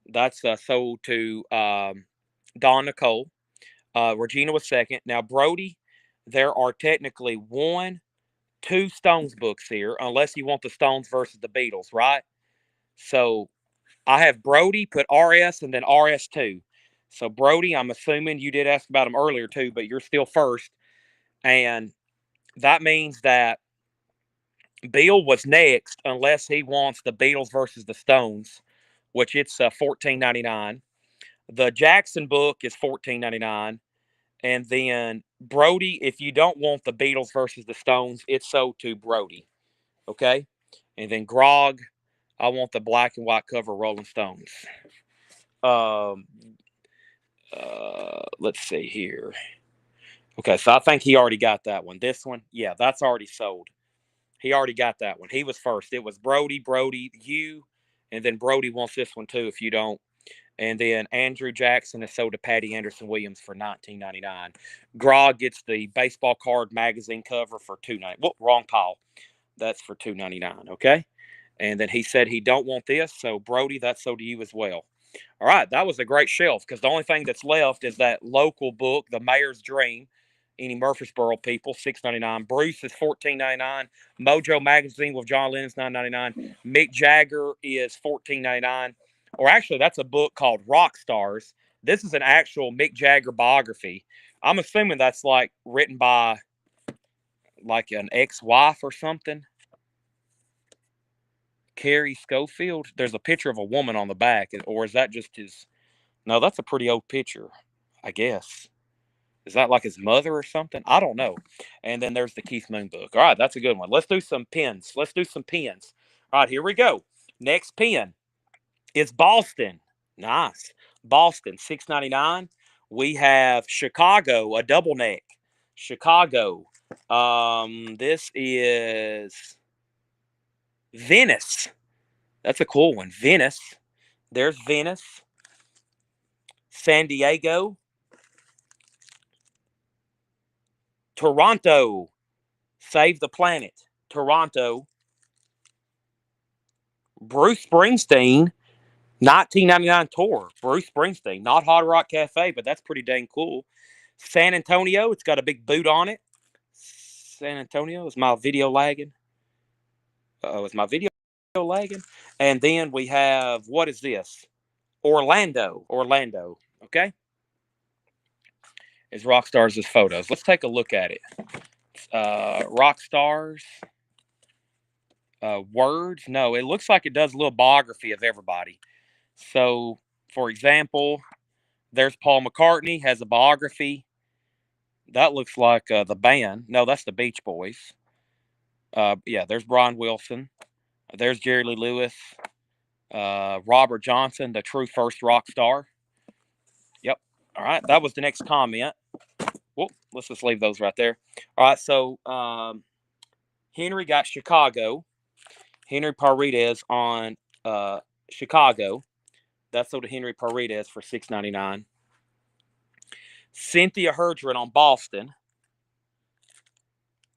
That's sold to Don Nicole. Regina was second. Now, Brody, there are technically 1, 2 Stones books here, unless you want the Stones versus the Beatles, right? So I have Brody put RS and then RS2. So Brody, I'm assuming you did ask about him earlier too, but you're still first. And that means that Bill was next unless he wants the Beatles versus the Stones, which it's $14.99. The Jackson book is $14.99. And then Brody, if you don't want the Beatles versus the Stones, it's sold to Brody. Okay? And then Grog, I want the black and white cover Rolling Stones. Let's see here. Okay, so I think he already got that one. This one, yeah, that's already sold. He already got that one. He was first. It was Brody, you, and then Brody wants this one too if you don't. And then Andrew Jackson is sold to Patty Anderson Williams for $19.99. Grog gets the baseball card magazine cover for $2.99. Whoop, wrong pile. That's for $2.99. Okay. And then he said he don't want this. So Brody, that's sold to you as well. All right, that was a great shelf because the only thing that's left is that local book, The Mayor's Dream. Any Murfreesboro people, $6.99. Bruce is $14.99. Mojo Magazine with John Lennon's $9.99. Mick Jagger is $14.99. Or actually, that's a book called Rock Stars. This is an actual Mick Jagger biography. I'm assuming that's like written by like an ex-wife or something. Carrie Schofield. There's a picture of a woman on the back, or is that just his? No, that's a pretty old picture, I guess. Is that like his mother or something? I don't know. And then there's the Keith Moon book. All right, that's a good one. Let's do some pins. All right, here we go. Next pin is Boston. Nice. Boston, $6.99. We have Chicago, a double neck. Chicago. This is Venice. That's a cool one. Venice. There's Venice. San Diego. Toronto. Save the planet. Toronto. Bruce Springsteen. 1999 tour. Bruce Springsteen. Not Hard Rock Cafe, but that's pretty dang cool. San Antonio. It's got a big boot on it. San Antonio. Is my video lagging? Uh-oh, is my video lagging? And then we have, what is this? Orlando. Orlando. Okay. Is Rockstars' photos. Let's take a look at it. Rockstars. Words. No, it looks like it does a little biography of everybody. So, for example, there's Paul McCartney, has a biography. That looks like the band. No, that's the Beach Boys. Yeah, there's Brian Wilson. There's Jerry Lee Lewis. Robert Johnson, the true first rock star. Yep. All right. That was the next comment. Well, let's just leave those right there. All right. So Henry got Chicago. Henry Paredes on Chicago. That's sold to Henry Paredes for $6.99. Cynthia Herdren on Boston.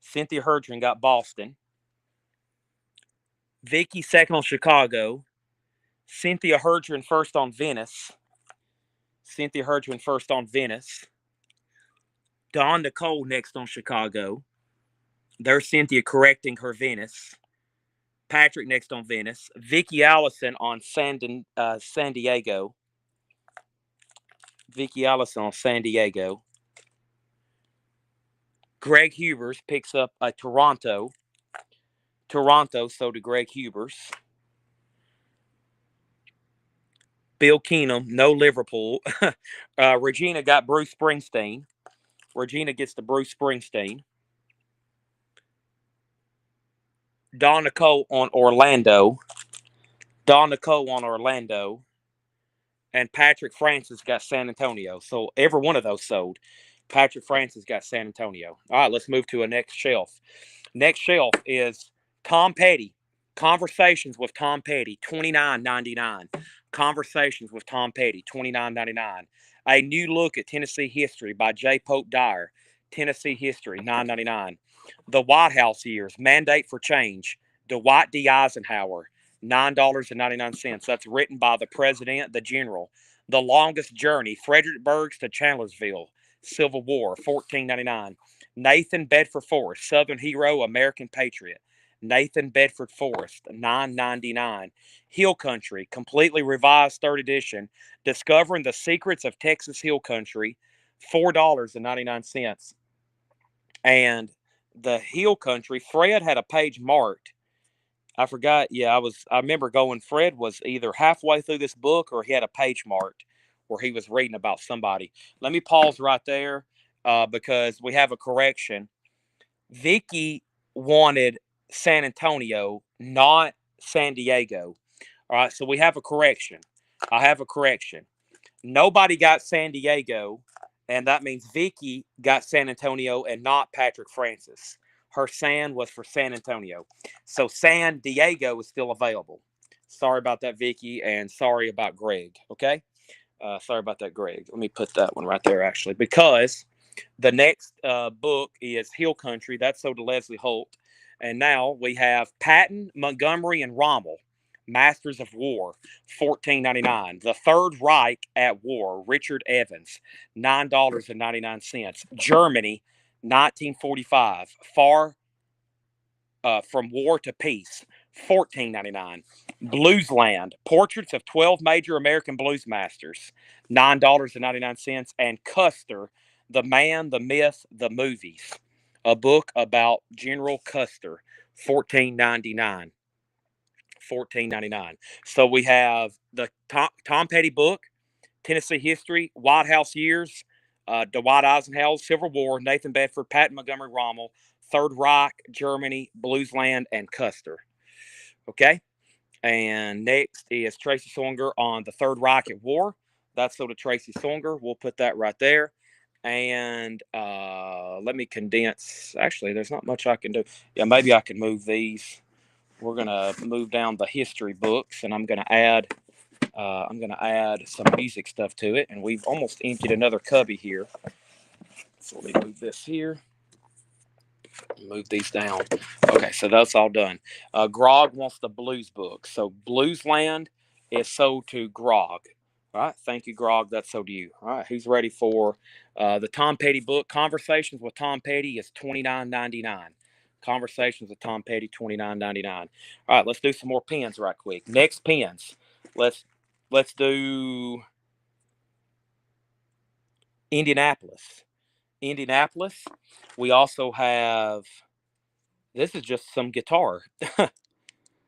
Cynthia Herdren got Boston. Vicky second on Chicago. Cynthia Herdren first on Venice. Cynthia Herdren first on Venice. Dawn Nicole next on Chicago. There's Cynthia correcting her Venice. Patrick next on Venice. Vicky Allison on San Diego. Vicky Allison on San Diego. Greg Hubers picks up a Toronto. Toronto, so to Greg Hubers. Bill Keenum, no Liverpool. Regina got Bruce Springsteen. Regina gets the Bruce Springsteen. Dawn Nicole on Orlando. Dawn Nicole on Orlando. And Patrick Francis got San Antonio. So every one of those sold. Patrick Francis got San Antonio. All right, let's move to a next shelf. Next shelf is Tom Petty. Conversations with Tom Petty, $29.99. Conversations with Tom Petty, $29.99. A New Look at Tennessee History by J. Pope Dyer. Tennessee History, $9.99. The White House Years, Mandate for Change. Dwight D. Eisenhower, $9.99. That's written by the President, the General. The Longest Journey, Fredericksburg to Chandlersville, Civil War, $14.99. Nathan Bedford Forrest, Southern Hero, American Patriot. Nathan Bedford Forrest, $9.99. Hill Country, completely revised 3rd edition, Discovering the Secrets of Texas Hill Country, $4.99. And the Hill Country, Fred had a page marked. I forgot. Yeah, I remember going, Fred was either halfway through this book or he had a page marked where he was reading about somebody. Let me pause right there because we have a correction. Vicky wanted San Antonio, not San Diego. All right, so we have a correction. I have a correction. Nobody got San Diego, and that means Vicky got San Antonio and not Patrick Francis. Her San was for San Antonio. So San Diego is still available. Sorry about that, Vicky, and sorry about Greg, okay? Sorry about that, Greg. Let me put that one right there, actually, because the next book is Hill Country. That's sold to Leslie Holt. And now we have Patton, Montgomery, and Rommel, Masters of War, $14.99. The Third Reich at War, Richard Evans, $9.99. Germany, 1945, Far from War to Peace, $14.99. Bluesland, Portraits of 12 Major American Blues Masters, $9.99. And Custer, The Man, the Myth, the Movies, a book about General Custer, $14.99. $14.99. So we have the Tom Petty book, Tennessee History, White House Years, Dwight Eisenhower, Civil War, Nathan Bedford, Patton Montgomery Rommel, Third Reich, Germany, Bluesland, and Custer. Okay? And next is Tracy Songer on the Third Reich at War. That's so to Tracy Songer. We'll put that right there. And let me condense. Actually, there's not much I can do. Yeah, maybe I can move these. We're gonna move down the history books, and I'm gonna add some music stuff to it. And we've almost emptied another cubby here. So let me move this here. Move these down. Okay, so that's all done. Grog wants the blues book. So Bluesland is sold to Grog. All right, thank you, Grog. That's sold to you. All right, who's ready for the Tom Petty book? Conversations with Tom Petty is $29.99. Conversations with Tom Petty, $29.99. All right, let's do some more pens right quick. Next pens. Let's do Indianapolis. Indianapolis. We also have. This is just some guitar.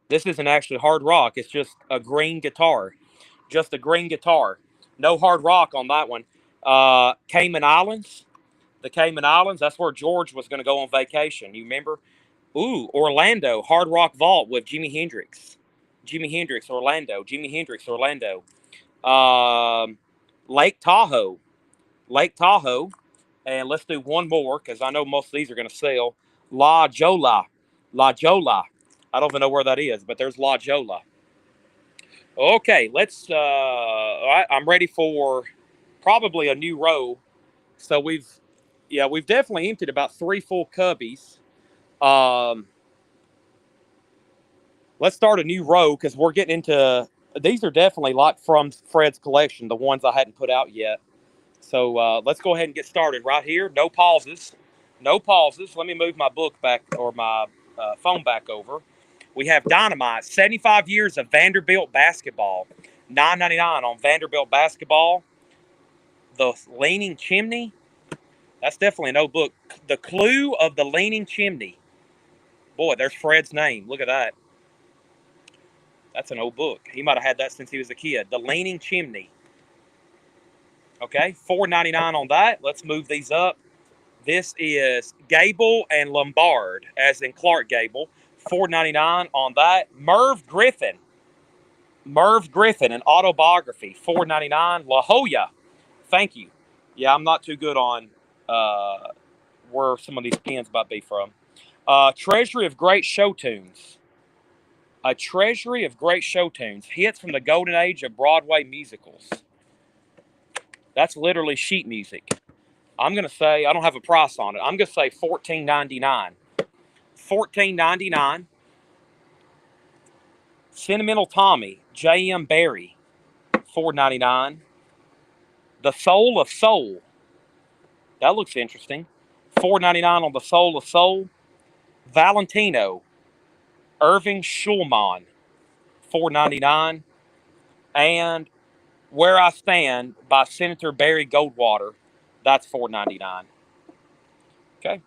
This isn't actually hard rock. It's just a green guitar. Just a green guitar. No hard rock on that one. Cayman Islands. The Cayman Islands. That's where George was going to go on vacation. You remember? Ooh, Orlando. Hard Rock Vault with Jimi Hendrix. Jimi Hendrix, Orlando. Jimi Hendrix, Orlando. Lake Tahoe. Lake Tahoe. And let's do one more because I know most of these are going to sell. La Jolla. La Jolla. I don't even know where that is, but there's La Jolla. Okay, let's. All right, I'm ready for probably a new row. So we've definitely emptied about 3 full cubbies. Let's start a new row because we're getting into. These are definitely like from Fred's collection, the ones I hadn't put out yet. So let's go ahead and get started right here. No pauses. No pauses. Let me move my book back or my phone back over. We have Dynamite, 75 years of Vanderbilt basketball. $9.99 on Vanderbilt basketball. The Leaning Chimney. That's definitely an old book. The Clue of the Leaning Chimney. Boy, there's Fred's name. Look at that. That's an old book. He might have had that since he was a kid. The Leaning Chimney. Okay, $4.99 on that. Let's move these up. This is Gable and Lombard, as in Clark Gable. $4.99 on that. Merv Griffin, an autobiography. $4.99. La Jolla. Thank you. Yeah, I'm not too good on where some of these pens might be from. Treasury of Great Show Tunes. A treasury of great show tunes. Hits from the golden age of Broadway musicals. That's literally sheet music. I'm going to say, I don't have a price on it. I'm going to say $14.99. $14.99. Sentimental Tommy, J.M. Barrie, $4.99. The Soul of Soul. That looks interesting. $4.99 on The Soul of Soul. Valentino, Irving Schulman, $4.99. And Where I Stand by Senator Barry Goldwater, that's $4.99. Okay.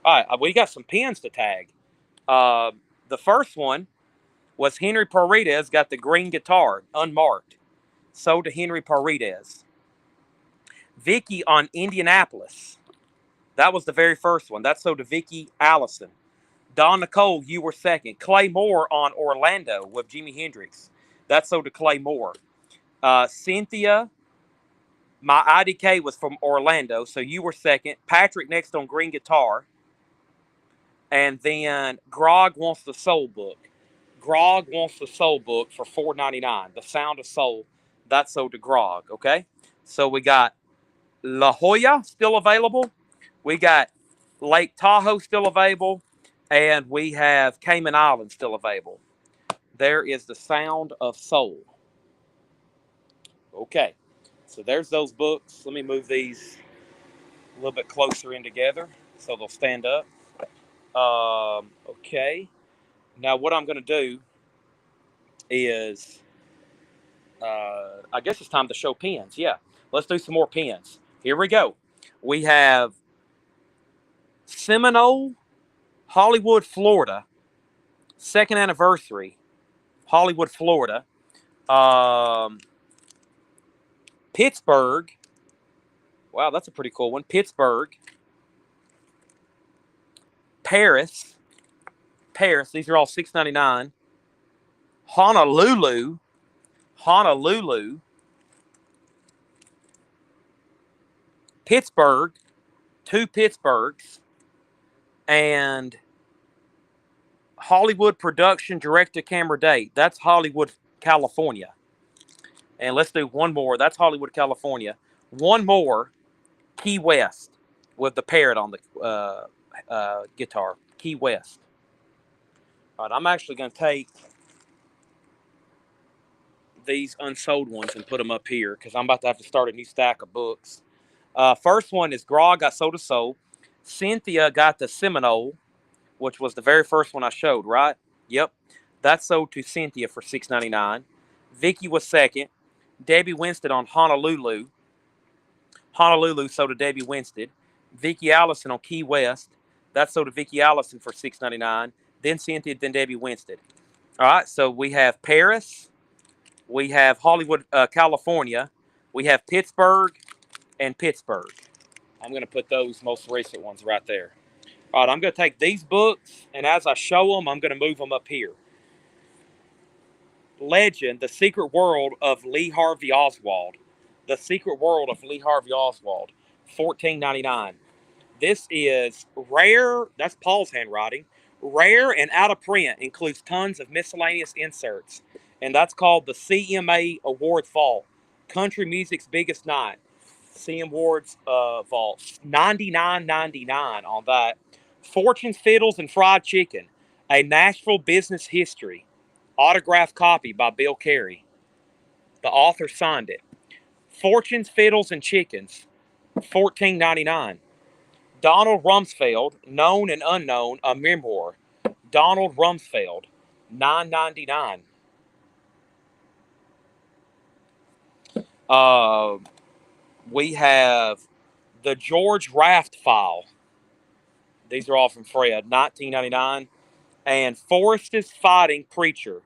All right, we got some pens to tag. The first one was Henry Paredes, got the green guitar, unmarked. Sold to Henry Paredes. Vicky on Indianapolis. That was the very first one. That's sold to Vicky Allison. Don Nicole, you were second. Clay Moore on Orlando with Jimi Hendrix. That's sold to Clay Moore. Cynthia, my IDK was from Orlando, so you were second. Patrick next on green guitar. And then Grog wants the soul book. Grog wants the soul book for $4.99. The Sound of Soul. That's sold to Grog, okay? So we got La Jolla still available. We got Lake Tahoe still available. And we have Cayman Islands still available. There is the Sound of Soul. Okay. So there's those books. Let me move these a little bit closer in together so they'll stand up. Okay. Now what I'm going to do is, I guess it's time to show pens. Yeah. Let's do some more pens. Here we go. We have Seminole, Hollywood, Florida. Second anniversary, Hollywood, Florida. Pittsburgh. Wow, that's a pretty cool one. Pittsburgh. Paris. These are all $6.99. Honolulu, Pittsburgh, 2 Pittsburghs, and Hollywood production direct-to-camera date. That's Hollywood, California. And let's do one more. That's Hollywood, California. One more, Key West, with the parrot on the guitar. Key West. All right, I'm actually going to take these unsold ones and put them up here because I'm about to have to start a new stack of books. First one is Grog got sold to soul. Cynthia got the Seminole, which was the very first one I showed, right? Yep. That sold to Cynthia for $6.99. Vicky was second. Debbie Winston on Honolulu. Honolulu sold to Debbie Winston. Vicky Allison on Key West. That sold to Vicky Allison for $6.99. Then Cynthia, then Debbie Winston. All right, so we have Paris. We have Hollywood, California. We have Pittsburgh and Pittsburgh. I'm going to put those most recent ones right there. All right, I'm going to take these books, and as I show them, I'm going to move them up here. Legend, The Secret World of Lee Harvey Oswald. The Secret World of Lee Harvey Oswald, $14.99. This is rare. That's Paul's handwriting. Rare and out of print. Includes tons of miscellaneous inserts. And that's called the CMA Award Vault. Country Music's Biggest Night. CM Awards Vault. $99.99 on that. Fortune's Fiddles and Fried Chicken. A Nashville Business History. Autographed copy by Bill Carey. The author signed it. Fortune's Fiddles and Chickens. $14.99. Donald Rumsfeld, Known and Unknown, a memoir. Donald Rumsfeld, $9.99. We have the George Raft File. These are all from Fred, $19.99. And Forrest's Fighting Preacher,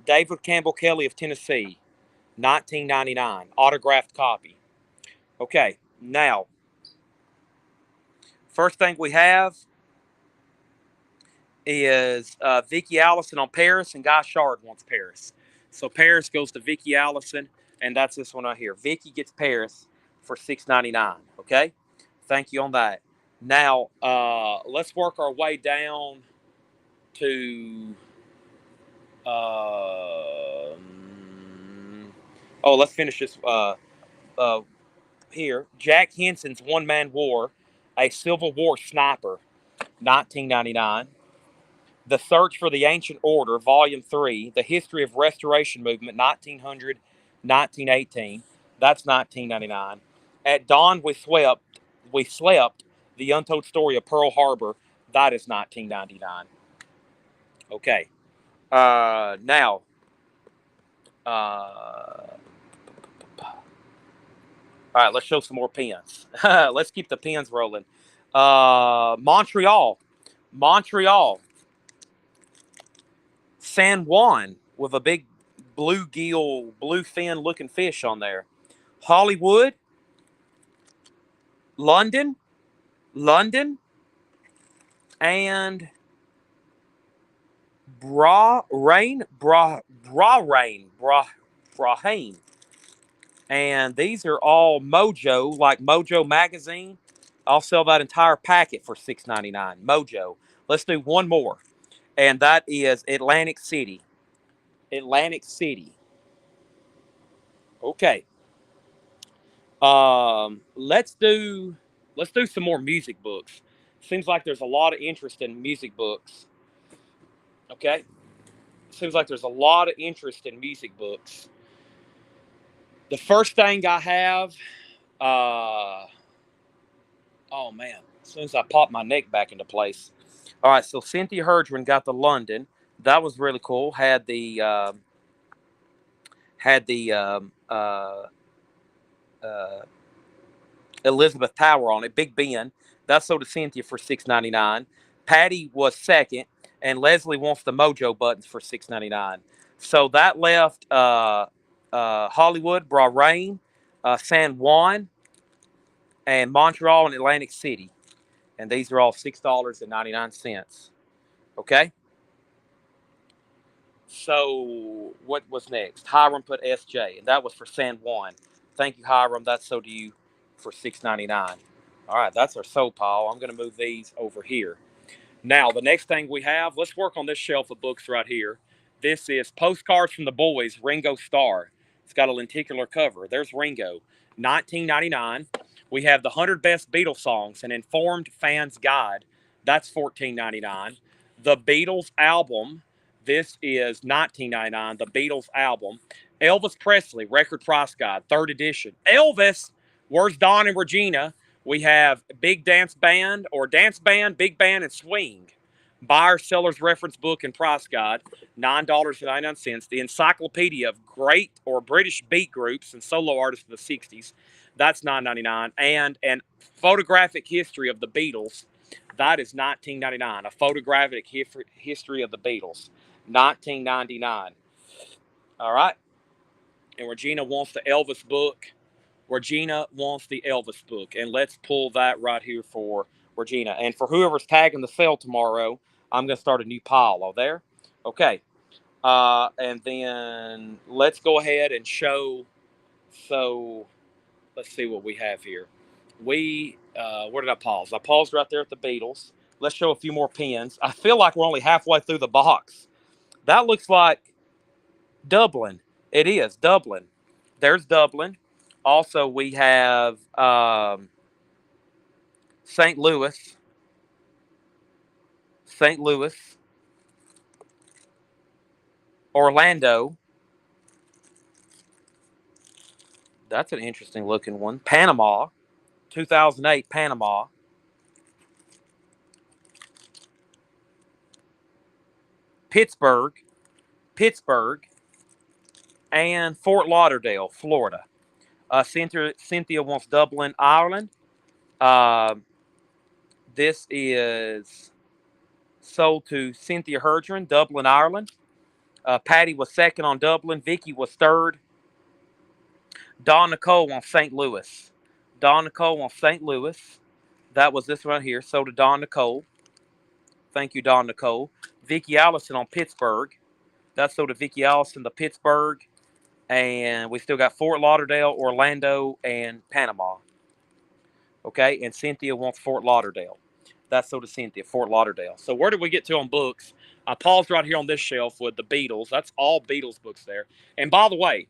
David Campbell Kelly of Tennessee, $19.99. Autographed copy. Okay, now, first thing we have is Vicky Allison on Paris, and Guy Shard wants Paris. So Paris goes to Vicky Allison, and that's this one right here. Vicky gets Paris for $6.99. Okay, thank you on that. Now let's work our way down to. Let's finish this here. Jack Henson's One Man War, a Civil War Sniper, $19.99. The Search for the Ancient Order, Volume 3, The History of Restoration Movement, 1900, 1918. That's $19.99. At Dawn We Slept, The Untold Story of Pearl Harbor. That is $19.99. Okay. Now, all right, let's show some more pens. Let's keep the pens rolling. Montreal. San Juan with a big bluegill, bluefin looking fish on there. Hollywood. London, and Brahrain. And these are all Mojo, like Mojo Magazine. I'll sell that entire packet for $6.99. Mojo. Let's do one more, and that is Atlantic City. Okay. Let's do some more music books. Seems like there's a lot of interest in music books. Okay. Seems like there's a lot of interest in music books. The first thing I have, oh man, as soon as I pop my neck back into place. All right, so Cynthia Herdron got the London. That was really cool. Had the Elizabeth Tower on it. Big Ben. That sold to Cynthia for $6.99. Patty was second, and Leslie wants the Mojo buttons for $6.99. So that left Hollywood, Brahrain, San Juan, and Montreal and Atlantic City. And these are all $6.99. Okay? So what was next? Hiram put SJ, and that was for San Juan. Thank you, Hiram. That's so to you for $6.99. All right, that's our soap pile. I'm going to move these over here. Now, the next thing we have, let's work on this shelf of books right here. This is Postcards from the Boys, Ringo Starr. It's got a lenticular cover. There's Ringo, 1999. We have the 100 Best Beatles Songs, an informed fan's guide. That's $14.99. The Beatles album. This is $19.99. The Beatles album. Elvis Presley, Record Price Guide, third edition. Elvis, where's Don and Regina? We have Big Dance Band or Dance Band, Big Band, and Swing. Buyer Seller's Reference Book and Price Guide, $9.99. The Encyclopedia of Great or British Beat Groups and Solo Artists of the 60s, that's $9.99. And an Photographic History of the Beatles, that is $19.99. A Photographic History of the Beatles, $19.99. All right. And Regina wants the Elvis book. Regina wants the Elvis book. And let's pull that right here for Regina. And for whoever's tagging the sale tomorrow, I'm going to start a new pile. All there? Okay. And then let's go ahead and show. So let's see what we have here. Where did I pause? I paused right there at the Beatles. Let's show a few more pins. I feel like we're only halfway through the box. That looks like Dublin. It is Dublin. There's Dublin. Also, we have St. Louis, Orlando. That's an interesting looking one. Panama, 2008 Panama. Pittsburgh, and Fort Lauderdale, Florida. Cynthia wants Dublin, Ireland. Uh, this is sold to Cynthia Herdron, Dublin, Ireland. Patty was second on Dublin. Vicky was third. Don Nicole on St. Louis. That was this one right here. Sold to Don Nicole. Thank you, Don Nicole. Vicky Allison on Pittsburgh. That's sold to Vicky Allison, the Pittsburgh. And we still got Fort Lauderdale, Orlando, and Panama. Okay, and Cynthia wants Fort Lauderdale. That's sold to Cynthia, Fort Lauderdale. So where did we get to on books? I paused right here on this shelf with the Beatles. That's all Beatles books there. And by the way,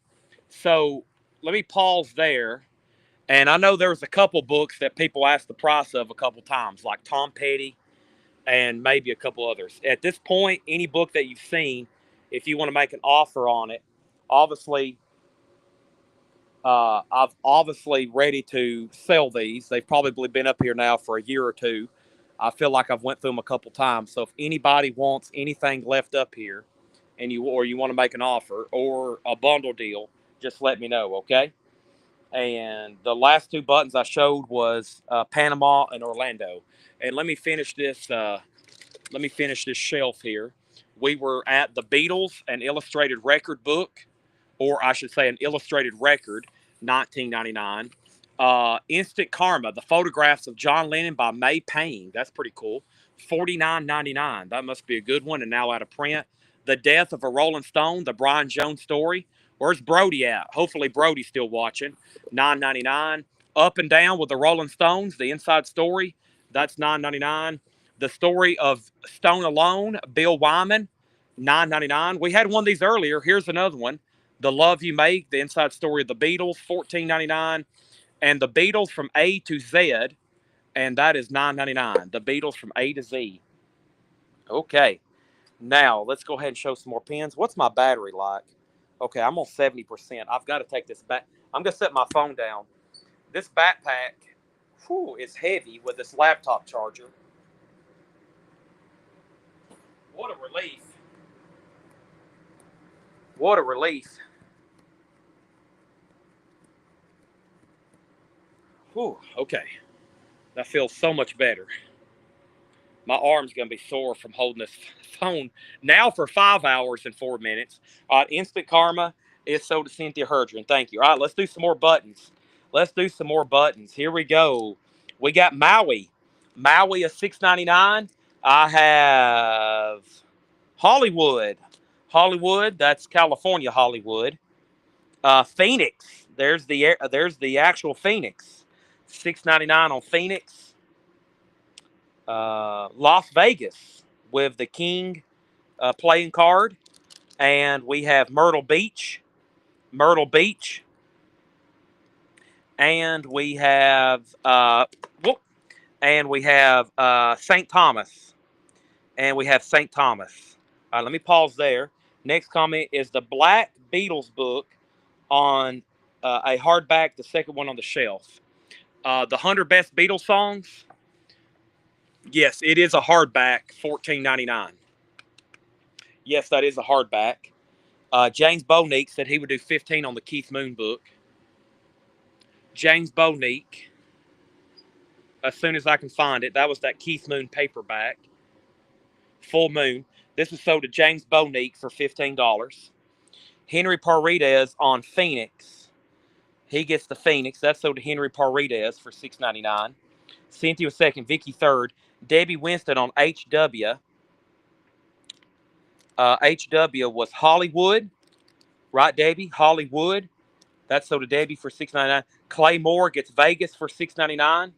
so let me pause there. And I know there's a couple books that people asked the price of a couple times, like Tom Petty and maybe a couple others. At this point, any book that you've seen, if you want to make an offer on it, obviously, I've obviously ready to sell these. They've probably been up here now for a year or two. I feel like I've went through them a couple times. So if anybody wants anything left up here, and you want to make an offer or a bundle deal, just let me know, okay? And the last two buttons I showed was Panama and Orlando. And let me finish this. Let me finish this shelf here. We were at the Beatles, an illustrated record book, or I should say, an illustrated record, 1999. Instant Karma, the photographs of John Lennon by May Payne. That's pretty cool. $49.99. That must be a good one, and now out of print. The Death of a Rolling Stone, the Brian Jones story. Where's Brody at? Hopefully Brody's still watching. $9.99. Up and Down with the Rolling Stones, the inside story. That's $9.99. The story of Stone Alone, Bill Wyman, $9.99. We had one of these earlier. Here's another one. The Love You Make, the inside story of the Beatles, $14.99. And the Beatles from A to Z, and that is $9.99. The Beatles from A to Z. Okay. Now, let's go ahead and show some more pins. What's my battery like? Okay, I'm on 70%. I've got to take this back. I'm going to set my phone down. This backpack is heavy with this laptop charger. What a relief. What a relief. Whew, okay. That feels so much better. My arm's going to be sore from holding this phone now for 5 hours and 4 minutes. All right, Instant Karma is sold to Cynthia Herdron. Thank you. All right, let's do some more buttons. Here we go. We got Maui. Maui is $6.99. I have Hollywood. Hollywood, that's California Hollywood. Phoenix, there's the actual Phoenix, $6.99 on Phoenix. Las Vegas with the King playing card, and we have Myrtle Beach, and we have St. Thomas, and we have St. Thomas. All right, let me pause there. Next comment is the Black Beatles book on a hardback, the second one on the shelf. The 100 Best Beatles Songs. Yes, it is a hardback, $14.99. Yes, that is a hardback. James Bonique said he would do 15 on the Keith Moon book. James Bonique, as soon as I can find it, that was that Keith Moon paperback. Full Moon. This is sold to James Bonique for $15. Henry Parrides on Phoenix. He gets the Phoenix. That's sold to Henry Parrides for $6.99. Cynthia was second. Vicky third. Debbie Winston on HW. HW was Hollywood. Right, Debbie? Hollywood. That's sold to Debbie for $6.99. Clay Moore gets Vegas for $6.99.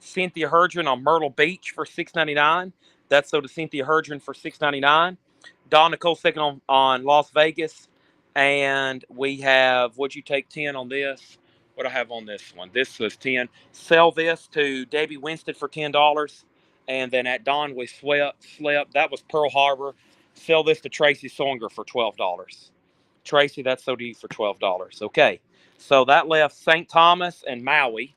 Cynthia Herdron on Myrtle Beach for $6.99. That's sold to Cynthia Herdron for $6.99. Dawn Nicole second on Las Vegas. And we have, would you take 10 on this? What do I have on this one? This was 10. Sell this to Debbie Winston for $10. And then at Dawn we slept. That was Pearl Harbor. Sell this to Tracy Songer for $12. Tracy, that's sold to you for $12. Okay. So that left St. Thomas and Maui.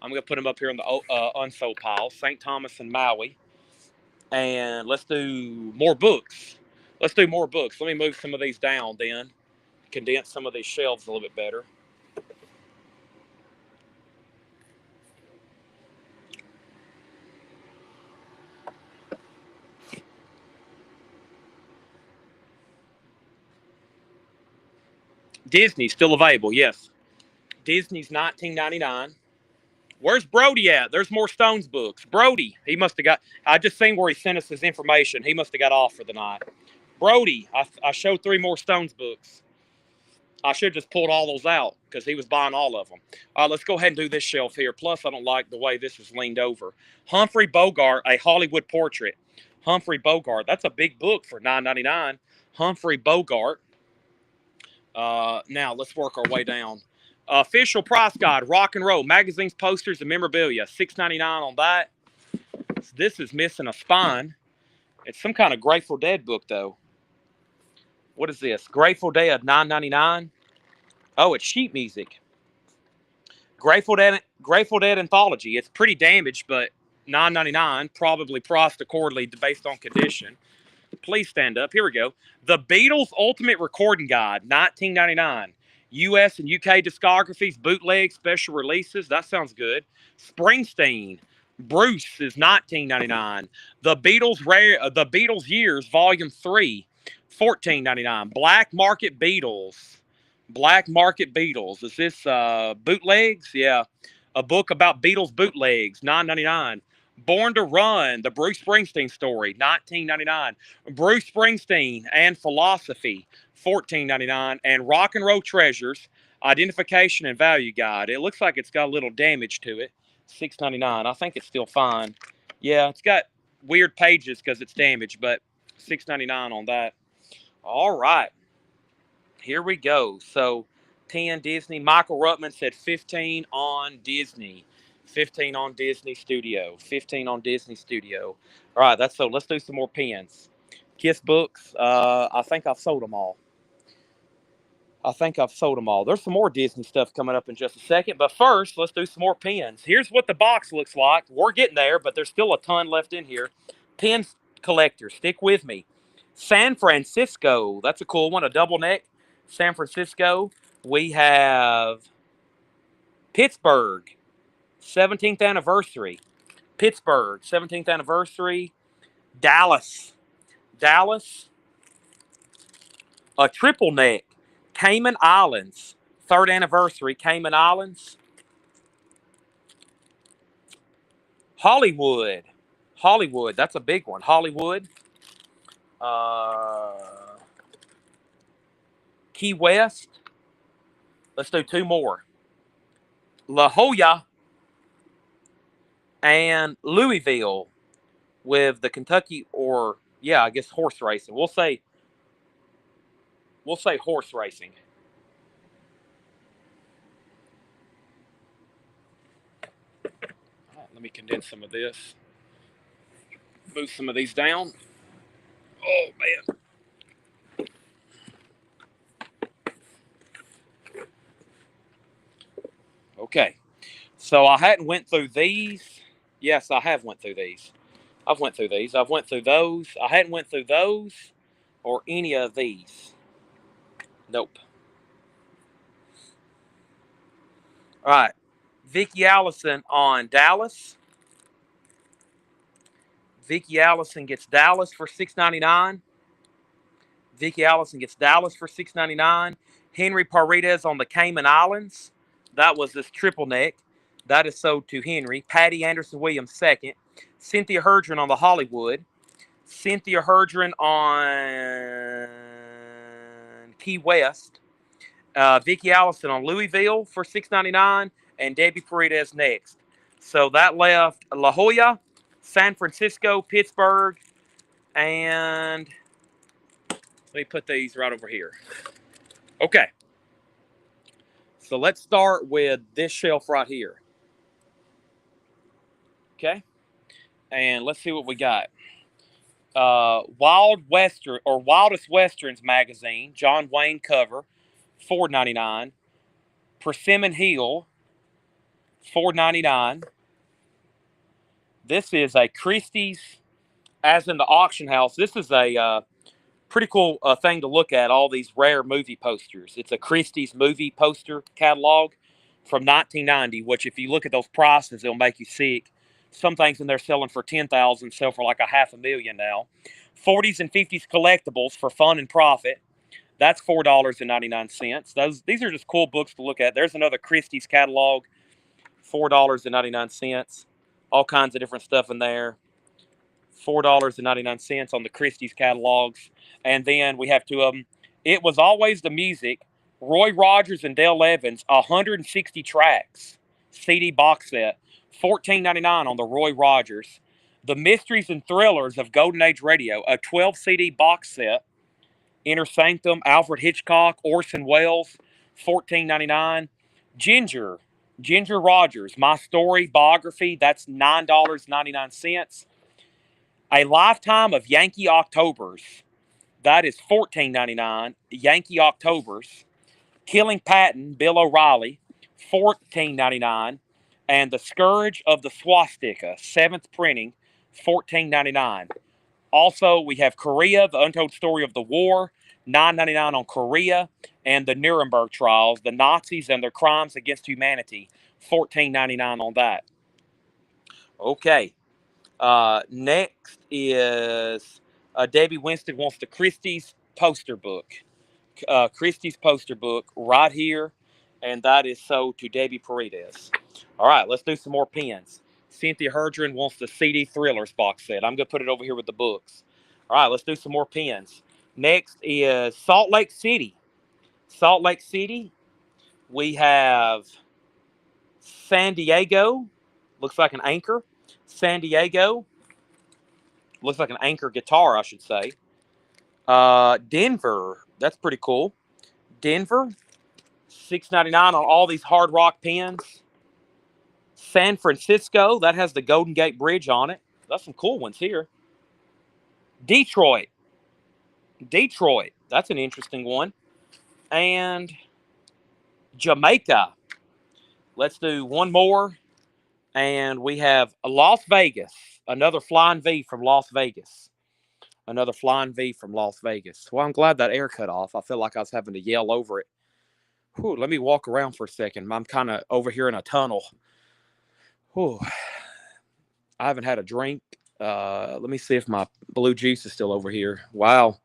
I'm going to put them up here in the unsold pile. St. Thomas and Maui. And let's do more books. Let's do more books. Let me move some of these down then. Condense some of these shelves a little bit better. Disney's still available, yes. Disney's $19.99. Where's Brody at? There's more Stones books. Brody, he must have got, I just seen where he sent us his information. He must have got off for the night. Brody, I showed 3 more Stones books. I should have just pulled all those out because he was buying all of them. Let's go ahead and do this shelf here. Plus, I don't like the way this is leaned over. Humphrey Bogart, A Hollywood Portrait. Humphrey Bogart. That's a big book for $9.99. Humphrey Bogart. Now, let's work our way down. Official price guide, rock and roll, magazines, posters, and memorabilia. $6.99 on that. This is missing a spine. It's some kind of Grateful Dead book, though. What is this? Grateful Dead, $9.99. Oh, it's sheet music. Grateful Dead anthology. It's pretty damaged, but $9.99. Probably priced accordingly based on condition. Please stand up. Here we go. The Beatles Ultimate Recording Guide, $19.99. U.S. and U.K. discographies, bootlegs, special releases. That sounds good. Springsteen. Bruce is $19.99. The Beatles Years, Volume 3, $14.99. Black Market Beatles. Black Market Beatles. Is this bootlegs? Yeah. A book about Beatles bootlegs, $9.99. Born to Run, the Bruce Springsteen story, $19.99. Bruce Springsteen and Philosophy, $14.99. And Rock and Roll Treasures, Identification and Value Guide. It looks like it's got a little damage to it, $6.99. I think it's still fine. Yeah, it's got weird pages because it's damaged, but $6.99 on that. All right. Here we go. So 10 Disney. Michael Ruttman said 15 on Disney. 15 on Disney Studio. 15 on Disney Studio. All right, that's so. Let's do some more pens. Kiss books. I think I've sold them all. There's some more Disney stuff coming up in just a second. But first, let's do some more pens. Here's what the box looks like. We're getting there, but there's still a ton left in here. Pen collector. Stick with me. San Francisco. That's a cool one. A double neck. San Francisco. We have Pittsburgh, 17th anniversary. Pittsburgh, 17th anniversary. Dallas, a triple neck. Cayman Islands, 3rd anniversary. Cayman Islands. Hollywood, that's a big one. Hollywood. Key West. Let's do 2 more. La Jolla and Louisville with the Kentucky, or yeah, I guess horse racing. We'll say horse racing. Right, let me condense some of this. Move some of these down. Oh man. Okay. So I hadn't went through these. Yes, I have went through these. I've went through these. I've went through those. I hadn't went through those or any of these. Nope. All right. Vicky Allison on Dallas. Vicky Allison gets Dallas for $6.99. Vicky Allison gets Dallas for $6.99. Henry Paredes on the Cayman Islands. That was this triple neck. That is sold to Henry. Patty Anderson Williams second. Cynthia Herdron on the Hollywood. Cynthia Herdron on Key West. Vicky Allison on Louisville for $6.99. And Debbie Paredes next. So that left La Jolla, San Francisco, Pittsburgh, and let me put these right over here. Okay. So let's start with this shelf right here. Okay. And let's see what we got. Wild Western or Wildest Westerns magazine, John Wayne cover, $4.99. Persimmon Hill, $4.99. This is a Christie's, as in the auction house. This is a pretty cool thing to look at, all these rare movie posters. It's a Christie's movie poster catalog from 1990, which if you look at those prices, it'll make you sick. Some things in there selling for $10,000 sell for like $500,000 now. 40s and 50s collectibles for fun and profit. That's $4.99. These are just cool books to look at. There's another Christie's catalog, $4.99. All kinds of different stuff in there. $4.99 on the Christie's catalogs. And then we have 2 of them. It Was Always the Music, Roy Rogers and Dale Evans, 160 tracks, CD box set, $14.99 on the Roy Rogers. The Mysteries and Thrillers of Golden Age Radio, a 12 CD box set, Inner Sanctum, Alfred Hitchcock, Orson Welles, $14.99. Ginger Rogers, My Story, Biography, that's $9.99. A Lifetime of Yankee Octobers, that is $14.99. Yankee Octobers. Killing Patton, Bill O'Reilly, $14.99. And The Scourge of the Swastika, 7th printing, $14.99. Also, we have Korea, The Untold Story of the War, $9.99 on Korea. And the Nuremberg Trials, The Nazis and Their Crimes Against Humanity, $14.99 on that. Okay. Next is Debbie Winston wants the Christie's poster book. Christie's poster book right here, and that is sold to Debbie Paredes. All right, let's do some more pins. Cynthia Herdron wants the CD Thrillers box set. I'm going to put it over here with the books. All right, let's do some more pins. Next is Salt Lake City. Salt Lake City, we have San Diego. Looks like an anchor. San Diego. Looks like an anchor guitar, I should say. Denver. That's pretty cool. Denver. $6.99 on all these hard rock pins. San Francisco. That has the Golden Gate Bridge on it. That's some cool ones here. Detroit. That's an interesting one. And Jamaica. Let's do one more. And we have Las Vegas. Another Flying V from Las Vegas. Another Flying V from Las Vegas. Well, I'm glad that air cut off. I feel like I was having to yell over it. Whew, let me walk around for a second. I'm kind of over here in a tunnel. Whew. I haven't had a drink. Let me see if my blue juice is still over here. Wow.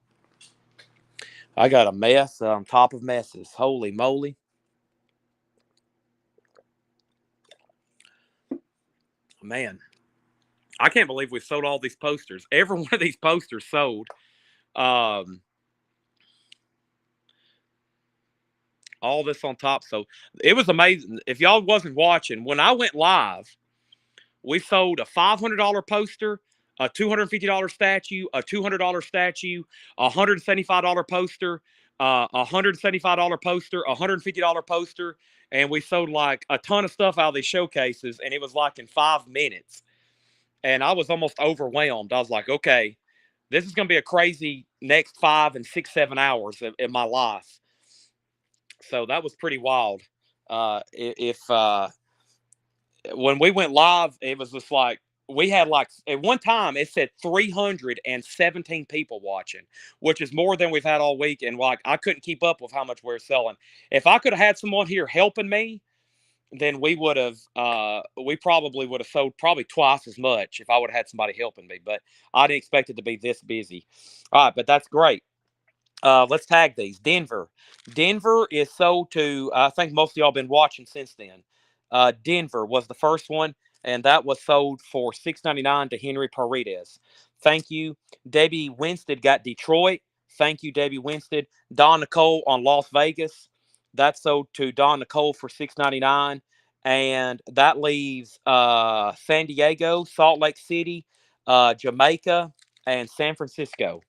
I got a mess on top of messes. Holy moly. Man, I can't believe we sold all these posters. Every one of these posters sold. All this on top. So it was amazing. If y'all wasn't watching, when I went live, we sold a $500 poster, a $250 statue, a $200 statue, a $175 poster, a $175 poster, a $150 poster, and we sold like a ton of stuff out of these showcases, and it was like in 5 minutes. And I was almost overwhelmed. I was like, okay, this is going to be a crazy next 5 and 6, 7 hours in my life. So that was pretty wild. If When we went live, it was just like we had like at one time it said 317 people watching, which is more than we've had all week. And like I couldn't keep up with how much we are selling. If I could have had someone here helping me, then we probably would have sold probably twice as much if I would have had somebody helping me. But I didn't expect it to be this busy. All right, but that's great. Let's tag these. Denver. Denver is sold to, I think most of y'all been watching since then. Denver was the first one, and that was sold for $6.99 to Henry Paredes. Thank you. Debbie Winstead got Detroit. Thank you, Debbie Winstead. Don Nicole on Las Vegas. That sold to Don Nicole for $6.99. And that leaves San Diego, Salt Lake City, Jamaica, and San Francisco.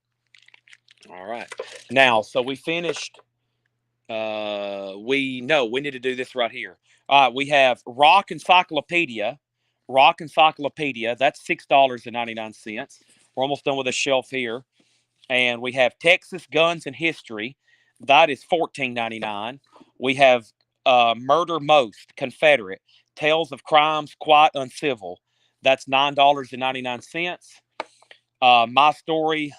All right. Now, so we finished. We need to do this right here. We have Rock Encyclopedia. Rock Encyclopedia. That's $6.99. We're almost done with the shelf here. And we have Texas Guns and History. That is $14.99. We have Murder Most Confederate Tales of Crimes Quite Uncivil. That's $9.99. My Story.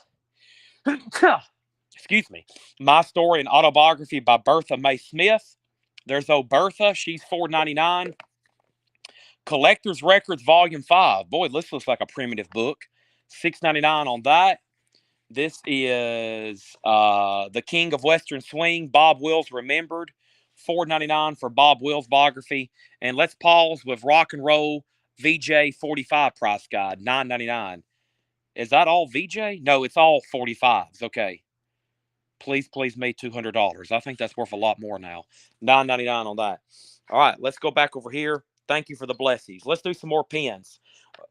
Excuse me. My Story and Autobiography by Bertha May Smith. There's old Bertha. She's $4.99. Collector's Records Volume 5. Boy, this looks like a primitive book. $6.99 on that. This is The King of Western Swing, Bob Wills Remembered. $4.99 for Bob Wills biography. And let's pause with Rock and Roll VJ 45 price guide, $9.99. Is that all VJ? No, it's all 45s. Okay. Please me $200. I think that's worth a lot more now. $9.99 on that. All right, let's go back over here. Thank you for the blessies. Let's do some more pins.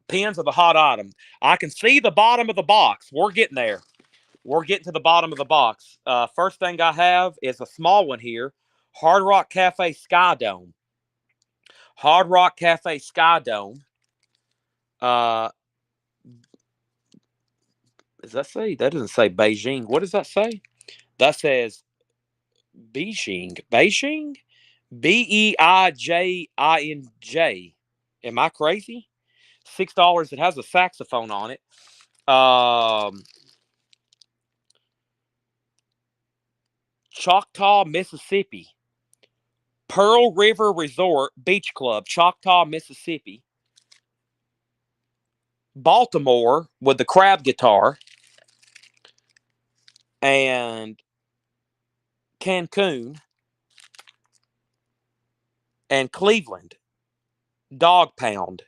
Pins are the hot item. I can see the bottom of the box. We're getting there. We're getting to the bottom of the box. First thing I have is a small one here. Hard Rock Cafe Sky Dome. Hard Rock Cafe Sky Dome. Does that say? That doesn't say Beijing. What does that say? That says Beijing. Beijing? Beijing. Am I crazy? $6. It has a saxophone on it. Choctaw, Mississippi. Pearl River Resort Beach Club, Choctaw, Mississippi. Baltimore with the crab guitar. And Cancun. And Cleveland. Dog Pound.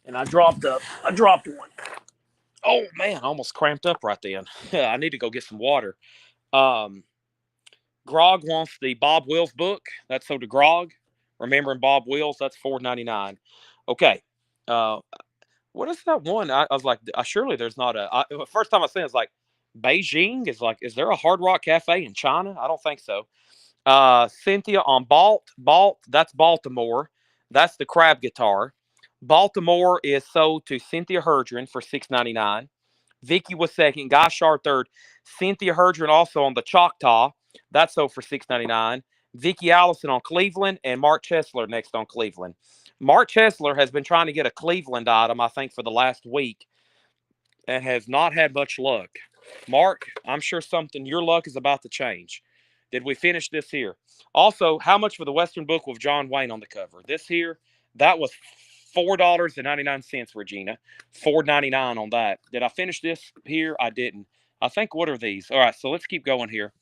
And I dropped one. Oh man, I almost cramped up right then. I need to go get some water. Grog wants the Bob Wills book. That's so to Grog. Remembering Bob Wills, that's $4.99. Okay. What is that one? I was like, surely there's not first time I seen it, I was like, Beijing is there a Hard Rock Cafe in China? I don't think so. Cynthia on Balt, that's Baltimore. That's the crab guitar. Baltimore is sold to Cynthia Herdren for $6.99. Vicky was second. Guy Shar third. Cynthia Herdren also on the Choctaw. That's sold for $6.99. Vicky Allison on Cleveland, and Mark Chesler next on Cleveland. Mark Chesler has been trying to get a Cleveland item, I think, for the last week and has not had much luck. Mark, I'm sure your luck is about to change. Did we finish this here? Also, how much for the Western book with John Wayne on the cover? This here, that was $4.99, Regina. $4.99 on that. Did I finish this here? I didn't. I think, what are these? All right, so let's keep going here.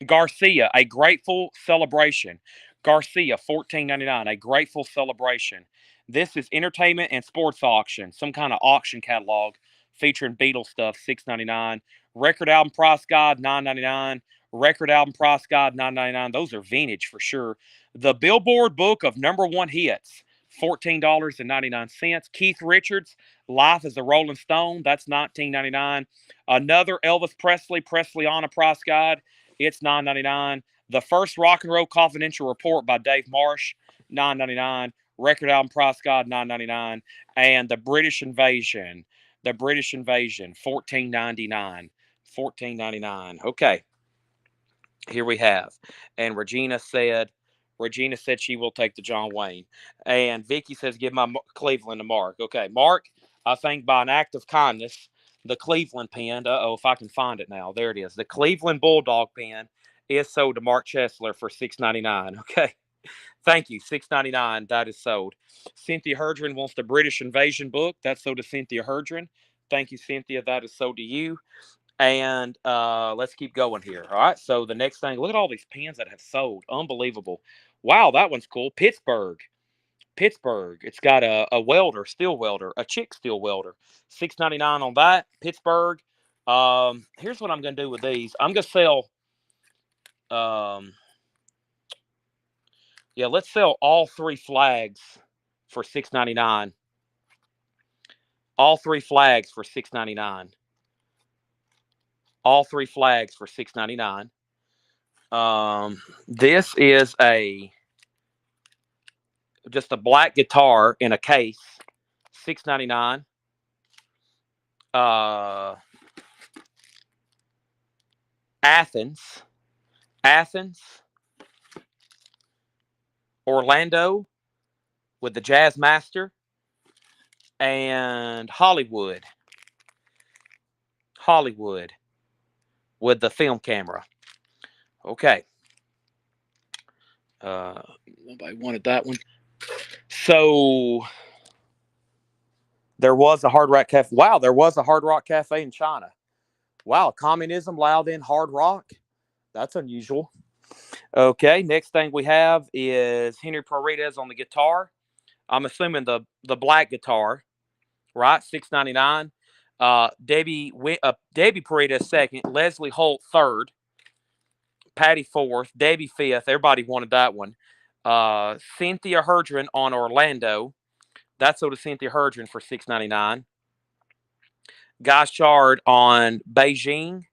Garcia, A Grateful Celebration. Garcia, $14.99. A Grateful Celebration. This is entertainment and sports auction, some kind of auction catalog featuring Beatles stuff, $6.99. Record album price guide, $9.99. Record album price guide, $9.99. Those are vintage for sure. The Billboard Book of Number One Hits, $14.99. Keith Richards, Life as a Rolling Stone, that's $19.99. Another Elvis Presley, Presleyana price guide, it's $9.99. The First Rock and Roll Confidential Report by Dave Marsh, $9.99. Record album price guide, $9.99. And the British Invasion, $14.99. $14.99. Okay, here we have. And Regina said she will take the John Wayne. And Vicky says, give my Cleveland to Mark. Okay, Mark, I think by an act of kindness, the Cleveland pen, if I can find it now. There it is. The Cleveland Bulldog pen is sold to Mark Chesler for $6.99. Okay. Thank you. $6.99. That is sold. Cynthia Herdron wants the British Invasion book. That's sold to Cynthia Herdron. Thank you, Cynthia. That is sold to you. And let's keep going here. All right. So the next thing, look at all these pens that have sold. Unbelievable. Wow, that one's cool. Pittsburgh. It's got a welder, steel welder, a chick steel welder. $6.99 on that. Pittsburgh. Here's what I'm going to do with these. I'm going to sell. Let's sell all three flags for $6.99. All three flags for $6.99. All three flags for $6.99. This is just a black guitar in a case, $6.99. Athens, Orlando with the Jazz Master, and Hollywood with the film camera. Okay. Nobody wanted that one. So there was a Hard Rock Cafe. Wow, there was a Hard Rock Cafe in China. Wow, communism loud in hard rock. That's unusual. Okay, next thing we have is Henry Paredes on the guitar. I'm assuming the black guitar, right? $6.99. Debbie Paredes second, Leslie Holt third, Patty fourth, Debbie fifth. Everybody wanted that one. Cynthia Herdron on Orlando. That's sold to Cynthia Herdron for $6.99. Guy Shard on Beijing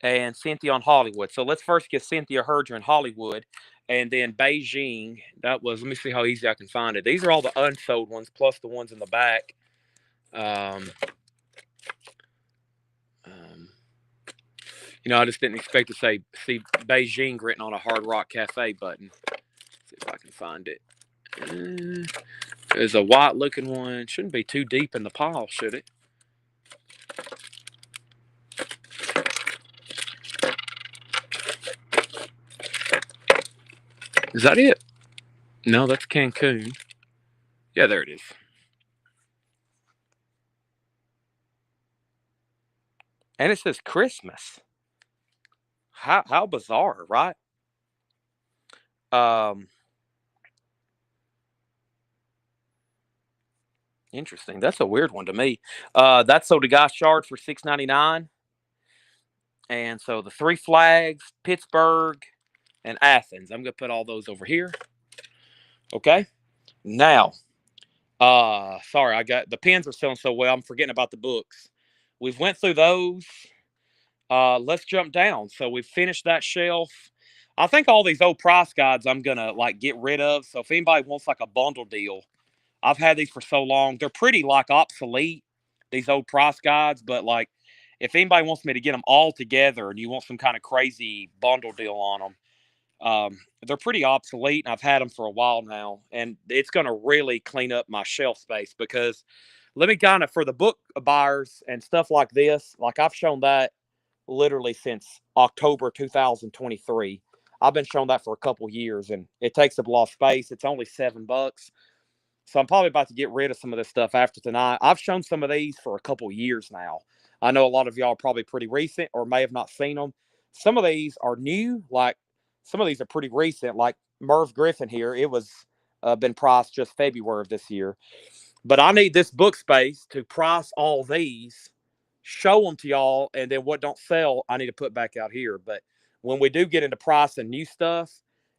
and Cynthia on Hollywood. So let's first get Cynthia Herdron Hollywood, and then Beijing. That was, let me see how easy I can find it. These are all the unsold ones plus the ones in the back. I just didn't expect to see Beijing written on a Hard Rock Cafe button. Let's see if I can find it. There's a white looking one. Shouldn't be too deep in the pile, should it? Is that it? No, that's Cancun. Yeah, there it is. And it says Christmas. How bizarre, right? Interesting. That's a weird one to me. That's sold to Guy Shard for $6.99. And so the three flags, Pittsburgh and Athens. I'm going to put all those over here. Okay. Now, sorry, I got the pens are selling so well. I'm forgetting about the books. We've went through those. Let's jump down. So we've finished that shelf. I think all these old price guides I'm going to get rid of. So if anybody wants a bundle deal, I've had these for so long. They're pretty obsolete, these old price guides. But if anybody wants me to get them all together and you want some kind of crazy bundle deal on them, they're pretty obsolete. And I've had them for a while now. And it's going to really clean up my shelf space because let me for the book buyers and stuff like this, I've shown that literally since October 2023. I've been showing that for a couple years and it takes up a lot of space. It's only $7. So I'm probably about to get rid of some of this stuff after tonight. I've shown some of these for a couple years now. I know a lot of y'all are probably pretty recent or may have not seen them. Some of these are new. Some of these are pretty recent. Like Merv Griffin here, it was been priced just February of this year. But I need this book space to price all these show them to y'all, and then what don't sell, I need to put back out here. But when we do get into price and new stuff,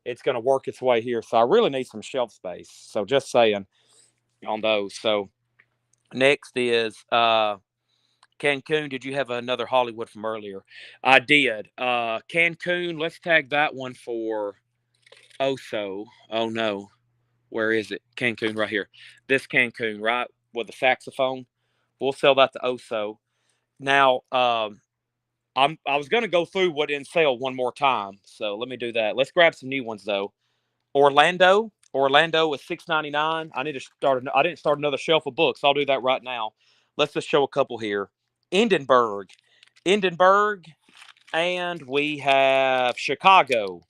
it's going to work its way here. So I really need some shelf space. So just saying on those. So next is Cancun. Did you have another Hollywood from earlier? I did. Cancun, let's tag that one for Oso. Oh no. Where is it? Cancun right here. This Cancun, right? With the saxophone. We'll sell that to Oso. Now, I was going to go through what didn't sell one more time, so let me do that. Let's grab some new ones though. Orlando is $6.99. I need to start. I didn't start another shelf of books. I'll do that right now. Let's just show a couple here. Hindenburg, and we have Chicago.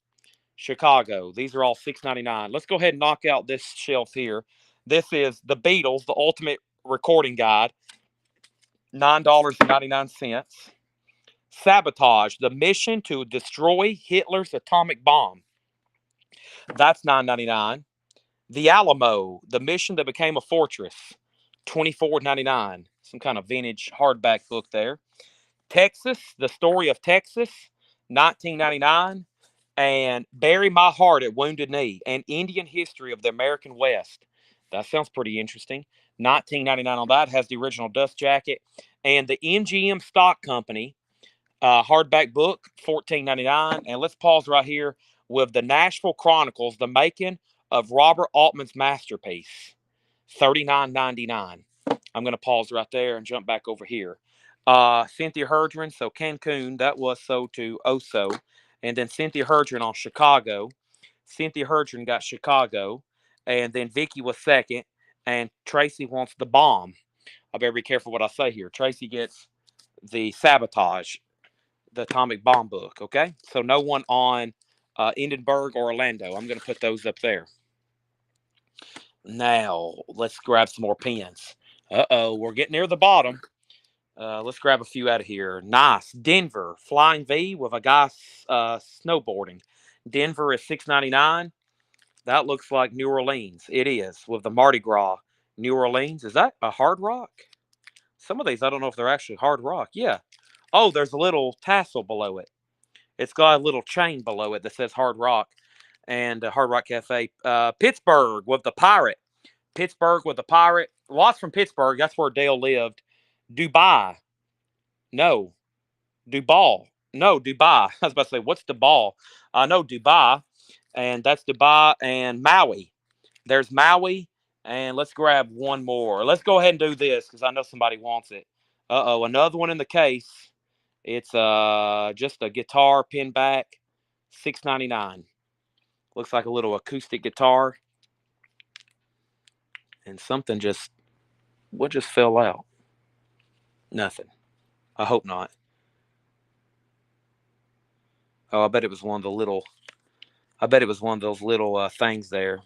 These are all $6.99. Let's go ahead and knock out this shelf here. This is the Beatles, the Ultimate Recording Guide, $9.99. Sabotage, the mission to destroy Hitler's atomic bomb. That's $9.99. The Alamo, the mission that became a fortress, $24.99. Some kind of vintage hardback book there. Texas, the story of Texas, $19.99. And Bury My Heart at Wounded Knee, an Indian history of the American West. That sounds pretty interesting. $19.99 on that. Has the original dust jacket. And the MGM Stock Company hardback book, $14.99. And let's pause right here with the Nashville Chronicles, the making of Robert Altman's masterpiece, $39.99. I'm going to pause right there and jump back over here. Cynthia Herdron, so Cancun, that was sold to Oso. And then Cynthia Herdron on Chicago. Cynthia Herdron got Chicago. And then Vicky was second. And Tracy wants the bomb. I better be careful what I say here. Tracy gets the Sabotage, the atomic bomb book. Okay, so no one on Hindenburg or Orlando. I'm going to put those up there. Now let's grab some more pens. We're getting near the bottom. Let's grab a few out of here. Nice. Denver Flying V with a guy snowboarding. Denver is $6.99. That looks like New Orleans. It is, with the Mardi Gras. New Orleans. Is that a Hard Rock? Some of these, I don't know if they're actually Hard Rock. Yeah. Oh, there's a little tassel below it. It's got a little chain below it that says Hard Rock and Hard Rock Cafe. Pittsburgh with the Pirate. Lots from Pittsburgh. That's where Dale lived. Dubai. No. Dubai. No, Dubai. I was about to say, what's Dubai? I know Dubai. And that's Dubai and Maui. There's Maui. And let's grab one more. Let's go ahead and do this because I know somebody wants it. Another one in the case. It's just a guitar pin back, $6.99. Looks like a little acoustic guitar. And something what just fell out? Nothing. I hope not. Oh, I bet it was one of those little things there,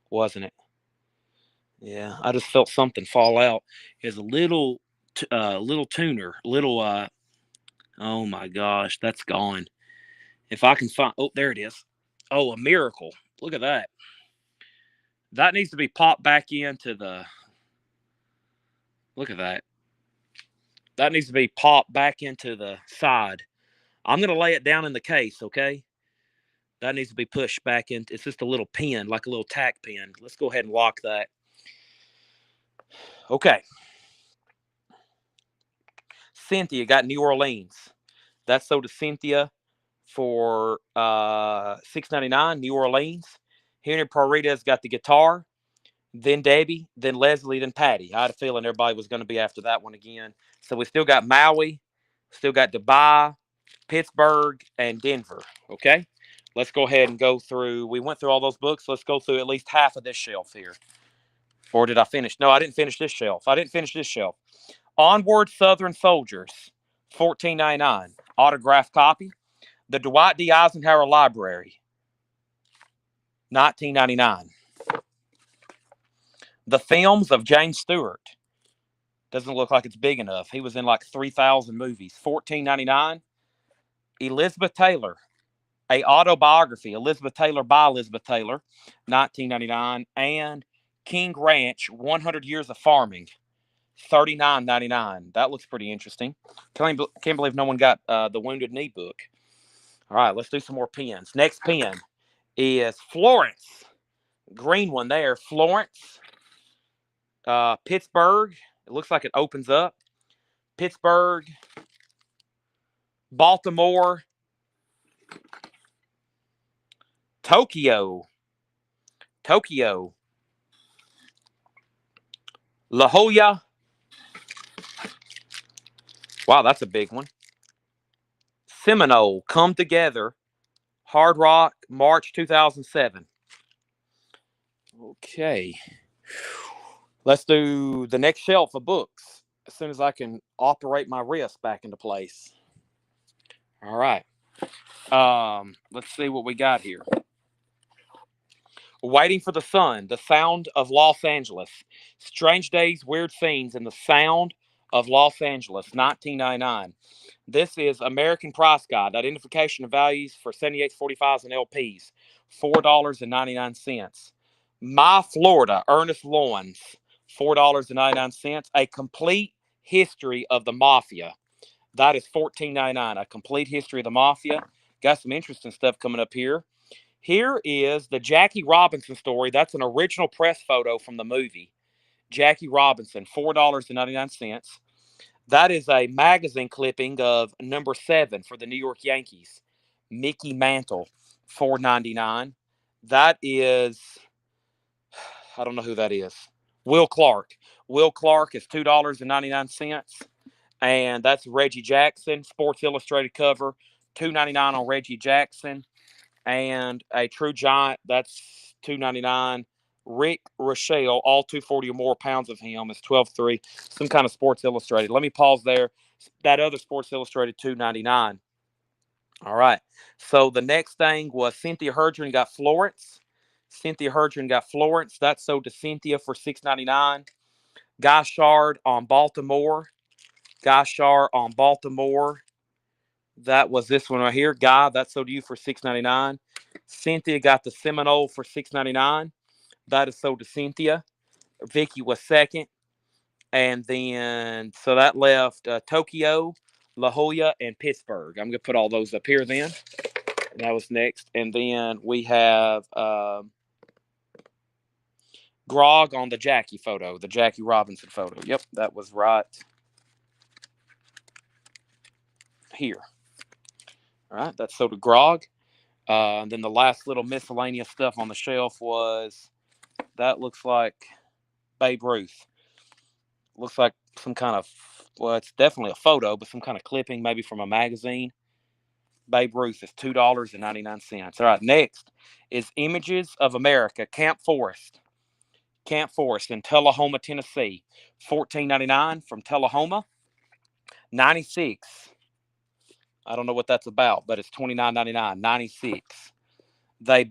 wasn't it? Yeah, I just felt something fall out. It's a little tuner, oh my gosh, that's gone. If I can find, oh, there it is. Oh, a miracle. Look at that. That needs to be popped back into the, look at that. That needs to be popped back into the side. I'm going to lay it down in the case, okay? That needs to be pushed back in. It's just a little pin, like a little tack pin. Let's go ahead and lock that. Okay. Cynthia got New Orleans. That's sold to Cynthia for $6.99. New Orleans. Henry Parita's got the guitar. Then Debbie, then Leslie, then Patty. I had a feeling everybody was going to be after that one again. So we still got Maui, still got Dubai, Pittsburgh, and Denver. Okay, let's go ahead and go through. We went through all those books. Let's go through at least half of this shelf here. Or did I finish? No, I didn't finish this shelf. Onward Southern Soldiers, $14.99. Autographed copy. The Dwight D. Eisenhower Library, $19.99. The Films of James Stewart. Doesn't look like it's big enough. He was in like 3,000 movies. $14.99. Elizabeth Taylor, a autobiography. Elizabeth Taylor by Elizabeth Taylor, $19.99. And King Ranch, 100 Years of Farming, $39.99. That looks pretty interesting. Can't believe no one got the Wounded Knee book. All right, let's do some more pens. Next pen is Florence. Green one there. Florence. Pittsburgh. It looks like it opens up. Pittsburgh. Baltimore. Tokyo. La Jolla. Wow, that's a big one. Seminole. Come Together. Hard Rock. March 2007. Okay. Let's do the next shelf of books as soon as I can operate my wrist back into place. All right. Let's see what we got here. Waiting for the Sun, The Sound of Los Angeles. Strange Days, Weird Scenes in the Sound of Los Angeles, 1999. This is American Price Guide, identification of values for 78s, 45s, and LPs, $4.99. My Florida, Ernest Lawrence, $4.99. A Complete History of the Mafia. That is $14.99. A Complete History of the Mafia. Got some interesting stuff coming up here. Here is the Jackie Robinson story. That's an original press photo from the movie. Jackie Robinson, $4.99. That is a magazine clipping of number 7 for the New York Yankees. Mickey Mantle, $4.99. That is, I don't know who that is. Will Clark. Will Clark is $2.99. And that's Reggie Jackson, Sports Illustrated cover, $2.99 on Reggie Jackson. And a True Giant, that's $2.99. Rick Rochelle, all 240 or more pounds of him is $12.3. Some kind of Sports Illustrated. Let me pause there. That other Sports Illustrated, $2.99. All right. So the next thing was Cynthia Herdron got Florence. That sold to Cynthia for $6.99. Guy Shard on Baltimore. That was this one right here. Guy, that sold to you for $6.99. Cynthia got the Seminole for $6.99. That is sold to Cynthia. Vicky was second. And then, so that left Tokyo, La Jolla, and Pittsburgh. I'm going to put all those up here then. And that was next. And then we have Grog on the Jackie photo, the Jackie Robinson photo. Yep, that was right here. All right, that's sold to Grog. And then the last little miscellaneous stuff on the shelf was, that looks like Babe Ruth. Looks like some kind of, well, it's definitely a photo, but some kind of clipping, maybe from a magazine. Babe Ruth is $2.99. All right, next is Images of America, Camp Forest in Tullahoma, Tennessee. $14.99 from Tullahoma. 96. I don't know what that's about, but it's $29.99. 96. They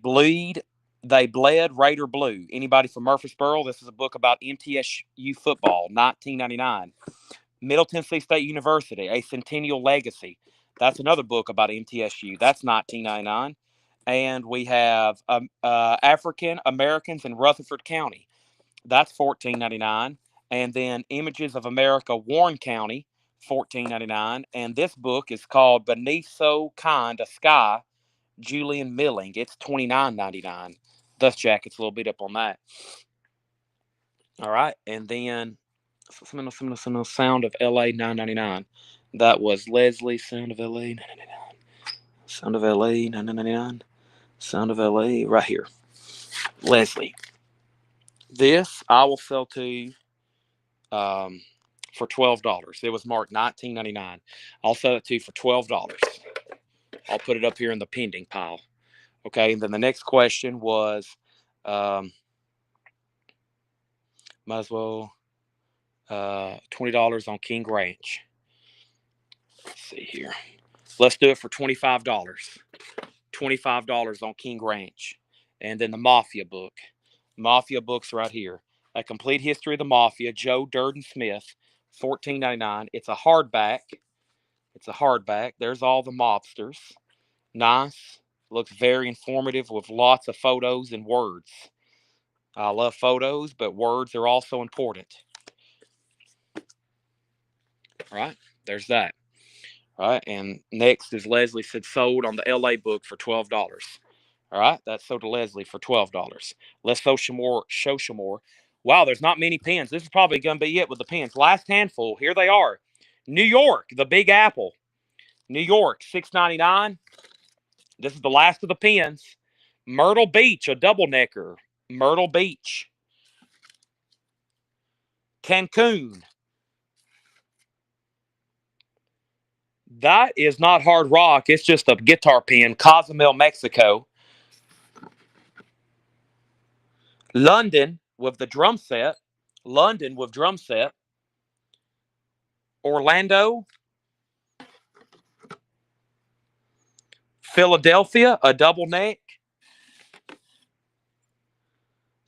Bled Raider Blue. Anybody from Murfreesboro? This is a book about MTSU football. $19.99. Middle Tennessee State University, A Centennial Legacy. That's another book about MTSU. That's $19.99. And we have African Americans in Rutherford County. That's $14.99. And then Images of America, Warren County, $14.99. And this book is called Beneath So Kind a Sky, Julian Milling. It's $29.99. Dust Jacket's a little bit up on that. All right. And then some Sound of LA, $9.99. That was Leslie, Sound of LA, $9.99. Sound of LA, $9.99. Sound of LA, right here. Leslie. This I will sell to you for $12. It was marked $19.99. I'll sell it to you for $12. I'll put it up here in the pending pile. Okay, and then the next question was, might as well, $20 on King Ranch. Let's see here. Let's do it for $25. $25 on King Ranch. And then the Mafia book. Mafia books right here. A Complete History of the Mafia, Joe Durden Smith, $14.99. It's a hardback. There's all the mobsters. Nice. Looks very informative with lots of photos and words. I love photos, but words are also important. All right, there's that. All right, and next is Leslie said sold on the LA book for $12. All right, that's sold to Leslie for $12. Let's show some more. Show some more. Wow, there's not many pins. This is probably going to be it with the pins. Last handful. Here they are. New York, the Big Apple. New York, $6.99. This is the last of the pins. Myrtle Beach, a double necker. Myrtle Beach. Cancun. That is not hard rock. It's just a guitar pin. Cozumel, Mexico. London with the drum set. London with drum set. Orlando. Philadelphia, a double neck.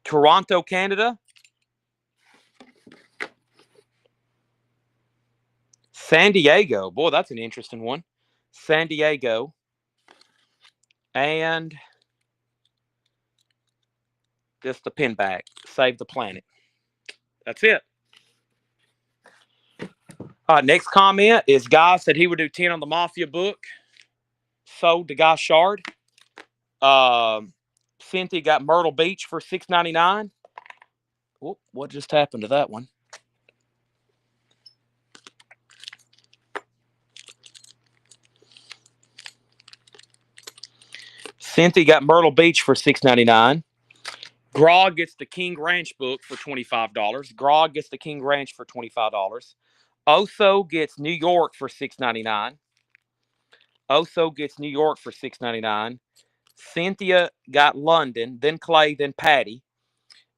Toronto, Canada. San Diego. Boy, that's an interesting one. San Diego. And just the pin back. Save the planet. That's it. Next comment is Guy said he would do 10 on the Mafia book. Sold to Guy Shard. Cynthia got Myrtle Beach for $6.99. Whoop, what just happened to that one? Cynthia got Myrtle Beach for $6.99. Grog gets the King Ranch book for $25. Grog gets the King Ranch for $25. Oso gets New York for $6.99. Oso gets New York for $6.99. Cynthia got London, then Clay, then Patty.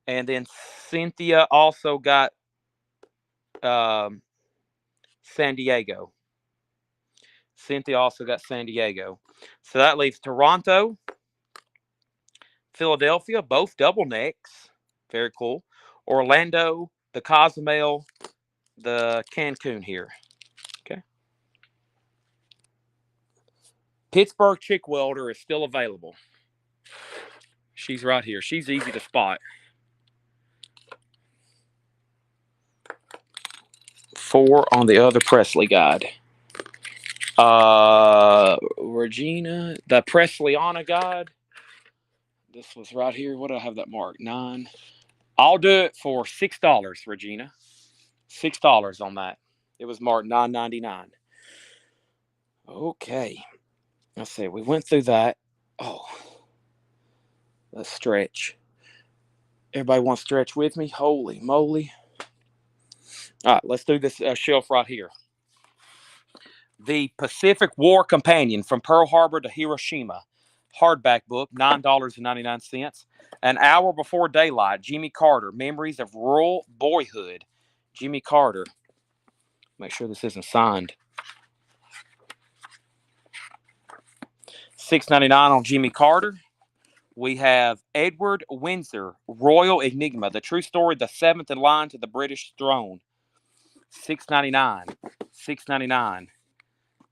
And then Cynthia also got San Diego. Cynthia also got San Diego. So that leaves Toronto, Philadelphia, both double necks. Very cool. Orlando, the Cozumel, the Cancun here. Okay. Pittsburgh Chick Welder is still available. She's right here. She's easy to spot. 4 on the other Presley guide. Regina, the Presleyanna guide. This was right here. What do I have that marked? 9. I'll do it for $6, Regina. $6 on that. It was marked $9.99. Okay. Let's see. We went through that. Oh, let's stretch. Everybody want to stretch with me? Holy moly. All right, let's do this shelf right here. The Pacific War Companion from Pearl Harbor to Hiroshima. Hardback book, $9.99. An Hour Before Daylight, Jimmy Carter, Memories of Rural Boyhood. Jimmy Carter. Make sure this isn't signed. $6.99 on Jimmy Carter. We have Edward Windsor, Royal Enigma, the true story, the 7th in line to the British throne. $6.99. $6.99.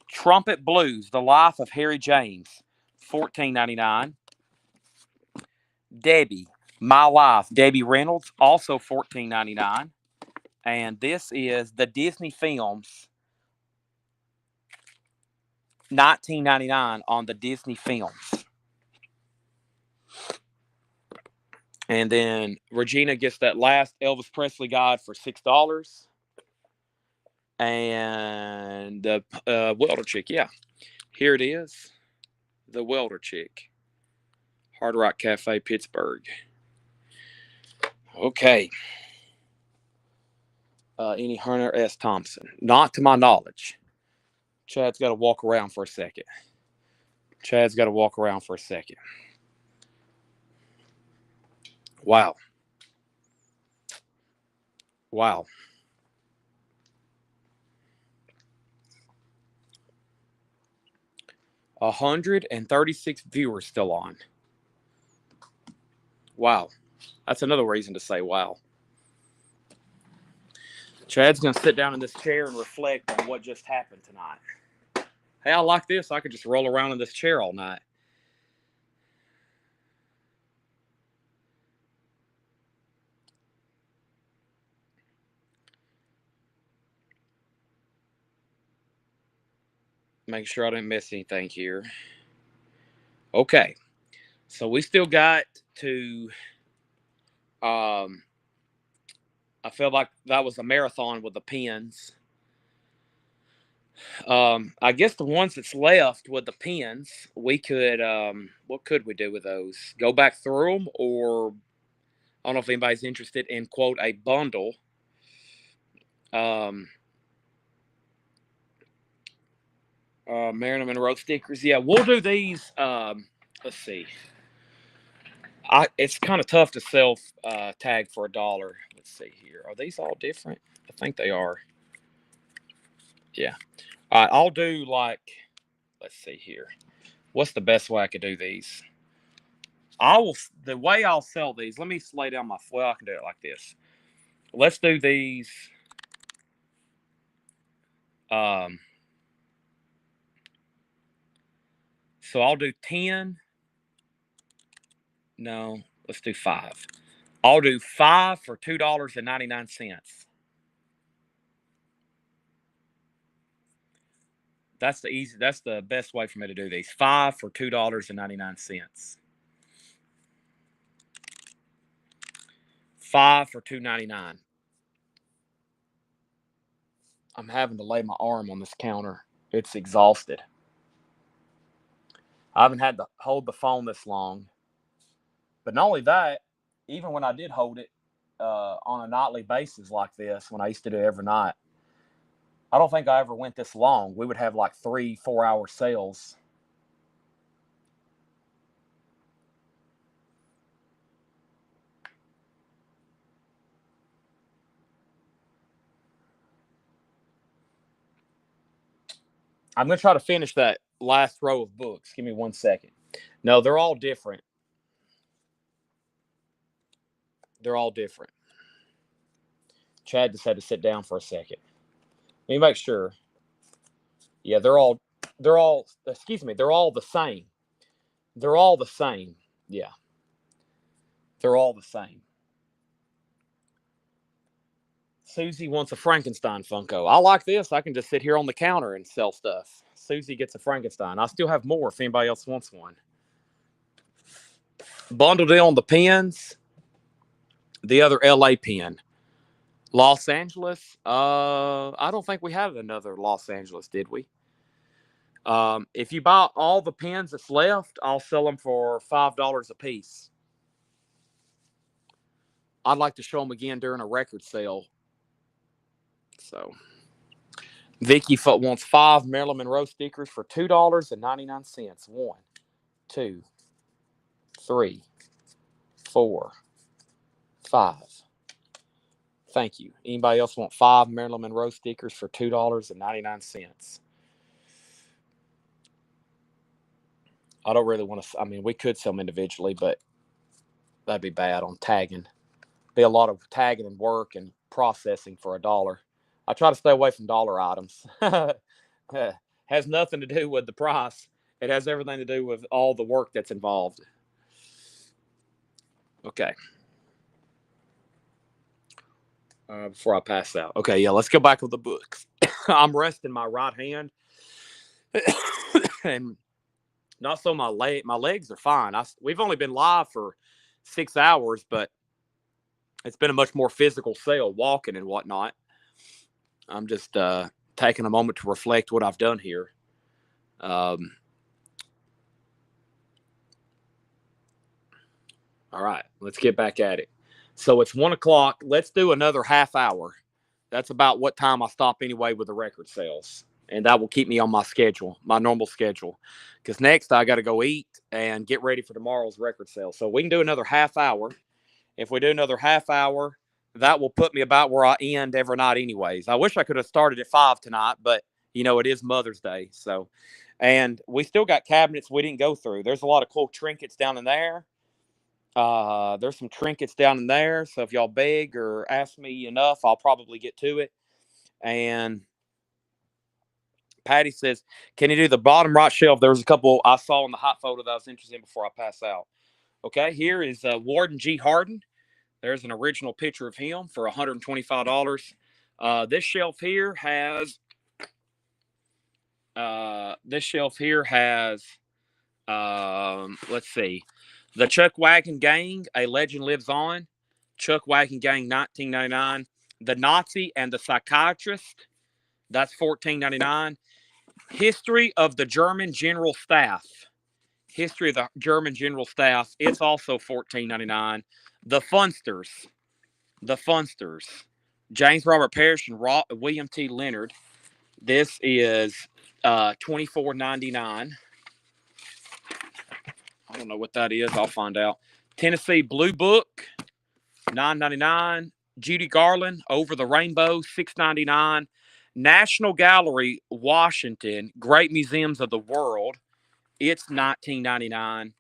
Trumpet Blues, The Life of Harry James. $14.99. Debbie, My Life, Debbie Reynolds, also $14.99. And this is the Disney films, $19.99 on the Disney films. And then Regina gets that last Elvis Presley guide for $6. And the welder chick, yeah. Here it is. The welder chick. Hard Rock Cafe, Pittsburgh. Okay. Any Hunter S. Thompson? Not to my knowledge. Chad's got to walk around for a second. Wow. Wow. A 136 viewers still on. Wow. That's another reason to say wow. Chad's going to sit down in this chair and reflect on what just happened tonight. Hey, I like this. I could just roll around in this chair all night. Make sure I didn't miss anything here. Okay. So we still got to, I feel like that was a marathon with the pins. I guess the ones that's left with the pins, we could, what could we do with those? Go back through them, or I don't know if anybody's interested in, quote, a bundle. Marilyn Monroe stickers. Yeah, we'll do these. Let's see. It's kind of tough to sell tag for $1. Let's see here. Are these all different? I think they are. Yeah. All right, I'll do like, let's see here. What's the best way I could do these? The way I'll sell these, let me lay down my, well, I can do it like this. Let's do these. So I'll do 10. No, let's do 5. I'll do 5 for $2.99. That's the best way for me to do these. 5 for $2.99. 5 for $2.99. I'm having to lay my arm on this counter. It's exhausted. I haven't had to hold the phone this long. But not only that, even when I did hold it on a nightly basis like this, when I used to do it every night, I don't think I ever went this long. We would have like 3-4 hour sales. I'm going to try to finish that last row of books. Give me 1 second. No, they're all different. They're all different. Chad just had to sit down for a second. Let me make sure. Yeah, they're all they're all the same. They're all the same. Yeah. They're all the same. Susie wants a Frankenstein Funko. I like this. I can just sit here on the counter and sell stuff. Susie gets a Frankenstein. I still have more if anybody else wants one. Bundled in on the pins. The other LA pin. Los Angeles. I don't think we had another Los Angeles, did we? If you buy all the pins that's left, I'll sell them for $5 a piece. I'd like to show them again during a record sale. So, Vicky wants 5 Marilyn Monroe stickers for $2.99. 1, 2, 3, 4, 5. Thank you. Anybody else want 5 Marilyn Monroe stickers for $2.99? I don't really want to. I mean, we could sell them individually, but that'd be bad on tagging. Be a lot of tagging and work and processing for $1. I try to stay away from dollar items. Has nothing to do with the price. It has everything to do with all the work that's involved. Okay. Before I pass out. Okay, yeah, let's go back with the books. I'm resting my right hand. And not so my leg. My legs are fine. We've only been live for 6 hours, but it's been a much more physical sale, walking and whatnot. I'm just taking a moment to reflect what I've done here. All right, let's get back at it. So it's 1 o'clock. Let's do another half hour. That's about what time I stop anyway with the record sales. And that will keep me on my schedule, my normal schedule. Because next I got to go eat and get ready for tomorrow's record sale. So we can do another half hour. If we do another half hour, that will put me about where I end every night anyways. I wish I could have started at 5 tonight, but, it is Mother's Day. So, and we still got cabinets we didn't go through. There's a lot of cool trinkets down in there. There's some trinkets down in there. So if y'all beg or ask me enough, I'll probably get to it. And Patty says, can you do the bottom right shelf? There's a couple I saw in the hot photo that I was interested in before I pass out. Okay, here is Warden G. Harden. There's an original picture of him for $125. This shelf here has This shelf here has, let's see, the Chuck Wagon Gang, A Legend Lives On, Chuck Wagon Gang, $19.99. The Nazi and the Psychiatrist, that's $14.99. History of the German General Staff. History of the German General Staff. It's also $14.99. The Funsters. The Funsters. James Robert Parrish and William T. Leonard. This is $24.99. I don't know what that is. I'll find out. Tennessee Blue Book, $9.99. Judy Garland, Over the Rainbow, $6.99. National Gallery, Washington, Great Museums of the World, it's $19.99.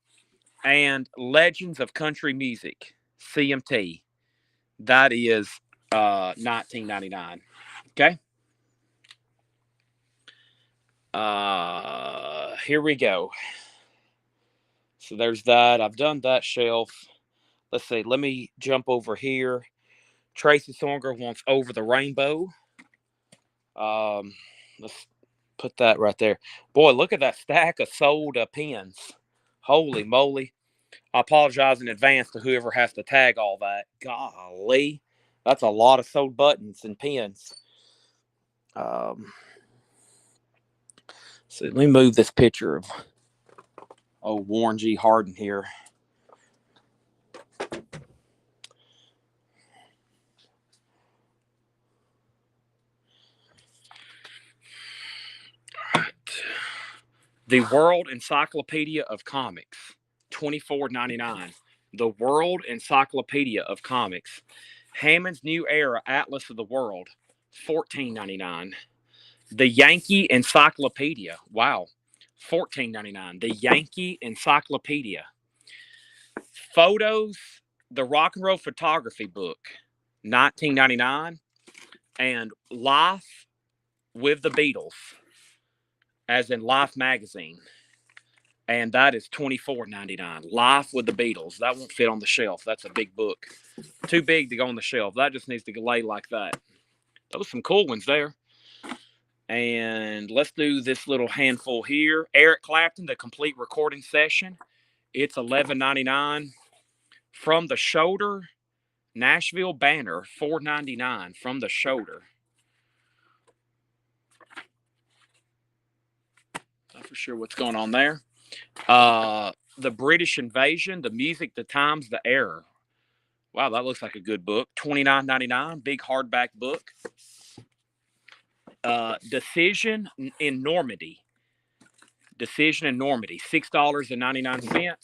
And Legends of Country Music, CMT, that is $19.99. Okay. Here we go. So there's that. I've done that shelf. Let's see. Let me jump over here. Tracy Songer wants Over the Rainbow. Let's put that right there. Boy, look at that stack of sold pins. Holy moly. I apologize in advance to whoever has to tag all that. Golly. That's a lot of sold buttons and pins. So let me move this picture of Warren G. Hardin here. The World Encyclopedia of Comics, $24.99. The World Encyclopedia of Comics. Hammond's New Era Atlas of the World, $14.99. The Yankee Encyclopedia, wow, $14.99. The Yankee Encyclopedia. Photos, the Rock and Roll Photography Book, $19.99. And Life with the Beatles, as in Life magazine, and that is $24.99. Life with the Beatles. That won't fit on the shelf. That's a big book. Too big to go on the shelf. That just needs to lay like that. Those are some cool ones there. And let's do this little handful here. Eric Clapton, the complete recording session. It's $11.99. From the Shoulder, Nashville Banner, $4.99. From the Shoulder. Not for sure what's going on there. The British Invasion, The Music, the Times, the Error. Wow, that looks like a good book. $29.99, big hardback book. Decision in Normandy. Decision in Normandy, $6.99.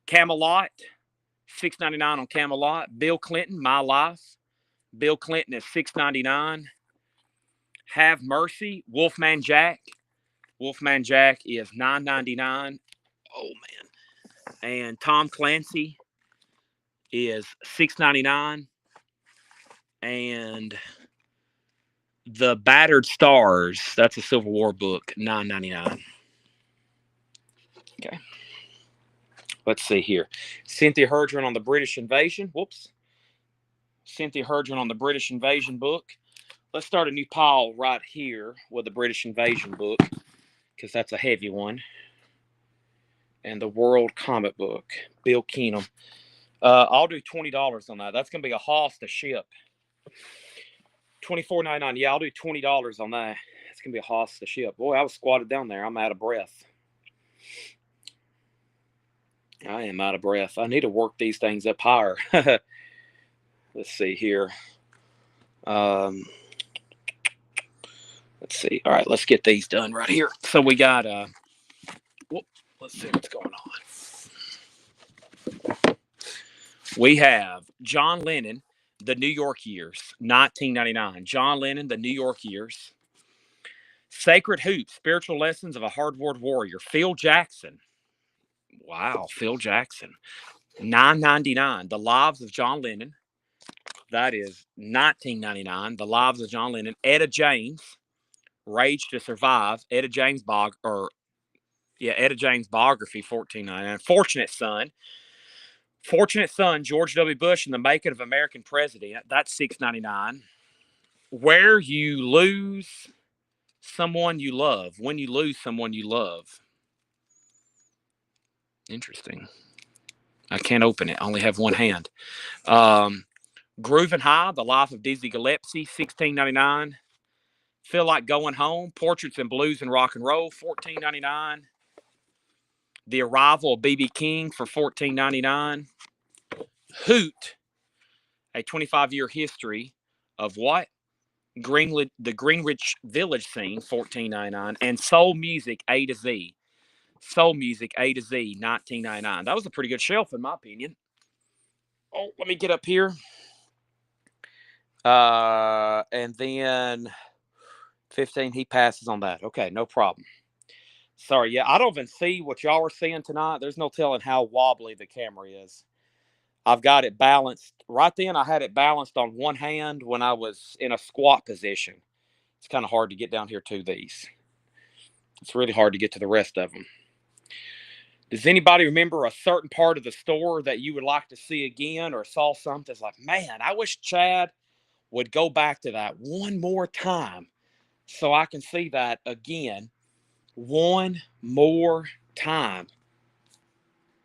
Camelot, $6.99 on Camelot. Bill Clinton, My Life. Bill Clinton is $6.99. Have Mercy, Wolfman Jack. Wolfman Jack is $9.99. Oh, man. And Tom Clancy is $6.99. And The Battered Stars, that's a Civil War book, $9.99. Okay. Let's see here. Cynthia Herdron on the British Invasion. Whoops. Cynthia Herdron on the British Invasion book. Let's start a new pile right here with the British Invasion book, because that's a heavy one. And the World Comic Book, Bill Keenum. I'll do $20 on that. That's going to be a hoss to ship. $24.99. Yeah, I'll do $20 on that. It's going to be a hoss to ship. Boy, I was squatted down there. I'm out of breath. I am out of breath. I need to work these things up higher. Let's see here. Let's see. All right, let's get these done right here. So we got, let's see what's going on. We have John Lennon, The New York Years, $19.99. John Lennon, The New York Years. Sacred Hoops, Spiritual Lessons of a Hardboard Warrior, Phil Jackson. Wow, Phil Jackson. $9.99. The Lives of John Lennon. That is $19.99. The Lives of John Lennon. Etta James, Rage to Survive. Etta James Etta James biography, $14.99. Fortunate Son, George W. Bush and the Making of American President. That's $6.99. Where You Lose Someone you love. When you lose someone you love. Interesting. I can't open it. I only have one hand. Groovin' High, The Life of Dizzy Gillespie, $16.99. Feel Like Going Home, Portraits in Blues and Rock and Roll, $14.99. The Arrival of B.B. King for $14.99. Hoot, a 25-year history of what? The Greenwich Village scene, $14.99. And Soul Music A to Z. Soul Music A to Z, $19.99. That was a pretty good shelf, in my opinion. Oh, let me get up here. And then 15, he passes on that. Okay, no problem. Sorry, yeah, I don't even see what y'all are seeing tonight. There's no telling how wobbly the camera is. I've got it balanced. Right then, I had it balanced on one hand when I was in a squat position. It's kind of hard to get down here to these. It's really hard to get to the rest of them. Does anybody remember a certain part of the store that you would like to see again, or saw something that's like, man, I wish Chad would go back to that one more time so I can see that again one more time.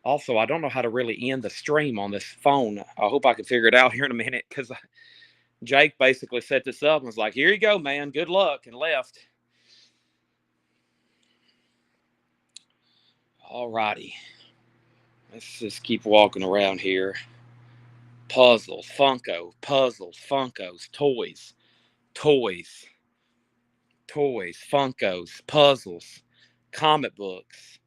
Also, I don't know how to really end the stream on this phone. I hope I can figure it out here in a minute, because Jake basically set this up and was like, here you go, man. Good luck, and left. All righty. Let's just keep walking around here. Puzzles, Funkos, toys, Funkos, puzzles, comic books.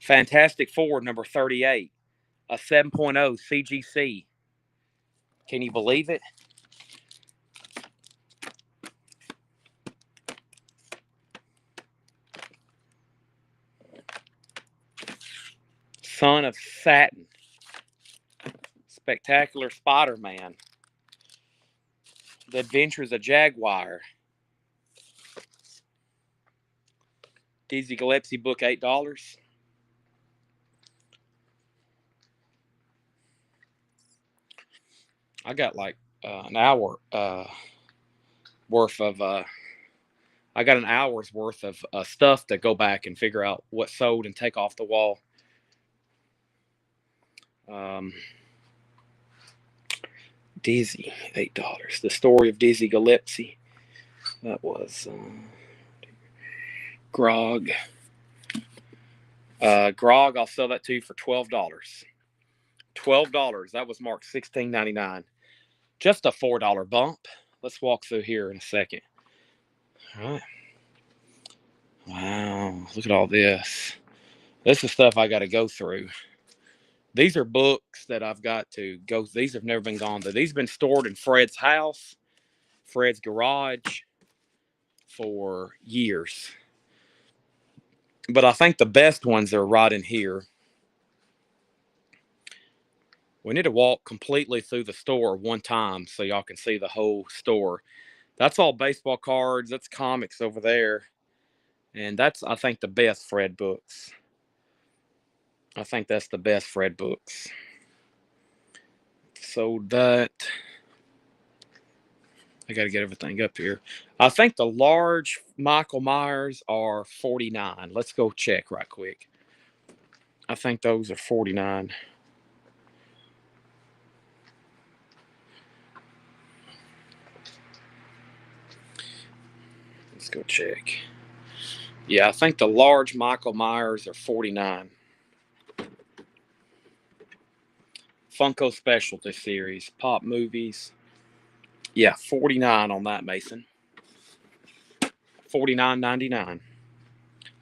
Fantastic Four number 38, a 7.0 CGC. Can you believe it? Son of Saturn. Spectacular Spider-Man. The Adventures of Jaguar. Dizzy Gillespie book, $8. I got like an hour worth of I got an hour's worth of stuff to go back and figure out what sold and take off the wall. Dizzy, $8. The Story of Dizzy Gillespie. That was Grog. Grog, I'll sell that to you for $12. $12. That was marked $16.99. Just a $4 bump. Let's walk through here in a second. All right. Wow, look at all this. This is stuff I got to go through. These are books that I've got to go. These have never been gone through. These have been stored in Fred's house, Fred's garage for years. But I think the best ones are right in here. We need to walk completely through the store one time so y'all can see the whole store. That's all baseball cards. That's comics over there. And that's, I think, the best Fred books. I think that's the best Fred books. Sold that. I got to get everything up here. I think the large Michael Myers are $49. Let's go check right quick. I think those are $49. Let's go check. Yeah, I think the large Michael Myers are $49. Funko Specialty Series, Pop Movies. Yeah, $49 on that, Mason. $49.99.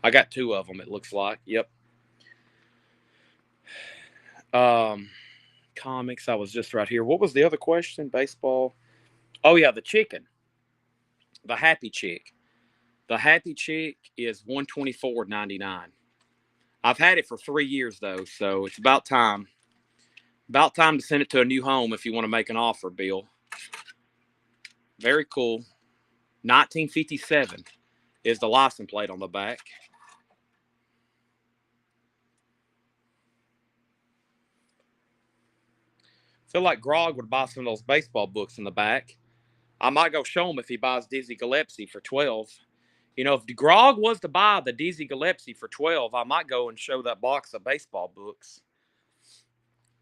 I got two of them, it looks like. Yep. Comics, I was just right here. What was the other question? Baseball. Oh, yeah, the chicken. The Happy Chick. The Happy Chick is $124.99. I've had it for 3 years, though, so it's about time. About time to send it to a new home if you want to make an offer, Bill. Very cool. 1957 is the license plate on the back. feel like Grog would buy some of those baseball books in the back. I might go show him if he buys Dizzy Gillespie for 12. You know, if Grog was to buy the Dizzy Gillespie for 12, I might go and show that box of baseball books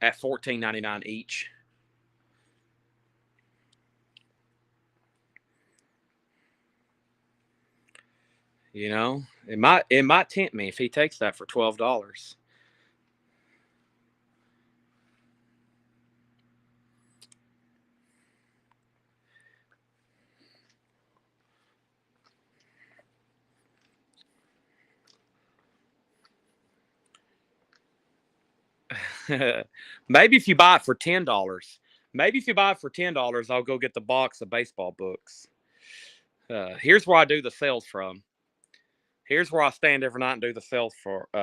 at $14.99 each. You know, it might tempt me if he takes that for $12. Maybe if you buy it for $10. Maybe if you buy it for $10, I'll go get the box of baseball books. Here's where I do the sales from. Here's where I stand every night and do the sales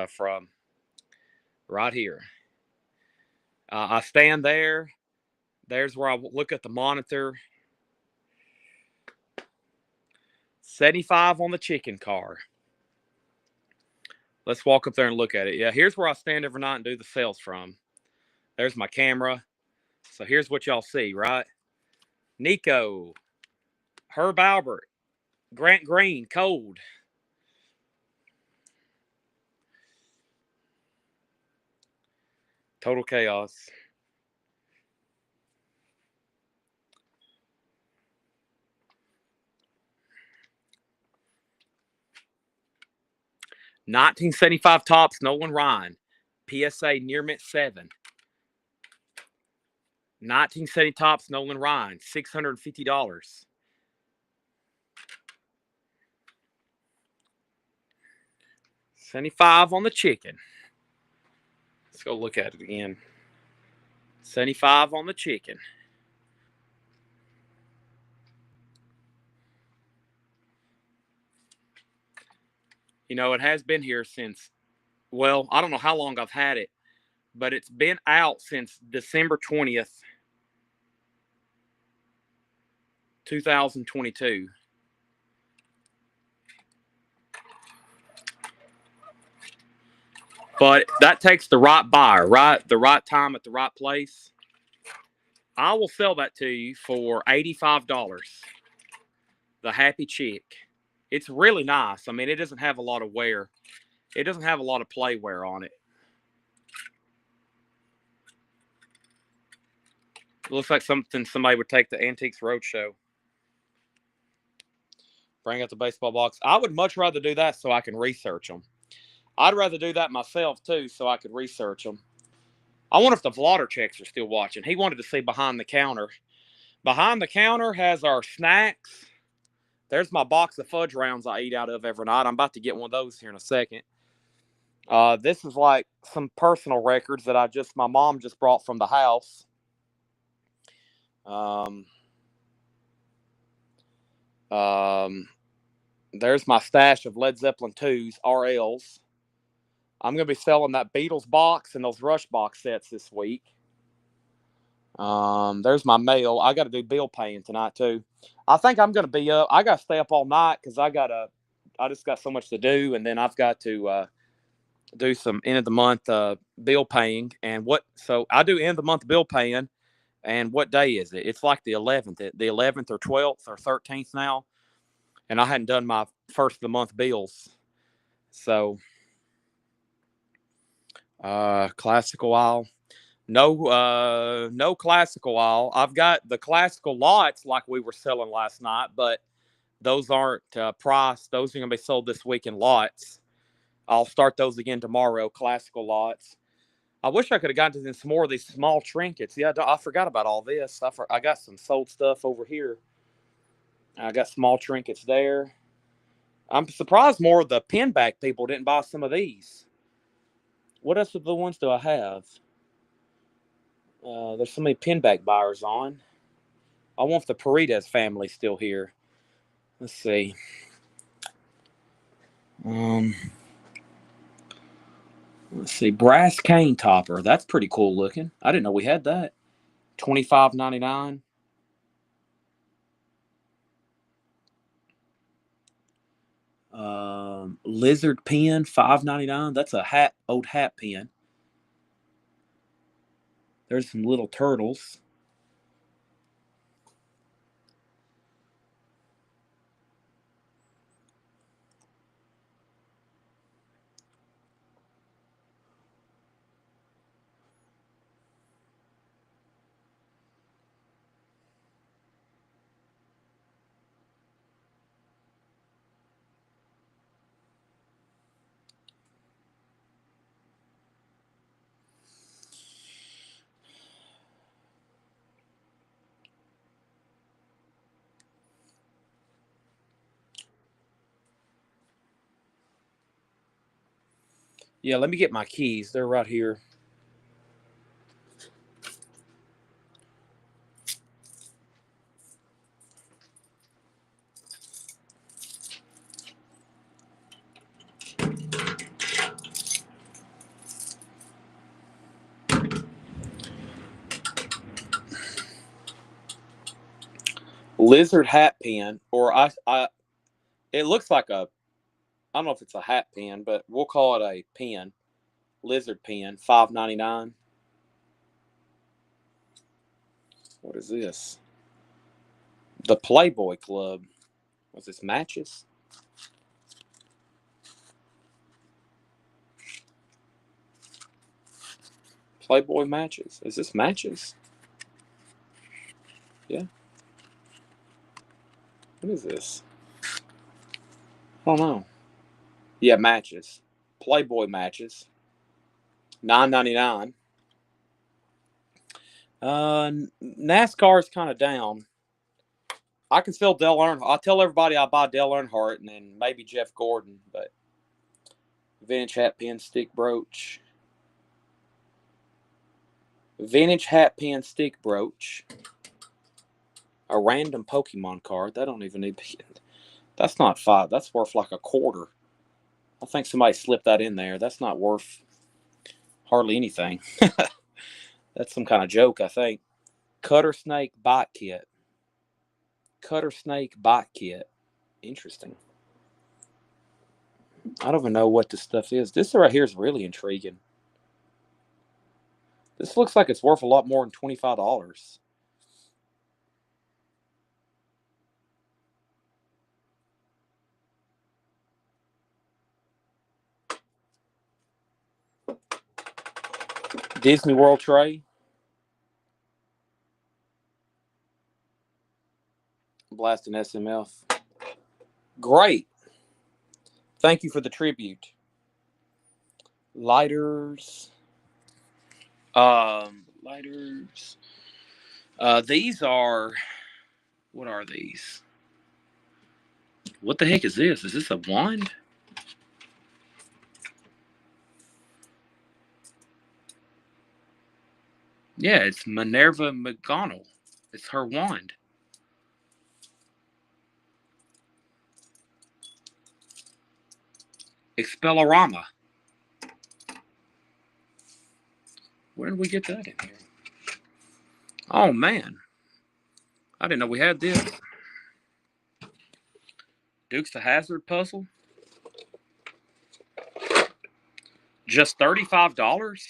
from. Right here. I stand there. There's where I look at the monitor. 75 on the chicken car. Let's walk up there and look at it. Yeah, here's where I stand every night and do the sales from. There's my camera. So here's what y'all see, right? Nico, Herb Albert, Grant Green, Cold. Total chaos. $19.75 Topps, Nolan Ryan. PSA near mint 7. 1970 Topps, Nolan Ryan. $650. $75 on the chicken. Let's go look at it again. $75 on the chicken. You know, it has been here since, well, I don't know how long I've had it, but it's been out since December 20th, 2022. But that takes the right buyer, right? The right time at the right place. I will sell that to you for $85. The Happy Chick. It's really nice. I mean, it doesn't have a lot of wear. It doesn't have a lot of play wear on it. It looks like something somebody would take the Antiques Roadshow. Bring out the baseball box. I would much rather do that so I can research them. I'd rather do that myself, too, so I could research them. I wonder if the Vlotter checks are still watching. He wanted to see Behind the Counter. Behind the Counter has our snacks. There's my box of fudge rounds I eat out of every night. I'm about to get one of those here in a second. This is like some personal records that my mom just brought from the house. There's my stash of Led Zeppelin 2s, RLs. I'm going to be selling that Beatles box and those Rush box sets this week. There's my mail. I got to do bill paying tonight too. I think I'm going to be up. I got to stay up all night because I just got so much to do, and then I've got to do some end of the month bill paying. So I do end of the month bill paying. And what day is it? It's like the 11th, or 12th or 13th now, and I hadn't done my first of the month bills. So, classical aisle. No classical aisle. I've got the classical lots like we were selling last night, but those aren't priced. Those are going to be sold this week in lots. I'll start those again tomorrow, classical lots. I wish I could have gotten to some more of these small trinkets. Yeah, I forgot about all this. I got some sold stuff over here. I got small trinkets there. I'm surprised more of the pinback people didn't buy some of these. What else of the ones do I have? There's so many pinback buyers on. I wonder if the Paredes family's still here. Let's see. Let's see. Brass cane topper. That's pretty cool looking. I didn't know we had that. $25.99. Lizard pen, $5.99. That's a old hat pen. There's some little turtles. Yeah, let me get my keys. They're right here. Lizard hat pin, or it looks like a, I don't know if it's a hat pin, but we'll call it a pin. Lizard pin, $5.99. What is this? The Playboy Club. What's this, matches? Playboy matches. Is this matches? Yeah. What is this? I don't know. Yeah, matches. Playboy matches. $9.99. NASCAR is kind of down. I can sell Dale Earnhardt. I'll tell everybody I buy Dale Earnhardt and then maybe Jeff Gordon, but vintage hat pin stick brooch. Vintage hat pin stick brooch. A random Pokemon card. That don't even need. That's not $5. That's worth like $0.25. I think somebody slipped that in there. That's not worth hardly anything. That's some kind of joke, I think. Cutter snake bite kit. Cutter snake bite kit. Interesting. I don't even know what this stuff is. This right here is really intriguing. This looks like it's worth a lot more than $25. Disney World tray. Blasting SMF. Great. Thank you for the tribute. Lighters. Lighters. These are, what are these? What the heck is this? Is this a wand? Yeah, it's Minerva McGonagall. It's her wand. Expellorama. Where did we get that in here? Oh, man. I didn't know we had this. Dukes of Hazzard puzzle. Just $35?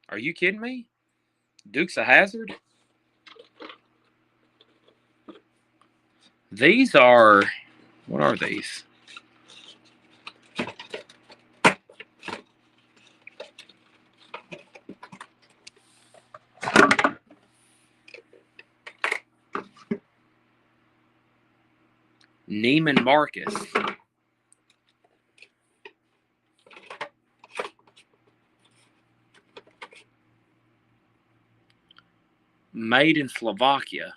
Are you kidding me? Dukes of Hazzard? These are, what are these? Neiman Marcus. Made in Slovakia.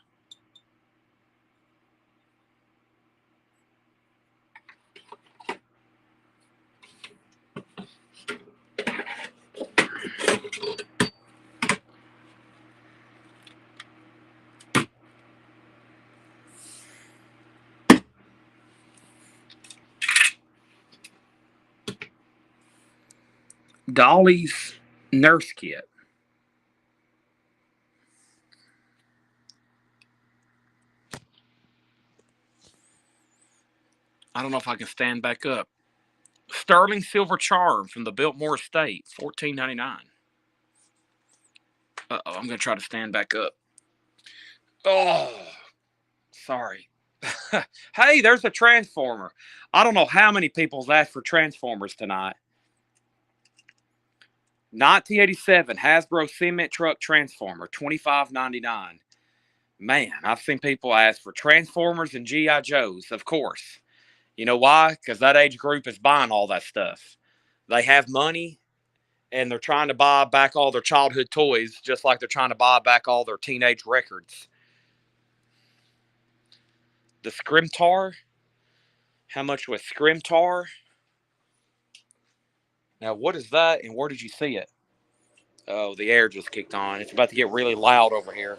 Dolly's nurse kit. I don't know if I can stand back up. Sterling silver charm from the Biltmore estate, $14.99. Uh-oh, I'm going to try to stand back up. Oh, sorry. Hey, there's a Transformer. I don't know how many people's asked for Transformers tonight. 1987 Hasbro Cement Truck Transformer, $25.99. Man, I've seen people ask for Transformers and G.I. Joes, of course. You know why? Because that age group is buying all that stuff. They have money, and they're trying to buy back all their childhood toys, just like they're trying to buy back all their teenage records. The Scrimtar. How much was Scrimtar? Now, what is that, and where did you see it? Oh, the air just kicked on. It's about to get really loud over here.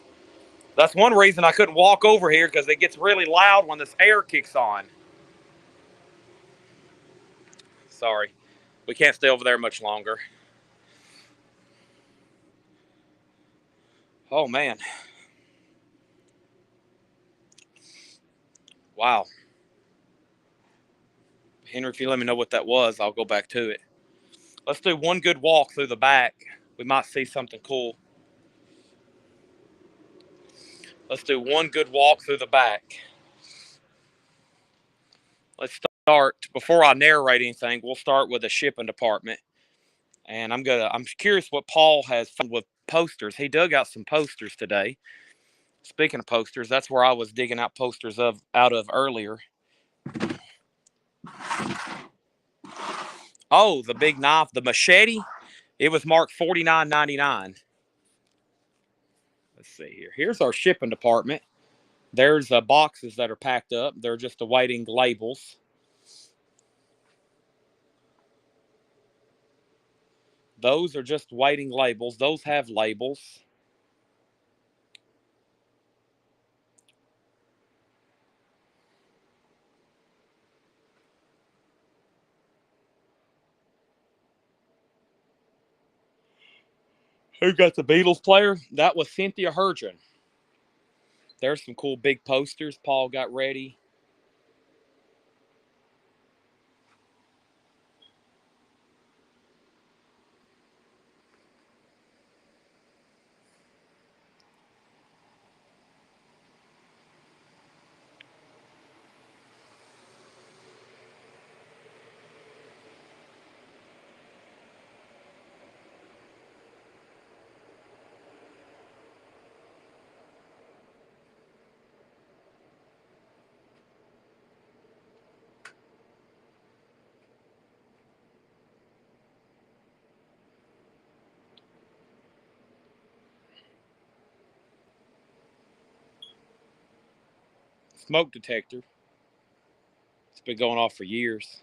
That's one reason I couldn't walk over here, because it gets really loud when this air kicks on. Sorry. We can't stay over there much longer. Oh, man. Wow. Henry, if you let me know what that was, I'll go back to it. Let's do one good walk through the back. We might see something cool. Let's do one good walk through the back. Let's start, before I narrate anything, we'll start with the shipping department. And I'm curious what Paul has found with posters. He dug out some posters today. Speaking of posters, that's where I was digging out posters out of earlier. Oh, the big knife, the machete. It was marked $49.99. Let's see here. Here's our shipping department. There's boxes that are packed up. They're just awaiting labels. Those are just waiting labels. Those have labels. Who got the Beatles player? That was Cynthia Hurgen. There's some cool big posters Paul got ready. Smoke detector. It's been going off for years.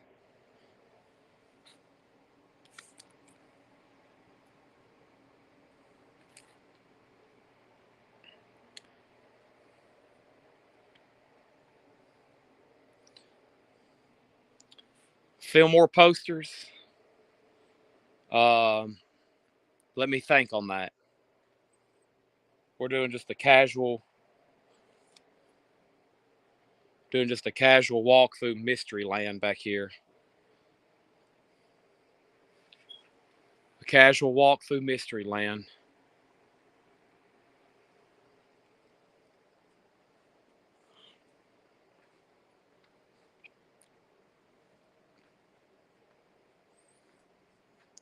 Fillmore posters. Um, Let me think on that. We're doing just a casual walk through Mystery Land back here. A casual walk through Mystery Land.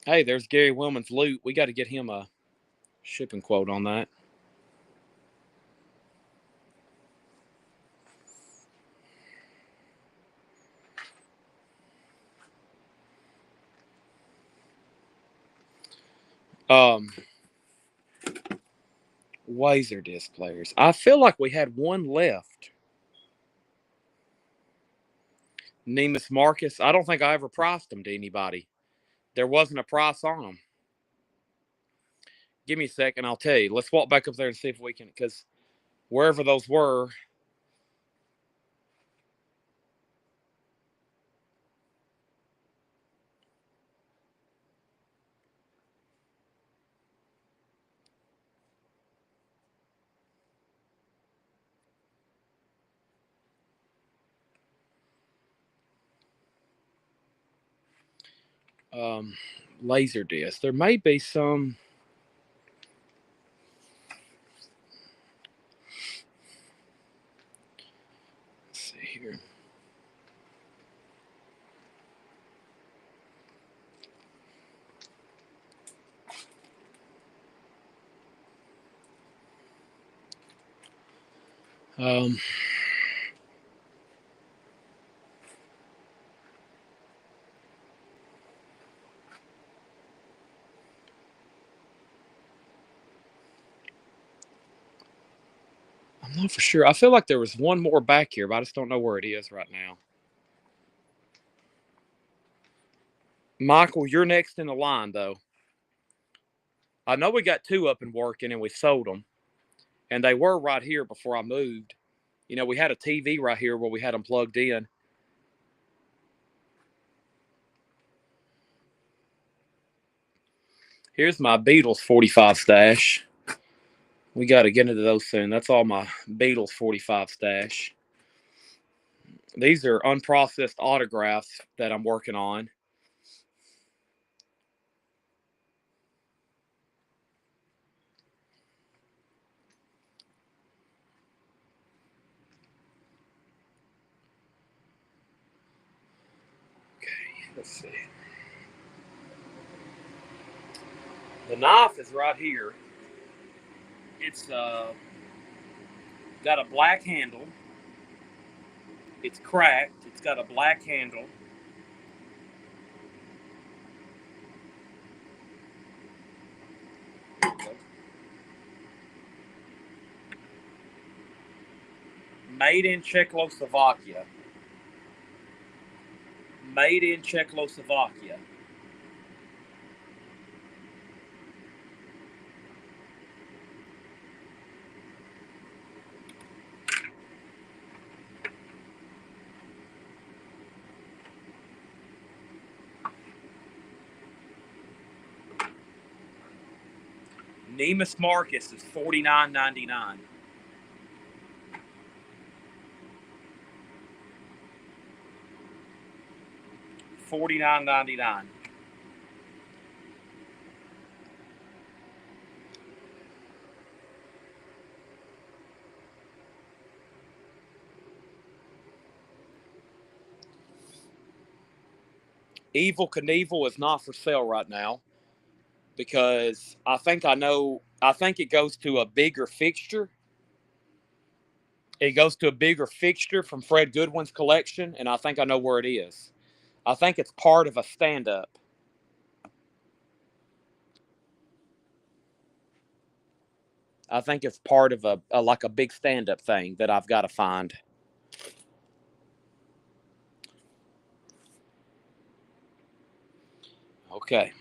Hey, there's Gary Willman's loot. We got to get him a shipping quote on that. Laserdisc players. I feel like we had one left. Nemus Marcus. I don't think I ever priced them to anybody. There wasn't a price on them. Give me a second. I'll tell you. Let's walk back up there and see if we can, because wherever those were. Laser disc. There may be some. Um, I'm not for sure. I feel like there was one more back here, but I just don't know where it is right now. Michael, you're next in the line, though. I know we got two up and working, and we sold them, and they were right here before I moved. You know, we had a TV right here where we had them plugged in. Here's my Beatles 45 stash. We got to get into those soon. That's all my Beatles 45 stash. These are unprocessed autographs that I'm working on. Okay, let's see. The knife is right here. It's got a black handle. It's cracked. It's got a black handle. Made in Czechoslovakia. Made in Czechoslovakia. Nemus Marcus is $49.99. $49.99. Evil Knievel is not for sale right now because I think I know. I think it goes to a bigger fixture. It goes to a bigger fixture from Fred Goodwin's collection, and I think I know where it is. I think it's part of a stand-up. I think it's part of a like a big stand-up thing that I've got to find. Okay.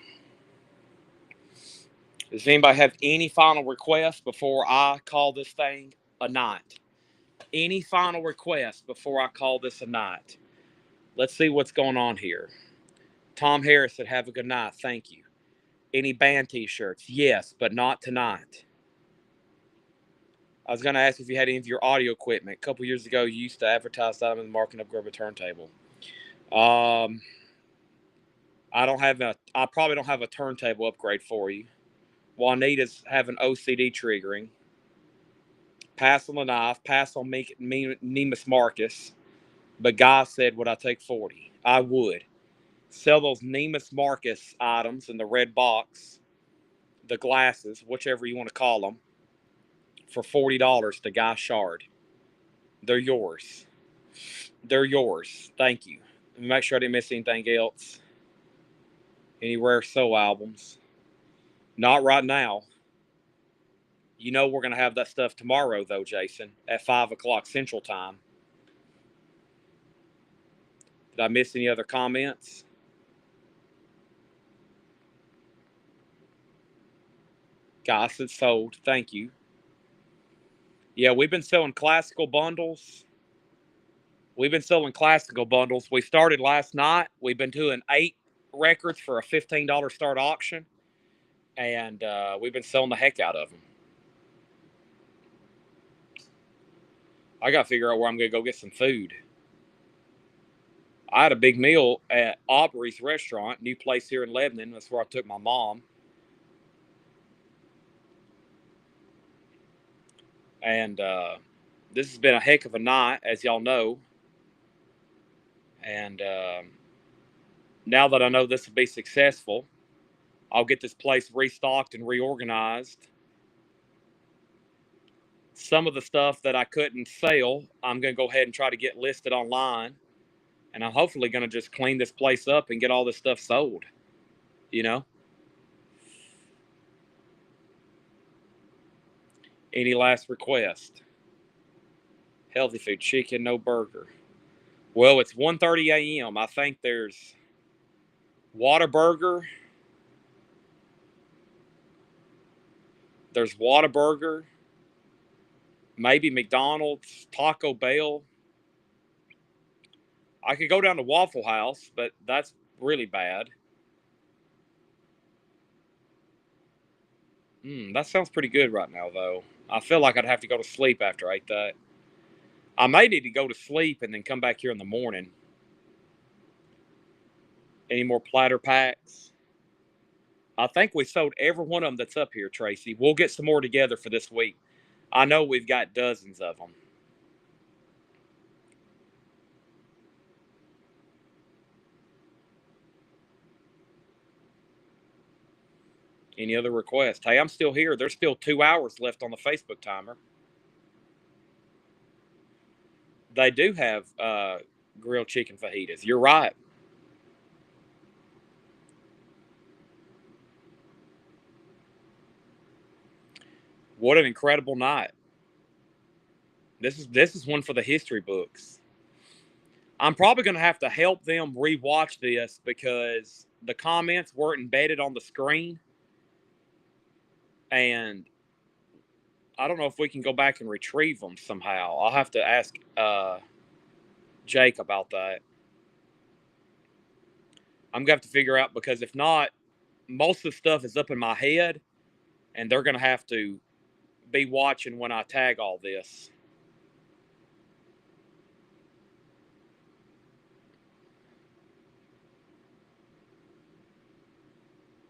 Does anybody have any final requests before I call this thing a night? Any final requests before I call this a night? Let's see what's going on here. Tom Harris said, "Have a good night. Thank you." Any band T-shirts? Yes, but not tonight. I was going to ask if you had any of your audio equipment. A couple years ago, you used to advertise that in the marketing upgrade a turntable. I don't have a. I probably don't have a turntable upgrade for you. What I need is have an OCD triggering. Pass on the knife. Pass on Nemus Marcus. But Guy said, "Would I take 40?" I would. Sell those Nemus Marcus items in the red box, the glasses, whichever you want to call them, for $40 to Guy Shard. They're yours. They're yours. Thank you. Make sure I didn't miss anything else. Any Rare Soul albums? Not right now. You know we're going to have that stuff tomorrow, though, Jason, at 5 o'clock Central Time. Did I miss any other comments? Guys, it's sold. Thank you. Yeah, we've been selling classical bundles. We started last night. We've been doing 8 records for a $15 start auction, and we've been selling the heck out of them. I got to figure out where I'm going to go get some food. I had a big meal at Aubrey's restaurant, new place here in Lebanon. That's where I took my mom. And this has been a heck of a night, as y'all know. And now that I know this will be successful, I'll get this place restocked and reorganized Some of the stuff that I couldn't sell, I'm going to go ahead and try to get listed online. And I'm hopefully going to just clean this place up and get all this stuff sold, you know? Any last request? Healthy food, chicken, no burger. Well, it's 1:30 a.m. I think there's Whataburger. There's Whataburger. Maybe McDonald's, Taco Bell. I could go down to Waffle House, but that's really bad. That sounds pretty good right now, though. I feel like I'd have to go to sleep after I ate that. I may need to go to sleep and then come back here in the morning. Any more platter packs? I think we sold every one of them that's up here, Tracy. We'll get some more together for this week. I know we've got dozens of them. Any other requests? Hey, I'm still here. There's still 2 hours left on the Facebook timer. They do have grilled chicken fajitas. You're right. What an incredible night. This is one for the history books. I'm probably going to have to help them rewatch this because the comments weren't embedded on the screen. And I don't know if we can go back and retrieve them somehow. I'll have to ask Jake about that. I'm going to have to figure out because if not, most of the stuff is up in my head and they're going to have to be watching when I tag all this.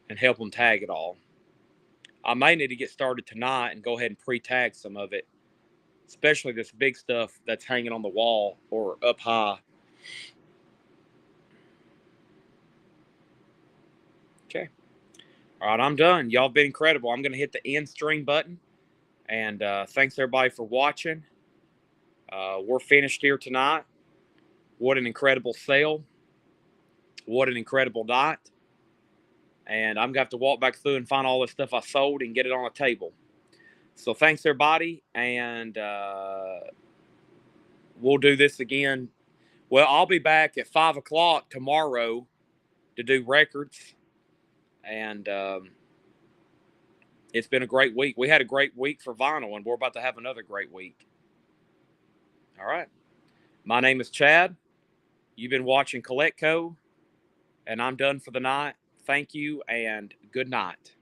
And help them tag it all. I may need to get started tonight and go ahead and pre-tag some of it, especially this big stuff that's hanging on the wall or up high. Okay. All right, I'm done. Y'all have been incredible. I'm going to hit the end stream button. And thanks, everybody, for watching. We're finished here tonight. What an incredible sale. What an incredible night. And I'm going to have to walk back through and find all the stuff I sold and get it on a table. So thanks, everybody. And we'll do this again. Well, I'll be back at 5 o'clock tomorrow to do records. And it's been a great week. We had a great week for vinyl, and we're about to have another great week. All right. My name is Chad. You've been watching Collectibles, and I'm done for the night. Thank you, and good night.